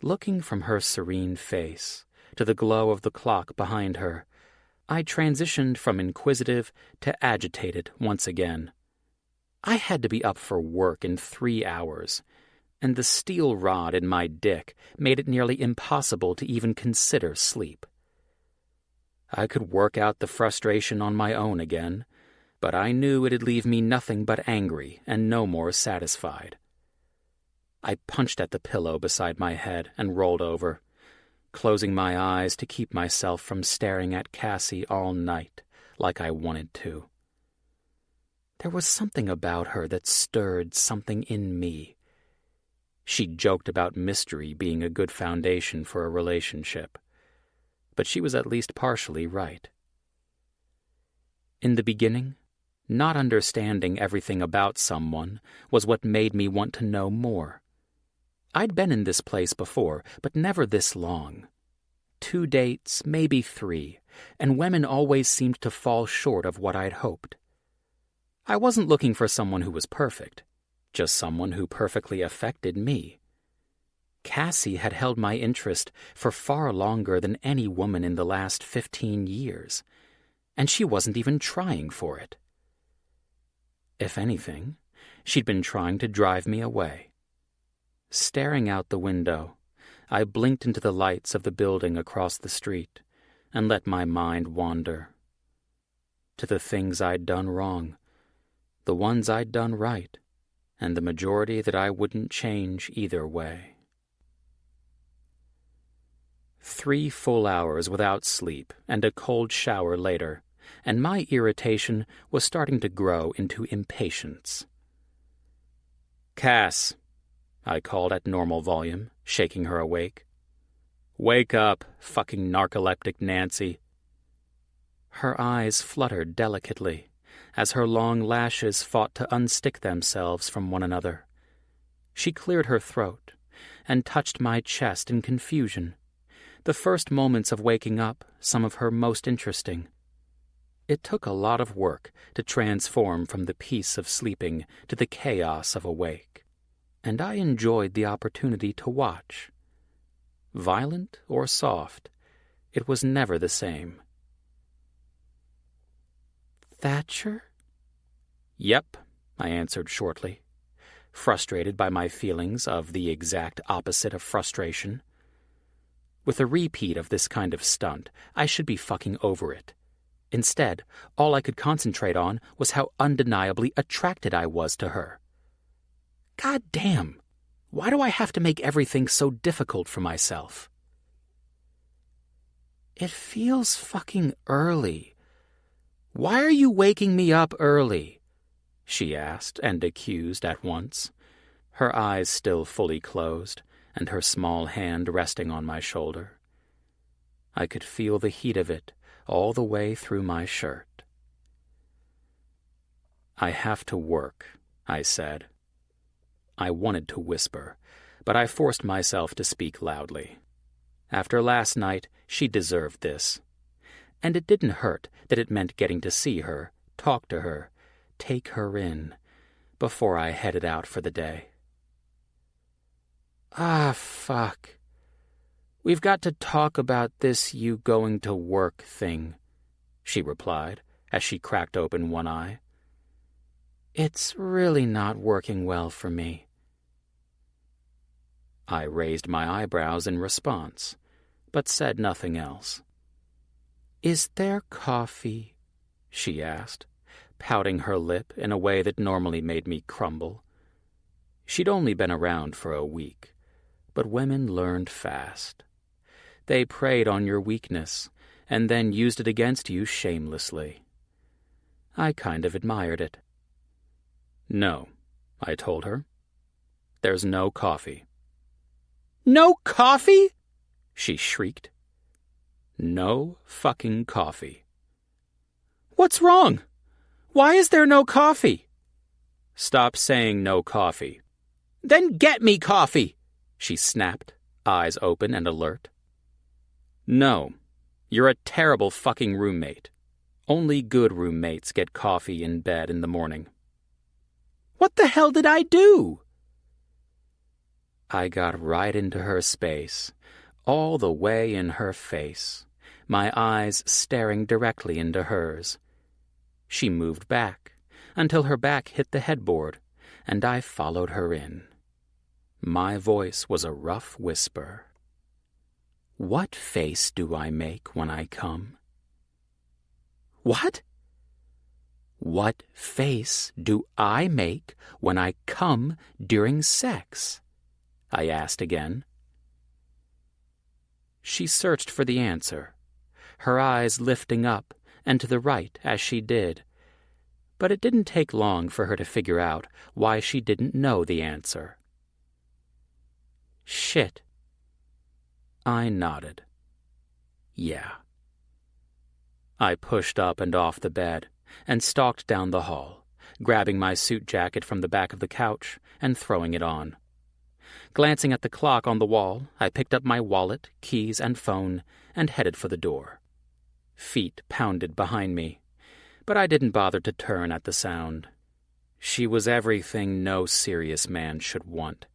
Looking from her serene face to the glow of the clock behind her, I transitioned from inquisitive to agitated once again. I had to be up for work in 3 hours, and the steel rod in my dick made it nearly impossible to even consider sleep. I could work out the frustration on my own again, but I knew it'd leave me nothing but angry and no more satisfied. I punched at the pillow beside my head and rolled over, closing my eyes to keep myself from staring at Cassie all night like I wanted to. There was something about her that stirred something in me. She joked about mystery being a good foundation for a relationship, but she was at least partially right. In the beginning, not understanding everything about someone was what made me want to know more. I'd been in this place before, but never this long. 2 dates, maybe 3, and women always seemed to fall short of what I'd hoped. I wasn't looking for someone who was perfect, just someone who perfectly affected me. Cassie had held my interest for far longer than any woman in the last 15 years, and she wasn't even trying for it. If anything, she'd been trying to drive me away. Staring out the window, I blinked into the lights of the building across the street and let my mind wander. To the things I'd done wrong, the ones I'd done right, and the majority that I wouldn't change either way. 3 full hours without sleep and a cold shower later, and my irritation was starting to grow into impatience. "Cass," I called at normal volume, shaking her awake. "Wake up, fucking narcoleptic Nancy." Her eyes fluttered delicately as her long lashes fought to unstick themselves from one another. She cleared her throat and touched my chest in confusion, the first moments of waking up some of her most interesting. It took a lot of work to transform from the peace of sleeping to the chaos of awake, and I enjoyed the opportunity to watch. Violent or soft, it was never the same. "Thatcher?" "Yep," I answered shortly, frustrated by my feelings of the exact opposite of frustration. With a repeat of this kind of stunt, I should be fucking over it. Instead, all I could concentrate on was how undeniably attracted I was to her. God damn, why do I have to make everything so difficult for myself? "It feels fucking early. Why are you waking me up early?" she asked and accused at once, her eyes still fully closed and her small hand resting on my shoulder. I could feel the heat of it all the way through my shirt. "I have to work," I said. I wanted to whisper, but I forced myself to speak loudly. After last night, she deserved this. And it didn't hurt that it meant getting to see her, talk to her, take her in, before I headed out for the day. "Ah, fuck. We've got to talk about this you going to work thing," she replied as she cracked open one eye. "It's really not working well for me." I raised my eyebrows in response, but said nothing else. "Is there coffee?" she asked, pouting her lip in a way that normally made me crumble. She'd only been around for a week, but women learned fast. They preyed on your weakness and then used it against you shamelessly. I kind of admired it. "No," I told her. "There's no coffee." "No coffee?" she shrieked. "No fucking coffee." "What's wrong? Why is there no coffee?" "Stop saying no coffee." "Then get me coffee," she snapped, eyes open and alert. "No, you're a terrible fucking roommate. Only good roommates get coffee in bed in the morning." "What the hell did I do?" I got right into her space, all the way in her face, my eyes staring directly into hers. She moved back until her back hit the headboard, and I followed her in. My voice was a rough whisper. "What face do I make when I come?" "What?" "What face do I make when I come during sex?" I asked again. She searched for the answer, her eyes lifting up and to the right as she did, but it didn't take long for her to figure out why she didn't know the answer. Shit. I nodded. Yeah. I pushed up and off the bed and stalked down the hall, grabbing my suit jacket from the back of the couch and throwing it on. Glancing at the clock on the wall, I picked up my wallet, keys, and phone and headed for the door. Feet pounded behind me, but I didn't bother to turn at the sound. She was everything no serious man should want.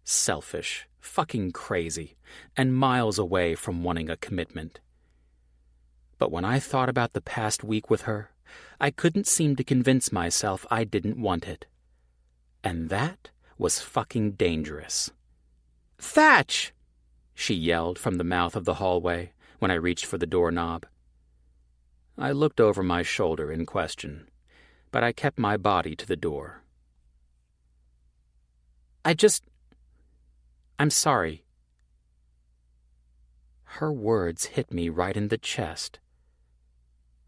Selfish, fucking crazy, and miles away from wanting a commitment. But when I thought about the past week with her, I couldn't seem to convince myself I didn't want it. And that was fucking dangerous. "Thatch!" she yelled from the mouth of the hallway when I reached for the doorknob. I looked over my shoulder in question, but I kept my body to the door. I'm sorry. Her words hit me right in the chest.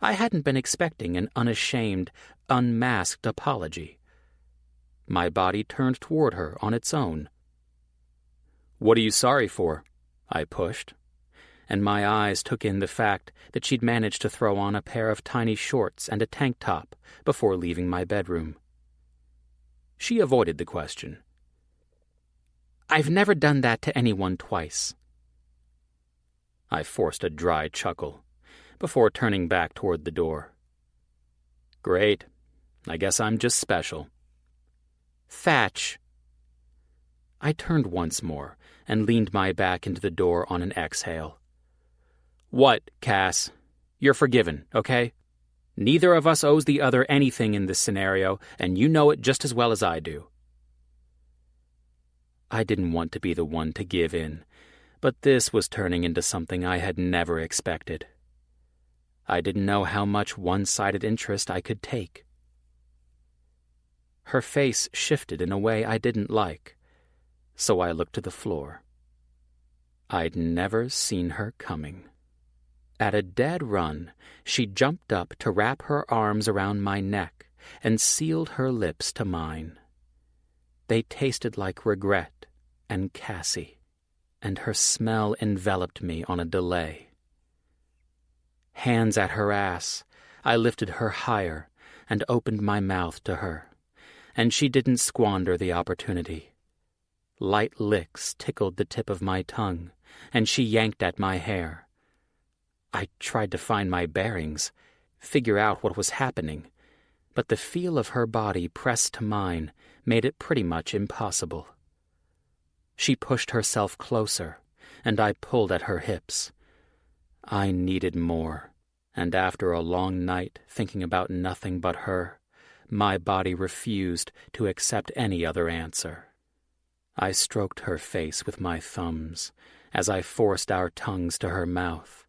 I hadn't been expecting an unashamed, unmasked apology. My body turned toward her on its own. "What are you sorry for?" I pushed, and my eyes took in the fact that she'd managed to throw on a pair of tiny shorts and a tank top before leaving my bedroom. She avoided the question. "I've never done that to anyone twice." I forced a dry chuckle before turning back toward the door. "Great. I guess I'm just special." "Thatch." I turned once more and leaned my back into the door on an exhale. "What, Cass? You're forgiven, okay? Neither of us owes the other anything in this scenario, and you know it just as well as I do." I didn't want to be the one to give in, but this was turning into something I had never expected. I didn't know how much one-sided interest I could take. Her face shifted in a way I didn't like, so I looked to the floor. I'd never seen her coming. At a dead run, she jumped up to wrap her arms around my neck and sealed her lips to mine. They tasted like regret and Cassie, and her smell enveloped me on a delay. Hands at her ass, I lifted her higher and opened my mouth to her, and she didn't squander the opportunity. Light licks tickled the tip of my tongue, and she yanked at my hair. I tried to find my bearings, figure out what was happening, but the feel of her body pressed to mine made it pretty much impossible. She pushed herself closer, and I pulled at her hips. I needed more, and after a long night thinking about nothing but her, my body refused to accept any other answer. I stroked her face with my thumbs as I forced our tongues to her mouth.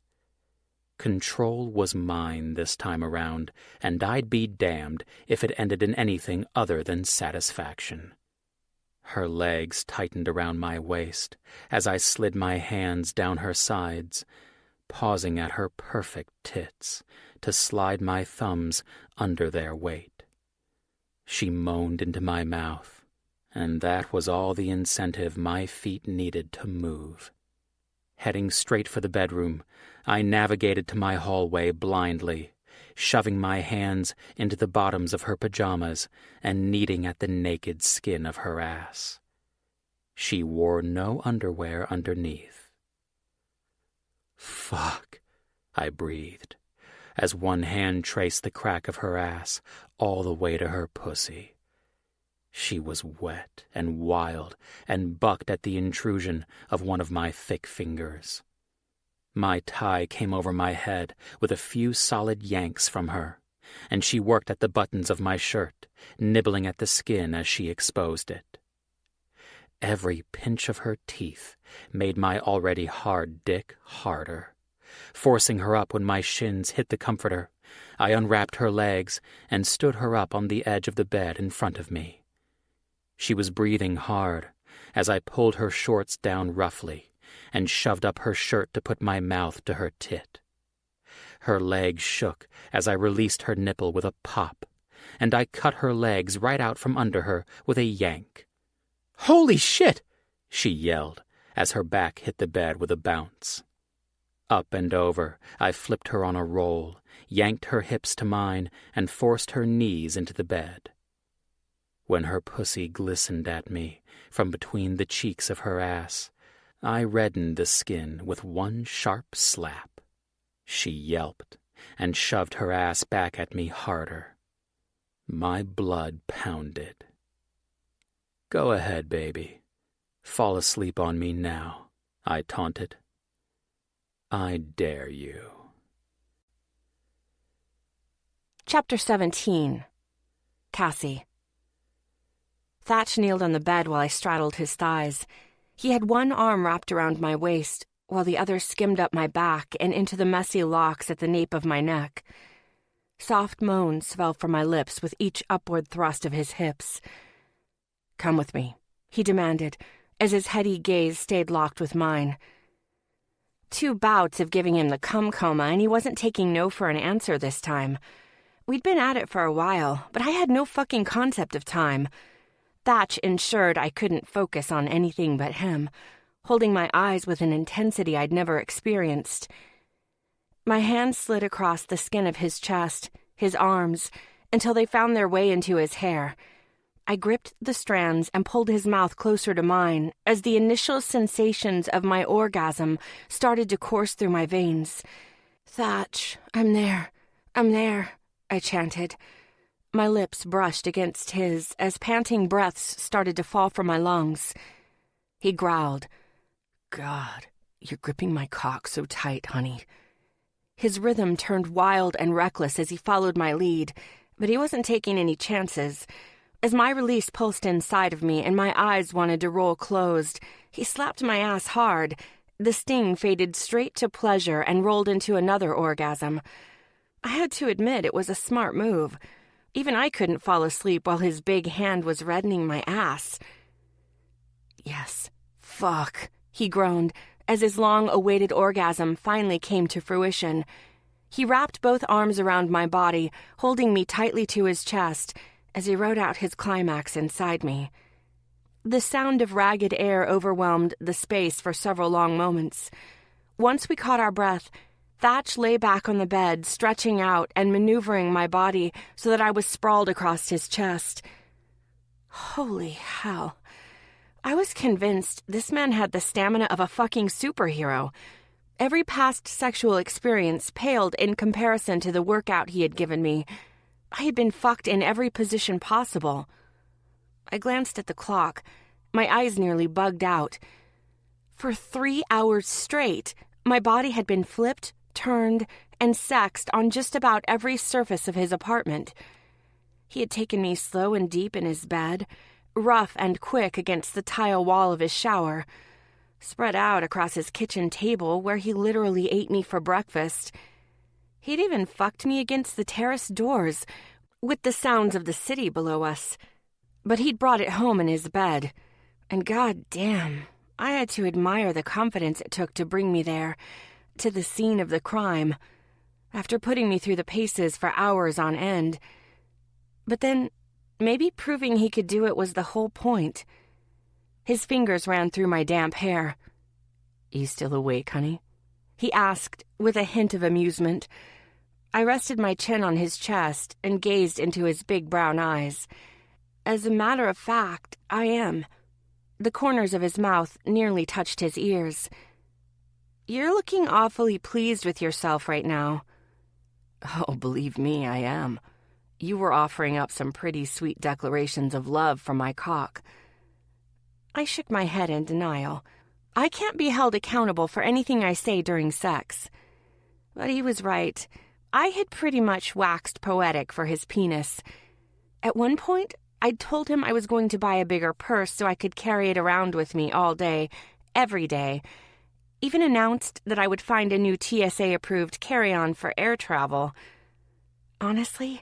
Control was mine this time around, and I'd be damned if it ended in anything other than satisfaction. Her legs tightened around my waist as I slid my hands down her sides, pausing at her perfect tits to slide my thumbs under their weight. She moaned into my mouth, and that was all the incentive my feet needed to move. Heading straight for the bedroom, I navigated to my hallway blindly, shoving my hands into the bottoms of her pajamas and kneading at the naked skin of her ass. She wore no underwear underneath. "Fuck," I breathed, as one hand traced the crack of her ass all the way to her pussy. She was wet and wild and bucked at the intrusion of one of my thick fingers. My tie came over my head with a few solid yanks from her, and she worked at the buttons of my shirt, nibbling at the skin as she exposed it. Every pinch of her teeth made my already hard dick harder. Forcing her up when my shins hit the comforter, I unwrapped her legs and stood her up on the edge of the bed in front of me. She was breathing hard, as I pulled her shorts down roughly and shoved up her shirt to put my mouth to her tit. Her legs shook as I released her nipple with a pop, and I cut her legs right out from under her with a yank. "Holy shit!" she yelled as her back hit the bed with a bounce. Up and over, I flipped her on a roll, yanked her hips to mine, and forced her knees into the bed. When her pussy glistened at me from between the cheeks of her ass, I reddened the skin with one sharp slap. She yelped and shoved her ass back at me harder. My blood pounded. "Go ahead, baby. Fall asleep on me now," I taunted. "I dare you." Chapter 17. Cassie. Thatch kneeled on the bed while I straddled his thighs. He had one arm wrapped around my waist, while the other skimmed up my back and into the messy locks at the nape of my neck. Soft moans fell from my lips with each upward thrust of his hips. "Come with me," he demanded, as his heady gaze stayed locked with mine. 2 bouts of giving him the cum coma, and he wasn't taking no for an answer this time. We'd been at it for a while, but I had no fucking concept of time. Thatch ensured I couldn't focus on anything but him, holding my eyes with an intensity I'd never experienced. My hands slid across the skin of his chest, his arms, until they found their way into his hair. I gripped the strands and pulled his mouth closer to mine as the initial sensations of my orgasm started to course through my veins. "Thatch, I'm there, I chanted. My lips brushed against his as panting breaths started to fall from my lungs. He growled, "God, you're gripping my cock so tight, honey." His rhythm turned wild and reckless as he followed my lead, but he wasn't taking any chances. As my release pulsed inside of me and my eyes wanted to roll closed, he slapped my ass hard. The sting faded straight to pleasure and rolled into another orgasm. I had to admit it was a smart move. Even I couldn't fall asleep while his big hand was reddening my ass. "Yes, fuck," he groaned, as his long-awaited orgasm finally came to fruition. He wrapped both arms around my body, holding me tightly to his chest, as he wrote out his climax inside me. The sound of ragged air overwhelmed the space for several long moments. Once we caught our breath, Thatch lay back on the bed, stretching out and maneuvering my body so that I was sprawled across his chest. Holy hell. I was convinced this man had the stamina of a fucking superhero. Every past sexual experience paled in comparison to the workout he had given me. I had been fucked in every position possible. I glanced at the clock. My eyes nearly bugged out. For 3 hours straight, my body had been flipped, turned, and sexed on just about every surface of his apartment. He had taken me slow and deep in his bed, rough and quick against the tile wall of his shower, spread out across his kitchen table where he literally ate me for breakfast. He'd even fucked me against the terrace doors, with the sounds of the city below us. But he'd brought it home in his bed, and goddamn, I had to admire the confidence it took to bring me there, to the scene of the crime, after putting me through the paces for hours on end. But then, maybe proving he could do it was the whole point. His fingers ran through my damp hair. "You still awake, honey?" he asked, with a hint of amusement. I rested my chin on his chest and gazed into his big brown eyes. "As a matter of fact, I am." The corners of his mouth nearly touched his ears. "You're looking awfully pleased with yourself right now." "Oh, believe me, I am. You were offering up some pretty sweet declarations of love from my cock." I shook my head in denial. I can't be held accountable for anything I say during sex. But he was right. I had pretty much waxed poetic for his penis. At one point, I'd told him I was going to buy a bigger purse so I could carry it around with me all day, every day. Even announced that I would find a new TSA-approved carry-on for air travel. Honestly,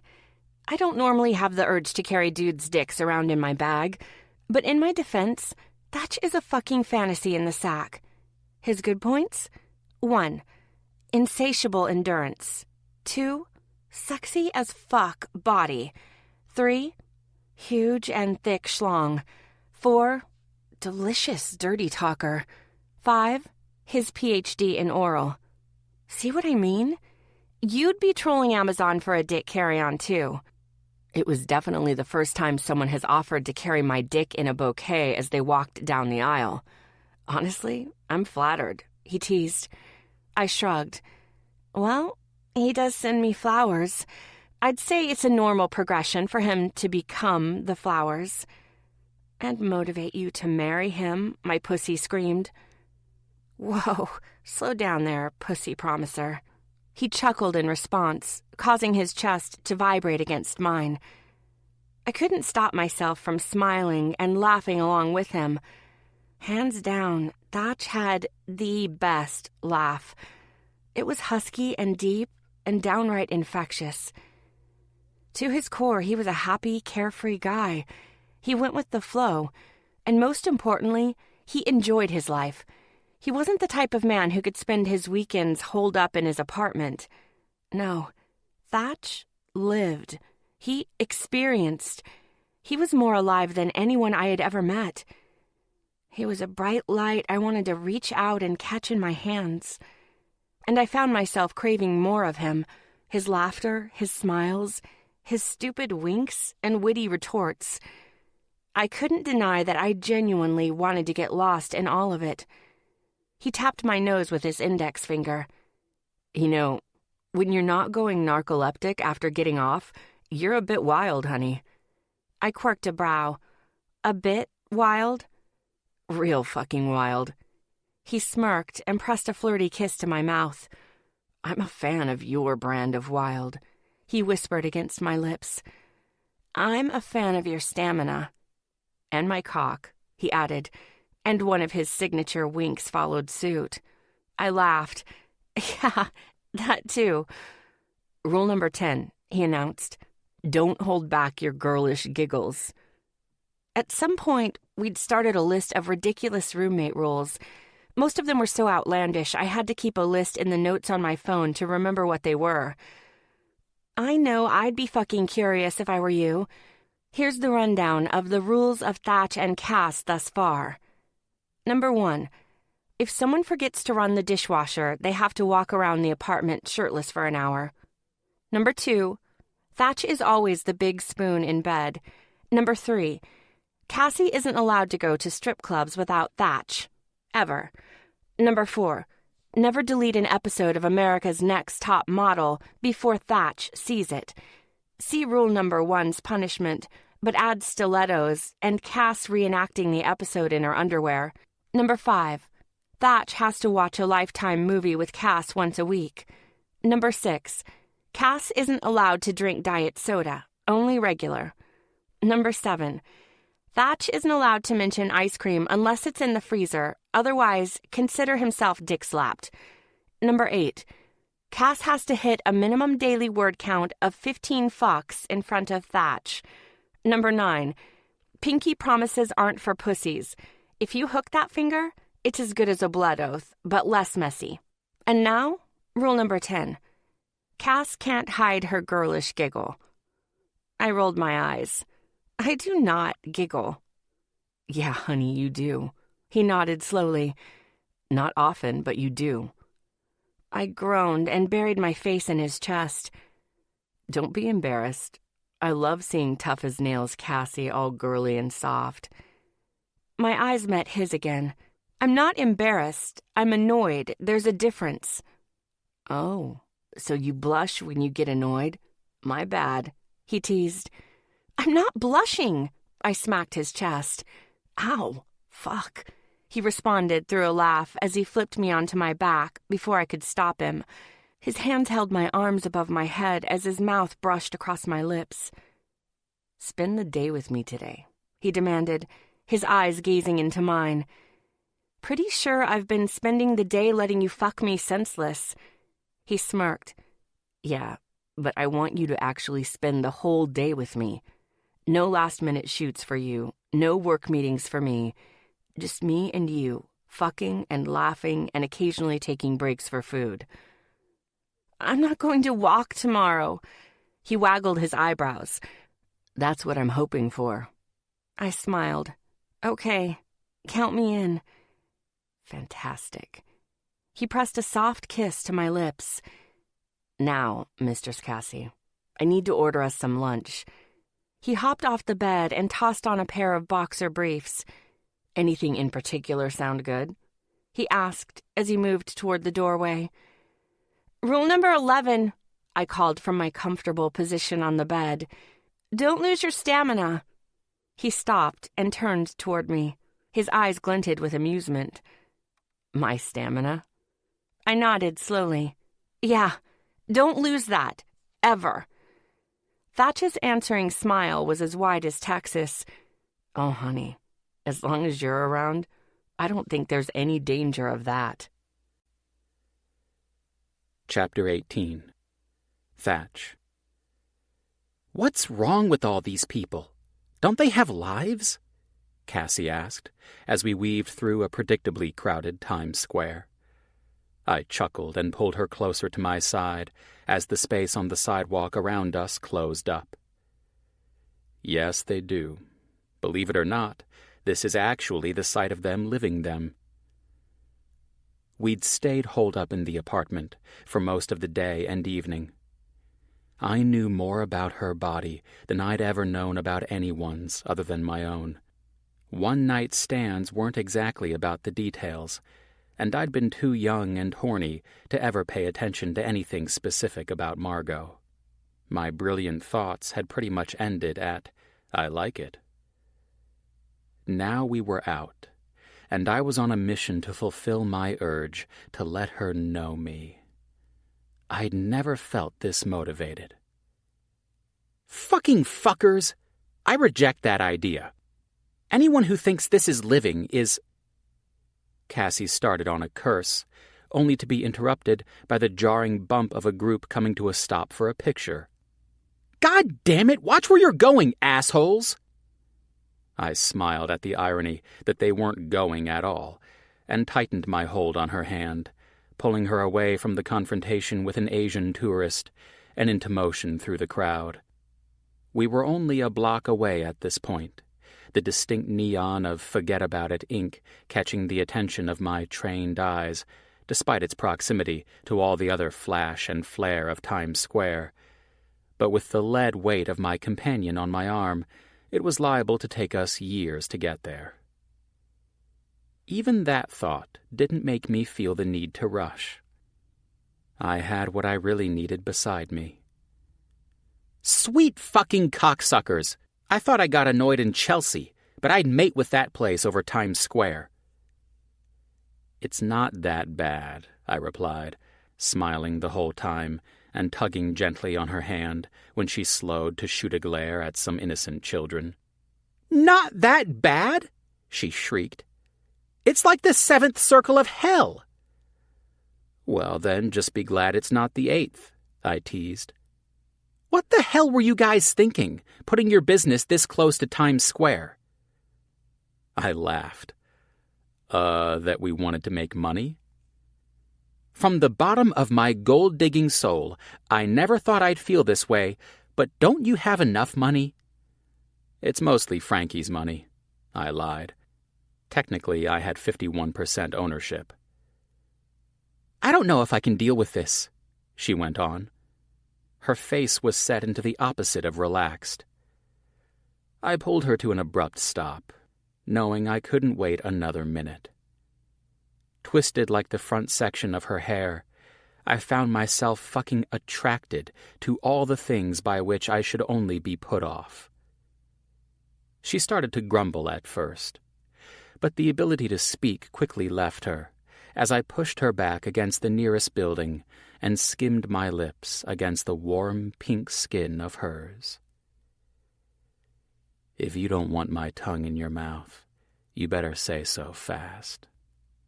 I don't normally have the urge to carry dudes' dicks around in my bag, but in my defense, Thatch is a fucking fantasy in the sack. His good points? 1. Insatiable endurance. 2. Sexy as fuck body. 3. Huge and thick schlong. 4. Delicious dirty talker. 5. His PhD in oral. See what I mean? You'd be trolling Amazon for a dick carry-on, too. It was definitely the first time someone has offered to carry my dick in a bouquet as they walked down the aisle. Honestly, I'm flattered, he teased. I shrugged. Well, he does send me flowers. I'd say it's a normal progression for him to become the flowers. And motivate you to marry him, my pussy screamed. Whoa, slow down there, pussy promiser. He chuckled in response, causing his chest to vibrate against mine. I couldn't stop myself from smiling and laughing along with him. Hands down, Thatch had the best laugh. It was husky and deep and downright infectious. To his core, he was a happy, carefree guy. He went with the flow, and most importantly, he enjoyed his life. He wasn't the type of man who could spend his weekends holed up in his apartment. No, Thatch lived. He experienced. He was more alive than anyone I had ever met. He was a bright light I wanted to reach out and catch in my hands. And I found myself craving more of him, his laughter, his smiles, his stupid winks and witty retorts. I couldn't deny that I genuinely wanted to get lost in all of it. He tapped my nose with his index finger. You know, when you're not going narcoleptic after getting off, you're a bit wild, honey. I quirked a brow. A bit wild? Real fucking wild. He smirked and pressed a flirty kiss to my mouth. I'm a fan of your brand of wild, he whispered against my lips. I'm a fan of your stamina. And my cock, he added, and one of his signature winks followed suit. I laughed. Yeah, that too. Rule number 10, he announced. Don't hold back your girlish giggles. At some point, we'd started a list of ridiculous roommate rules. Most of them were so outlandish, I had to keep a list in the notes on my phone to remember what they were. I know I'd be fucking curious if I were you. Here's the rundown of the rules of Thatch and Cass thus far. Number 1, if someone forgets to run the dishwasher, they have to walk around the apartment shirtless for an hour. Number 2, Thatch is always the big spoon in bed. Number 3, Cassie isn't allowed to go to strip clubs without Thatch. Ever. Number 4, never delete an episode of America's Next Top Model before Thatch sees it. See rule number 1's punishment, but add stilettos and Cass reenacting the episode in her underwear. Number 5, Thatch has to watch a Lifetime movie with Cass once a week. Number 6, Cass isn't allowed to drink diet soda, only regular. Number 7, Thatch isn't allowed to mention ice cream unless it's in the freezer, otherwise consider himself dick-slapped. Number 8, Cass has to hit a minimum daily word count of 15 fucks in front of Thatch. Number 9, pinky promises aren't for pussies. If you hook that finger, it's as good as a blood oath, but less messy. And now, rule number 10. Cass can't hide her girlish giggle. I rolled my eyes. I do not giggle. Yeah, honey, you do. He nodded slowly. Not often, but you do. I groaned and buried my face in his chest. Don't be embarrassed. I love seeing tough-as-nails Cassie all girly and soft. My eyes met his again. I'm not embarrassed. I'm annoyed. There's a difference. Oh, so you blush when you get annoyed? My bad, he teased. I'm not blushing, I smacked his chest. Ow, fuck, he responded through a laugh as he flipped me onto my back before I could stop him. His hands held my arms above my head as his mouth brushed across my lips. Spend the day with me today, he demanded, his eyes gazing into mine. Pretty sure I've been spending the day letting you fuck me senseless. He smirked. Yeah, but I want you to actually spend the whole day with me. No last-minute shoots for you, no work meetings for me. Just me and you, fucking and laughing and occasionally taking breaks for food. I'm not going to walk tomorrow. He waggled his eyebrows. That's what I'm hoping for. I smiled. Okay, count me in. Fantastic. He pressed a soft kiss to my lips. Now, Mistress Cassie, I need to order us some lunch. He hopped off the bed and tossed on a pair of boxer briefs. Anything in particular sound good? He asked as he moved toward the doorway. Rule number 11, I called from my comfortable position on the bed. Don't lose your stamina. He stopped and turned toward me. His eyes glinted with amusement. My stamina? I nodded slowly. Yeah, don't lose that. Ever. Thatcher's answering smile was as wide as Texas. Oh, honey, as long as you're around, I don't think there's any danger of that. Chapter 18. Thatch. What's wrong with all these people? Don't they have lives? Cassie asked, as we weaved through a predictably crowded Times Square. I chuckled and pulled her closer to my side as the space on the sidewalk around us closed up. Yes, they do. Believe it or not, this is actually the site of them living them. We'd stayed holed up in the apartment for most of the day and evening. I knew more about her body than I'd ever known about anyone's other than my own. One-night stands weren't exactly about the details, and I'd been too young and horny to ever pay attention to anything specific about Margot. My brilliant thoughts had pretty much ended at, I like it. Now we were out, and I was on a mission to fulfill my urge to let her know me. I'd never felt this motivated. Fucking fuckers! I reject that idea. Anyone who thinks this is living is... Cassie started on a curse, only to be interrupted by the jarring bump of a group coming to a stop for a picture. God damn it, watch where you're going, assholes! I smiled at the irony that they weren't going at all, and tightened my hold on her hand, pulling her away from the confrontation with an Asian tourist and into motion through the crowd. We were only a block away at this point, the distinct neon of Forget About It ink catching the attention of my trained eyes, despite its proximity to all the other flash and flare of Times Square. But with the lead weight of my companion on my arm, it was liable to take us years to get there. Even that thought didn't make me feel the need to rush. I had what I really needed beside me. Sweet fucking cocksuckers! I thought I got annoyed in Chelsea, but I'd mate with that place over Times Square. It's not that bad, I replied, smiling the whole time and tugging gently on her hand when she slowed to shoot a glare at some innocent children. Not that bad? She shrieked. It's like the seventh circle of hell. Well, then, just be glad it's not the eighth, I teased. What the hell were you guys thinking, putting your business this close to Times Square? I laughed. That we wanted to make money? From the bottom of my gold-digging soul, I never thought I'd feel this way, but don't you have enough money? It's mostly Frankie's money, I lied. Technically, I had 51% ownership. I don't know if I can deal with this, she went on. Her face was set into the opposite of relaxed. I pulled her to an abrupt stop, knowing I couldn't wait another minute. Twisted like the front section of her hair, I found myself fucking attracted to all the things by which I should only be put off. She started to grumble at first, but the ability to speak quickly left her as I pushed her back against the nearest building and skimmed my lips against the warm pink skin of hers. If you don't want my tongue in your mouth, you better say so fast.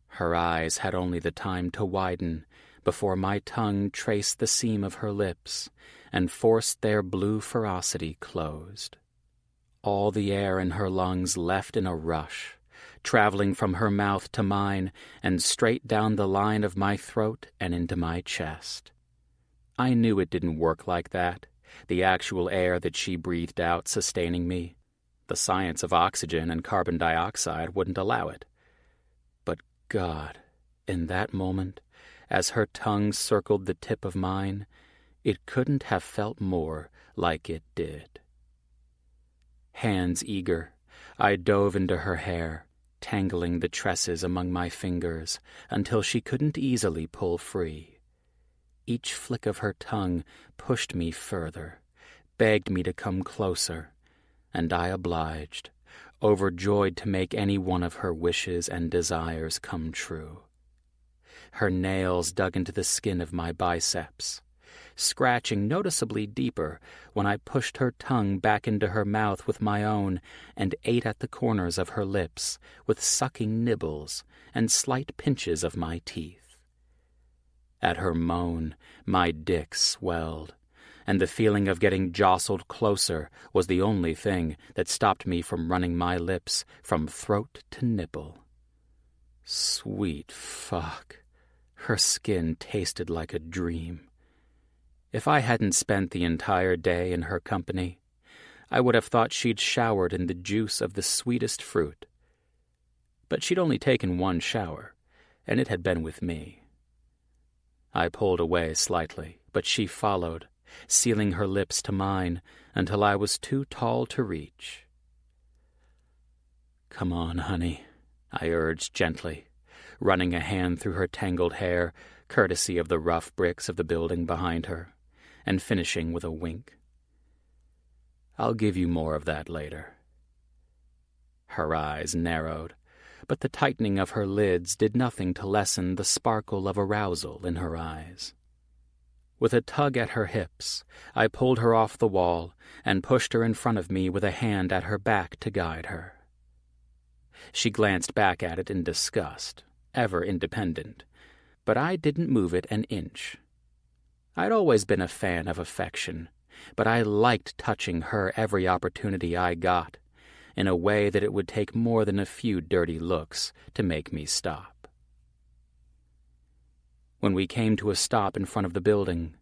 Her eyes had only the time to widen before my tongue traced the seam of her lips and forced their blue ferocity closed. All the air in her lungs left in a rush, traveling from her mouth to mine and straight down the line of my throat and into my chest. I knew it didn't work like that, the actual air that she breathed out sustaining me. The science of oxygen and carbon dioxide wouldn't allow it. But God, in that moment, as her tongue circled the tip of mine, it couldn't have felt more like it did. Hands eager, I dove into her hair, tangling the tresses among my fingers until she couldn't easily pull free. Each flick of her tongue pushed me further, begged me to come closer, and I obliged, overjoyed to make any one of her wishes and desires come true. Her nails dug into the skin of my biceps, scratching noticeably deeper when I pushed her tongue back into her mouth with my own and ate at the corners of her lips with sucking nibbles and slight pinches of my teeth. At her moan, my dick swelled, and the feeling of getting jostled closer was the only thing that stopped me from running my lips from throat to nipple. Sweet fuck. Her skin tasted like a dream. If I hadn't spent the entire day in her company, I would have thought she'd showered in the juice of the sweetest fruit. But she'd only taken one shower, and it had been with me. I pulled away slightly, but she followed, sealing her lips to mine until I was too tall to reach. "Come on, honey," I urged gently, running a hand through her tangled hair, courtesy of the rough bricks of the building behind her, and finishing with a wink. "I'll give you more of that later." Her eyes narrowed, but the tightening of her lids did nothing to lessen the sparkle of arousal in her eyes. With a tug at her hips, I pulled her off the wall and pushed her in front of me with a hand at her back to guide her. She glanced back at it in disgust, ever independent, but I didn't move it an inch. I'd always been a fan of affection, but I liked touching her every opportunity I got, in a way that it would take more than a few dirty looks to make me stop. When we came to a stop in front of the building,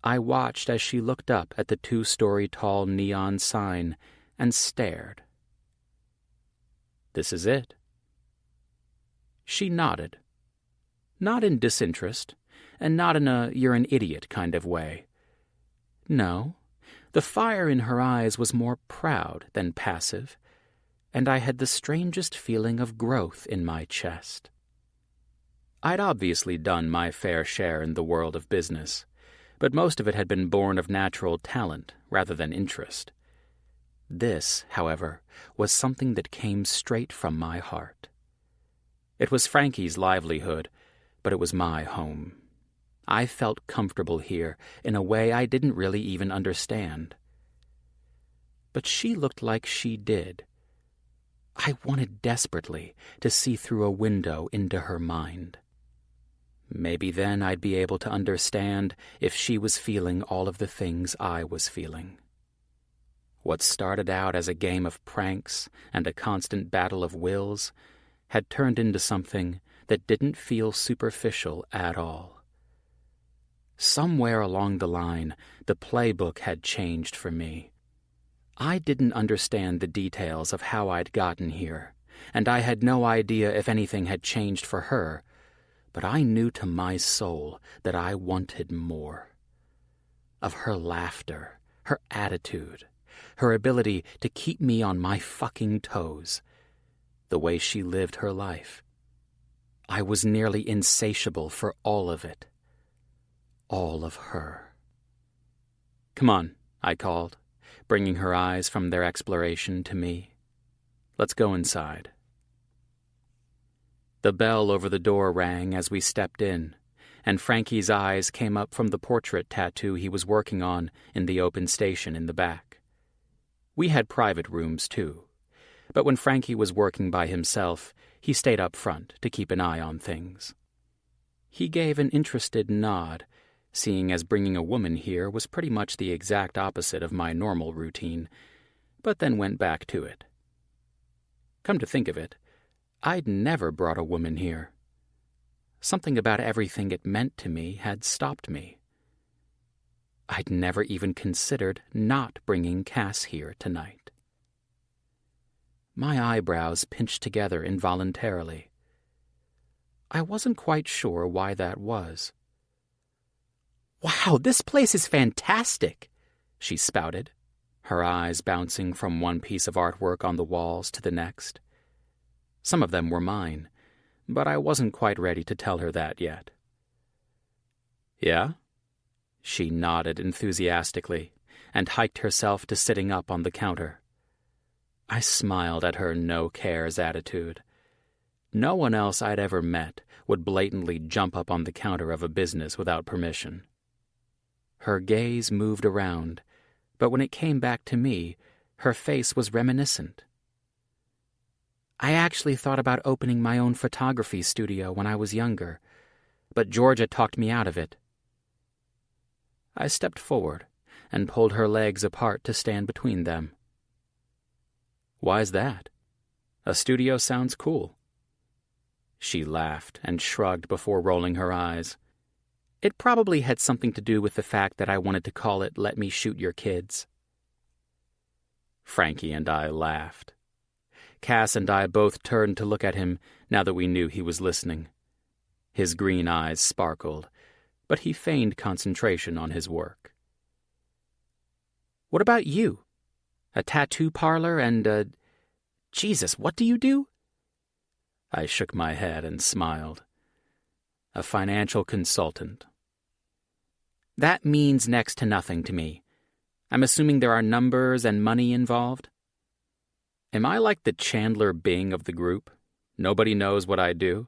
I watched as she looked up at the 2-story tall neon sign and stared. "This is it." She nodded. Not in disinterest, and not in a "you're an idiot" kind of way. No, the fire in her eyes was more proud than passive, and I had the strangest feeling of growth in my chest. I'd obviously done my fair share in the world of business, but most of it had been born of natural talent rather than interest. This, however, was something that came straight from my heart. It was Frankie's livelihood, but it was my home. I felt comfortable here in a way I didn't really even understand. But she looked like she did. I wanted desperately to see through a window into her mind. Maybe then I'd be able to understand if she was feeling all of the things I was feeling. What started out as a game of pranks and a constant battle of wills had turned into something that didn't feel superficial at all. Somewhere along the line, the playbook had changed for me. I didn't understand the details of how I'd gotten here, and I had no idea if anything had changed for her, but I knew to my soul that I wanted more. Of her laughter, her attitude, her ability to keep me on my fucking toes, the way she lived her life. I was nearly insatiable for all of it. All of her. "Come on," I called, bringing her eyes from their exploration to me. "Let's go inside." The bell over the door rang as we stepped in, and Frankie's eyes came up from the portrait tattoo he was working on in the open station in the back. We had private rooms, too, but when Frankie was working by himself, he stayed up front to keep an eye on things. He gave an interested nod, seeing as bringing a woman here was pretty much the exact opposite of my normal routine, but then went back to it. Come to think of it, I'd never brought a woman here. Something about everything it meant to me had stopped me. I'd never even considered not bringing Cass here tonight. My eyebrows pinched together involuntarily. I wasn't quite sure why that was. "Wow, this place is fantastic," she spouted, her eyes bouncing from one piece of artwork on the walls to the next. Some of them were mine, but I wasn't quite ready to tell her that yet. "Yeah?" She nodded enthusiastically and hiked herself to sitting up on the counter. I smiled at her no-cares attitude. No one else I'd ever met would blatantly jump up on the counter of a business without permission. Her gaze moved around, but when it came back to me, her face was reminiscent. "I actually thought about opening my own photography studio when I was younger, but Georgia talked me out of it." I stepped forward and pulled her legs apart to stand between them. "Why's that? A studio sounds cool." She laughed and shrugged before rolling her eyes. "It probably had something to do with the fact that I wanted to call it Let Me Shoot Your Kids." Frankie and I laughed. Cass and I both turned to look at him now that we knew he was listening. His green eyes sparkled, but he feigned concentration on his work. "What about you? A tattoo parlor and Jesus, what do you do?" I shook my head and smiled. "A financial consultant." "That means next to nothing to me. I'm assuming there are numbers and money involved?" "Am I like the Chandler Bing of the group? Nobody knows what I do?"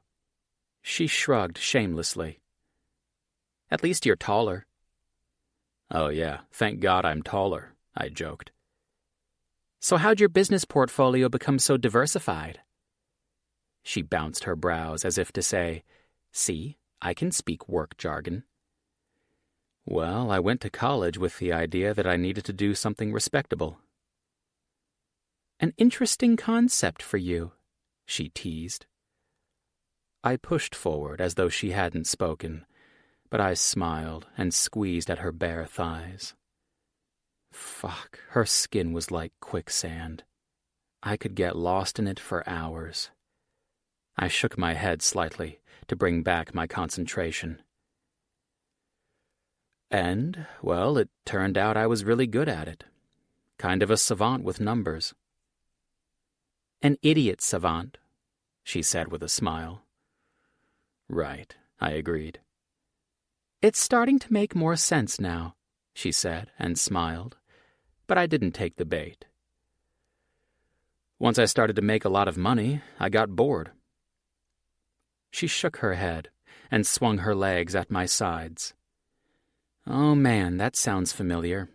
She shrugged shamelessly. "At least you're taller." "Oh yeah, thank God I'm taller," I joked. "So how'd your business portfolio become so diversified?" She bounced her brows as if to say, "See, I can speak work jargon." "Well, I went to college with the idea that I needed to do something respectable." "An interesting concept for you," she teased. I pushed forward as though she hadn't spoken, but I smiled and squeezed at her bare thighs. Fuck, her skin was like quicksand. I could get lost in it for hours. I shook my head slightly to bring back my concentration. And, well, it turned out I was really good at it. Kind of a savant with numbers. "An idiot savant," she said with a smile. "Right," I agreed. "It's starting to make more sense now," she said and smiled, but I didn't take the bait. "Once I started to make a lot of money, I got bored." She shook her head and swung her legs at my sides. "Oh man, that sounds familiar."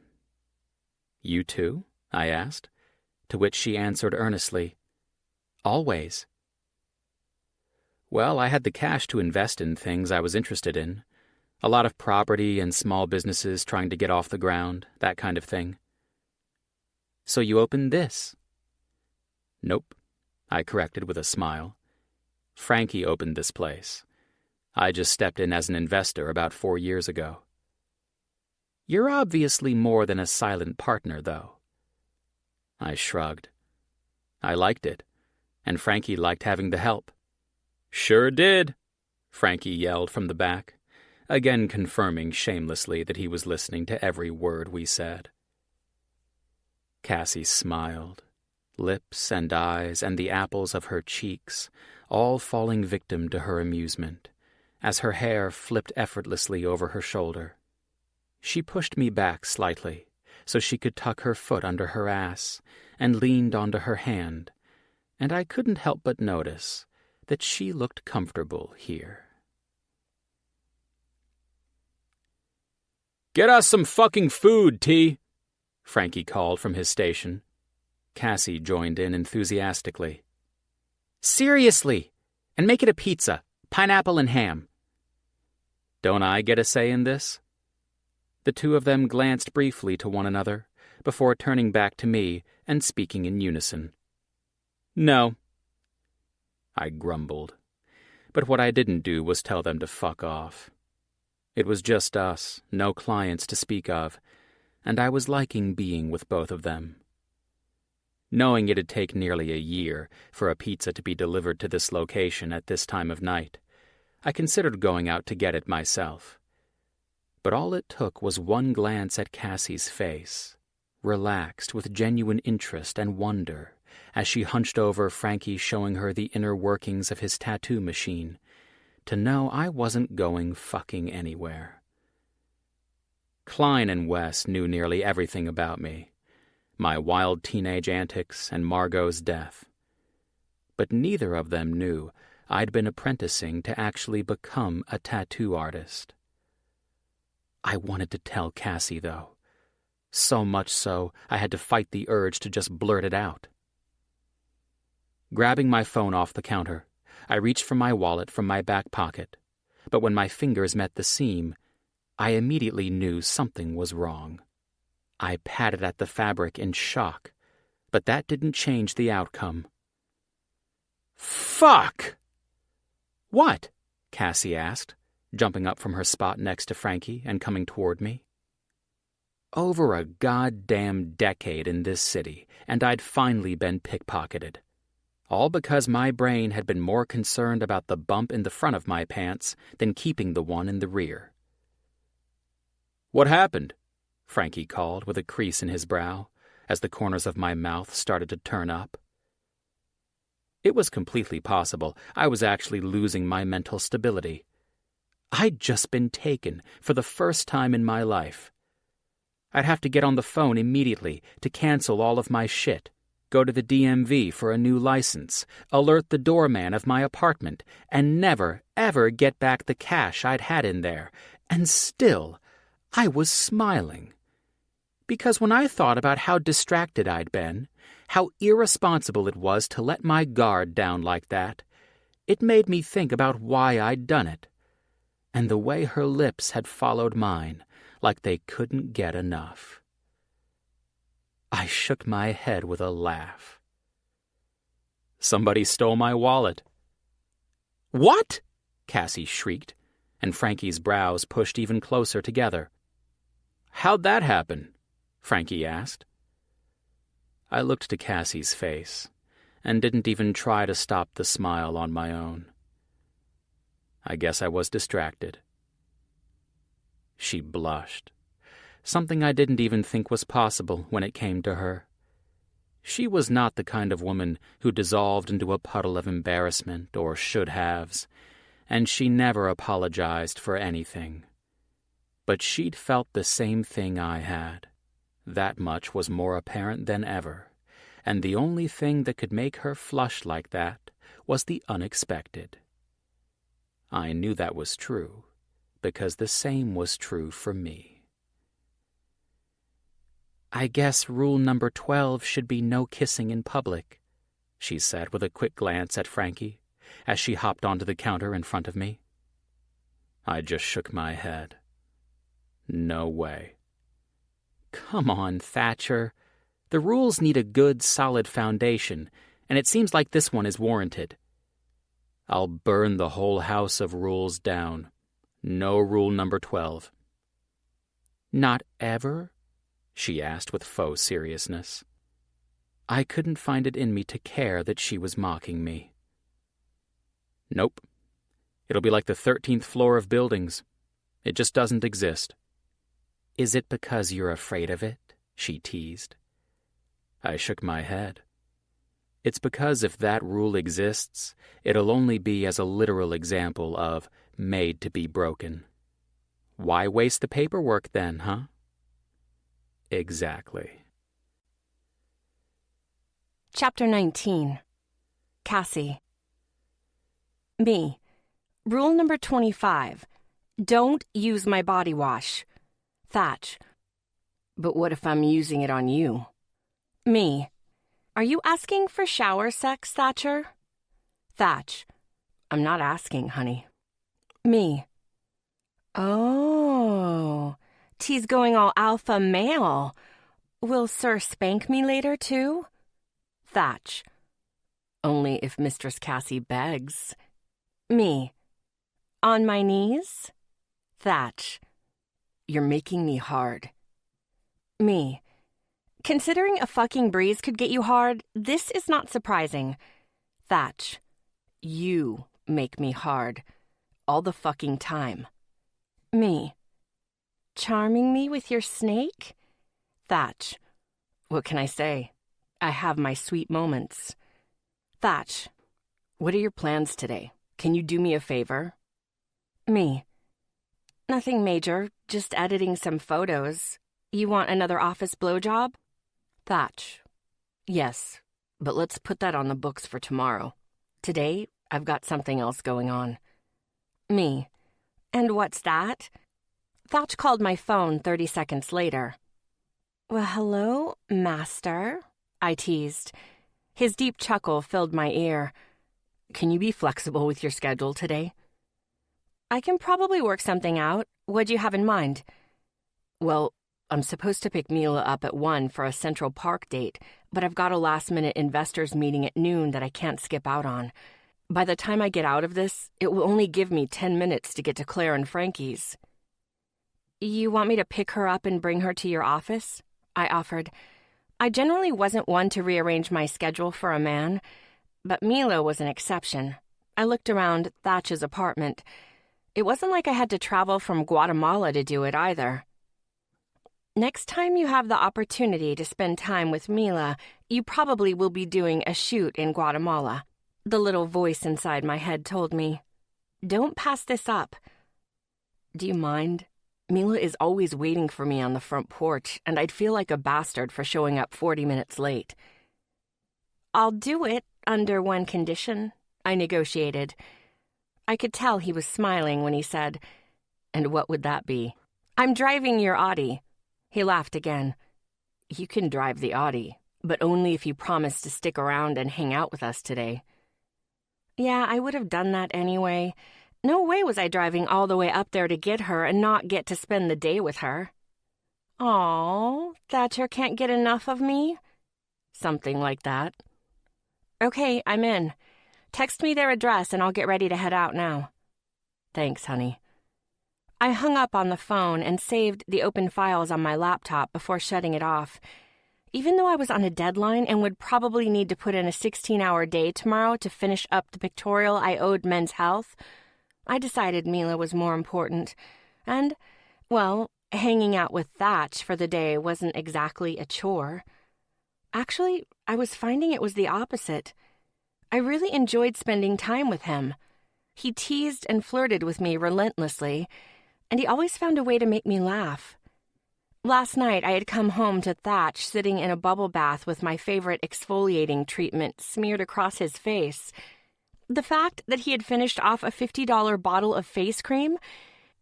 "You too?" I asked, to which she answered earnestly, "Always." Well, I had the cash to invest in things I was interested in. A lot of property and small businesses trying to get off the ground, that kind of thing. "So you opened this?" "Nope," I corrected with a smile. "Frankie opened this place. I just stepped in as an investor about 4 years ago." "You're obviously more than a silent partner, though." I shrugged. I liked it, and Frankie liked having the help. "Sure did," Frankie yelled from the back, again confirming shamelessly that he was listening to every word we said. Cassie smiled, lips and eyes and the apples of her cheeks all falling victim to her amusement, as her hair flipped effortlessly over her shoulder. She pushed me back slightly so she could tuck her foot under her ass and leaned onto her hand, and I couldn't help but notice that she looked comfortable here. "Get us some fucking food, T," Frankie called from his station. Cassie joined in enthusiastically. "Seriously! And make it a pizza, pineapple and ham." "Don't I get a say in this?" The two of them glanced briefly to one another before turning back to me and speaking in unison. "No." I grumbled. But what I didn't do was tell them to fuck off. It was just us, no clients to speak of, and I was liking being with both of them. Knowing it'd take nearly a year for a pizza to be delivered to this location at this time of night, I considered going out to get it myself. But all it took was one glance at Cassie's face, relaxed with genuine interest and wonder, as she hunched over Frankie showing her the inner workings of his tattoo machine, to know I wasn't going fucking anywhere. Klein and Wes knew nearly everything about me, my wild teenage antics and Margot's death. But neither of them knew I'd been apprenticing to actually become a tattoo artist. I wanted to tell Cassie, though. So much so, I had to fight the urge to just blurt it out. Grabbing my phone off the counter, I reached for my wallet from my back pocket, but when my fingers met the seam, I immediately knew something was wrong. I patted at the fabric in shock, but that didn't change the outcome. "Fuck!" "What?" Cassie asked, jumping up from her spot next to Frankie and coming toward me. Over a goddamn decade in this city, and I'd finally been pickpocketed. All because my brain had been more concerned about the bump in the front of my pants than keeping the one in the rear. "What happened?" Frankie called with a crease in his brow, as the corners of my mouth started to turn up. It was completely possible I was actually losing my mental stability. I'd just been taken for the first time in my life. I'd have to get on the phone immediately to cancel all of my shit, go to the DMV for a new license, alert the doorman of my apartment, and never, ever get back the cash I'd had in there. And still, I was smiling. Because when I thought about how distracted I'd been, how irresponsible it was to let my guard down like that, it made me think about why I'd done it, and the way her lips had followed mine, like they couldn't get enough. I shook my head with a laugh. "Somebody stole my wallet." "What?" Cassie shrieked, and Frankie's brows pushed even closer together. "How'd that happen?" Frankie asked. I looked to Cassie's face, and didn't even try to stop the smile on my own. I guess I was distracted. She blushed, something I didn't even think was possible when it came to her. She was not the kind of woman who dissolved into a puddle of embarrassment or should-haves, and she never apologized for anything. But she'd felt the same thing I had. That much was more apparent than ever, and the only thing that could make her flush like that was the unexpected. I knew that was true, because the same was true for me. "I guess rule number 12 should be no kissing in public," she said with a quick glance at Frankie, as she hopped onto the counter in front of me. I just shook my head. No way. Come on, Thatcher. The rules need a good, solid foundation, and it seems like this one is warranted. I'll burn the whole house of rules down. No rule number 12. "Not ever?" she asked with faux seriousness. I couldn't find it in me to care that she was mocking me. "Nope. It'll be like the 13th floor of buildings. It just doesn't exist." "Is it because you're afraid of it?" she teased. I shook my head. It's because if that rule exists, it'll only be as a literal example of made to be broken. Why waste the paperwork then, huh? Exactly. Chapter 19. Cassie. Me. Rule number 25. Don't use my body wash. Thatch. But what if I'm using it on you? Me. Are you asking for shower sex, Thatcher? Thatch. I'm not asking, honey. Me. Oh, T's going all alpha male. Will Sir spank me later, too? Thatch. Only if Mistress Cassie begs. Me. On my knees? Thatch. You're making me hard. Me. Considering a fucking breeze could get you hard, this is not surprising. Thatch. You make me hard. All the fucking time. Me. Charming me with your snake? Thatch. What can I say? I have my sweet moments. Thatch. What are your plans today? Can you do me a favor? Me. Nothing major, just editing some photos. You want another office blowjob? Thatch. Yes, but let's put that on the books for tomorrow. Today, I've got something else going on. Me. And what's that? Thatch called my phone 30 seconds later. Well, hello, master, I teased. His deep chuckle filled my ear. Can you be flexible with your schedule today? I can probably work something out. What'd you have in mind? Well, I'm supposed to pick Mila up at 1 for a Central Park date, but I've got a last-minute investors meeting at noon that I can't skip out on. By the time I get out of this, it will only give me 10 minutes to get to Claire and Frankie's. You want me to pick her up and bring her to your office? I offered. I generally wasn't one to rearrange my schedule for a man, but Mila was an exception. I looked around Thatch's apartment. It wasn't like I had to travel from Guatemala to do it either. Next time you have the opportunity to spend time with Mila, you probably will be doing a shoot in Guatemala. The little voice inside my head told me. Don't pass this up. Do you mind? Mila is always waiting for me on the front porch, and I'd feel like a bastard for showing up 40 minutes late. I'll do it under one condition, I negotiated. I could tell he was smiling when he said, and what would that be? I'm driving your Audi. He laughed again. You can drive the Audi, but only if you promise to stick around and hang out with us today. Yeah, I would have done that anyway. No way was I driving all the way up there to get her and not get to spend the day with her. Aw, Thatcher can't get enough of me? Something like that. Okay, I'm in. Text me their address and I'll get ready to head out now. Thanks, honey. I hung up on the phone and saved the open files on my laptop before shutting it off. Even though I was on a deadline and would probably need to put in a 16-hour day tomorrow to finish up the pictorial I owed Men's Health, I decided Mila was more important. And, well, hanging out with Thatch for the day wasn't exactly a chore. Actually, I was finding it was the opposite. I really enjoyed spending time with him. He teased and flirted with me relentlessly, and he always found a way to make me laugh. Last night, I had come home to Thatch sitting in a bubble bath with my favorite exfoliating treatment smeared across his face. The fact that he had finished off a $50 bottle of face cream,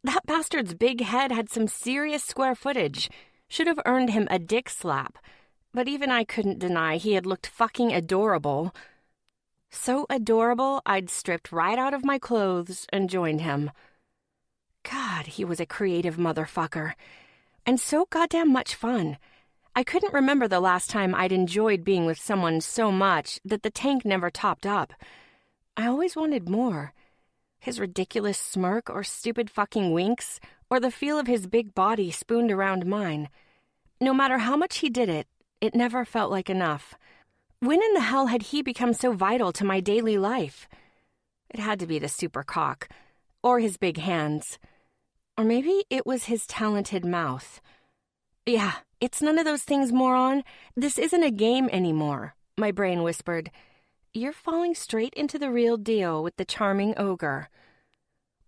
that bastard's big head had some serious square footage, should have earned him a dick slap. But even I couldn't deny he had looked fucking adorable. So adorable, I'd stripped right out of my clothes and joined him. God, he was a creative motherfucker. And so goddamn much fun. I couldn't remember the last time I'd enjoyed being with someone so much that the tank never topped up. I always wanted more. His ridiculous smirk or stupid fucking winks, or the feel of his big body spooned around mine. No matter how much he did it, it never felt like enough. When in the hell had he become so vital to my daily life? It had to be the super cock, or his big hands. Or maybe it was his talented mouth. Yeah, it's none of those things, moron. This isn't a game anymore, my brain whispered. You're falling straight into the real deal with the charming ogre.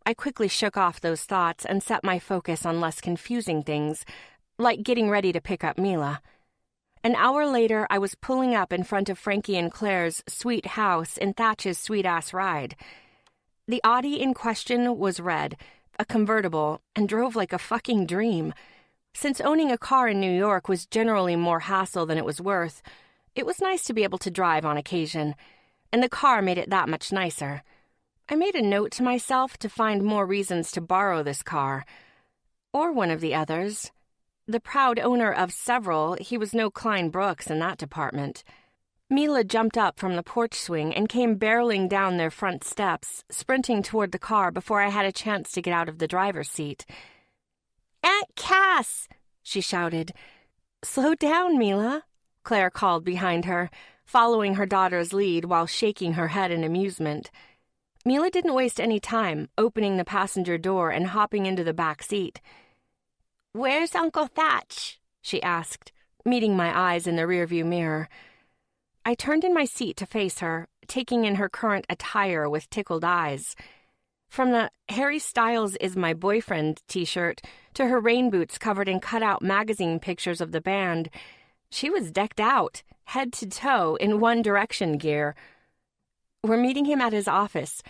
I quickly shook off those thoughts and set my focus on less confusing things, like getting ready to pick up Mila. An hour later, I was pulling up in front of Frankie and Claire's sweet house in Thatch's sweet-ass ride. The Audi in question was red, a convertible, and drove like a fucking dream. Since owning a car in New York was generally more hassle than it was worth, it was nice to be able to drive on occasion, and the car made it that much nicer. I made a note to myself to find more reasons to borrow this car, or one of the others. The proud owner of several, he was no Klein Brooks in that department. Mila jumped up from the porch swing and came barreling down their front steps, sprinting toward the car before I had a chance to get out of the driver's seat. "Aunt Cass!" she shouted. "Slow down, Mila," Claire called behind her, following her daughter's lead while shaking her head in amusement. Mila didn't waste any time, opening the passenger door and hopping into the back seat. "Where's Uncle Thatch?" she asked, meeting my eyes in the rearview mirror. I turned in my seat to face her, taking in her current attire with tickled eyes. From the "Harry Styles is my boyfriend" t-shirt to her rain boots covered in cut-out magazine pictures of the band, she was decked out, head to toe, in One Direction gear. "We're meeting him at his office.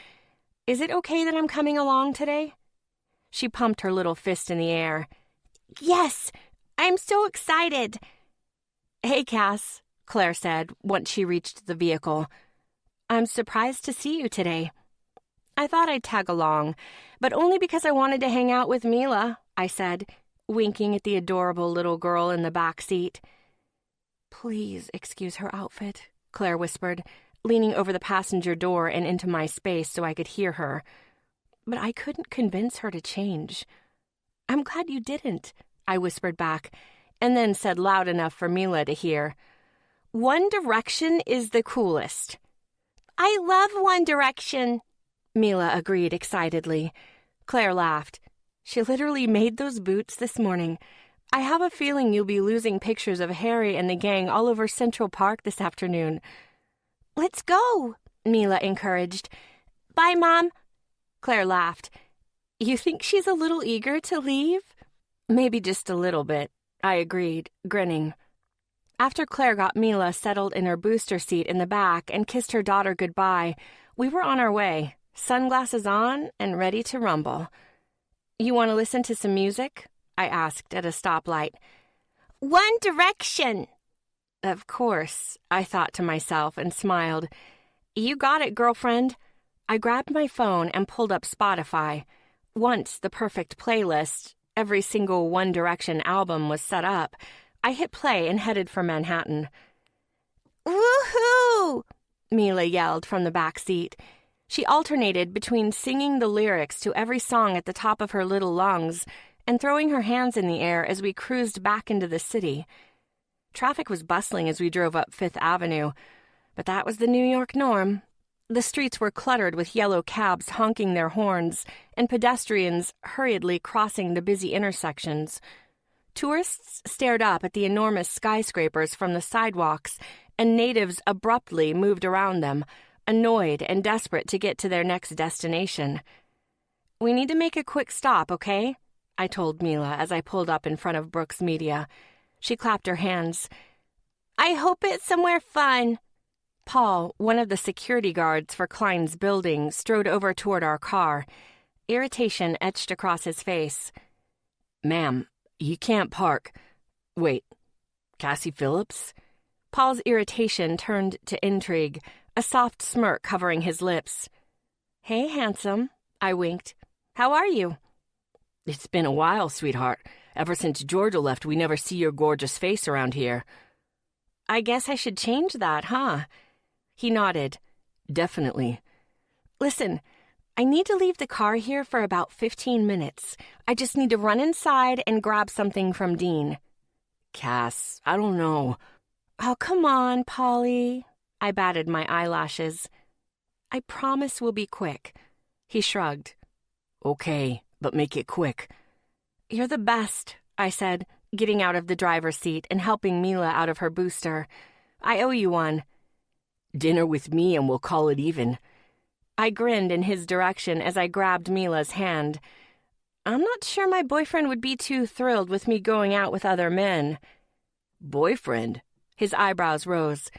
Is it okay that I'm coming along today?" She pumped her little fist in the air. "Yes, I'm so excited." "Hey, Cass," Claire said once she reached the vehicle. "I'm surprised to see you today." I thought I'd tag along, but only because I wanted to hang out with Mila, I said, winking at the adorable little girl in the back seat. "Please excuse her outfit," Claire whispered, leaning over the passenger door and into my space so I could hear her. But I couldn't convince her to change. "I'm glad you didn't," I whispered back, and then said loud enough for Mila to hear. "One Direction is the coolest." "I love One Direction," Mila agreed excitedly. Claire laughed. "She literally made those boots this morning. I have a feeling you'll be losing pictures of Harry and the gang all over Central Park this afternoon." "Let's go," Mila encouraged. "Bye, Mom." Claire laughed. "You think she's a little eager to leave?" "Maybe just a little bit," I agreed, grinning. After Claire got Mila settled in her booster seat in the back and kissed her daughter goodbye, we were on our way, sunglasses on and ready to rumble. "You want to listen to some music?" I asked at a stoplight. "One Direction!" Of course, I thought to myself and smiled. "You got it, girlfriend." I grabbed my phone and pulled up Spotify. Once the perfect playlist, every single One Direction album, was set up, I hit play and headed for Manhattan. "Woohoo!" Mila yelled from the back seat. She alternated between singing the lyrics to every song at the top of her little lungs and throwing her hands in the air as we cruised back into the city. Traffic was bustling as we drove up Fifth Avenue, but that was the New York norm. The streets were cluttered with yellow cabs honking their horns and pedestrians hurriedly crossing the busy intersections. Tourists stared up at the enormous skyscrapers from the sidewalks, and natives abruptly moved around them, annoyed and desperate to get to their next destination. "We need to make a quick stop, okay?" I told Mila as I pulled up in front of Brooks Media. She clapped her hands. "I hope it's somewhere fun." Paul, one of the security guards for Klein's building, strode over toward our car. Irritation etched across his face. "Ma'am, you can't park." "Wait, Cassie Phillips?" Paul's irritation turned to intrigue, a soft smirk covering his lips. "Hey, handsome," I winked. "How are you?" "It's been a while, sweetheart. Ever since Georgia left, we never see your gorgeous face around here." "I guess I should change that, huh?" He nodded. "Definitely." "Listen, I need to leave the car here for about 15 minutes. I just need to run inside and grab something from Dean." "Cass, I don't know." "Oh, come on, Polly." I batted my eyelashes. "I promise we'll be quick." He shrugged. "Okay, but make it quick." "You're the best," I said, getting out of the driver's seat and helping Mila out of her booster. "I owe you one." "Dinner with me and we'll call it even." I grinned in his direction as I grabbed Mila's hand. I'm not sure my boyfriend would be too thrilled with me going out with other men. "Boyfriend?" His eyebrows rose.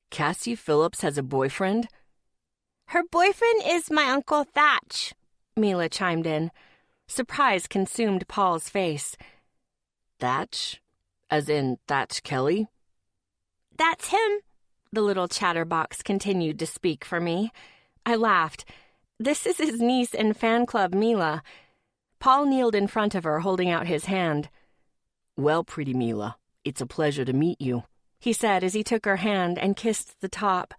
"Cassie Phillips has a boyfriend?" "Her boyfriend is my Uncle Thatch," Mila chimed in. Surprise consumed Paul's face. "Thatch? As in Thatcher Kelly?" "That's him," the little chatterbox continued to speak for me. I laughed. "This is his niece and fan club, Mila." Paul kneeled in front of her, holding out his hand. "Well, pretty Mila, it's a pleasure to meet you." he said as he took her hand and kissed the top.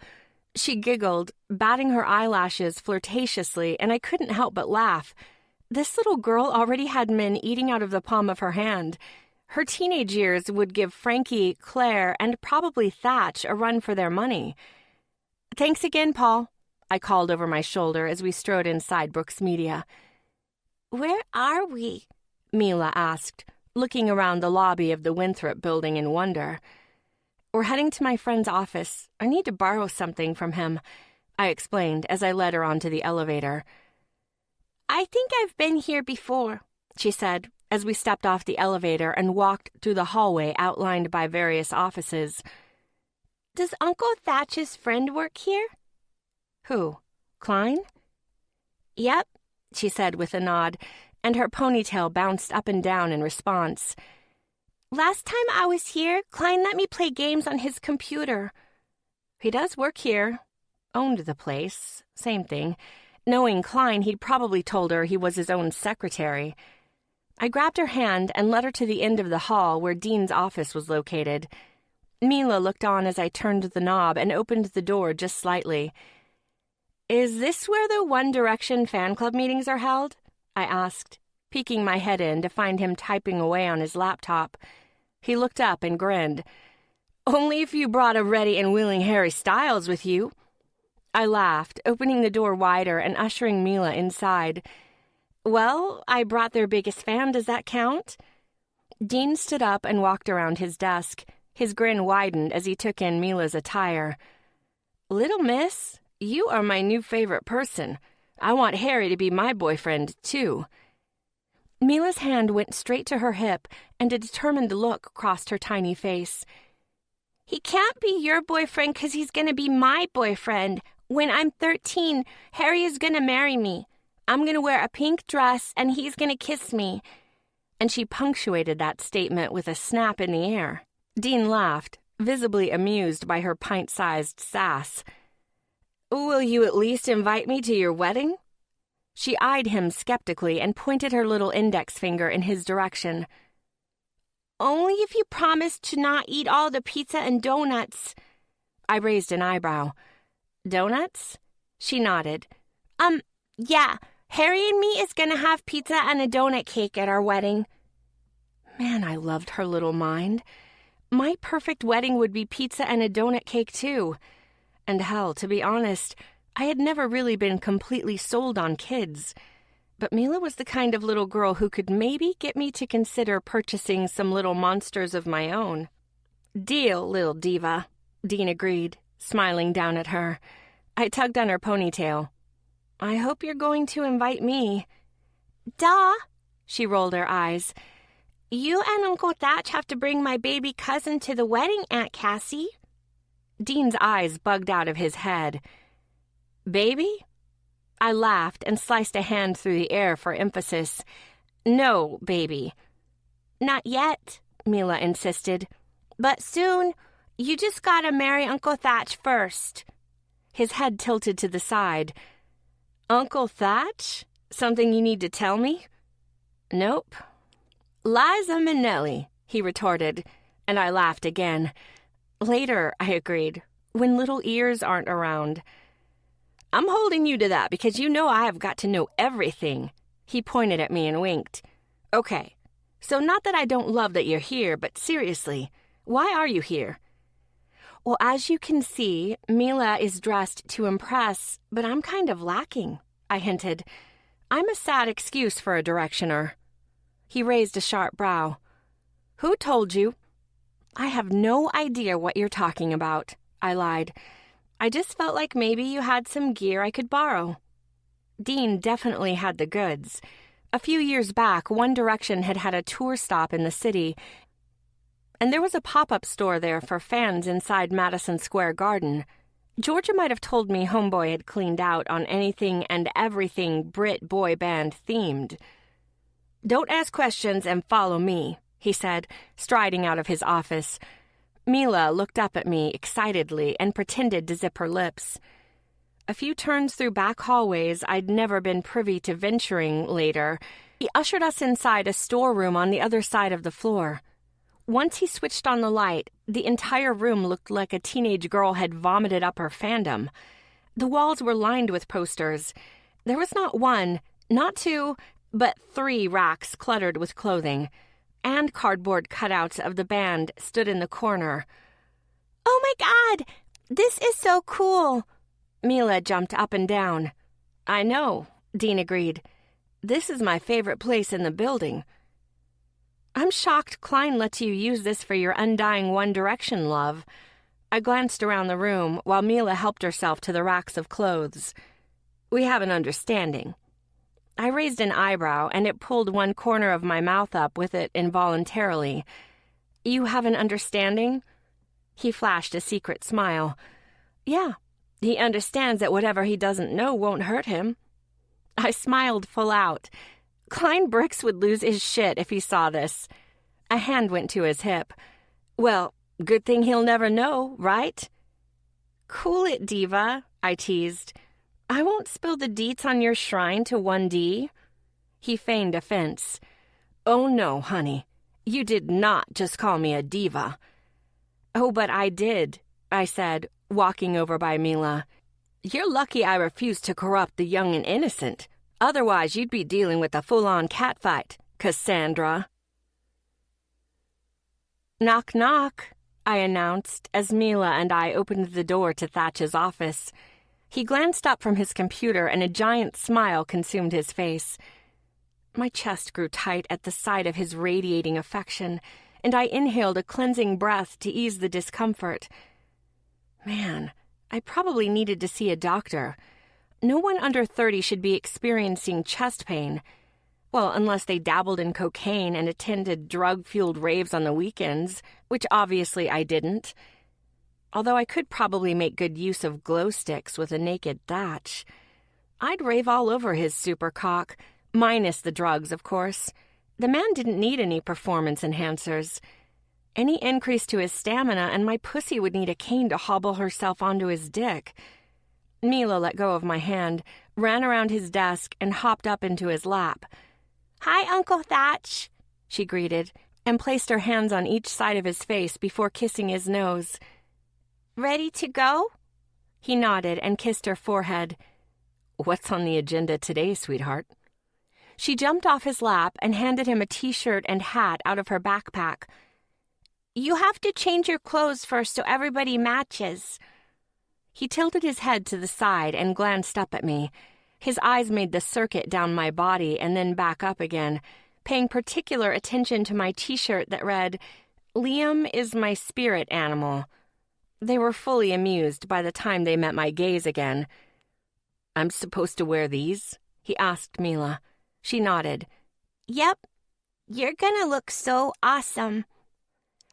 She giggled, batting her eyelashes flirtatiously, and I couldn't help but laugh. This little girl already had men eating out of the palm of her hand. Her teenage years would give Frankie, Claire, and probably Thatch a run for their money. "Thanks again, Paul," I called over my shoulder as we strode inside Brooks Media. "Where are we?" Mila asked, looking around the lobby of the Winthrop building in wonder. "We're heading to my friend's office. I need to borrow something from him," I explained as I led her onto the elevator. "I think I've been here before," she said, as we stepped off the elevator and walked through the hallway outlined by various offices. "Does Uncle Thatch's friend work here?" "Who? Klein?" "Yep," she said with a nod, and her ponytail bounced up and down in response. "Last time I was here, Klein let me play games on his computer." "He does work here. Owned the place. Same thing. Knowing Klein, he'd probably told her he was his own secretary." I grabbed her hand and led her to the end of the hall where Dean's office was located. Mila looked on as I turned the knob and opened the door just slightly. "Is this where the One Direction fan club meetings are held?" I asked, peeking my head in to find him typing away on his laptop. He looked up and grinned. "Only if you brought a ready and willing Harry Styles with you." I laughed, opening the door wider and ushering Mila inside. "Well, I brought their biggest fan. Does that count?" Dean stood up and walked around his desk. His grin widened as he took in Mila's attire. "Little miss, you are my new favorite person. I want Harry to be my boyfriend, too." Mila's hand went straight to her hip, and a determined look crossed her tiny face. "He can't be your boyfriend because he's going to be my boyfriend. When I'm 13, Harry is going to marry me. I'm going to wear a pink dress, and he's going to kiss me." And she punctuated that statement with a snap in the air. Dean laughed, visibly amused by her pint-sized sass. "Will you at least invite me to your wedding?" She eyed him skeptically and pointed her little index finger in his direction. "Only if you promise to not eat all the pizza and donuts." I raised an eyebrow. "Donuts?" She nodded. Yeah, Harry and me is gonna have pizza and a donut cake at our wedding." Man, I loved her little mind. My perfect wedding would be pizza and a donut cake, too. And hell, to be honest, I had never really been completely sold on kids. But Mila was the kind of little girl who could maybe get me to consider purchasing some little monsters of my own. "Deal, little diva," Dean agreed, smiling down at her. I tugged on her ponytail. "I hope you're going to invite me." "Duh," she rolled her eyes. "You and Uncle Thatch have to bring my baby cousin to the wedding, Aunt Cassie." Dean's eyes bugged out of his head. "Baby?" I laughed and sliced a hand through the air for emphasis. "No, baby." "Not yet," Mila insisted. "But soon. You just gotta marry Uncle Thatch first." His head tilted to the side. "Uncle Thatch? Something you need to tell me?" "Nope." "Liza Minnelli," he retorted, and I laughed again. "Later," I agreed, "when little ears aren't around." "I'm holding you to that because you know I have got to know everything." He pointed at me and winked. "Okay, so not that I don't love that you're here, but seriously, why are you here?" "Well, as you can see, Mila is dressed to impress, but I'm kind of lacking," I hinted. "I'm a sad excuse for a directioner." He raised a sharp brow. "Who told you?" "I have no idea what you're talking about," I lied. "I just felt like maybe you had some gear I could borrow." Dean definitely had the goods. A few years back, One Direction had had a tour stop in the city, and there was a pop-up store there for fans inside Madison Square Garden. Georgia might have told me Homeboy had cleaned out on anything and everything Brit boy band themed. "Don't ask questions and follow me," he said, striding out of his office. Mila looked up at me excitedly and pretended to zip her lips. A few turns through back hallways I'd never been privy to venturing later, he ushered us inside a storeroom on the other side of the floor. Once he switched on the light, the entire room looked like a teenage girl had vomited up her fandom. The walls were lined with posters. There was not one, not two, but 3 racks cluttered with clothing, and cardboard cutouts of the band stood in the corner. "Oh my God! This is so cool!" Mila jumped up and down. "I know," Dean agreed. "This is my favorite place in the building." "I'm shocked Klein lets you use this for your undying One Direction love." I glanced around the room while Mila helped herself to the racks of clothes. "We have an understanding." I raised an eyebrow, and it pulled one corner of my mouth up with it involuntarily. "You have an understanding?" He flashed a secret smile. "Yeah, he understands that whatever he doesn't know won't hurt him." I smiled full out. Klein Bricks would lose his shit if he saw this. A hand went to his hip. "Well, good thing he'll never know, right?" "Cool it, diva," I teased. "I won't spill the deets on your shrine to 1D. He feigned offense. "Oh no, honey. You did not just call me a diva." "Oh, but I did," I said, walking over by Mila. "You're lucky I refused to corrupt the young and innocent. Otherwise, you'd be dealing with a full-on catfight, Cassandra." "Knock, knock," I announced as Mila and I opened the door to Thatch's office. He glanced up from his computer and a giant smile consumed his face. My chest grew tight at the sight of his radiating affection, and I inhaled a cleansing breath to ease the discomfort. Man, I probably needed to see a doctor. No one under 30 should be experiencing chest pain. Well, unless they dabbled in cocaine and attended drug-fueled raves on the weekends, which obviously I didn't. Although I could probably make good use of glow sticks with a naked Thatch. I'd rave all over his super cock, minus the drugs, of course. The man didn't need any performance enhancers. Any increase to his stamina and my pussy would need a cane to hobble herself onto his dick. Mila let go of my hand, ran around his desk, and hopped up into his lap. "Hi, Uncle Thatch," she greeted, and placed her hands on each side of his face before kissing his nose. "Ready to go?" He nodded and kissed her forehead. "What's on the agenda today, sweetheart?" She jumped off his lap and handed him a t-shirt and hat out of her backpack. "You have to change your clothes first so everybody matches." He tilted his head to the side and glanced up at me. His eyes made the circuit down my body and then back up again, paying particular attention to my t-shirt that read, "Liam is my spirit animal." They were fully amused by the time they met my gaze again. "I'm supposed to wear these?" he asked Mila. She nodded. "Yep. You're gonna look so awesome."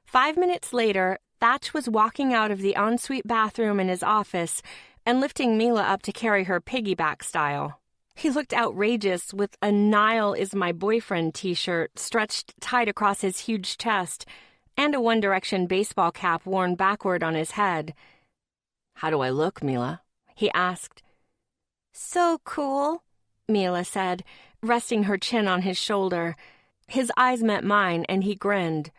5 minutes later, Thatch was walking out of the ensuite bathroom in his office and lifting Mila up to carry her piggyback style. He looked outrageous with a "Niall is my boyfriend" t-shirt stretched tight across his huge chest and a One Direction baseball cap worn backward on his head. "How do I look, Mila?" he asked. "So cool," Mila said, resting her chin on his shoulder. His eyes met mine and he grinned.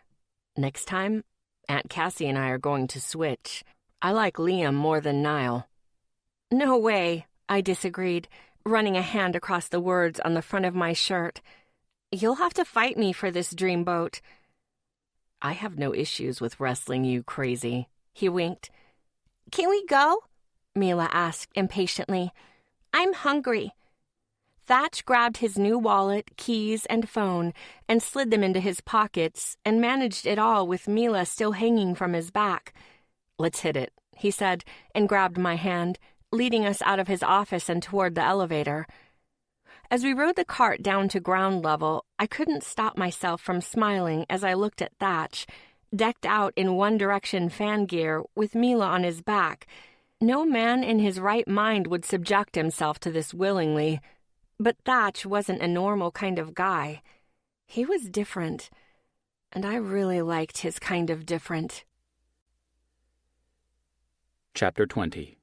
"Next time, Aunt Cassie and I are going to switch. I like Liam more than Niall." "No way," I disagreed, running a hand across the words on the front of my shirt. "You'll have to fight me for this dreamboat." "I have no issues with wrestling you crazy," he winked. "Can we go?" Mila asked impatiently. "I'm hungry." Thatch grabbed his new wallet, keys, and phone and slid them into his pockets and managed it all with Mila still hanging from his back. "Let's hit it," he said, and grabbed my hand, leading us out of his office and toward the elevator. As we rode the cart down to ground level, I couldn't stop myself from smiling as I looked at Thatch, decked out in One Direction fan gear with Mila on his back. No man in his right mind would subject himself to this willingly. But Thatch wasn't a normal kind of guy. He was different, and I really liked his kind of different. Chapter 20.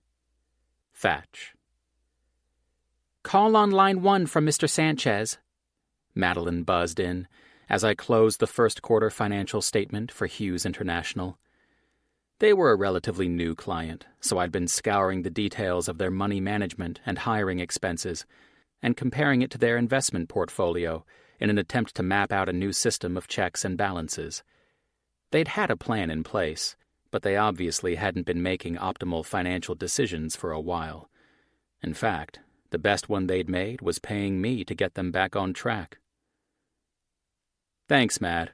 Thatch. "Call on line 1 from Mr. Sanchez." Madeline buzzed in, as I closed the first quarter financial statement for Hughes International. They were a relatively new client, so I'd been scouring the details of their money management and hiring expenses and comparing it to their investment portfolio in an attempt to map out a new system of checks and balances. They'd had a plan in place, but they obviously hadn't been making optimal financial decisions for a while. In fact, the best one they'd made was paying me to get them back on track. "Thanks, Matt,"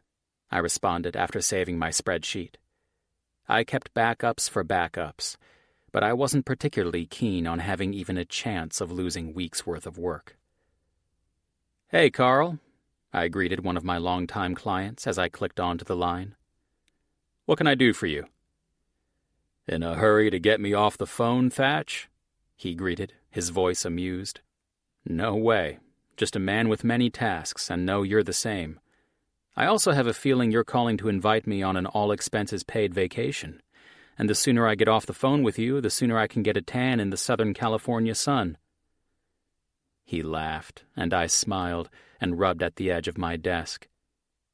I responded after saving my spreadsheet. I kept backups for backups, but I wasn't particularly keen on having even a chance of losing weeks' worth of work. "Hey, Carl," I greeted one of my longtime clients as I clicked onto the line. "What can I do for you?" "In a hurry to get me off the phone, Thatch?" he greeted, his voice amused. "No way. Just a man with many tasks, and know you're the same. I also have a feeling you're calling to invite me on an all-expenses-paid vacation, and the sooner I get off the phone with you, the sooner I can get a tan in the Southern California sun." He laughed, and I smiled and rubbed at the edge of my desk.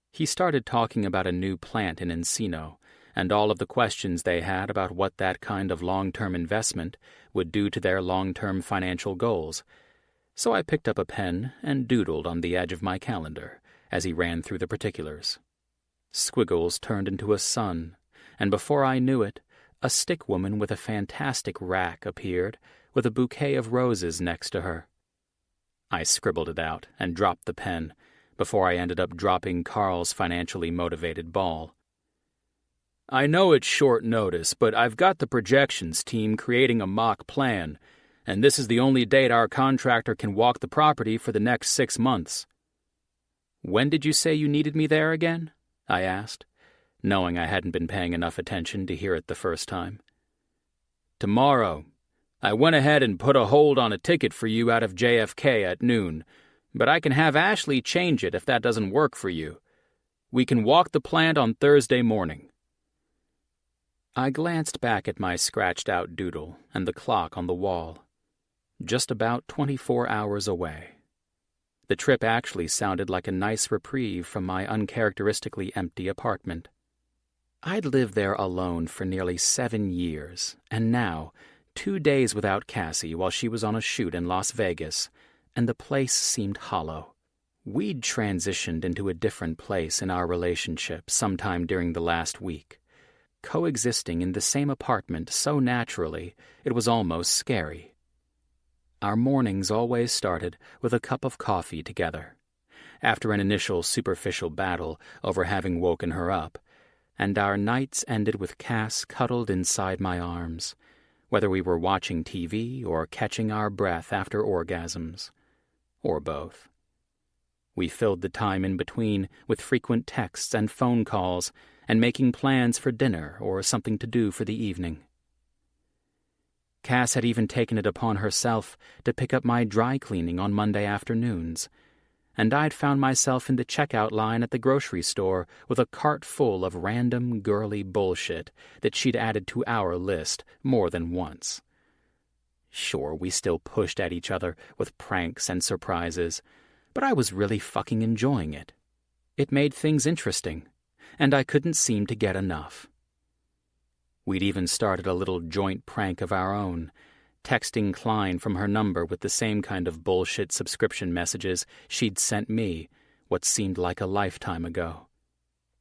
He started talking about a new plant in Encino, and all of the questions they had about what that kind of long-term investment would do to their long-term financial goals, so I picked up a pen and doodled on the edge of my calendar as he ran through the particulars. Squiggles turned into a sun, and before I knew it, a stick woman with a fantastic rack appeared with a bouquet of roses next to her. I scribbled it out and dropped the pen before I ended up dropping Carl's financially motivated ball. "I know it's short notice, but I've got the projections team creating a mock plan, and this is the only date our contractor can walk the property for the next 6 months. "When did you say you needed me there again?" I asked, knowing I hadn't been paying enough attention to hear it the first time. "Tomorrow. I went ahead and put a hold on a ticket for you out of JFK at noon, but I can have Ashley change it if that doesn't work for you. We can walk the plant on Thursday morning." I glanced back at my scratched-out doodle and the clock on the wall. Just about 24 hours away. The trip actually sounded like a nice reprieve from my uncharacteristically empty apartment. I'd lived there alone for nearly 7 years, and now, 2 days without Cassie while she was on a shoot in Las Vegas, and the place seemed hollow. We'd transitioned into a different place in our relationship sometime during the last week, coexisting in the same apartment so naturally it was almost scary. Our mornings always started with a cup of coffee together, after an initial superficial battle over having woken her up, and our nights ended with Cass cuddled inside my arms, whether we were watching TV or catching our breath after orgasms, or both. We filled the time in between with frequent texts and phone calls and making plans for dinner or something to do for the evening. Cass had even taken it upon herself to pick up my dry cleaning on Monday afternoons, and I'd found myself in the checkout line at the grocery store with a cart full of random girly bullshit that she'd added to our list more than once. Sure, we still pushed at each other with pranks and surprises, but I was really fucking enjoying it. It made things interesting, and I couldn't seem to get enough. We'd even started a little joint prank of our own, texting Klein from her number with the same kind of bullshit subscription messages she'd sent me what seemed like a lifetime ago.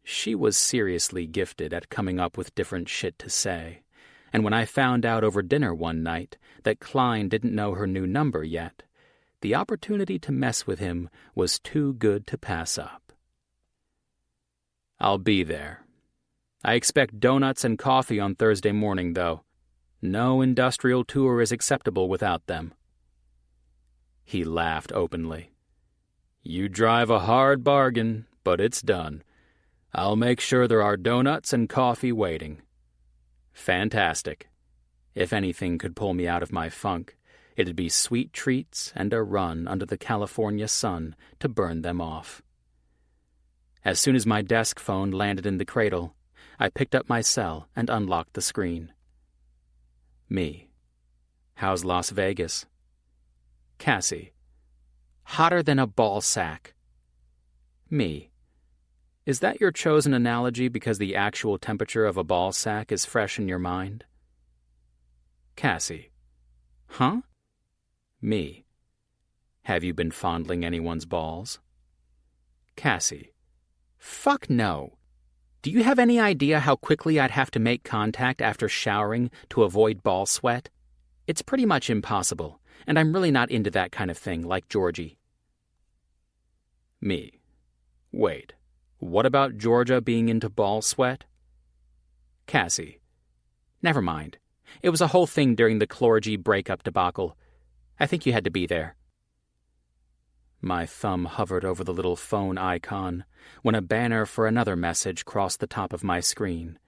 She was seriously gifted at coming up with different shit to say, and when I found out over dinner one night that Klein didn't know her new number yet, the opportunity to mess with him was too good to pass up. "I'll be there. I expect donuts and coffee on Thursday morning, though. No industrial tour is acceptable without them." He laughed openly. "You drive a hard bargain, but it's done. I'll make sure there are donuts and coffee waiting." Fantastic. If anything could pull me out of my funk, it'd be sweet treats and a run under the California sun to burn them off. As soon as my desk phone landed in the cradle, I picked up my cell and unlocked the screen. Me. How's Las Vegas? Cassie. Hotter than a ball sack. Me. Is that your chosen analogy because the actual temperature of a ball sack is fresh in your mind? Cassie. Huh? Me. Have you been fondling anyone's balls? Cassie. Fuck no. Do you have any idea how quickly I'd have to make contact after showering to avoid ball sweat? It's pretty much impossible, and I'm really not into that kind of thing like Georgie. Me. Wait, what about Georgia being into ball sweat? Cassie. Never mind. It was a whole thing during the clergy breakup debacle. I think you had to be there. My thumb hovered over the little phone icon when a banner for another message crossed the top of my screen.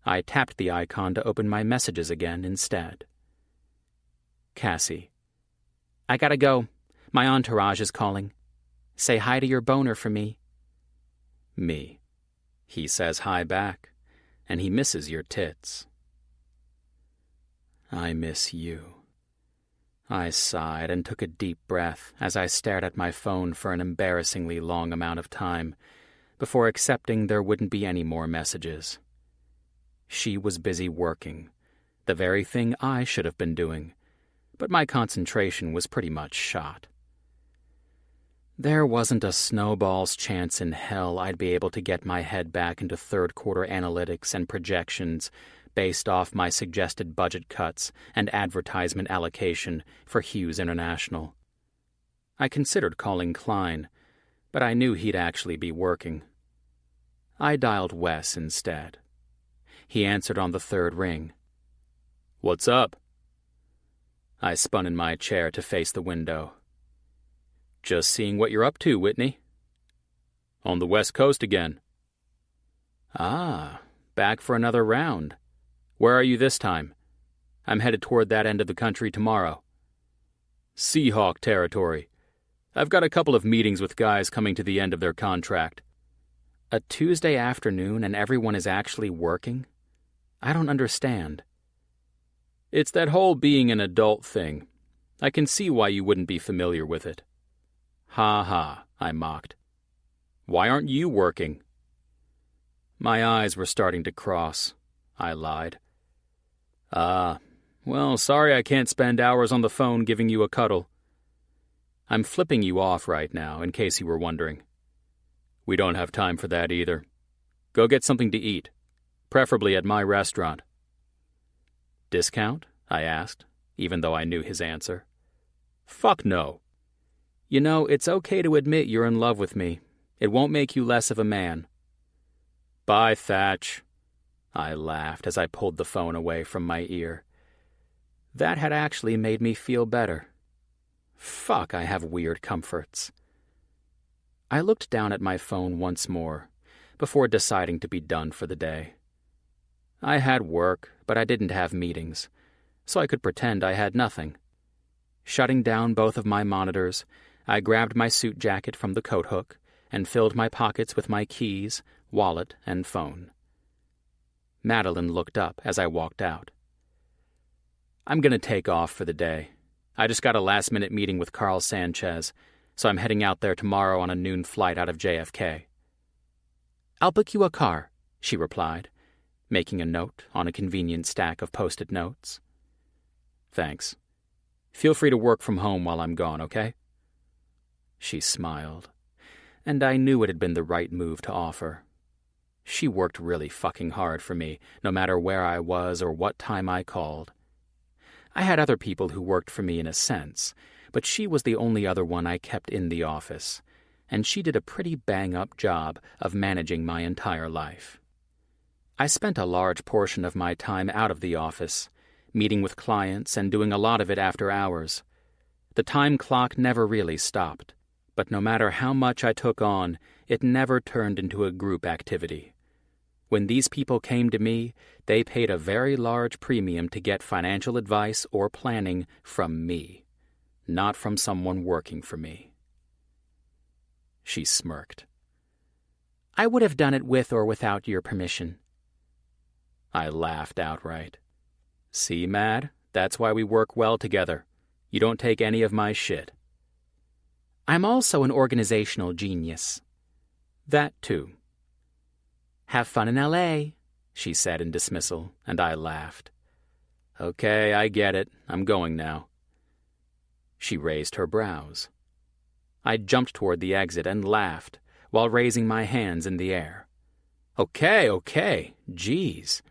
I tapped the icon to open my messages again instead. Cassie. I gotta go. My entourage is calling. Say hi to your boner for me. Me. He says hi back, and he misses your tits. I miss you. I sighed and took a deep breath as I stared at my phone for an embarrassingly long amount of time before accepting there wouldn't be any more messages. She was busy working, the very thing I should have been doing, but my concentration was pretty much shot. There wasn't a snowball's chance in hell I'd be able to get my head back into third-quarter analytics and projections based off my suggested budget cuts and advertisement allocation for Hughes International. I considered calling Klein, but I knew he'd actually be working. I dialed Wes instead. He answered on the third ring. What's up? I spun in my chair to face the window. Just seeing what you're up to, Whitney. On the West Coast again. Ah, back for another round. Where are you this time? I'm headed toward that end of the country tomorrow. Seahawk territory. I've got a couple of meetings with guys coming to the end of their contract. A Tuesday afternoon and everyone is actually working? I don't understand. It's that whole being an adult thing. I can see why you wouldn't be familiar with it. Ha ha, I mocked. Why aren't you working? My eyes were starting to cross. I lied. Well, sorry I can't spend hours on the phone giving you a cuddle. I'm flipping you off right now, in case you were wondering. We don't have time for that either. Go get something to eat, preferably at my restaurant. Discount? I asked, even though I knew his answer. Fuck no. You know, it's okay to admit you're in love with me. It won't make you less of a man. Bye, Thatch. I laughed as I pulled the phone away from my ear. That had actually made me feel better. Fuck, I have weird comforts. I looked down at my phone once more, before deciding to be done for the day. I had work, but I didn't have meetings, so I could pretend I had nothing. Shutting down both of my monitors, I grabbed my suit jacket from the coat hook and filled my pockets with my keys, wallet, and phone. Madeline looked up as I walked out. I'm going to take off for the day. I just got a last-minute meeting with Carl Sanchez, so I'm heading out there tomorrow on a noon flight out of JFK. I'll book you a car, she replied, making a note on a convenient stack of post-it notes. Thanks. Feel free to work from home while I'm gone, okay? She smiled, and I knew it had been the right move to offer. She worked really fucking hard for me, no matter where I was or what time I called. I had other people who worked for me in a sense, but she was the only other one I kept in the office, and she did a pretty bang-up job of managing my entire life. I spent a large portion of my time out of the office, meeting with clients and doing a lot of it after hours. The time clock never really stopped, but no matter how much I took on, it never turned into a group activity. When these people came to me, they paid a very large premium to get financial advice or planning from me, not from someone working for me. She smirked. I would have done it with or without your permission. I laughed outright. See, Mad? That's why we work well together. You don't take any of my shit. I'm also an organizational genius. That too, "Have fun in L.A.," she said in dismissal, and I laughed. "Okay, I get it. I'm going now." She raised her brows. I jumped toward the exit and laughed while raising my hands in the air. Okay, geez.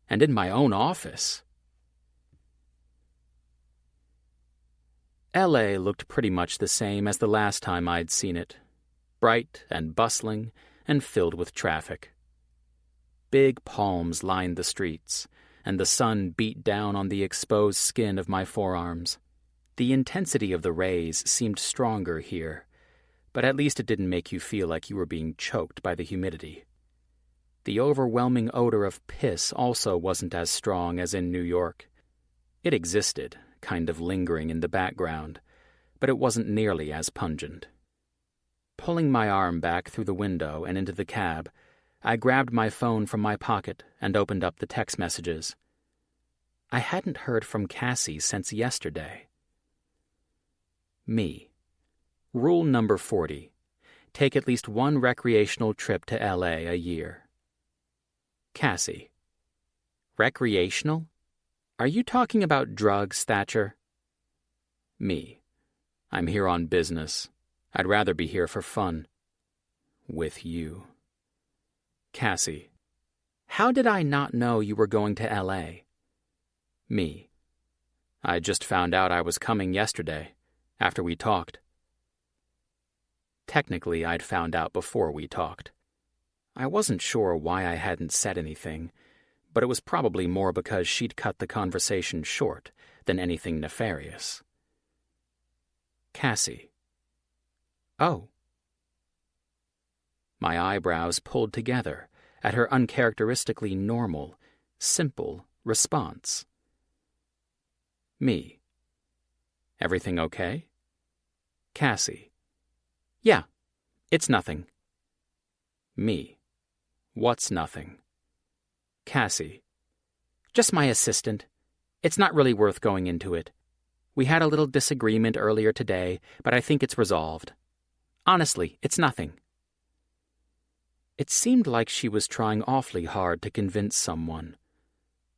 And in my own office. L.A. looked pretty much the same as the last time I'd seen it. Bright and bustling and filled with traffic. Big palms lined the streets, and the sun beat down on the exposed skin of my forearms. The intensity of the rays seemed stronger here, but at least it didn't make you feel like you were being choked by the humidity. The overwhelming odor of piss also wasn't as strong as in New York. It existed, kind of lingering in the background, but it wasn't nearly as pungent. Pulling my arm back through the window and into the cab, I grabbed my phone from my pocket and opened up the text messages. I hadn't heard from Cassie since yesterday. Me. Rule number 40. Take at least one recreational trip to L.A. a year. Cassie. Recreational? Are you talking about drugs, Thatcher? Me. I'm here on business. I'd rather be here for fun. With you. Cassie. How did I not know you were going to L.A.? Me. I just found out I was coming yesterday, after we talked. Technically, I'd found out before we talked. I wasn't sure why I hadn't said anything, but it was probably more because she'd cut the conversation short than anything nefarious. Cassie. Oh. My eyebrows pulled together at her uncharacteristically normal, simple response. Me. Everything okay? Cassie. Yeah, it's nothing. Me. What's nothing? Cassie. Just my assistant. It's not really worth going into it. We had a little disagreement earlier today, but I think it's resolved. Honestly, it's nothing. It seemed like she was trying awfully hard to convince someone.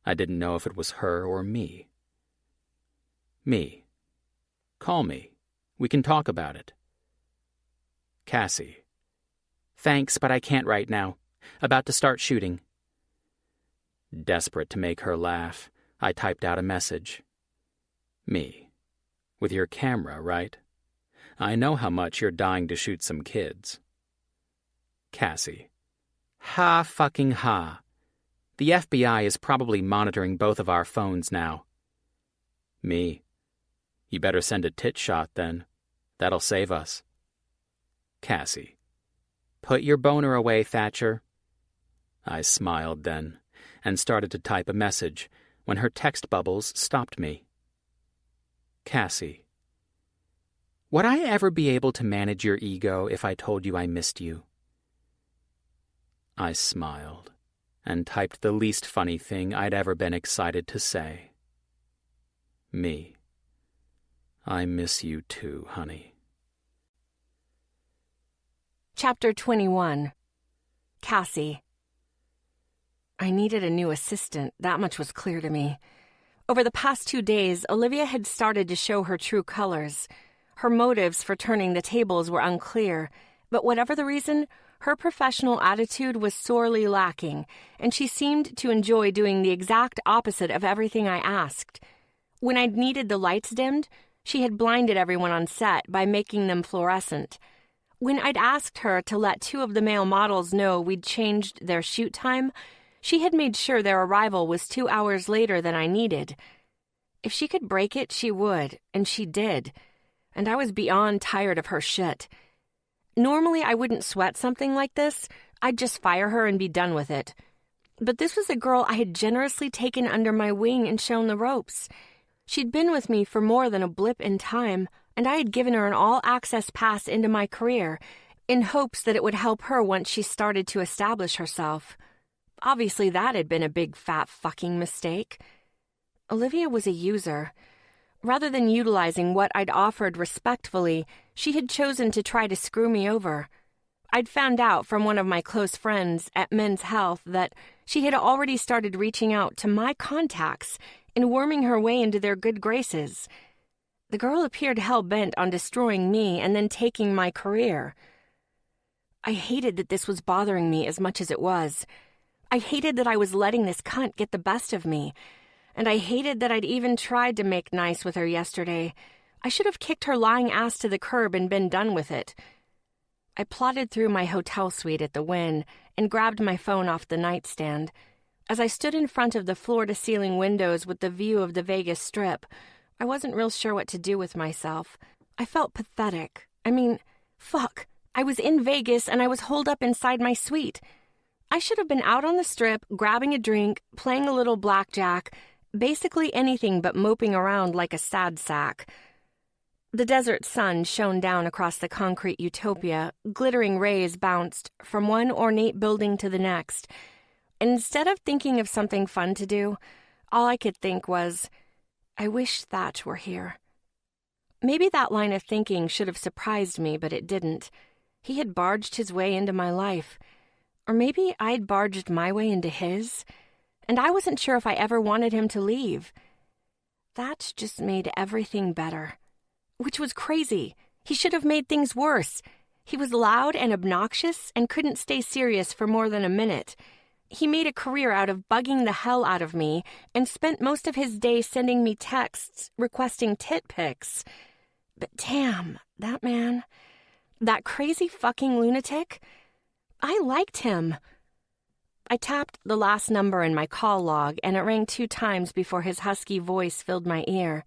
I didn't know if it was her or me. Me. Call me. We can talk about it. Cassie. Thanks, but I can't right now. About to start shooting. Desperate to make her laugh, I typed out a message. Me. With your camera, right? I know how much you're dying to shoot some kids. Cassie. Ha fucking ha. The FBI is probably monitoring both of our phones now. Me. You better send a tit shot then. That'll save us. Cassie. Put your boner away, Thatcher. I smiled then, and started to type a message when her text bubbles stopped me. Cassie. Would I ever be able to manage your ego if I told you I missed you? I smiled, and typed the least funny thing I'd ever been excited to say. Me. I miss you too, honey. Chapter 21. Cassie. I needed a new assistant, that much was clear to me. Over the past 2 days, Olivia had started to show her true colors. Her motives for turning the tables were unclear, but whatever the reason, her professional attitude was sorely lacking, and she seemed to enjoy doing the exact opposite of everything I asked. When I'd needed the lights dimmed, she had blinded everyone on set by making them fluorescent. When I'd asked her to let 2 of the male models know we'd changed their shoot time, she had made sure their arrival was 2 hours later than I needed. If she could break it, she would, and she did. And I was beyond tired of her shit. Normally, I wouldn't sweat something like this. I'd just fire her and be done with it. But this was a girl I had generously taken under my wing and shown the ropes. She'd been with me for more than a blip in time, and I had given her an all-access pass into my career in hopes that it would help her once she started to establish herself. Obviously, that had been a big fat fucking mistake. Olivia was a user. Rather than utilizing what I'd offered respectfully, she had chosen to try to screw me over. I'd found out from one of my close friends at Men's Health that she had already started reaching out to my contacts and worming her way into their good graces. The girl appeared hell-bent on destroying me and then taking my career. I hated that this was bothering me as much as it was. I hated that I was letting this cunt get the best of me. And I hated that I'd even tried to make nice with her yesterday. I should have kicked her lying ass to the curb and been done with it. I plodded through my hotel suite at the Wynn and grabbed my phone off the nightstand. As I stood in front of the floor-to-ceiling windows with the view of the Vegas Strip, I wasn't real sure what to do with myself. I felt pathetic. I mean, fuck. I was in Vegas and I was holed up inside my suite. I should have been out on the Strip, grabbing a drink, playing a little blackjack, basically anything but moping around like a sad sack. The desert sun shone down across the concrete utopia. Glittering rays bounced from one ornate building to the next. And instead of thinking of something fun to do, all I could think was, I wish Thatch were here. Maybe that line of thinking should have surprised me, but it didn't. He had barged his way into my life. Or maybe I'd barged my way into his, and I wasn't sure if I ever wanted him to leave. Thatch just made everything better. Which was crazy. He should have made things worse. He was loud and obnoxious and couldn't stay serious for more than a minute. He made a career out of bugging the hell out of me and spent most of his day sending me texts requesting tit pics. But damn, that man, that crazy fucking lunatic, I liked him. I tapped the last number in my call log and it rang 2 times before his husky voice filled my ear.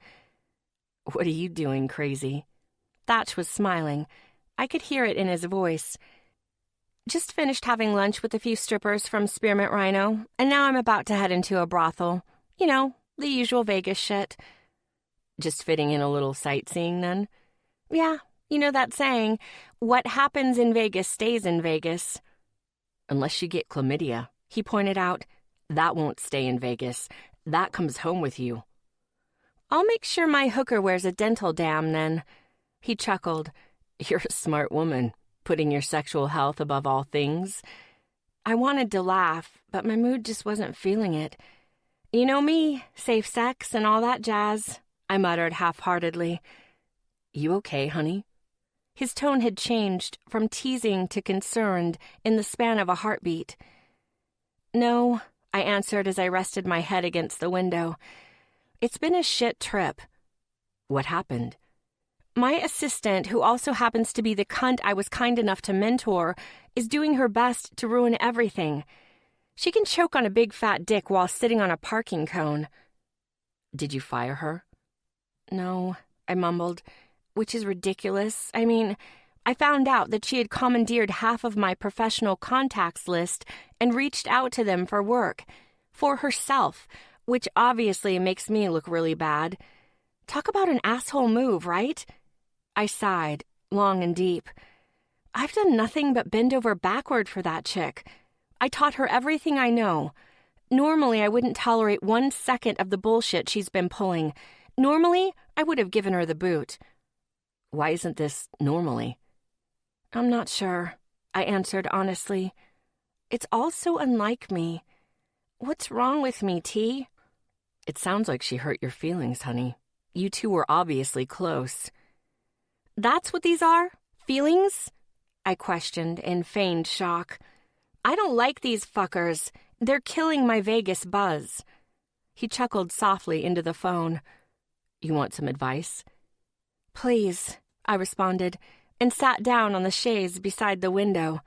What are you doing, crazy? Thatch was smiling. I could hear it in his voice. Just finished having lunch with a few strippers from Spearmint Rhino, and now I'm about to head into a brothel. You know, the usual Vegas shit. Just fitting in a little sightseeing, then? Yeah, you know that saying, what happens in Vegas stays in Vegas. Unless you get chlamydia, he pointed out. That won't stay in Vegas. That comes home with you. I'll make sure my hooker wears a dental dam, then. He chuckled. You're a smart woman, putting your sexual health above all things. I wanted to laugh, but my mood just wasn't feeling it. You know me, safe sex and all that jazz, I muttered half-heartedly. You okay, honey? His tone had changed from teasing to concerned in the span of a heartbeat. No, I answered as I rested my head against the window. It's been a shit trip. What happened? My assistant, who also happens to be the cunt I was kind enough to mentor, is doing her best to ruin everything. She can choke on a big fat dick while sitting on a parking cone. Did you fire her? No, I mumbled, which is ridiculous. I mean, I found out that she had commandeered half of my professional contacts list and reached out to them for work, for herself, which obviously makes me look really bad. Talk about an asshole move, right? I sighed, long and deep. I've done nothing but bend over backward for that chick. I taught her everything I know. Normally, I wouldn't tolerate 1 second of the bullshit she's been pulling. Normally, I would have given her the boot. Why isn't this normally? I'm not sure, I answered honestly. It's all so unlike me. What's wrong with me, T? It sounds like she hurt your feelings, honey. You two were obviously close. That's what these are? Feelings? I questioned in feigned shock. I don't like these fuckers. They're killing my Vegas buzz. He chuckled softly into the phone. You want some advice? Please, I responded, and sat down on the chaise beside the window.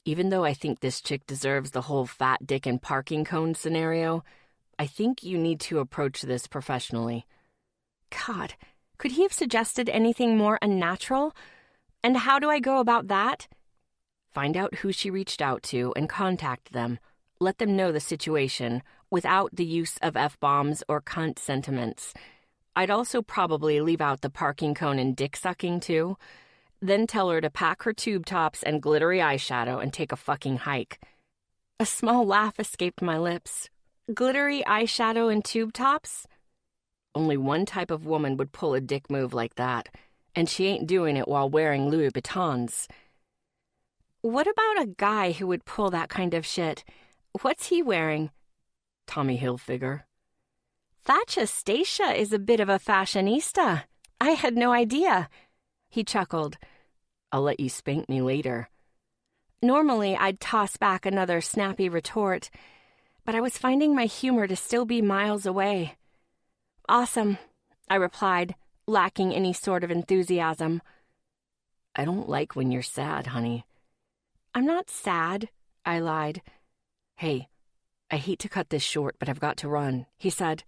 Even though I think this chick deserves the whole fat dick and parking cone scenario, I think you need to approach this professionally. God, could he have suggested anything more unnatural? And how do I go about that? Find out who she reached out to and contact them. Let them know the situation, without the use of F-bombs or cunt sentiments. I'd also probably leave out the parking cone and dick sucking, too. Then tell her to pack her tube tops and glittery eyeshadow and take a fucking hike. A small laugh escaped my lips. Glittery eyeshadow and tube tops? Only one type of woman would pull a dick move like that, and she ain't doing it while wearing Louis Vuittons. What about a guy who would pull that kind of shit? What's he wearing? Tommy Hilfiger. Thatcher Stacia is a bit of a fashionista. I had no idea. He chuckled. I'll let you spank me later. Normally, I'd toss back another snappy retort, but I was finding my humor to still be miles away. Awesome, I replied, lacking any sort of enthusiasm. I don't like when you're sad, honey. I'm not sad, I lied. Hey, I hate to cut this short, but I've got to run, he said.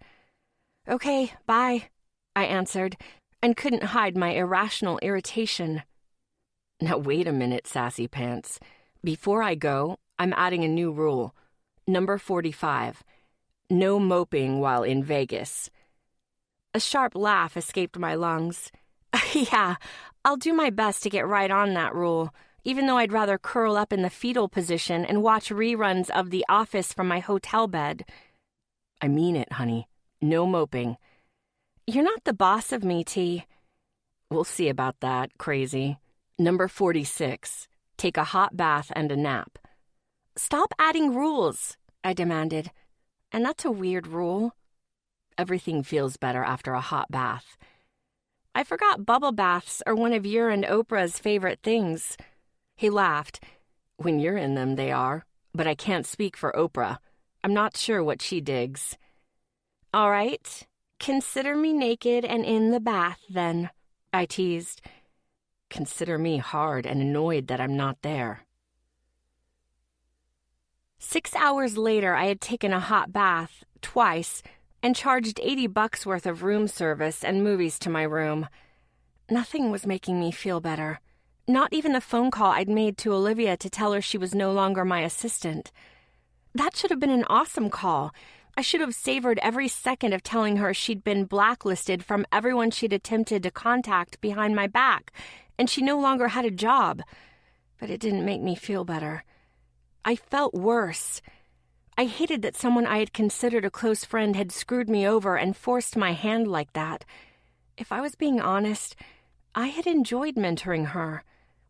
Okay, bye, I answered, and couldn't hide my irrational irritation. Now wait a minute, sassy pants. Before I go, I'm adding a new rule. Number 45. No moping while in Vegas. A sharp laugh escaped my lungs. Yeah, I'll do my best to get right on that rule, even though I'd rather curl up in the fetal position and watch reruns of The Office from my hotel bed. I mean it, honey. No moping. You're not the boss of me, T. We'll see about that, crazy. Number 46. Take a hot bath and a nap. Stop adding rules, I demanded. And that's a weird rule. Everything feels better after a hot bath. I forgot bubble baths are one of your and Oprah's favorite things. He laughed. When you're in them, they are. But I can't speak for Oprah. I'm not sure what she digs. All right. Consider me naked and in the bath, then, I teased. Consider me hard and annoyed that I'm not there. 6 hours later, I had taken a hot bath, twice, and charged $80 worth of room service and movies to my room. Nothing was making me feel better. Not even the phone call I'd made to Olivia to tell her she was no longer my assistant. That should have been an awesome call. I should have savored every second of telling her she'd been blacklisted from everyone she'd attempted to contact behind my back, and she no longer had a job. But it didn't make me feel better. I felt worse. I hated that someone I had considered a close friend had screwed me over and forced my hand like that. If I was being honest, I had enjoyed mentoring her.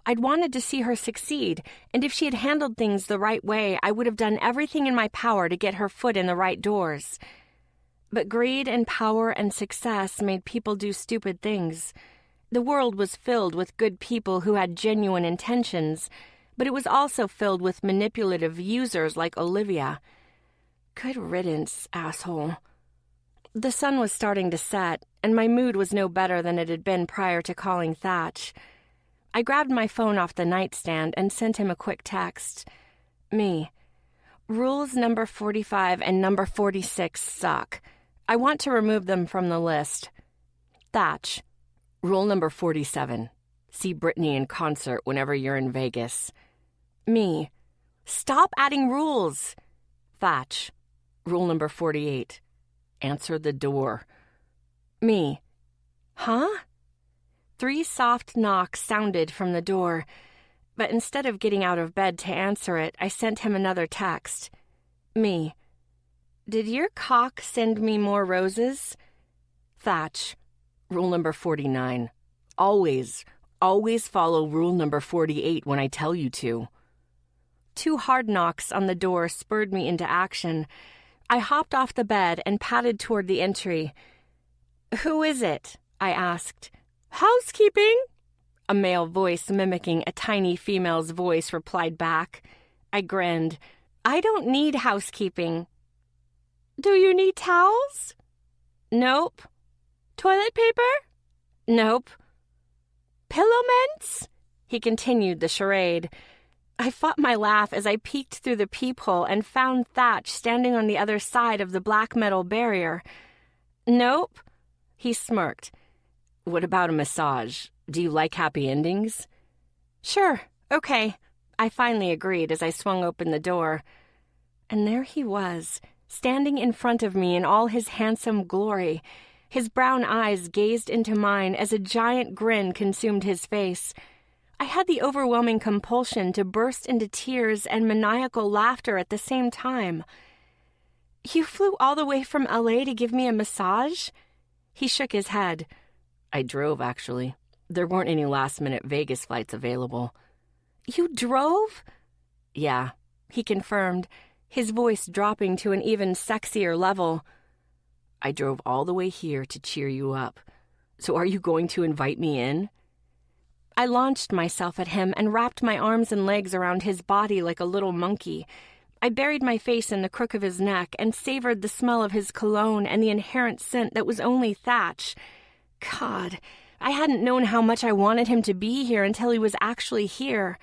I'd wanted to see her succeed, and if she had handled things the right way, I would have done everything in my power to get her foot in the right doors. But greed and power and success made people do stupid things. The world was filled with good people who had genuine intentions, but it was also filled with manipulative users like Olivia. Good riddance, asshole. The sun was starting to set, and my mood was no better than it had been prior to calling Thatch. I grabbed my phone off the nightstand and sent him a quick text. Me. Rules number 45 and number 46 suck. I want to remove them from the list. Thatch. Rule number 47. See Britney in concert whenever you're in Vegas. Me. Stop adding rules. Thatch. Rule number 48. Answer the door. Me. Huh? 3 soft knocks sounded from the door, but instead of getting out of bed to answer it, I sent him another text. Me. Did your cock send me more roses? Thatch. Rule number 49. Always follow rule number 48 when I tell you to. 2 hard knocks on the door spurred me into action. I hopped off the bed and padded toward the entry. Who is it? I asked. Housekeeping? A male voice mimicking a tiny female's voice replied back. I grinned. I don't need housekeeping. Do you need towels? Nope. Toilet paper? Nope. Pillow mints? He continued the charade. I fought my laugh as I peeked through the peephole and found Thatch standing on the other side of the black metal barrier. Nope. He smirked. What about a massage? Do you like happy endings? Sure, okay. I finally agreed as I swung open the door. And there he was, standing in front of me in all his handsome glory. His brown eyes gazed into mine as a giant grin consumed his face. I had the overwhelming compulsion to burst into tears and maniacal laughter at the same time. You flew all the way from LA to give me a massage? He shook his head. I drove, actually. There weren't any last-minute Vegas flights available. You drove? Yeah, he confirmed, his voice dropping to an even sexier level. I drove all the way here to cheer you up. So are you going to invite me in? I launched myself at him and wrapped my arms and legs around his body like a little monkey. I buried my face in the crook of his neck and savored the smell of his cologne and the inherent scent that was only Thatch. God, I hadn't known how much I wanted him to be here until he was actually here.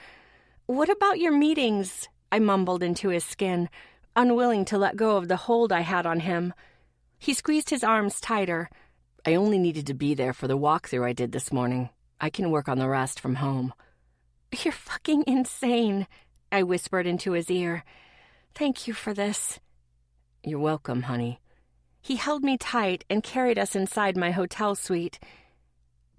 What about your meetings? I mumbled into his skin, unwilling to let go of the hold I had on him. He squeezed his arms tighter. I only needed to be there for the walkthrough I did this morning. I can work on the rest from home. You're fucking insane, I whispered into his ear. Thank you for this. You're welcome, honey. He held me tight and carried us inside my hotel suite.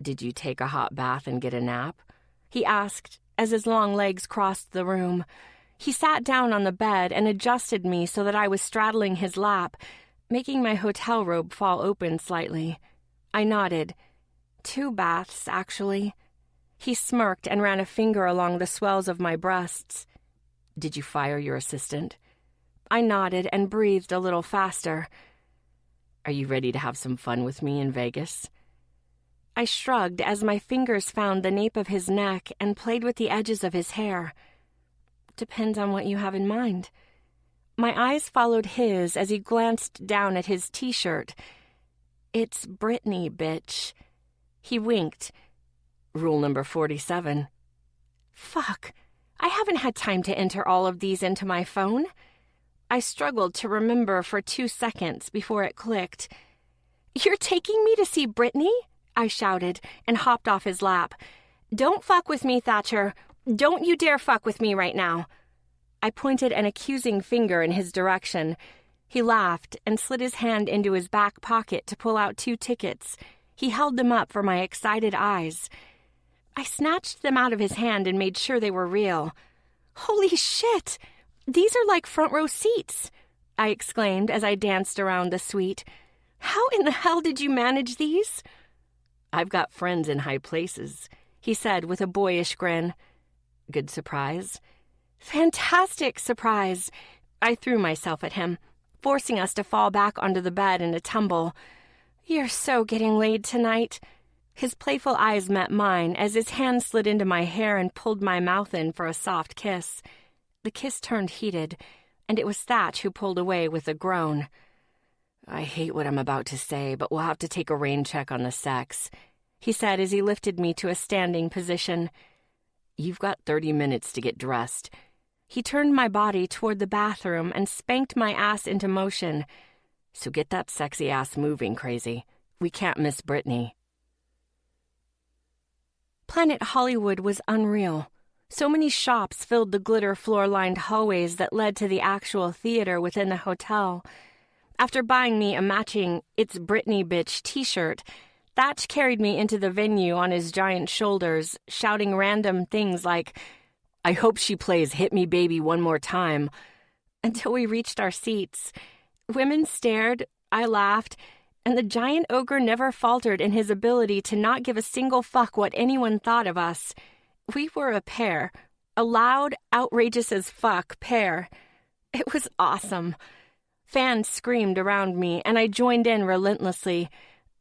Did you take a hot bath and get a nap? He asked as his long legs crossed the room. He sat down on the bed and adjusted me so that I was straddling his lap, making my hotel robe fall open slightly. I nodded. 2 baths, actually. He smirked and ran a finger along the swells of my breasts. Did you fire your assistant? I nodded and breathed a little faster. Are you ready to have some fun with me in Vegas? I shrugged as my fingers found the nape of his neck and played with the edges of his hair. Depends on what you have in mind. My eyes followed his as he glanced down at his t-shirt. It's Brittany, bitch. He winked. Rule number 47. Fuck. I haven't had time to enter all of these into my phone. I struggled to remember for 2 seconds before it clicked. You're taking me to see Brittany? I shouted and hopped off his lap. Don't fuck with me, Thatcher. Don't you dare fuck with me right now. I pointed an accusing finger in his direction. He laughed and slid his hand into his back pocket to pull out 2 tickets. He held them up for my excited eyes. I snatched them out of his hand and made sure they were real. Holy shit! These are like front row seats, I exclaimed as I danced around the suite. How in the hell did you manage these? I've got friends in high places, he said with a boyish grin. Good surprise? Fantastic surprise. I threw myself at him, forcing us to fall back onto the bed in a tumble. You're so getting laid tonight. His playful eyes met mine as his hand slid into my hair and pulled my mouth in for a soft kiss. The kiss turned heated, and it was Thatch who pulled away with a groan. I hate what I'm about to say, but we'll have to take a rain check on the sex, he said as he lifted me to a standing position. You've got 30 minutes to get dressed. He turned my body toward the bathroom and spanked my ass into motion. So get that sexy ass moving, crazy. We can't miss Brittany. Planet Hollywood was unreal. So many shops filled the glitter floor-lined hallways that led to the actual theater within the hotel. After buying me a matching It's Brittany Bitch t-shirt, Thatch carried me into the venue on his giant shoulders, shouting random things like, I hope she plays Hit Me Baby one more time, until we reached our seats. Women stared, I laughed, and the giant ogre never faltered in his ability to not give a single fuck what anyone thought of us. We were a pair, a loud, outrageous as fuck pair. It was awesome. Fans screamed around me, and I joined in relentlessly.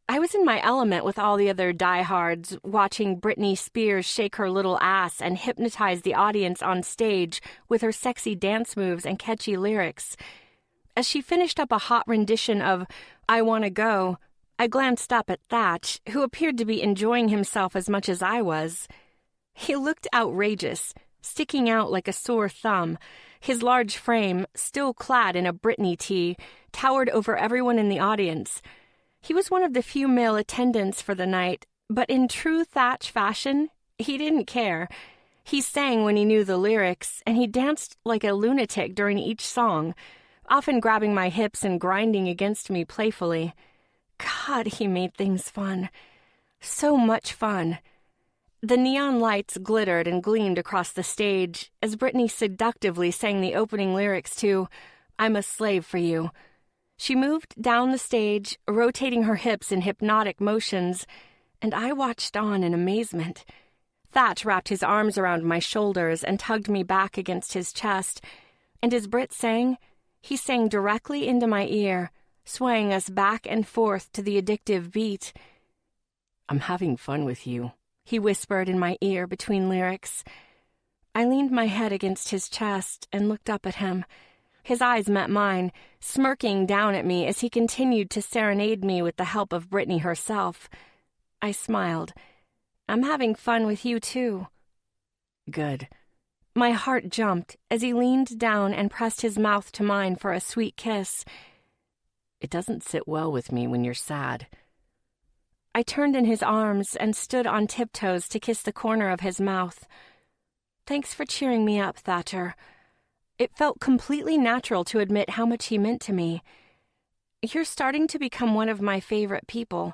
I was in my element with all the other diehards, watching Britney Spears shake her little ass and hypnotize the audience on stage with her sexy dance moves and catchy lyrics. As she finished up a hot rendition of I Wanna Go, I glanced up at Thatch, who appeared to be enjoying himself as much as I was. He looked outrageous, sticking out like a sore thumb. His large frame, still clad in a Britney tee, towered over everyone in the audience. He was one of the few male attendants for the night, but in true Thatch fashion, he didn't care. He sang when he knew the lyrics, and he danced like a lunatic during each song, often grabbing my hips and grinding against me playfully. God, he made things fun. So much fun. The neon lights glittered and gleamed across the stage as Britney seductively sang the opening lyrics to I'm a Slave for You. She moved down the stage, rotating her hips in hypnotic motions, and I watched on in amazement. Thatch wrapped his arms around my shoulders and tugged me back against his chest, and as Britt sang, he sang directly into my ear, swaying us back and forth to the addictive beat. "I'm having fun with you," he whispered in my ear between lyrics. I leaned my head against his chest and looked up at him. His eyes met mine, smirking down at me as he continued to serenade me with the help of Brittany herself. I smiled. "I'm having fun with you, too." "Good." My heart jumped as he leaned down and pressed his mouth to mine for a sweet kiss. "It doesn't sit well with me when you're sad." I turned in his arms and stood on tiptoes to kiss the corner of his mouth. "Thanks for cheering me up, Thatcher." It felt completely natural to admit how much he meant to me. "You're starting to become one of my favorite people."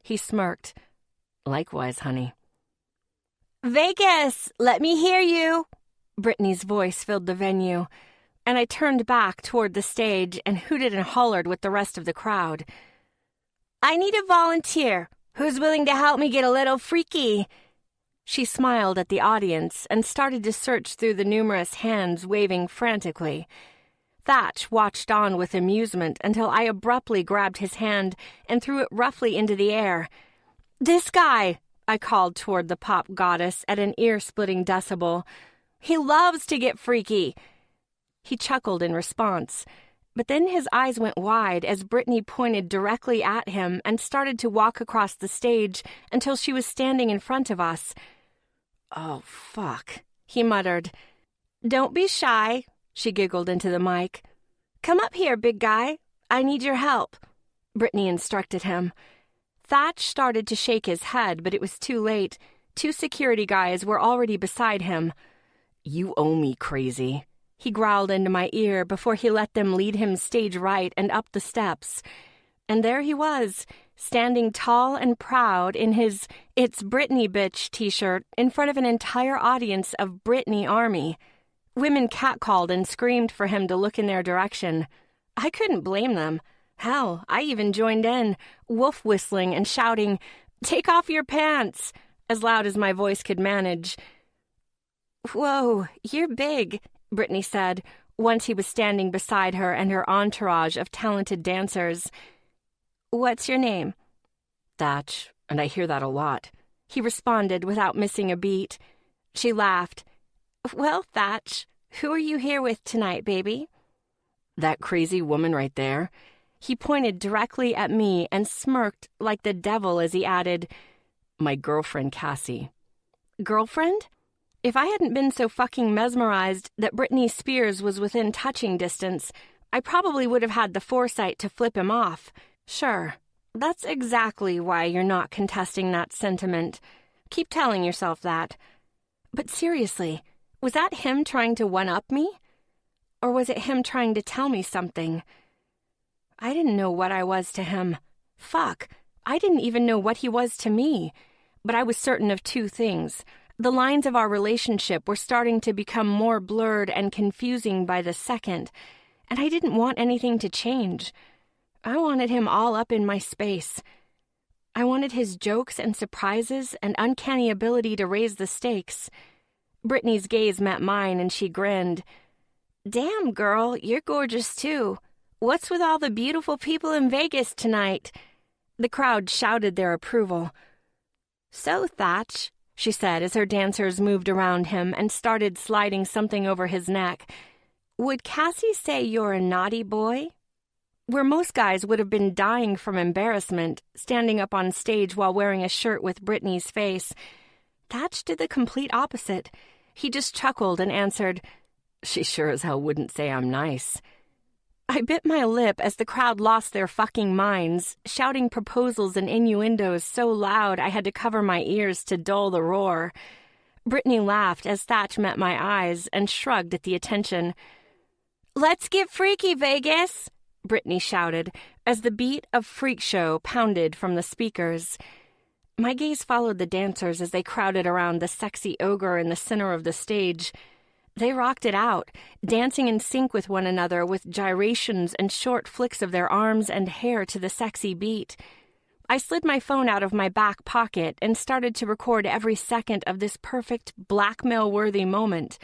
He smirked. "Likewise, honey." "Vegas, let me hear you!" Brittany's voice filled the venue, and I turned back toward the stage and hooted and hollered with the rest of the crowd. "I need a volunteer. Who's willing to help me get a little freaky?" She smiled at the audience and started to search through the numerous hands waving frantically. Thatch watched on with amusement until I abruptly grabbed his hand and threw it roughly into the air. "This guy," I called toward the pop goddess at an ear-splitting decibel. "He loves to get freaky." He chuckled in response, but then his eyes went wide as Brittany pointed directly at him and started to walk across the stage until she was standing in front of us. "Oh, fuck," he muttered. "Don't be shy," she giggled into the mic. "Come up here, big guy. I need your help," Brittany instructed him. Thatch started to shake his head, but it was too late. 2 security guys were already beside him. "You owe me, crazy," he growled into my ear before he let them lead him stage right and up the steps. And there he was, standing tall and proud in his "It's Britney, bitch" t-shirt in front of an entire audience of Britney Army. Women catcalled and screamed for him to look in their direction. I couldn't blame them. Hell, I even joined in, wolf whistling and shouting, "Take off your pants," as loud as my voice could manage. "Whoa, you're big," Brittany said, once he was standing beside her and her entourage of talented dancers. "What's your name?" "Thatch, and I hear that a lot," he responded without missing a beat. She laughed. "Well, Thatch, who are you here with tonight, baby?" "That crazy woman right there." He pointed directly at me and smirked like the devil as he added, "My girlfriend, Cassie." "Girlfriend?" If I hadn't been so fucking mesmerized that Britney Spears was within touching distance, I probably would have had the foresight to flip him off. Sure, that's exactly why you're not contesting that sentiment. Keep telling yourself that. But seriously, was that him trying to one-up me? Or was it him trying to tell me something? I didn't know what I was to him. Fuck, I didn't even know what he was to me. But I was certain of 2 things. The lines of our relationship were starting to become more blurred and confusing by the second, and I didn't want anything to change. I wanted him all up in my space. I wanted his jokes and surprises and uncanny ability to raise the stakes. Brittany's gaze met mine and she grinned. "Damn, girl, you're gorgeous too. What's with all the beautiful people in Vegas tonight?" The crowd shouted their approval. "So, Thatch," she said as her dancers moved around him and started sliding something over his neck, "would Cassie say you're a naughty boy?" Where most guys would have been dying from embarrassment, standing up on stage while wearing a shirt with Britney's face, Thatch did the complete opposite. He just chuckled and answered, "She sure as hell wouldn't say I'm nice." I bit my lip as the crowd lost their fucking minds, shouting proposals and innuendos so loud I had to cover my ears to dull the roar. Brittany laughed as Thatch met my eyes and shrugged at the attention. "Let's get freaky, Vegas," Brittany shouted as the beat of Freak Show pounded from the speakers. My gaze followed the dancers as they crowded around the sexy ogre in the center of the stage. They rocked it out, dancing in sync with one another with gyrations and short flicks of their arms and hair to the sexy beat. I slid my phone out of my back pocket and started to record every second of this perfect, blackmail-worthy moment.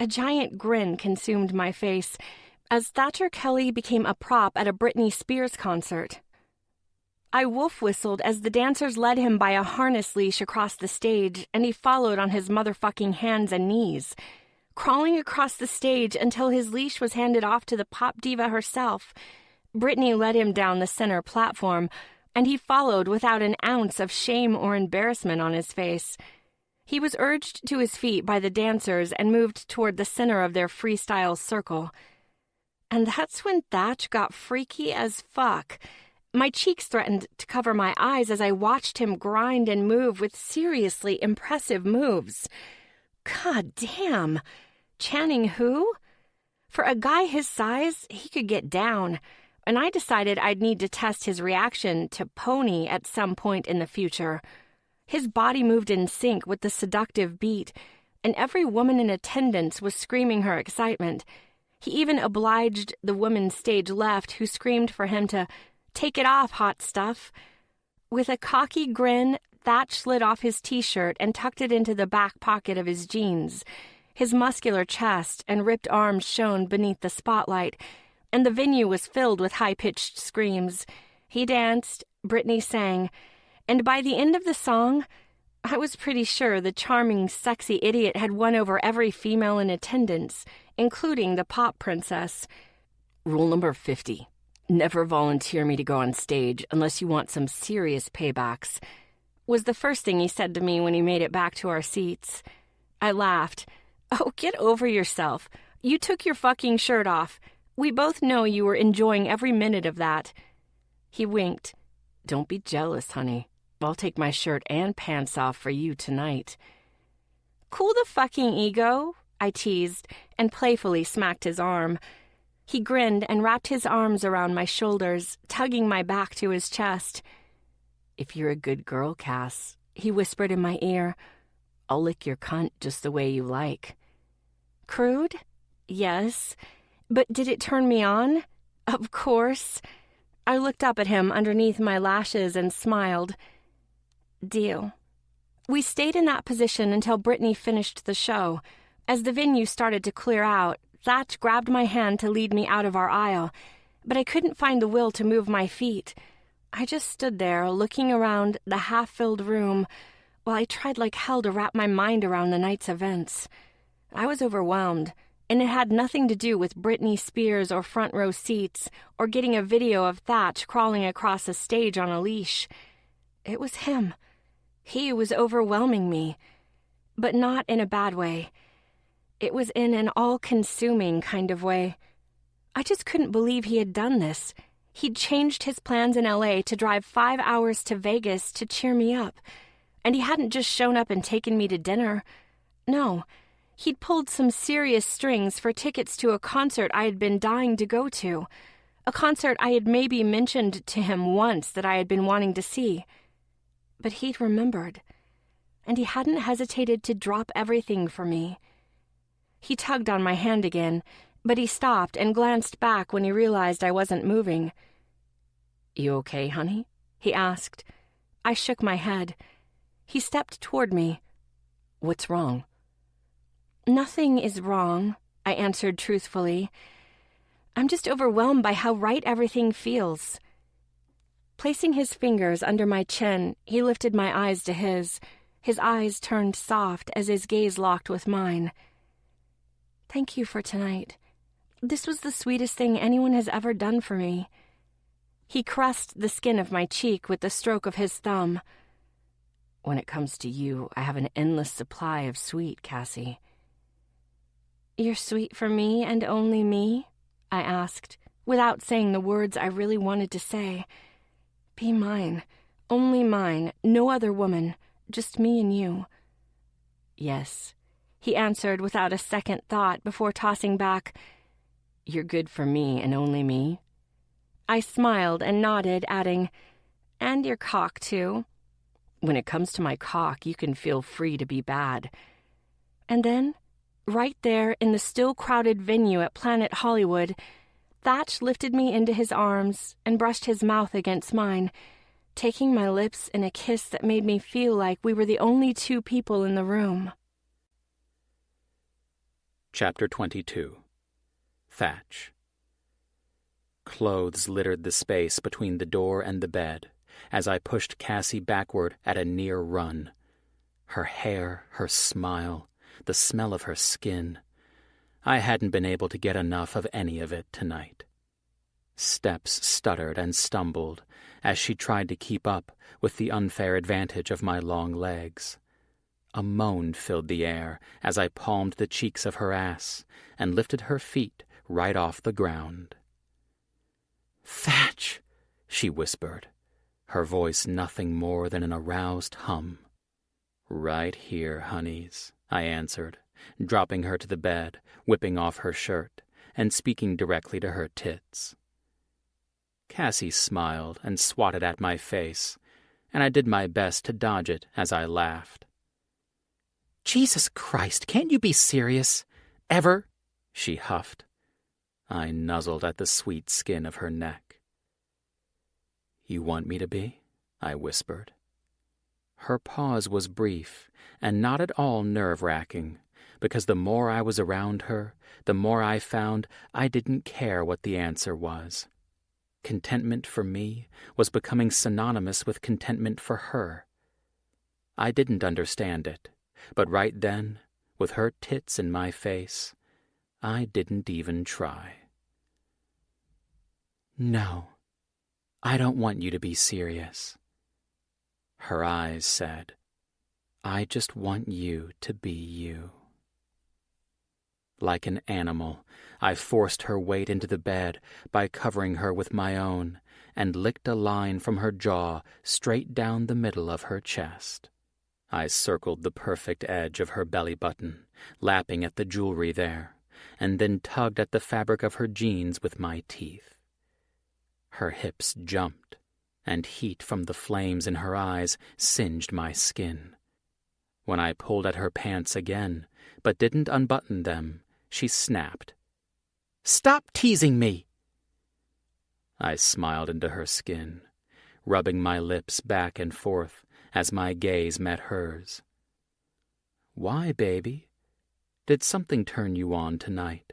A giant grin consumed my face as Thatcher Kelly became a prop at a Britney Spears concert. I wolf-whistled as the dancers led him by a harness leash across the stage, and he followed on his motherfucking hands and knees, crawling across the stage until his leash was handed off to the pop diva herself. Britney led him down the center platform, and he followed without an ounce of shame or embarrassment on his face. He was urged to his feet by the dancers and moved toward the center of their freestyle circle. And that's when Thatch got freaky as fuck. My cheeks threatened to cover my eyes as I watched him grind and move with seriously impressive moves. God damn. Channing who? For a guy his size, he could get down, and I decided I'd need to test his reaction to Pony at some point in the future. His body moved in sync with the seductive beat, and every woman in attendance was screaming her excitement. He even obliged the woman stage left, who screamed for him to take it off, hot stuff. With a cocky grin, Thatch slid off his t-shirt and tucked it into the back pocket of his jeans. His muscular chest and ripped arms shone beneath the spotlight, and the venue was filled with high-pitched screams. He danced, Britney sang, and by the end of the song, I was pretty sure the charming, sexy idiot had won over every female in attendance, including the pop princess. Rule number 50. Never volunteer me to go on stage unless you want some serious paybacks, was the first thing he said to me when he made it back to our seats. I laughed. Oh, get over yourself. You took your fucking shirt off. We both know you were enjoying every minute of that. He winked. Don't be jealous, honey. I'll take my shirt and pants off for you tonight. Cool the fucking ego, I teased, and playfully smacked his arm. He grinned and wrapped his arms around my shoulders, tugging my back to his chest. If you're a good girl, Cass, he whispered in my ear, I'll lick your cunt just the way you like. Crude? Yes. But did it turn me on? Of course. I looked up at him underneath my lashes and smiled. Deal. We stayed in that position until Britney finished the show. As the venue started to clear out, Thatch grabbed my hand to lead me out of our aisle, but I couldn't find the will to move my feet. I just stood there, looking around the half-filled room, while I tried like hell to wrap my mind around the night's events. I was overwhelmed, and it had nothing to do with Britney Spears or front-row seats or getting a video of Thatch crawling across a stage on a leash. It was him. He was overwhelming me, but not in a bad way. It was in an all-consuming kind of way. I just couldn't believe he had done this. He'd changed his plans in L.A. to drive 5 hours to Vegas to cheer me up. And he hadn't just shown up and taken me to dinner. No, he'd pulled some serious strings for tickets to a concert I had been dying to go to. A concert I had maybe mentioned to him once that I had been wanting to see. But he'd remembered. And he hadn't hesitated to drop everything for me. He tugged on my hand again, but he stopped and glanced back when he realized I wasn't moving. You okay, honey? He asked. I shook my head. He stepped toward me. What's wrong? Nothing is wrong, I answered truthfully. I'm just overwhelmed by how right everything feels. Placing his fingers under my chin, he lifted my eyes to his. His eyes turned soft as his gaze locked with mine. Thank you for tonight. This was the sweetest thing anyone has ever done for me. He caressed the skin of my cheek with the stroke of his thumb. When it comes to you, I have an endless supply of sweet, Cassie. You're sweet for me and only me? I asked, without saying the words I really wanted to say. Be mine, only mine, no other woman, just me and you. Yes, he answered without a second thought before tossing back, You're good for me and only me? I smiled and nodded, adding, And your cock, too. When it comes to my cock, you can feel free to be bad. And then, right there in the still crowded venue at Planet Hollywood, Thatch lifted me into his arms and brushed his mouth against mine. taking my lips in a kiss that made me feel like we were the only two people in the room. Chapter 22. Thatch. Clothes littered the space between the door and the bed as I pushed Cassie backward at a near run. Her hair, her smile, the smell of her skin. I hadn't been able to get enough of any of it tonight. Steps stuttered and stumbled as she tried to keep up with the unfair advantage of my long legs. A moan filled the air as I palmed the cheeks of her ass and lifted her feet right off the ground. "Thatch," she whispered, her voice nothing more than an aroused hum. "Right here, honeys," I answered, dropping her to the bed, whipping off her shirt, and speaking directly to her tits. Cassie smiled and swatted at my face, and I did my best to dodge it as I laughed. "Jesus Christ, can't you be serious? Ever?" she huffed. I nuzzled at the sweet skin of her neck. "You want me to be?" I whispered. Her pause was brief and not at all nerve-wracking, because the more I was around her, the more I found I didn't care what the answer was. Contentment for me was becoming synonymous with contentment for her. I didn't understand it, but right then, with her tits in my face, I didn't even try. "No, I don't want you to be serious." Her eyes said, "I just want you to be you." Like an animal, I forced her weight into the bed by covering her with my own and licked a line from her jaw straight down the middle of her chest. I circled the perfect edge of her belly button, lapping at the jewelry there, and then tugged at the fabric of her jeans with my teeth. Her hips jumped, and heat from the flames in her eyes singed my skin. When I pulled at her pants again, but didn't unbutton them, she snapped. "Stop teasing me!" I smiled into her skin, rubbing my lips back and forth as my gaze met hers. "Why, baby? Did something turn you on tonight?"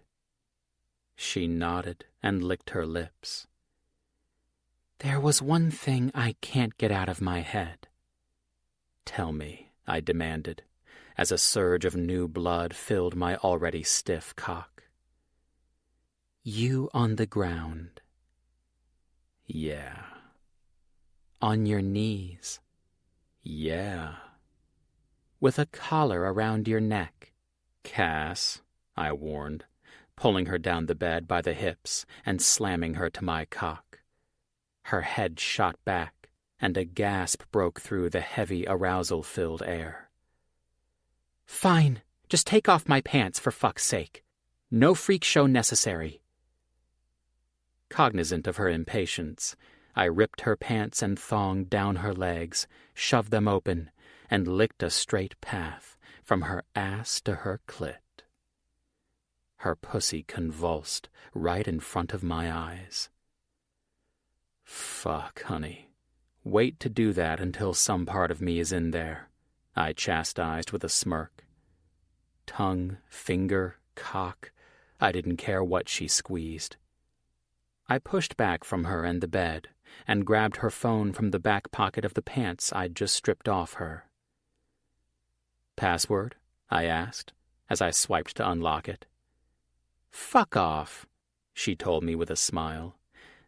She nodded and licked her lips. "There was one thing I can't get out of my head." "Tell me," I demanded, as a surge of new blood filled my already stiff cock. "You on the ground." "Yeah." "On your knees." "Yeah." "With a collar around your neck." "Cass," I warned, pulling her down the bed by the hips and slamming her to my cock. Her head shot back, and a gasp broke through the heavy arousal-filled air. "Fine, just take off my pants for fuck's sake. No freak show necessary." Cognizant of her impatience, I ripped her pants and thong down her legs, shoved them open, and licked a straight path from her ass to her clit. Her pussy convulsed right in front of my eyes. "Fuck, honey. Wait to do that until some part of me is in there," I chastised with a smirk. Tongue, finger, cock, I didn't care what she squeezed. I pushed back from her and the bed and grabbed her phone from the back pocket of the pants I'd just stripped off her. "Password?" I asked, as I swiped to unlock it. "Fuck off," she told me with a smile,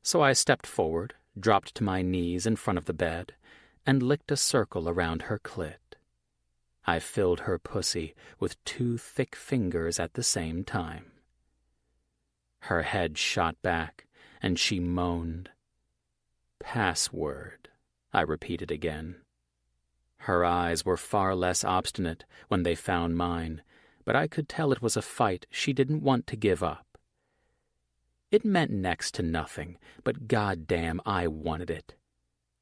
so I stepped forward, dropped to my knees in front of the bed, and licked a circle around her clit. I filled her pussy with 2 thick fingers at the same time. Her head shot back, and she moaned. "Password," I repeated again. Her eyes were far less obstinate when they found mine, but I could tell it was a fight she didn't want to give up. It meant next to nothing, but goddamn I wanted it.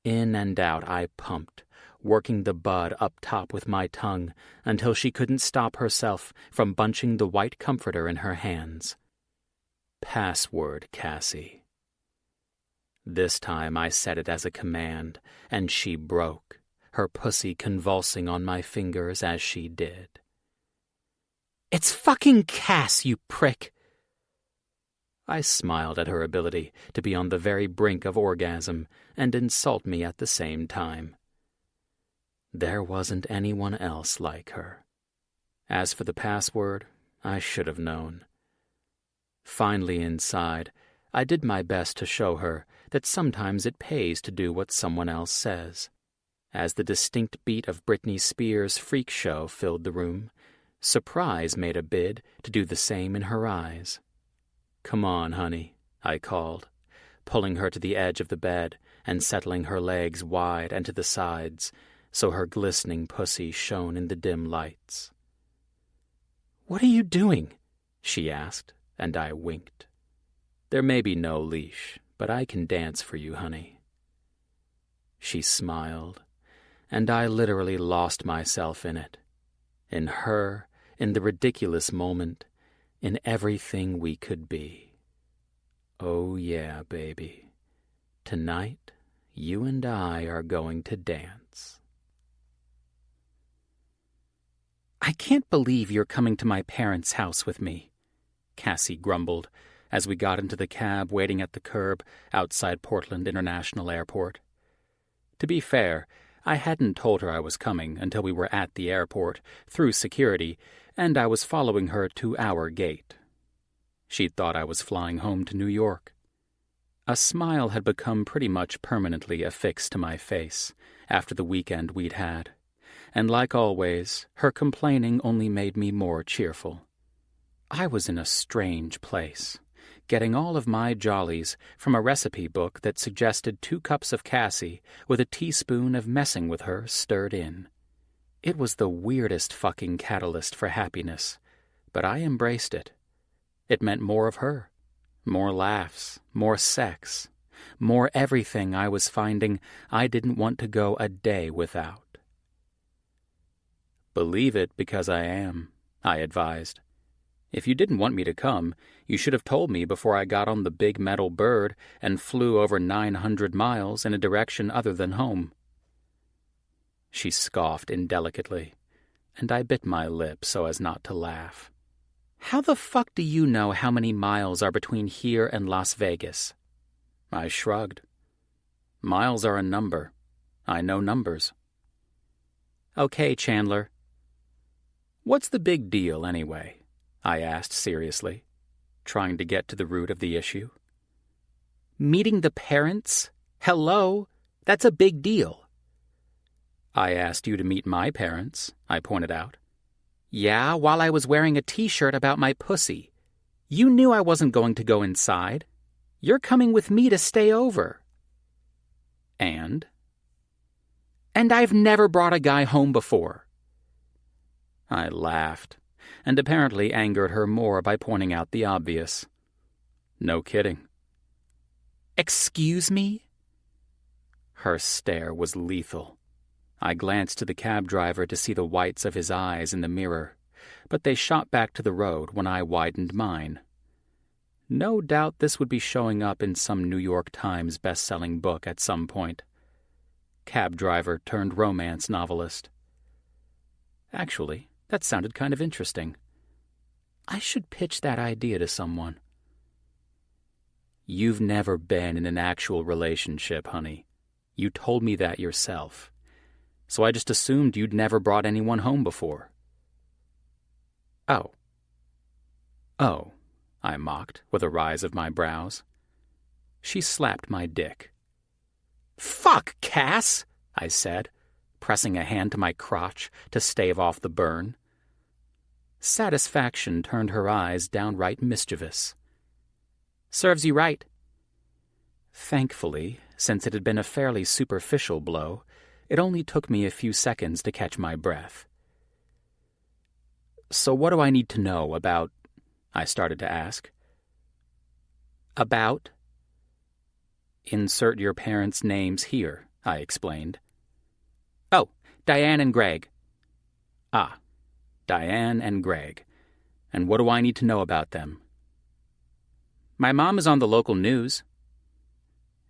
In and out I pumped, working the bud up top with my tongue until she couldn't stop herself from bunching the white comforter in her hands. "Password, Cassie." This time I said it as a command, and she broke, her pussy convulsing on my fingers as she did. "It's fucking Cass, you prick!" I smiled at her ability to be on the very brink of orgasm and insult me at the same time. There wasn't anyone else like her. As for the password, I should have known. Finally inside, I did my best to show her that sometimes it pays to do what someone else says. As the distinct beat of Britney Spears' Freak Show filled the room, surprise made a bid to do the same in her eyes. "Come on, honey," I called, pulling her to the edge of the bed and settling her legs wide and to the sides so her glistening pussy shone in the dim lights. "What are you doing?" she asked, and I winked. "There may be no leash, but I can dance for you, honey." She smiled, and I literally lost myself in it. In her, in the ridiculous moment, in everything we could be. Oh yeah, baby. Tonight, you and I are going to dance. "I can't believe you're coming to my parents' house with me," Cassie grumbled as we got into the cab waiting at the curb outside Portland International Airport. To be fair, I hadn't told her I was coming until we were at the airport, through security, and I was following her to our gate. She'd thought I was flying home to New York. A smile had become pretty much permanently affixed to my face after the weekend we'd had, and like always, her complaining only made me more cheerful. I was in a strange place, getting all of my jollies from a recipe book that suggested 2 cups of Cassie with a teaspoon of messing with her stirred in. It was the weirdest fucking catalyst for happiness, but I embraced it. It meant more of her, more laughs, more sex, more everything I was finding I didn't want to go a day without. "Believe it because I am," I advised. "If you didn't want me to come, you should have told me before I got on the big metal bird and flew over 900 miles in a direction other than home." She scoffed indelicately, and I bit my lip so as not to laugh. "How the fuck do you know how many miles are between here and Las Vegas?" I shrugged. "Miles are a number. I know numbers." "Okay, Chandler." "What's the big deal, anyway?" I asked seriously, trying to get to the root of the issue. "Meeting the parents? Hello? That's a big deal." "I asked you to meet my parents," I pointed out. "Yeah, while I was wearing a t-shirt about my pussy. You knew I wasn't going to go inside. You're coming with me to stay over." And I've never brought a guy home before." I laughed, and apparently angered her more by pointing out the obvious. "No kidding." "Excuse me?" Her stare was lethal. I glanced to the cab driver to see the whites of his eyes in the mirror, but they shot back to the road when I widened mine. No doubt this would be showing up in some New York Times best-selling book at some point. Cab driver turned romance novelist. Actually, that sounded kind of interesting. I should pitch that idea to someone. "You've never been in an actual relationship, honey. You told me that yourself. So I just assumed you'd never brought anyone home before." Oh, I mocked with a rise of my brows. She slapped my dick. "Fuck, Cass," I said, pressing a hand to my crotch to stave off the burn. Satisfaction turned her eyes downright mischievous. "Serves you right." Thankfully, since it had been a fairly superficial blow, it only took me a few seconds to catch my breath. "So what do I need to know about—" I started to ask. "About?" "Insert your parents' names here," I explained. "Oh, Diane and Greg." "Ah, Diane and Greg. And what do I need to know about them?" "My mom is on the local news."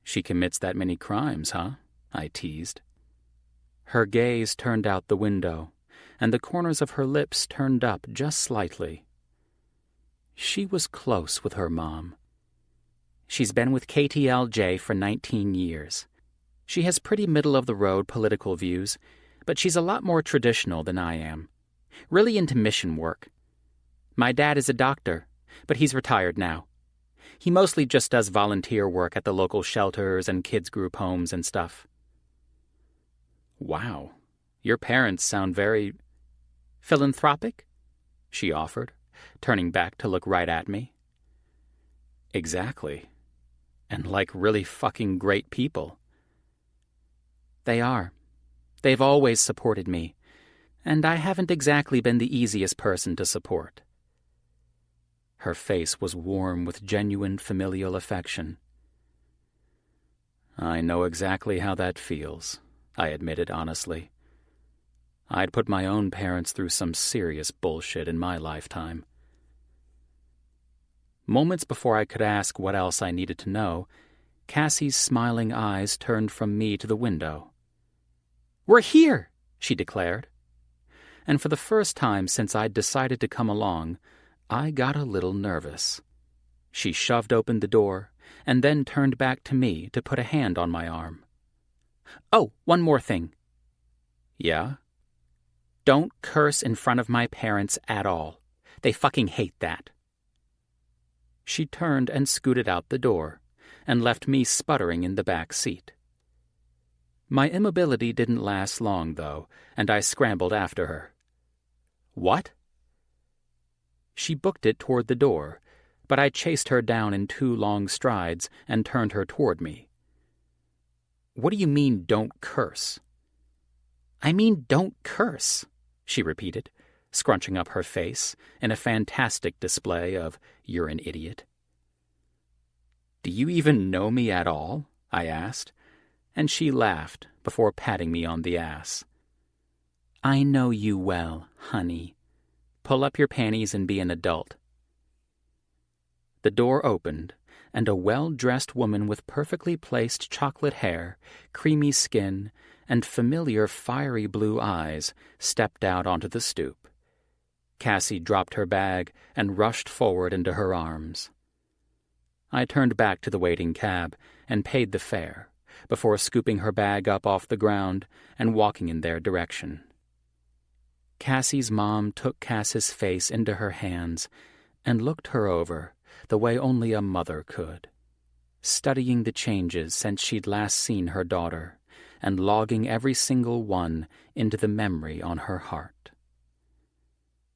She commits that many crimes, huh? I teased. Her gaze turned out the window, and the corners of her lips turned up just slightly. She was close with her mom. She's been with KTLJ for 19 years. She has pretty middle-of-the-road political views, but she's a lot more traditional than I am. Really into mission work. My dad is a doctor, but he's retired now. He mostly just does volunteer work at the local shelters and kids' group homes and stuff. Wow, your parents sound very philanthropic, she offered, turning back to look right at me. Exactly. And like really fucking great people. They are. They've always supported me, and I haven't exactly been the easiest person to support. Her face was warm with genuine familial affection. I know exactly how that feels, I admitted honestly. I'd put my own parents through some serious bullshit in my lifetime. Moments before I could ask what else I needed to know, Cassie's smiling eyes turned from me to the window. "We're here," she declared. And for the first time since I'd decided to come along, I got a little nervous. She shoved open the door and then turned back to me to put a hand on my arm. "Oh, one more thing." "Yeah?" "Don't curse in front of my parents at all. They fucking hate that." She turned and scooted out the door and left me sputtering in the back seat. My immobility didn't last long, though, and I scrambled after her. "What?" She booked it toward the door, but I chased her down in 2 long strides and turned her toward me. "What do you mean, don't curse?" "I mean, don't curse," she repeated, scrunching up her face in a fantastic display of "you're an idiot." "Do you even know me at all?" I asked, and she laughed before patting me on the ass. "I know you well, honey. Pull up your panties and be an adult." The door opened, and a well-dressed woman with perfectly placed chocolate hair, creamy skin, and familiar fiery blue eyes stepped out onto the stoop. Cassie dropped her bag and rushed forward into her arms. I turned back to the waiting cab and paid the fare, before scooping her bag up off the ground and walking in their direction. Cassie's mom took Cass's face into her hands and looked her over the way only a mother could, studying the changes since she'd last seen her daughter and logging every single one into the memory on her heart.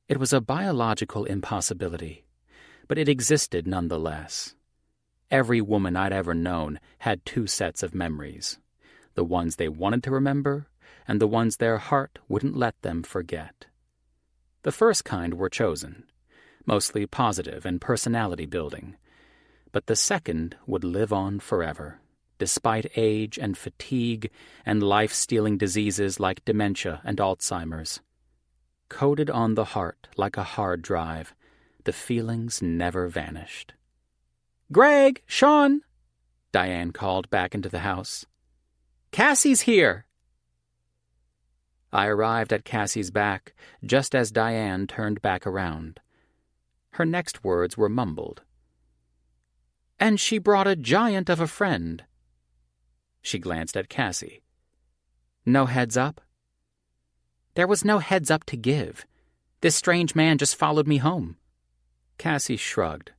It was a biological impossibility, but it existed nonetheless. Every woman I'd ever known had 2 sets of memories, the ones they wanted to remember and the ones their heart wouldn't let them forget. The first kind were chosen, mostly positive and personality-building, but the second would live on forever, despite age and fatigue and life-stealing diseases like dementia and Alzheimer's. Coded on the heart like a hard drive, the feelings never vanished. "Greg! Sean!" Diane called back into the house. "Cassie's here!" I arrived at Cassie's back just as Diane turned back around. Her next words were mumbled. "And she brought a giant of a friend." She glanced at Cassie. "No heads up?" "There was no heads up to give. This strange man just followed me home." Cassie shrugged.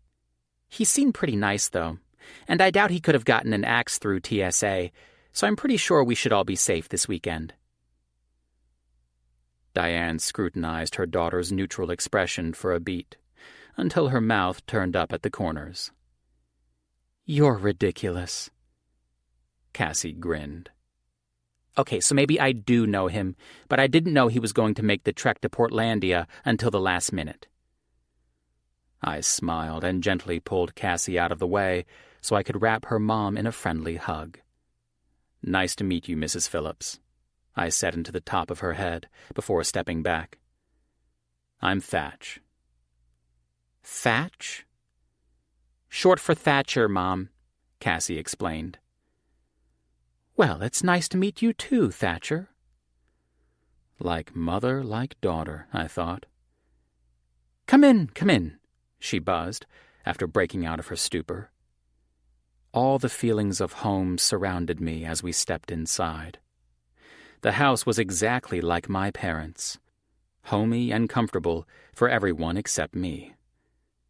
"He seemed pretty nice, though, and I doubt he could have gotten an axe through TSA, so I'm pretty sure we should all be safe this weekend." Diane scrutinized her daughter's neutral expression for a beat, until her mouth turned up at the corners. "You're ridiculous." Cassie grinned. "Okay, so maybe I do know him, but I didn't know he was going to make the trek to Portlandia until the last minute." I smiled and gently pulled Cassie out of the way so I could wrap her mom in a friendly hug. "Nice to meet you, Mrs. Phillips," I said into the top of her head before stepping back. "I'm Thatch." "Thatch?" "Short for Thatcher, Mom," Cassie explained. "Well, it's nice to meet you too, Thatcher." Like mother, like daughter, I thought. Come in, she buzzed, after breaking out of her stupor. All the feelings of home surrounded me as we stepped inside. The house was exactly like my parents', homey and comfortable for everyone except me.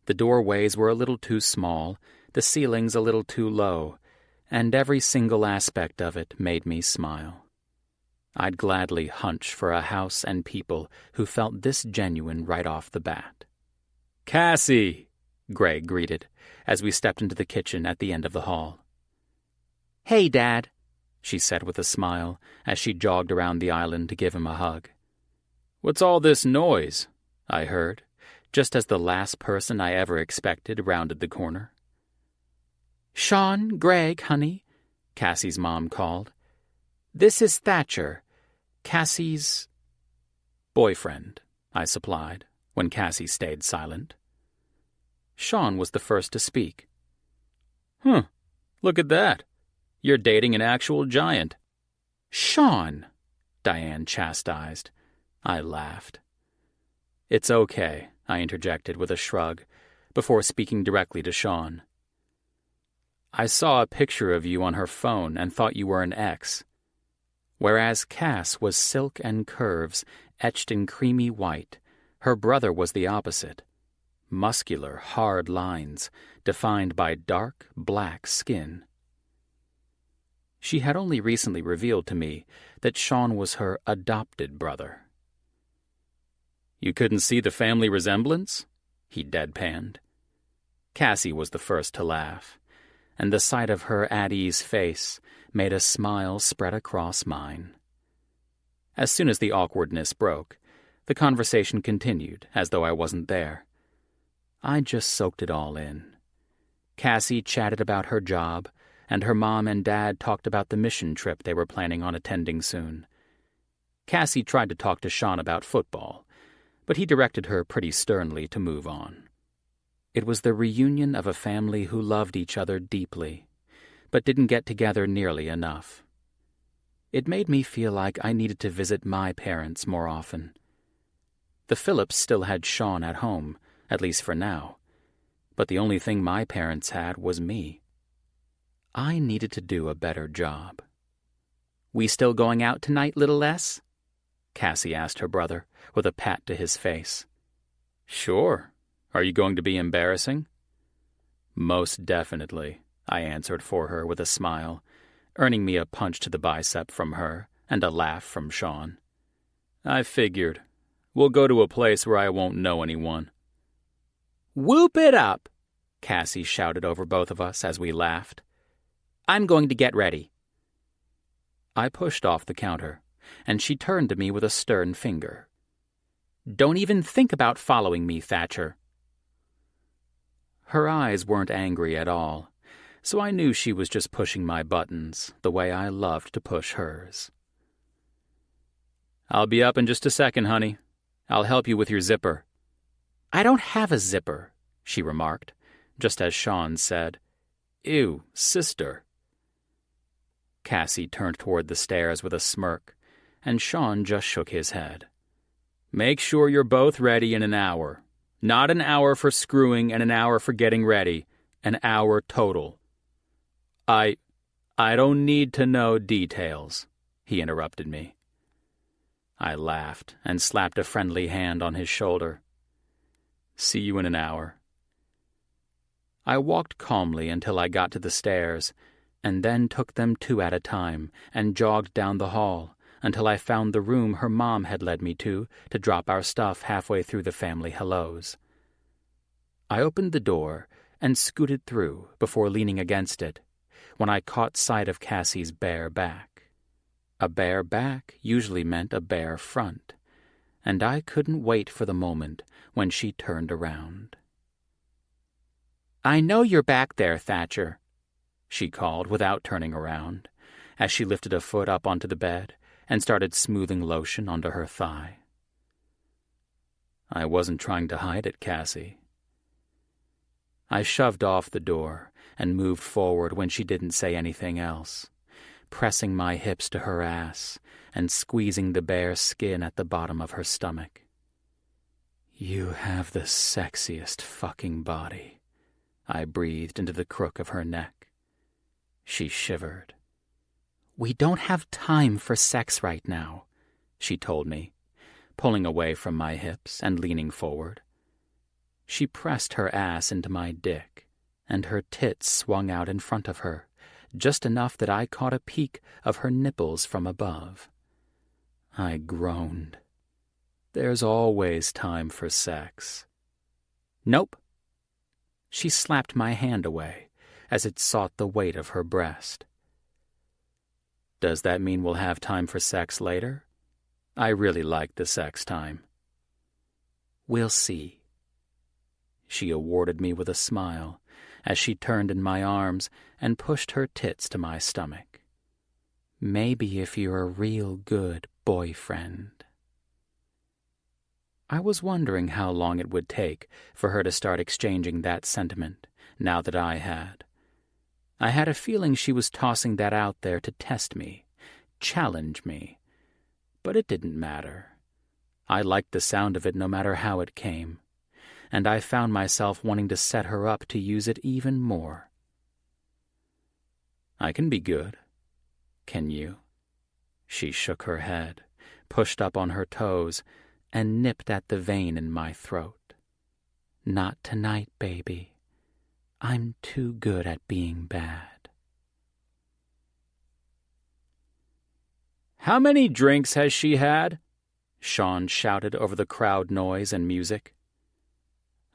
The doorways were a little too small, the ceilings a little too low, and every single aspect of it made me smile. I'd gladly hunch for a house and people who felt this genuine right off the bat. "Cassie!" Greg greeted, as we stepped into the kitchen at the end of the hall. "Hey, Dad," she said with a smile as she jogged around the island to give him a hug. "What's all this noise?" I heard, just as the last person I ever expected rounded the corner. "Sean, Greg, honey," Cassie's mom called. "This is Thatcher, Cassie's boyfriend," I supplied, when Cassie stayed silent. Sean was the first to speak. Look at that. You're dating an actual giant." "Sean," Diane chastised. I laughed. "It's okay," I interjected with a shrug, before speaking directly to Sean. "I saw a picture of you on her phone and thought you were an ex." Whereas Cass was silk and curves etched in creamy white, her brother was the opposite. Muscular, hard lines, defined by dark, black skin. She had only recently revealed to me that Sean was her adopted brother. "You couldn't see the family resemblance?" he deadpanned. Cassie was the first to laugh, and the sight of her at-ease face made a smile spread across mine. As soon as the awkwardness broke, the conversation continued as though I wasn't there. I just soaked it all in. Cassie chatted about her job, and her mom and dad talked about the mission trip they were planning on attending soon. Cassie tried to talk to Sean about football, but he directed her pretty sternly to move on. It was the reunion of a family who loved each other deeply, but didn't get together nearly enough. It made me feel like I needed to visit my parents more often. The Phillips still had Sean at home, at least for now, but the only thing my parents had was me. I needed to do a better job. "We still going out tonight, little S?" Cassie asked her brother, with a pat to his face. "Sure. Are you going to be embarrassing?" "Most definitely," I answered for her with a smile, earning me a punch to the bicep from her and a laugh from Sean. "I figured. We'll go to a place where I won't know anyone." "Whoop it up!" Cassie shouted over both of us as we laughed. "I'm going to get ready." I pushed off the counter, and she turned to me with a stern finger. "Don't even think about following me, Thatcher." Her eyes weren't angry at all, so I knew she was just pushing my buttons the way I loved to push hers. "I'll be up in just a second, honey. I'll help you with your zipper." "I don't have a zipper," she remarked, just as Sean said, "Ew, sister." Cassie turned toward the stairs with a smirk, and Sean just shook his head. "Make sure you're both ready in an hour. Not an hour for screwing and an hour for getting ready. An hour total." I don't need to know details," he interrupted me. I laughed and slapped a friendly hand on his shoulder. "See you in an hour." I walked calmly until I got to the stairs, and then took them two at a time and jogged down the hall until I found the room her mom had led me to drop our stuff halfway through the family hellos. I opened the door and scooted through before leaning against it, when I caught sight of Cassie's bare back. A bare back usually meant a bare front, and I couldn't wait for the moment when she turned around. "I know you're back there, Thatcher," she called without turning around, as she lifted a foot up onto the bed and started smoothing lotion onto her thigh. "I wasn't trying to hide it, Cassie." I shoved off the door and moved forward when she didn't say anything else, pressing my hips to her ass and squeezing the bare skin at the bottom of her stomach. "You have the sexiest fucking body," I breathed into the crook of her neck. She shivered. "We don't have time for sex right now," she told me, pulling away from my hips and leaning forward. She pressed her ass into my dick, and her tits swung out in front of her, just enough that I caught a peek of her nipples from above. I groaned. "There's always time for sex." "Nope." She slapped my hand away as it sought the weight of her breast. "Does that mean we'll have time for sex later? I really like the sex time." "We'll see." She awarded me with a smile as she turned in my arms and pushed her tits to my stomach. "Maybe if you're a real good boyfriend." I was wondering how long it would take for her to start exchanging that sentiment, now that I had. I had a feeling she was tossing that out there to test me, challenge me. But it didn't matter. I liked the sound of it no matter how it came, and I found myself wanting to set her up to use it even more. "I can be good. Can you?" She shook her head, pushed up on her toes, and nipped at the vein in my throat. "Not tonight, baby. I'm too good at being bad." "How many drinks has she had?" Sean shouted over the crowd noise and music.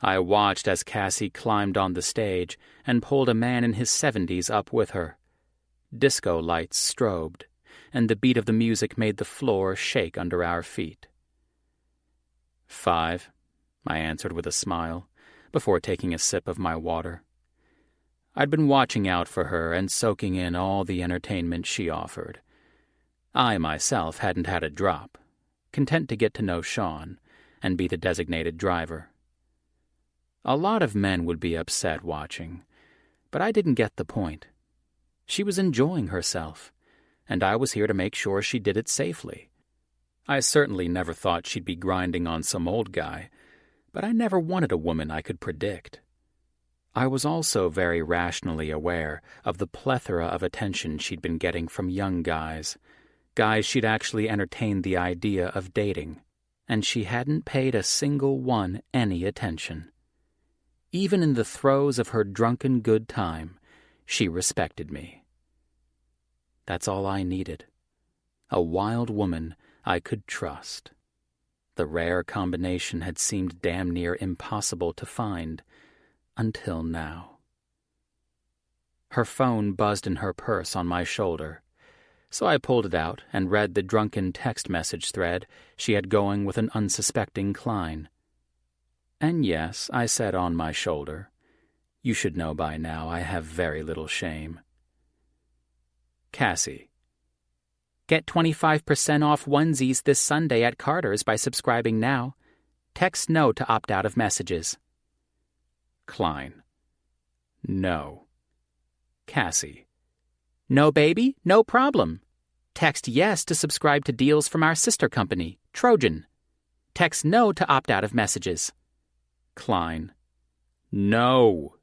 I watched as Cassie climbed on the stage and pulled a man in his 70s up with her. Disco lights strobed, and the beat of the music made the floor shake under our feet. "5, I answered with a smile, before taking a sip of my water. I'd been watching out for her and soaking in all the entertainment she offered. I myself hadn't had a drop, content to get to know Sean and be the designated driver. A lot of men would be upset watching, but I didn't get the point. She was enjoying herself, and I was here to make sure she did it safely. I certainly never thought she'd be grinding on some old guy, but I never wanted a woman I could predict. I was also very rationally aware of the plethora of attention she'd been getting from young guys she'd actually entertained the idea of dating, and she hadn't paid a single one any attention. Even in the throes of her drunken good time, she respected me. That's all I needed. A wild woman I could trust. The rare combination had seemed damn near impossible to find, until now. Her phone buzzed in her purse on my shoulder, so I pulled it out and read the drunken text message thread she had going with an unsuspecting Klein. And yes, I said on my shoulder. You should know by now I have very little shame. Cassie. Get 25% off onesies this Sunday at Carter's by subscribing now. Text no to opt out of messages. Klein. No. Cassie. No, baby, no problem. Text yes to subscribe to deals from our sister company, Trojan. Text no to opt out of messages. Klein. No.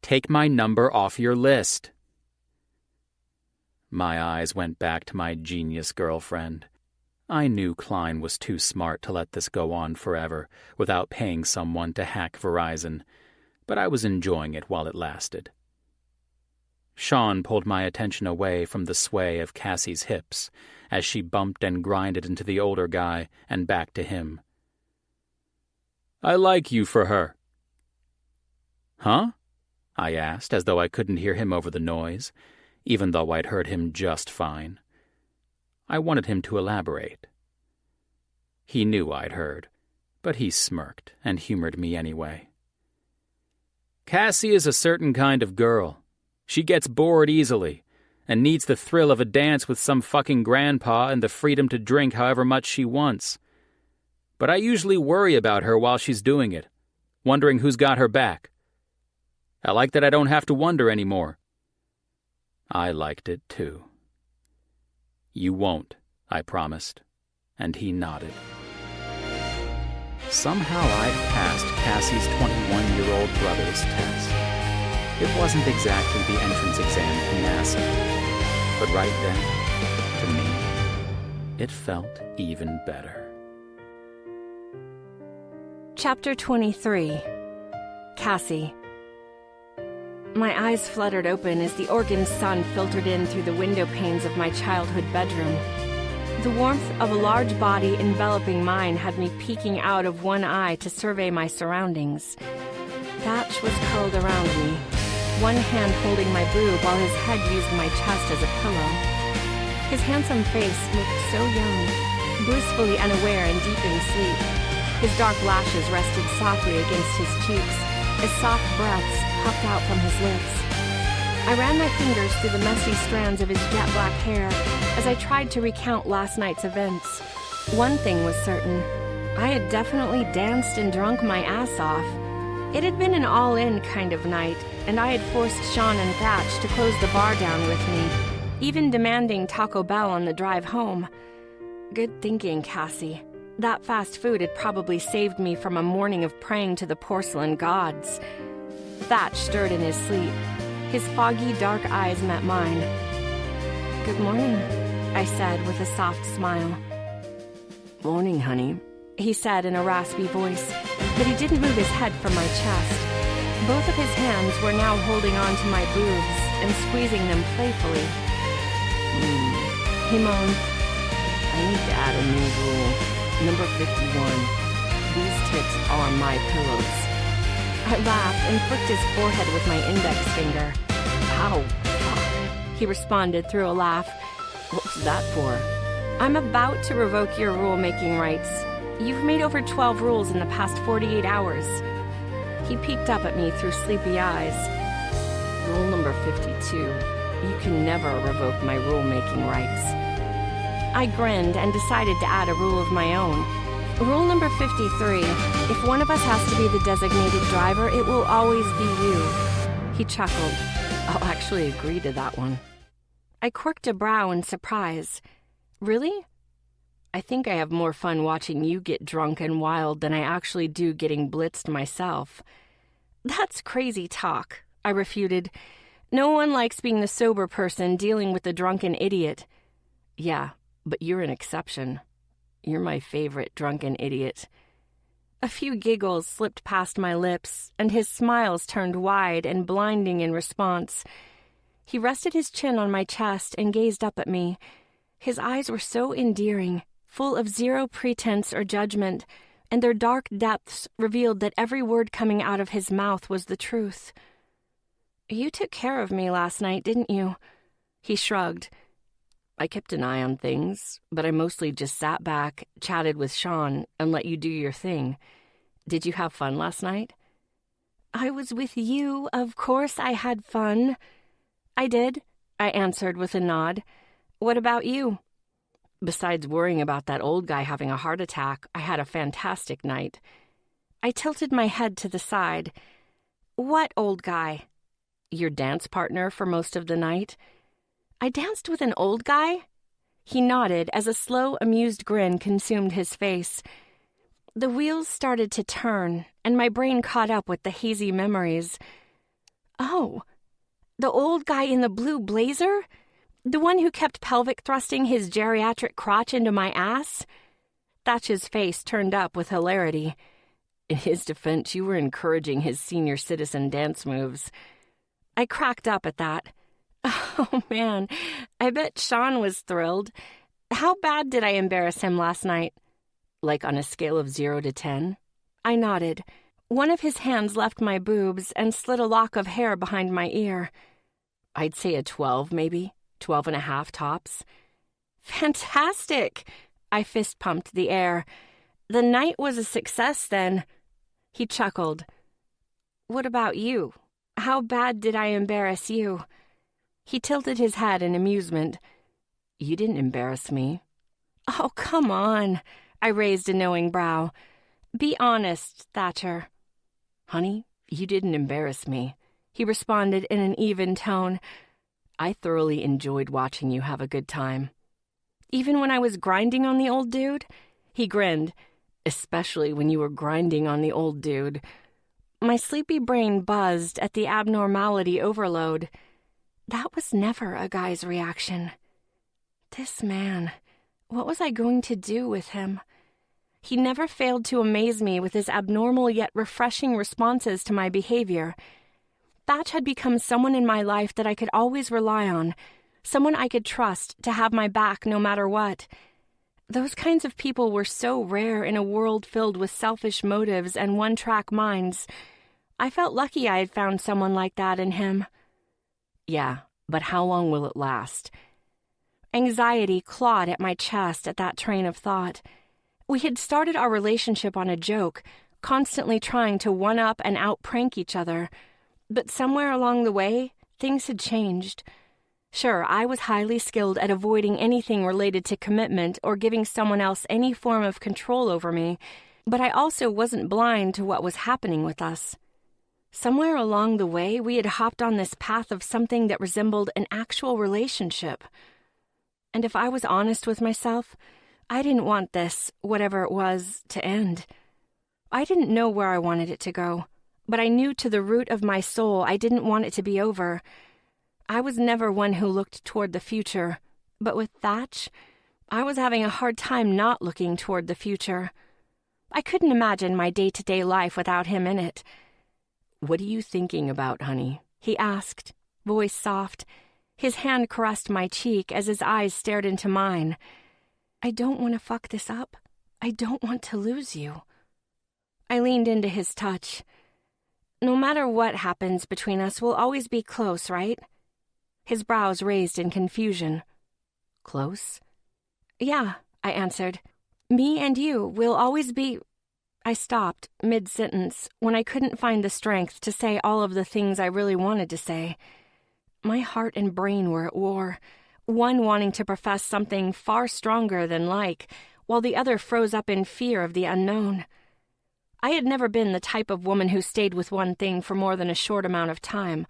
Take my number off your list. My eyes went back to my genius girlfriend. I knew Klein was too smart to let this go on forever without paying someone to hack Verizon, but I was enjoying it while it lasted. Sean pulled my attention away from the sway of Cassie's hips as she bumped and grinded into the older guy and back to him. I like you for her. Huh? I asked, as though I couldn't hear him over the noise, even though I'd heard him just fine. I wanted him to elaborate. He knew I'd heard, but he smirked and humored me anyway. Cassie is a certain kind of girl. She gets bored easily and needs the thrill of a dance with some fucking grandpa and the freedom to drink however much she wants. But I usually worry about her while she's doing it, wondering who's got her back. I like that I don't have to wonder anymore. I liked it, too. "You won't," I promised, and he nodded. Somehow I'd passed Cassie's 21-year-old brother's test. It wasn't exactly the entrance exam to NASA, but right then, to me, it felt even better. Chapter 23. Cassie. My eyes fluttered open as the Oregon sun filtered in through the window panes of my childhood bedroom. The warmth of a large body enveloping mine had me peeking out of one eye to survey my surroundings. Thatch was curled around me, one hand holding my boob while his head used my chest as a pillow. His handsome face looked so young, blissfully unaware and deep in sleep. His dark lashes rested softly against his cheeks as soft breaths puffed out from his lips. I ran my fingers through the messy strands of his jet black hair as I tried to recount last night's events. One thing was certain. I had definitely danced and drunk my ass off. It had been an all-in kind of night, and I had forced Sean and Thatch to close the bar down with me, even demanding Taco Bell on the drive home. Good thinking, Cassie. That fast food had probably saved me from a morning of praying to the porcelain gods. Thatch stirred in his sleep. His foggy, dark eyes met mine. "Good morning," I said with a soft smile. "Morning, honey," he said in a raspy voice, but he didn't move his head from my chest. Both of his hands were now holding on to my boobs and squeezing them playfully. He moaned. "I need to add a new rule. Number 51. These tits are my pillows." I laughed and flicked his forehead with my index finger. "Ow, fuck," he responded through a laugh. "What was that for?" "I'm about to revoke your rule-making rights. You've made over 12 rules in the past 48 hours. He peeked up at me through sleepy eyes. "Rule number 52. You can never revoke my rule-making rights." I grinned and decided to add a rule of my own. Rule number 53. If one of us has to be the designated driver, it will always be you. He chuckled. I'll actually agree to that one. I quirked a brow in surprise. Really? I think I have more fun watching you get drunk and wild than I actually do getting blitzed myself. That's crazy talk, I refuted. No one likes being the sober person dealing with the drunken idiot. Yeah, but you're an exception. You're my favorite drunken idiot. A few giggles slipped past my lips, and his smiles turned wide and blinding in response. He rested his chin on my chest and gazed up at me. His eyes were so endearing, full of zero pretense or judgment, and their dark depths revealed that every word coming out of his mouth was the truth. You took care of me last night, didn't you? He shrugged. I kept an eye on things, but I mostly just sat back, chatted with Sean, and let you do your thing. Did you have fun last night? I was with you. Of course I had fun. I did, I answered with a nod. What about you? Besides worrying about that old guy having a heart attack, I had a fantastic night. I tilted my head to the side. What old guy? Your dance partner for most of the night. I danced with an old guy? He nodded as a slow, amused grin consumed his face. The wheels started to turn, and my brain caught up with the hazy memories. Oh, the old guy in the blue blazer? The one who kept pelvic thrusting his geriatric crotch into my ass? Thatch's face turned up with hilarity. In his defense, you were encouraging his senior citizen dance moves. I cracked up at that. Oh, man, I bet Sean was thrilled. How bad did I embarrass him last night? Like on a scale of 0 to 10? I nodded. One of his hands left my boobs and slid a lock of hair behind my ear. I'd say a 12, maybe. 12 and a half tops. Fantastic! I fist-pumped the air. The night was a success, then. He chuckled. What about you? How bad did I embarrass you? He tilted his head in amusement. You didn't embarrass me. Oh, come on. I raised a knowing brow. Be honest, Thatcher. Honey, you didn't embarrass me. He responded in an even tone. I thoroughly enjoyed watching you have a good time. Even when I was grinding on the old dude? He grinned. Especially when you were grinding on the old dude. My sleepy brain buzzed at the abnormality overload. That was never a guy's reaction. This man, what was I going to do with him? He never failed to amaze me with his abnormal yet refreshing responses to my behavior. Thatch had become someone in my life that I could always rely on, someone I could trust to have my back no matter what. Those kinds of people were so rare in a world filled with selfish motives and one-track minds. I felt lucky I had found someone like that in him. Yeah, but how long will it last? Anxiety clawed at my chest at that train of thought. We had started our relationship on a joke, constantly trying to one-up and out-prank each other. But somewhere along the way, things had changed. Sure, I was highly skilled at avoiding anything related to commitment or giving someone else any form of control over me, but I also wasn't blind to what was happening with us. Somewhere along the way, we had hopped on this path of something that resembled an actual relationship. And if I was honest with myself, I didn't want this, whatever it was, to end. I didn't know where I wanted it to go, but I knew to the root of my soul I didn't want it to be over. I was never one who looked toward the future, but with Thatch, I was having a hard time not looking toward the future. I couldn't imagine my day-to-day life without him in it. "What are you thinking about, honey?" he asked, voice soft. His hand caressed my cheek as his eyes stared into mine. "I don't want to fuck this up. I don't want to lose you." I leaned into his touch. "No matter what happens between us, we'll always be close, right?" His brows raised in confusion. "Close?" "Yeah," I answered. "Me and you will always be—" I stopped, mid-sentence, when I couldn't find the strength to say all of the things I really wanted to say. My heart and brain were at war, one wanting to profess something far stronger than like, while the other froze up in fear of the unknown. I had never been the type of woman who stayed with one thing for more than a short amount of time.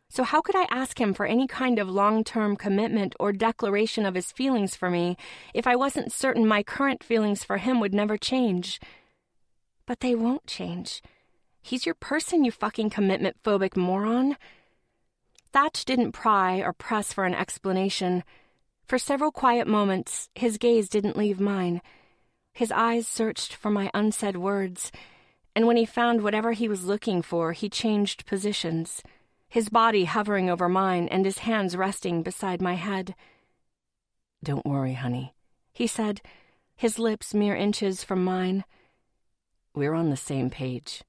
So how could I ask him for any kind of long-term commitment or declaration of his feelings for me if I wasn't certain my current feelings for him would never change? But they won't change. He's your person, you fucking commitment-phobic moron. Thatch didn't pry or press for an explanation. For several quiet moments, his gaze didn't leave mine. His eyes searched for my unsaid words, and when he found whatever he was looking for, he changed positions, his body hovering over mine and his hands resting beside my head. "Don't worry, honey," he said, his lips mere inches from mine. "We're on the same page."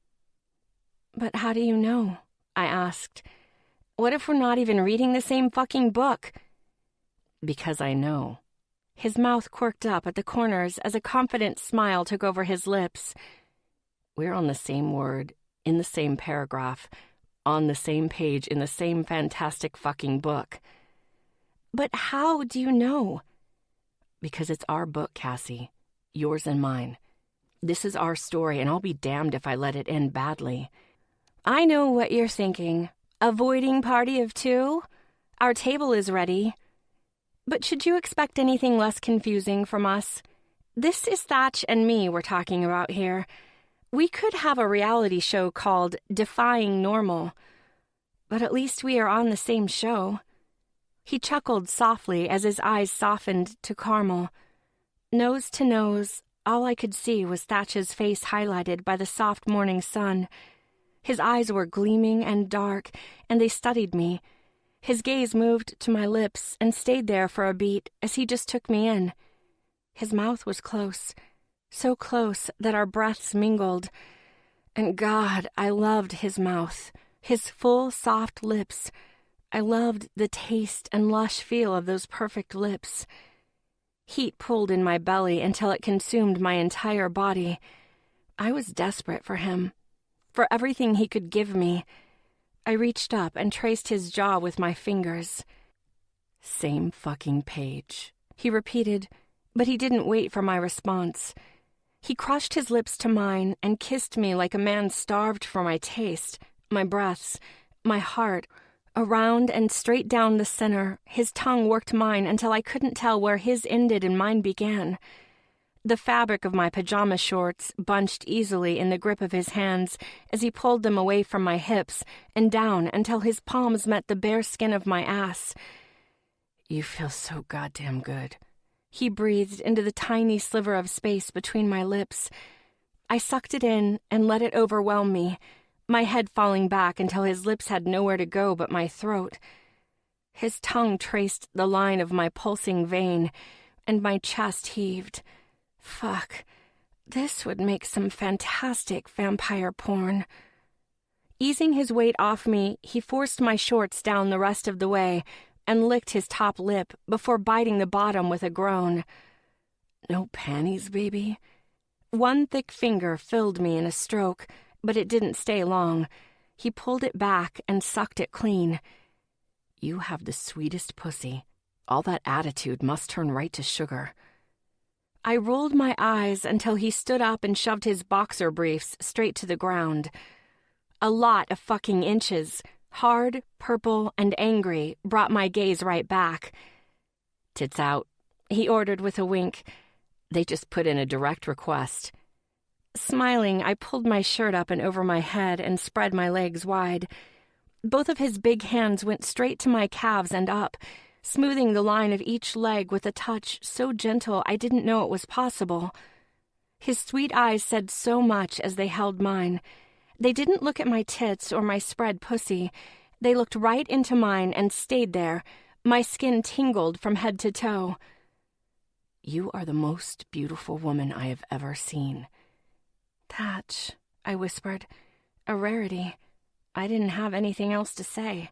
"But how do you know?" I asked. "What if we're not even reading the same fucking book?" "Because I know." His mouth quirked up at the corners as a confident smile took over his lips. "We're on the same word, in the same paragraph, on the same page in the same fantastic fucking book." "But how do you know?" "Because it's our book, Cassie. Yours and mine. This is our story, and I'll be damned if I let it end badly." "I know what you're thinking. Avoiding party of two? Our table is ready." But should you expect anything less confusing from us? This is Thatch and me we're talking about here. We could have a reality show called Defying Normal, but at least we are on the same show. He chuckled softly as his eyes softened to caramel. Nose to nose, all I could see was Thatch's face highlighted by the soft morning sun. His eyes were gleaming and dark, and they studied me. His gaze moved to my lips and stayed there for a beat as he just took me in. His mouth was close, so close that our breaths mingled. And God, I loved his mouth, his full, soft lips. I loved the taste and lush feel of those perfect lips. Heat pulled in my belly until it consumed my entire body. I was desperate for him, for everything he could give me. I reached up and traced his jaw with my fingers. "Same fucking page," he repeated, but he didn't wait for my response. He crushed his lips to mine and kissed me like a man starved for my taste, my breaths, my heart. Around and straight down the center, his tongue worked mine until I couldn't tell where his ended and mine began. The fabric of my pajama shorts bunched easily in the grip of his hands as he pulled them away from my hips and down until his palms met the bare skin of my ass. "You feel so goddamn good," he breathed into the tiny sliver of space between my lips. I sucked it in and let it overwhelm me, my head falling back until his lips had nowhere to go but my throat. His tongue traced the line of my pulsing vein, and my chest heaved. Fuck, this would make some fantastic vampire porn. Easing his weight off me, he forced my shorts down the rest of the way and licked his top lip before biting the bottom with a groan. "No panties, baby?" One thick finger filled me in a stroke, but it didn't stay long. He pulled it back and sucked it clean. "You have the sweetest pussy. All that attitude must turn right to sugar." I rolled my eyes until he stood up and shoved his boxer briefs straight to the ground. A lot of fucking inches, hard, purple, and angry, brought my gaze right back. "Tits out," he ordered with a wink. "They just put in a direct request." Smiling, I pulled my shirt up and over my head and spread my legs wide. Both of his big hands went straight to my calves and up, smoothing the line of each leg with a touch so gentle I didn't know it was possible. His sweet eyes said so much as they held mine. They didn't look at my tits or my spread pussy. They looked right into mine and stayed there. My skin tingled from head to toe. "You are the most beautiful woman I have ever seen." "Thatch," I whispered. A rarity. I didn't have anything else to say.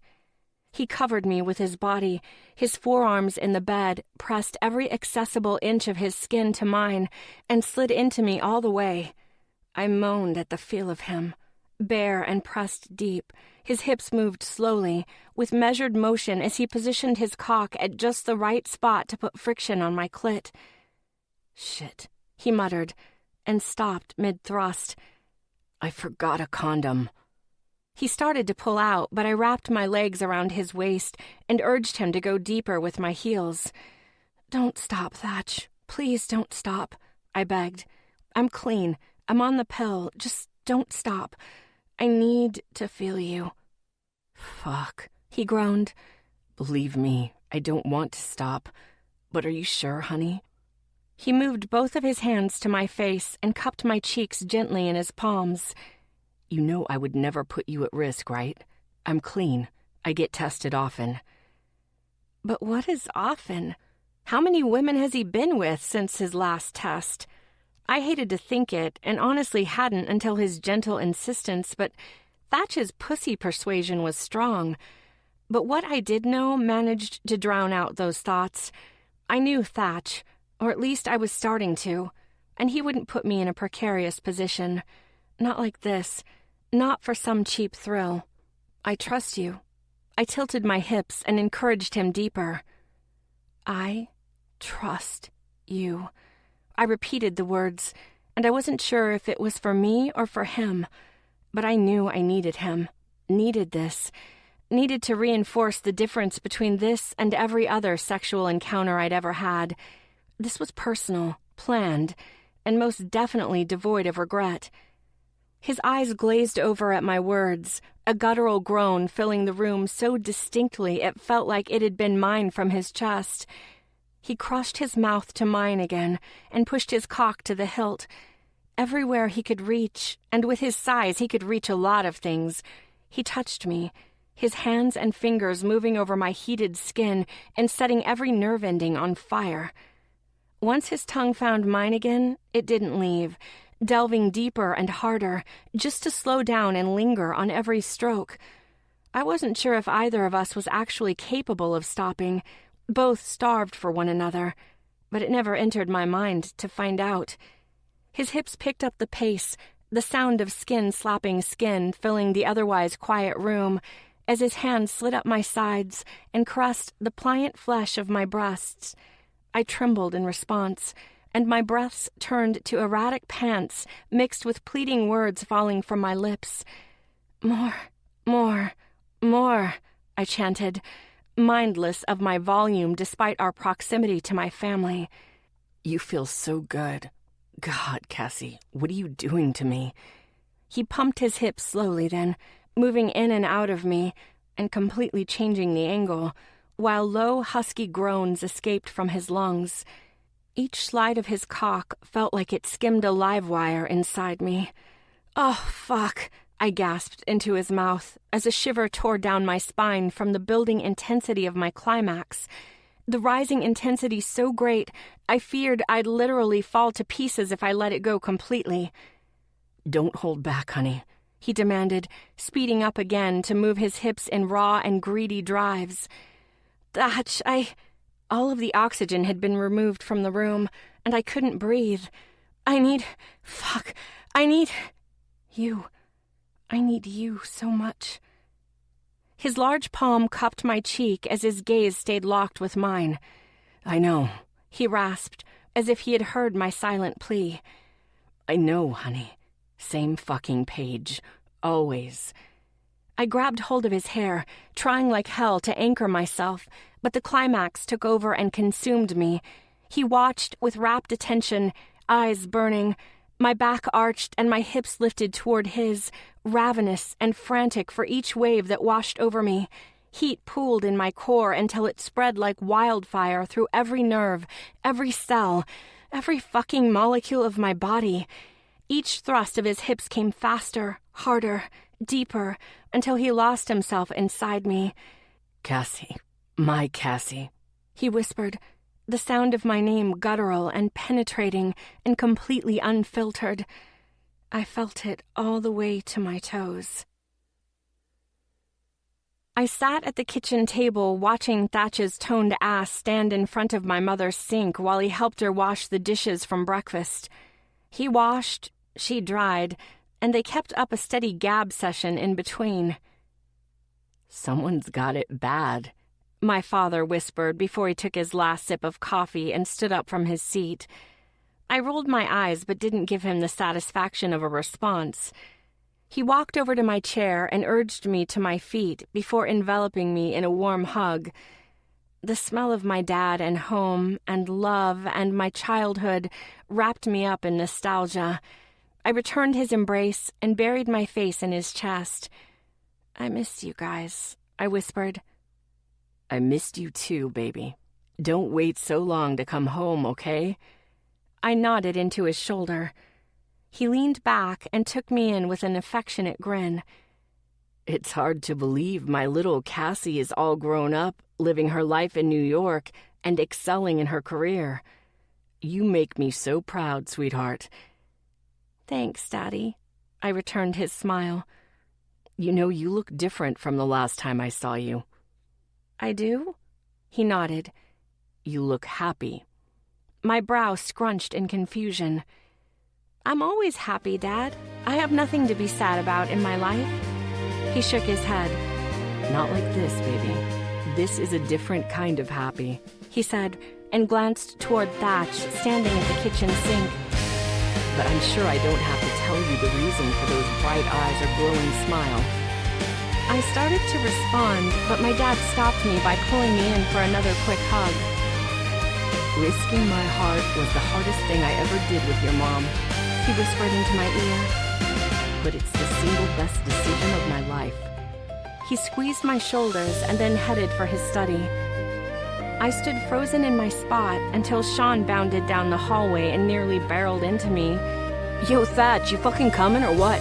He covered me with his body, his forearms in the bed, pressed every accessible inch of his skin to mine, and slid into me all the way. I moaned at the feel of him. Bare and pressed deep, his hips moved slowly, with measured motion as he positioned his cock at just the right spot to put friction on my clit. "Shit," he muttered, and stopped mid-thrust. "I forgot a condom." He started to pull out, but I wrapped my legs around his waist and urged him to go deeper with my heels. "Don't stop, Thatch. Please don't stop," I begged. "I'm clean. I'm on the pill. Just don't stop. I need to feel you." "Fuck," he groaned. "Believe me, I don't want to stop. But are you sure, honey?" He moved both of his hands to my face and cupped my cheeks gently in his palms. "You know I would never put you at risk, right? I'm clean. I get tested often." But what is often? How many women has he been with since his last test? I hated to think it, and honestly hadn't until his gentle insistence, but Thatch's pussy persuasion was strong. But what I did know managed to drown out those thoughts. I knew Thatch, or at least I was starting to, and he wouldn't put me in a precarious position. Not like this. Not for some cheap thrill. "I trust you." I tilted my hips and encouraged him deeper. "I trust you." I repeated the words, and I wasn't sure if it was for me or for him, but I knew I needed him, needed this, needed to reinforce the difference between this and every other sexual encounter I'd ever had. This was personal, planned, and most definitely devoid of regret. His eyes glazed over at my words, a guttural groan filling the room so distinctly it felt like it had been mine from his chest. He crushed his mouth to mine again and pushed his cock to the hilt. Everywhere he could reach, and with his size he could reach a lot of things. He touched me, his hands and fingers moving over my heated skin and setting every nerve ending on fire. Once his tongue found mine again, it didn't leave, delving deeper and harder, just to slow down and linger on every stroke. I wasn't sure if either of us was actually capable of stopping. Both starved for one another, but it never entered my mind to find out. His hips picked up the pace, the sound of skin slapping skin filling the otherwise quiet room, as his hand slid up my sides and caressed the pliant flesh of my breasts. I trembled in response, and my breaths turned to erratic pants mixed with pleading words falling from my lips. "More, more, more," I chanted, mindless of my volume despite our proximity to my family. You feel so good. God, Cassie, what are you doing to me? He pumped his hips slowly then, moving in and out of me and completely changing the angle, while low, husky groans escaped from his lungs. Each slide of his cock felt like it skimmed a live wire inside me. Oh, fuck, I gasped into his mouth as a shiver tore down my spine from the building intensity of my climax. The rising intensity so great, I feared I'd literally fall to pieces if I let it go completely. Don't hold back, honey, he demanded, speeding up again to move his hips in raw and greedy drives. Thatch, All of the oxygen had been removed from the room, and I couldn't breathe. I need you. I need you so much. His large palm cupped my cheek as his gaze stayed locked with mine. I know, he rasped, as if he had heard my silent plea. I know, honey. Same fucking page. Always. I grabbed hold of his hair, trying like hell to anchor myself, but the climax took over and consumed me. He watched with rapt attention, eyes burning, my back arched and my hips lifted toward his, ravenous and frantic for each wave that washed over me. Heat pooled in my core until it spread like wildfire through every nerve, every cell, every fucking molecule of my body. Each thrust of his hips came faster, harder, deeper, until he lost himself inside me. Cassie, my Cassie, he whispered, the sound of my name guttural and penetrating and completely unfiltered. I felt it all the way to my toes. I sat at the kitchen table watching Thatch's toned ass stand in front of my mother's sink while he helped her wash the dishes from breakfast. He washed, she dried, and they kept up a steady gab session in between. Someone's got it bad, my father whispered before he took his last sip of coffee and stood up from his seat. I rolled my eyes but didn't give him the satisfaction of a response. He walked over to my chair and urged me to my feet before enveloping me in a warm hug. The smell of my dad and home and love and my childhood wrapped me up in nostalgia. I returned his embrace and buried my face in his chest. I miss you guys, I whispered. I missed you too, baby. Don't wait so long to come home, okay? I nodded into his shoulder. He leaned back and took me in with an affectionate grin. It's hard to believe my little Cassie is all grown up, living her life in New York and excelling in her career. You make me so proud, sweetheart. Thanks, Daddy. I returned his smile. You know, you look different from the last time I saw you. I do? He nodded. You look happy. My brow scrunched in confusion. I'm always happy, Dad. I have nothing to be sad about in my life. He shook his head. Not like this, baby. This is a different kind of happy, he said, and glanced toward Thatch, standing at the kitchen sink. But I'm sure I don't have to tell you the reason for those bright eyes or glowing smile. I started to respond, but my dad stopped me by pulling me in for another quick hug. Risking my heart was the hardest thing I ever did with your mom, he whispered into my ear. But it's the single best decision of my life. He squeezed my shoulders and then headed for his study. I stood frozen in my spot until Sean bounded down the hallway and nearly barreled into me. Yo, Thatch, you fucking coming or what?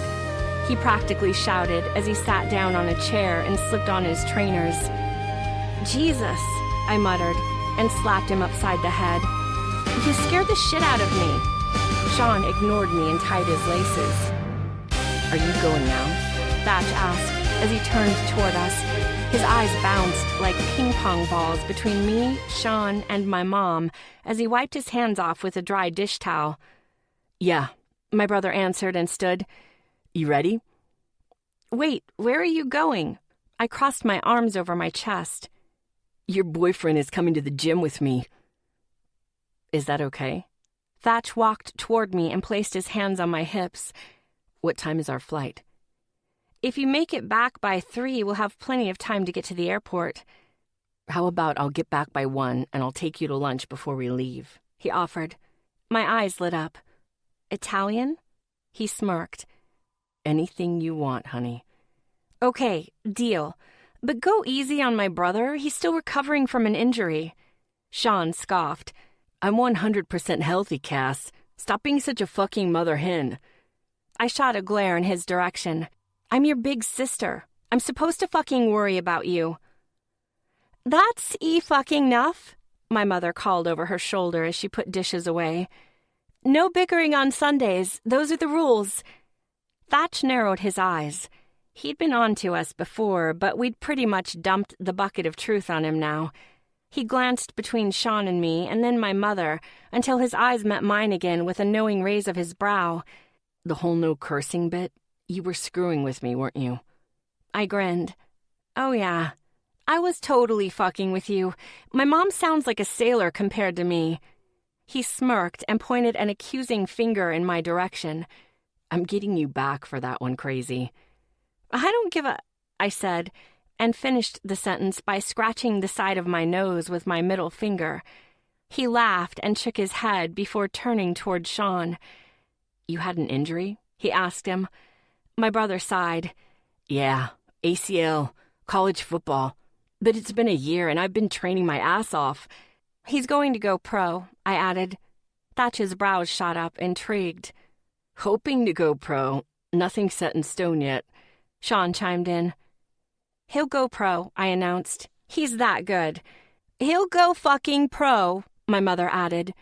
He practically shouted as he sat down on a chair and slipped on his trainers. Jesus, I muttered and slapped him upside the head. You scared the shit out of me. Sean ignored me and tied his laces. Are you going now? Thatch asked as he turned toward us. His eyes bounced like ping pong balls between me, Sean, and my mom as he wiped his hands off with a dry dish towel. Yeah, my brother answered and stood. You ready? Wait, where are you going? I crossed my arms over my chest. Your boyfriend is coming to the gym with me. Is that okay? Thatch walked toward me and placed his hands on my hips. What time is our flight? If you make it back by 3, we'll have plenty of time to get to the airport. How about I'll get back by 1 and I'll take you to lunch before we leave, he offered. My eyes lit up. Italian? He smirked. Anything you want, honey. Okay, deal. But go easy on my brother. He's still recovering from an injury. Sean scoffed. I'm 100% healthy, Cass. Stop being such a fucking mother hen. I shot a glare in his direction. I'm your big sister. I'm supposed to fucking worry about you. That's fucking enough, my mother called over her shoulder as she put dishes away. No bickering on Sundays. Those are the rules. Thatch narrowed his eyes. He'd been on to us before, but we'd pretty much dumped the bucket of truth on him now. He glanced between Sean and me, and then my mother, until his eyes met mine again with a knowing raise of his brow. The whole no cursing bit? You were screwing with me, weren't you? I grinned. Oh, yeah. I was totally fucking with you. My mom sounds like a sailor compared to me. He smirked and pointed an accusing finger in my direction. I'm getting you back for that one, crazy. I don't give a... I said, and finished the sentence by scratching the side of my nose with my middle finger. He laughed and shook his head before turning toward Sean. You had an injury? He asked him. My brother sighed. Yeah, ACL, college football. But it's been a year and I've been training my ass off. He's going to go pro, I added. Thatch's brows shot up, intrigued. Hoping to go pro. Nothing set in stone yet. Sean chimed in. He'll go pro, I announced. He's that good. He'll go fucking pro, my mother added.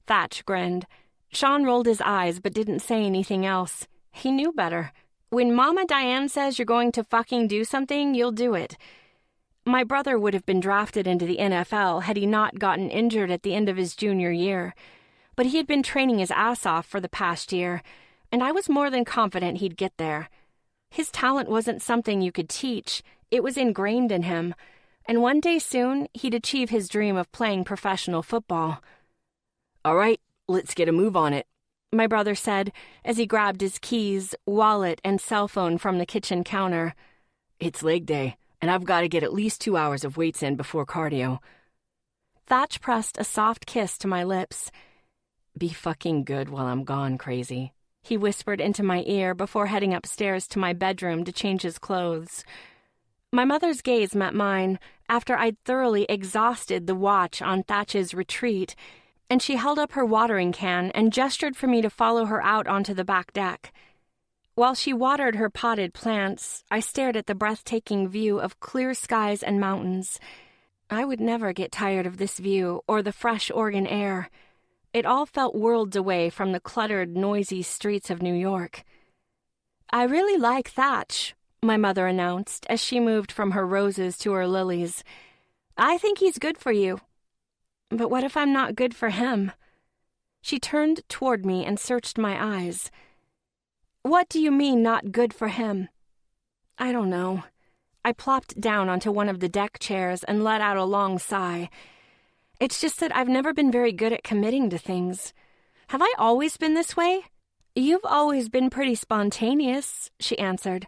Thatch grinned. Sean rolled his eyes but didn't say anything else. He knew better. When Mama Diane says you're going to fucking do something, you'll do it. My brother would have been drafted into the NFL had he not gotten injured at the end of his junior year. But he had been training his ass off for the past year, and I was more than confident he'd get there. His talent wasn't something you could teach. It was ingrained in him, and one day soon he'd achieve his dream of playing professional football. All right, let's get a move on it, my brother said as he grabbed his keys, wallet, and cell phone from the kitchen counter. It's leg day, and I've got to get at least 2 hours of weights in before cardio. Thatch pressed a soft kiss to my lips. Be fucking good while I'm gone, crazy, he whispered into my ear before heading upstairs to my bedroom to change his clothes. My mother's gaze met mine after I'd thoroughly exhausted the watch on Thatch's retreat, and she held up her watering can and gestured for me to follow her out onto the back deck. While she watered her potted plants, I stared at the breathtaking view of clear skies and mountains. I would never get tired of this view or the fresh Oregon air. It all felt worlds away from the cluttered, noisy streets of New York. I really like Thatch, my mother announced as she moved from her roses to her lilies. I think he's good for you. But what if I'm not good for him? She turned toward me and searched my eyes. What do you mean, not good for him? I don't know. I plopped down onto one of the deck chairs and let out a long sigh. It's just that I've never been very good at committing to things. Have I always been this way? You've always been pretty spontaneous, she answered.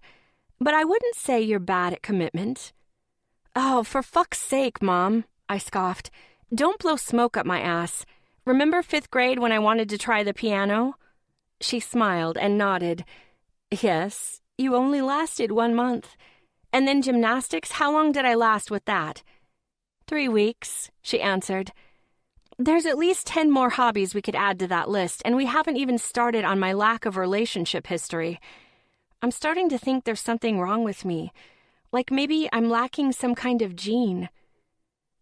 But I wouldn't say you're bad at commitment. Oh, for fuck's sake, Mom, I scoffed. Don't blow smoke up my ass. Remember 5th grade when I wanted to try the piano? She smiled and nodded. Yes, you only lasted 1 month. And then gymnastics, how long did I last with that? 3 weeks, she answered. There's at least 10 more hobbies we could add to that list, and we haven't even started on my lack of relationship history. I'm starting to think there's something wrong with me. Like maybe I'm lacking some kind of gene.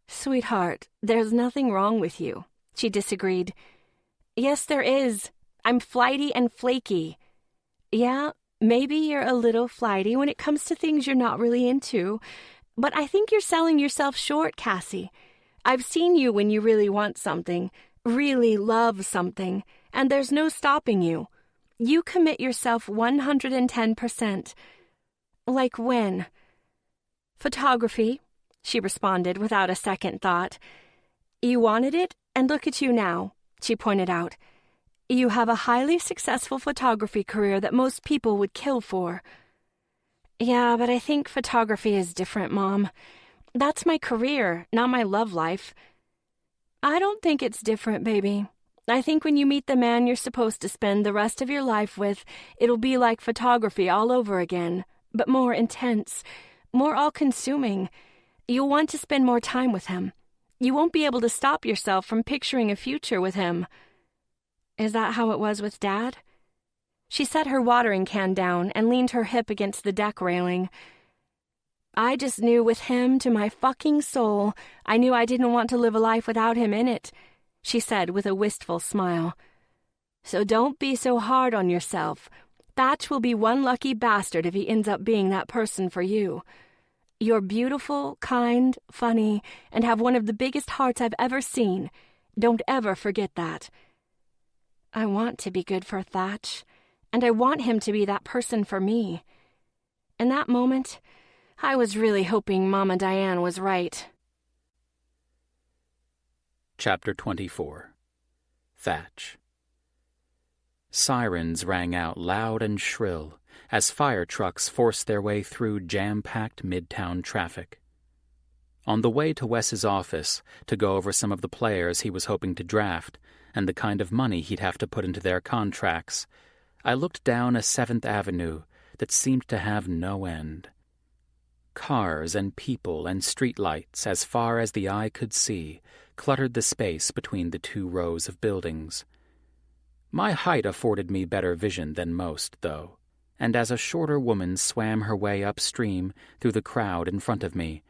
Sweetheart, there's nothing wrong with you, she disagreed. Yes, there is. I'm flighty and flaky. Yeah, maybe you're a little flighty when it comes to things you're not really into, but I think you're selling yourself short, Cassie. I've seen you when you really want something, really love something, and there's no stopping you. You commit yourself 110%. Like when? Photography, she responded without a second thought. You wanted it, and look at you now, she pointed out. You have a highly successful photography career that most people would kill for. Yeah, but I think photography is different, Mom. That's my career, not my love life. I don't think it's different, baby. I think when you meet the man you're supposed to spend the rest of your life with, it'll be like photography all over again, but more intense, more all-consuming. You'll want to spend more time with him. You won't be able to stop yourself from picturing a future with him. Is that how it was with Dad? She set her watering can down and leaned her hip against the deck railing. I just knew with him to my fucking soul, I knew I didn't want to live a life without him in it, she said with a wistful smile. So don't be so hard on yourself. Thatch will be one lucky bastard if he ends up being that person for you. You're beautiful, kind, funny, and have one of the biggest hearts I've ever seen. Don't ever forget that. I want to be good for Thatch, and I want him to be that person for me. In that moment, I was really hoping Mama Diane was right. Chapter 24. Thatch. Sirens rang out loud and shrill as fire trucks forced their way through jam-packed midtown traffic. On the way to Wes's office to go over some of the players he was hoping to draft and the kind of money he'd have to put into their contracts, I looked down a 7th Avenue that seemed to have no end. Cars and people and streetlights, as far as the eye could see, cluttered the space between the 2 rows of buildings. My height afforded me better vision than most, though, and as a shorter woman swam her way upstream through the crowd in front of me,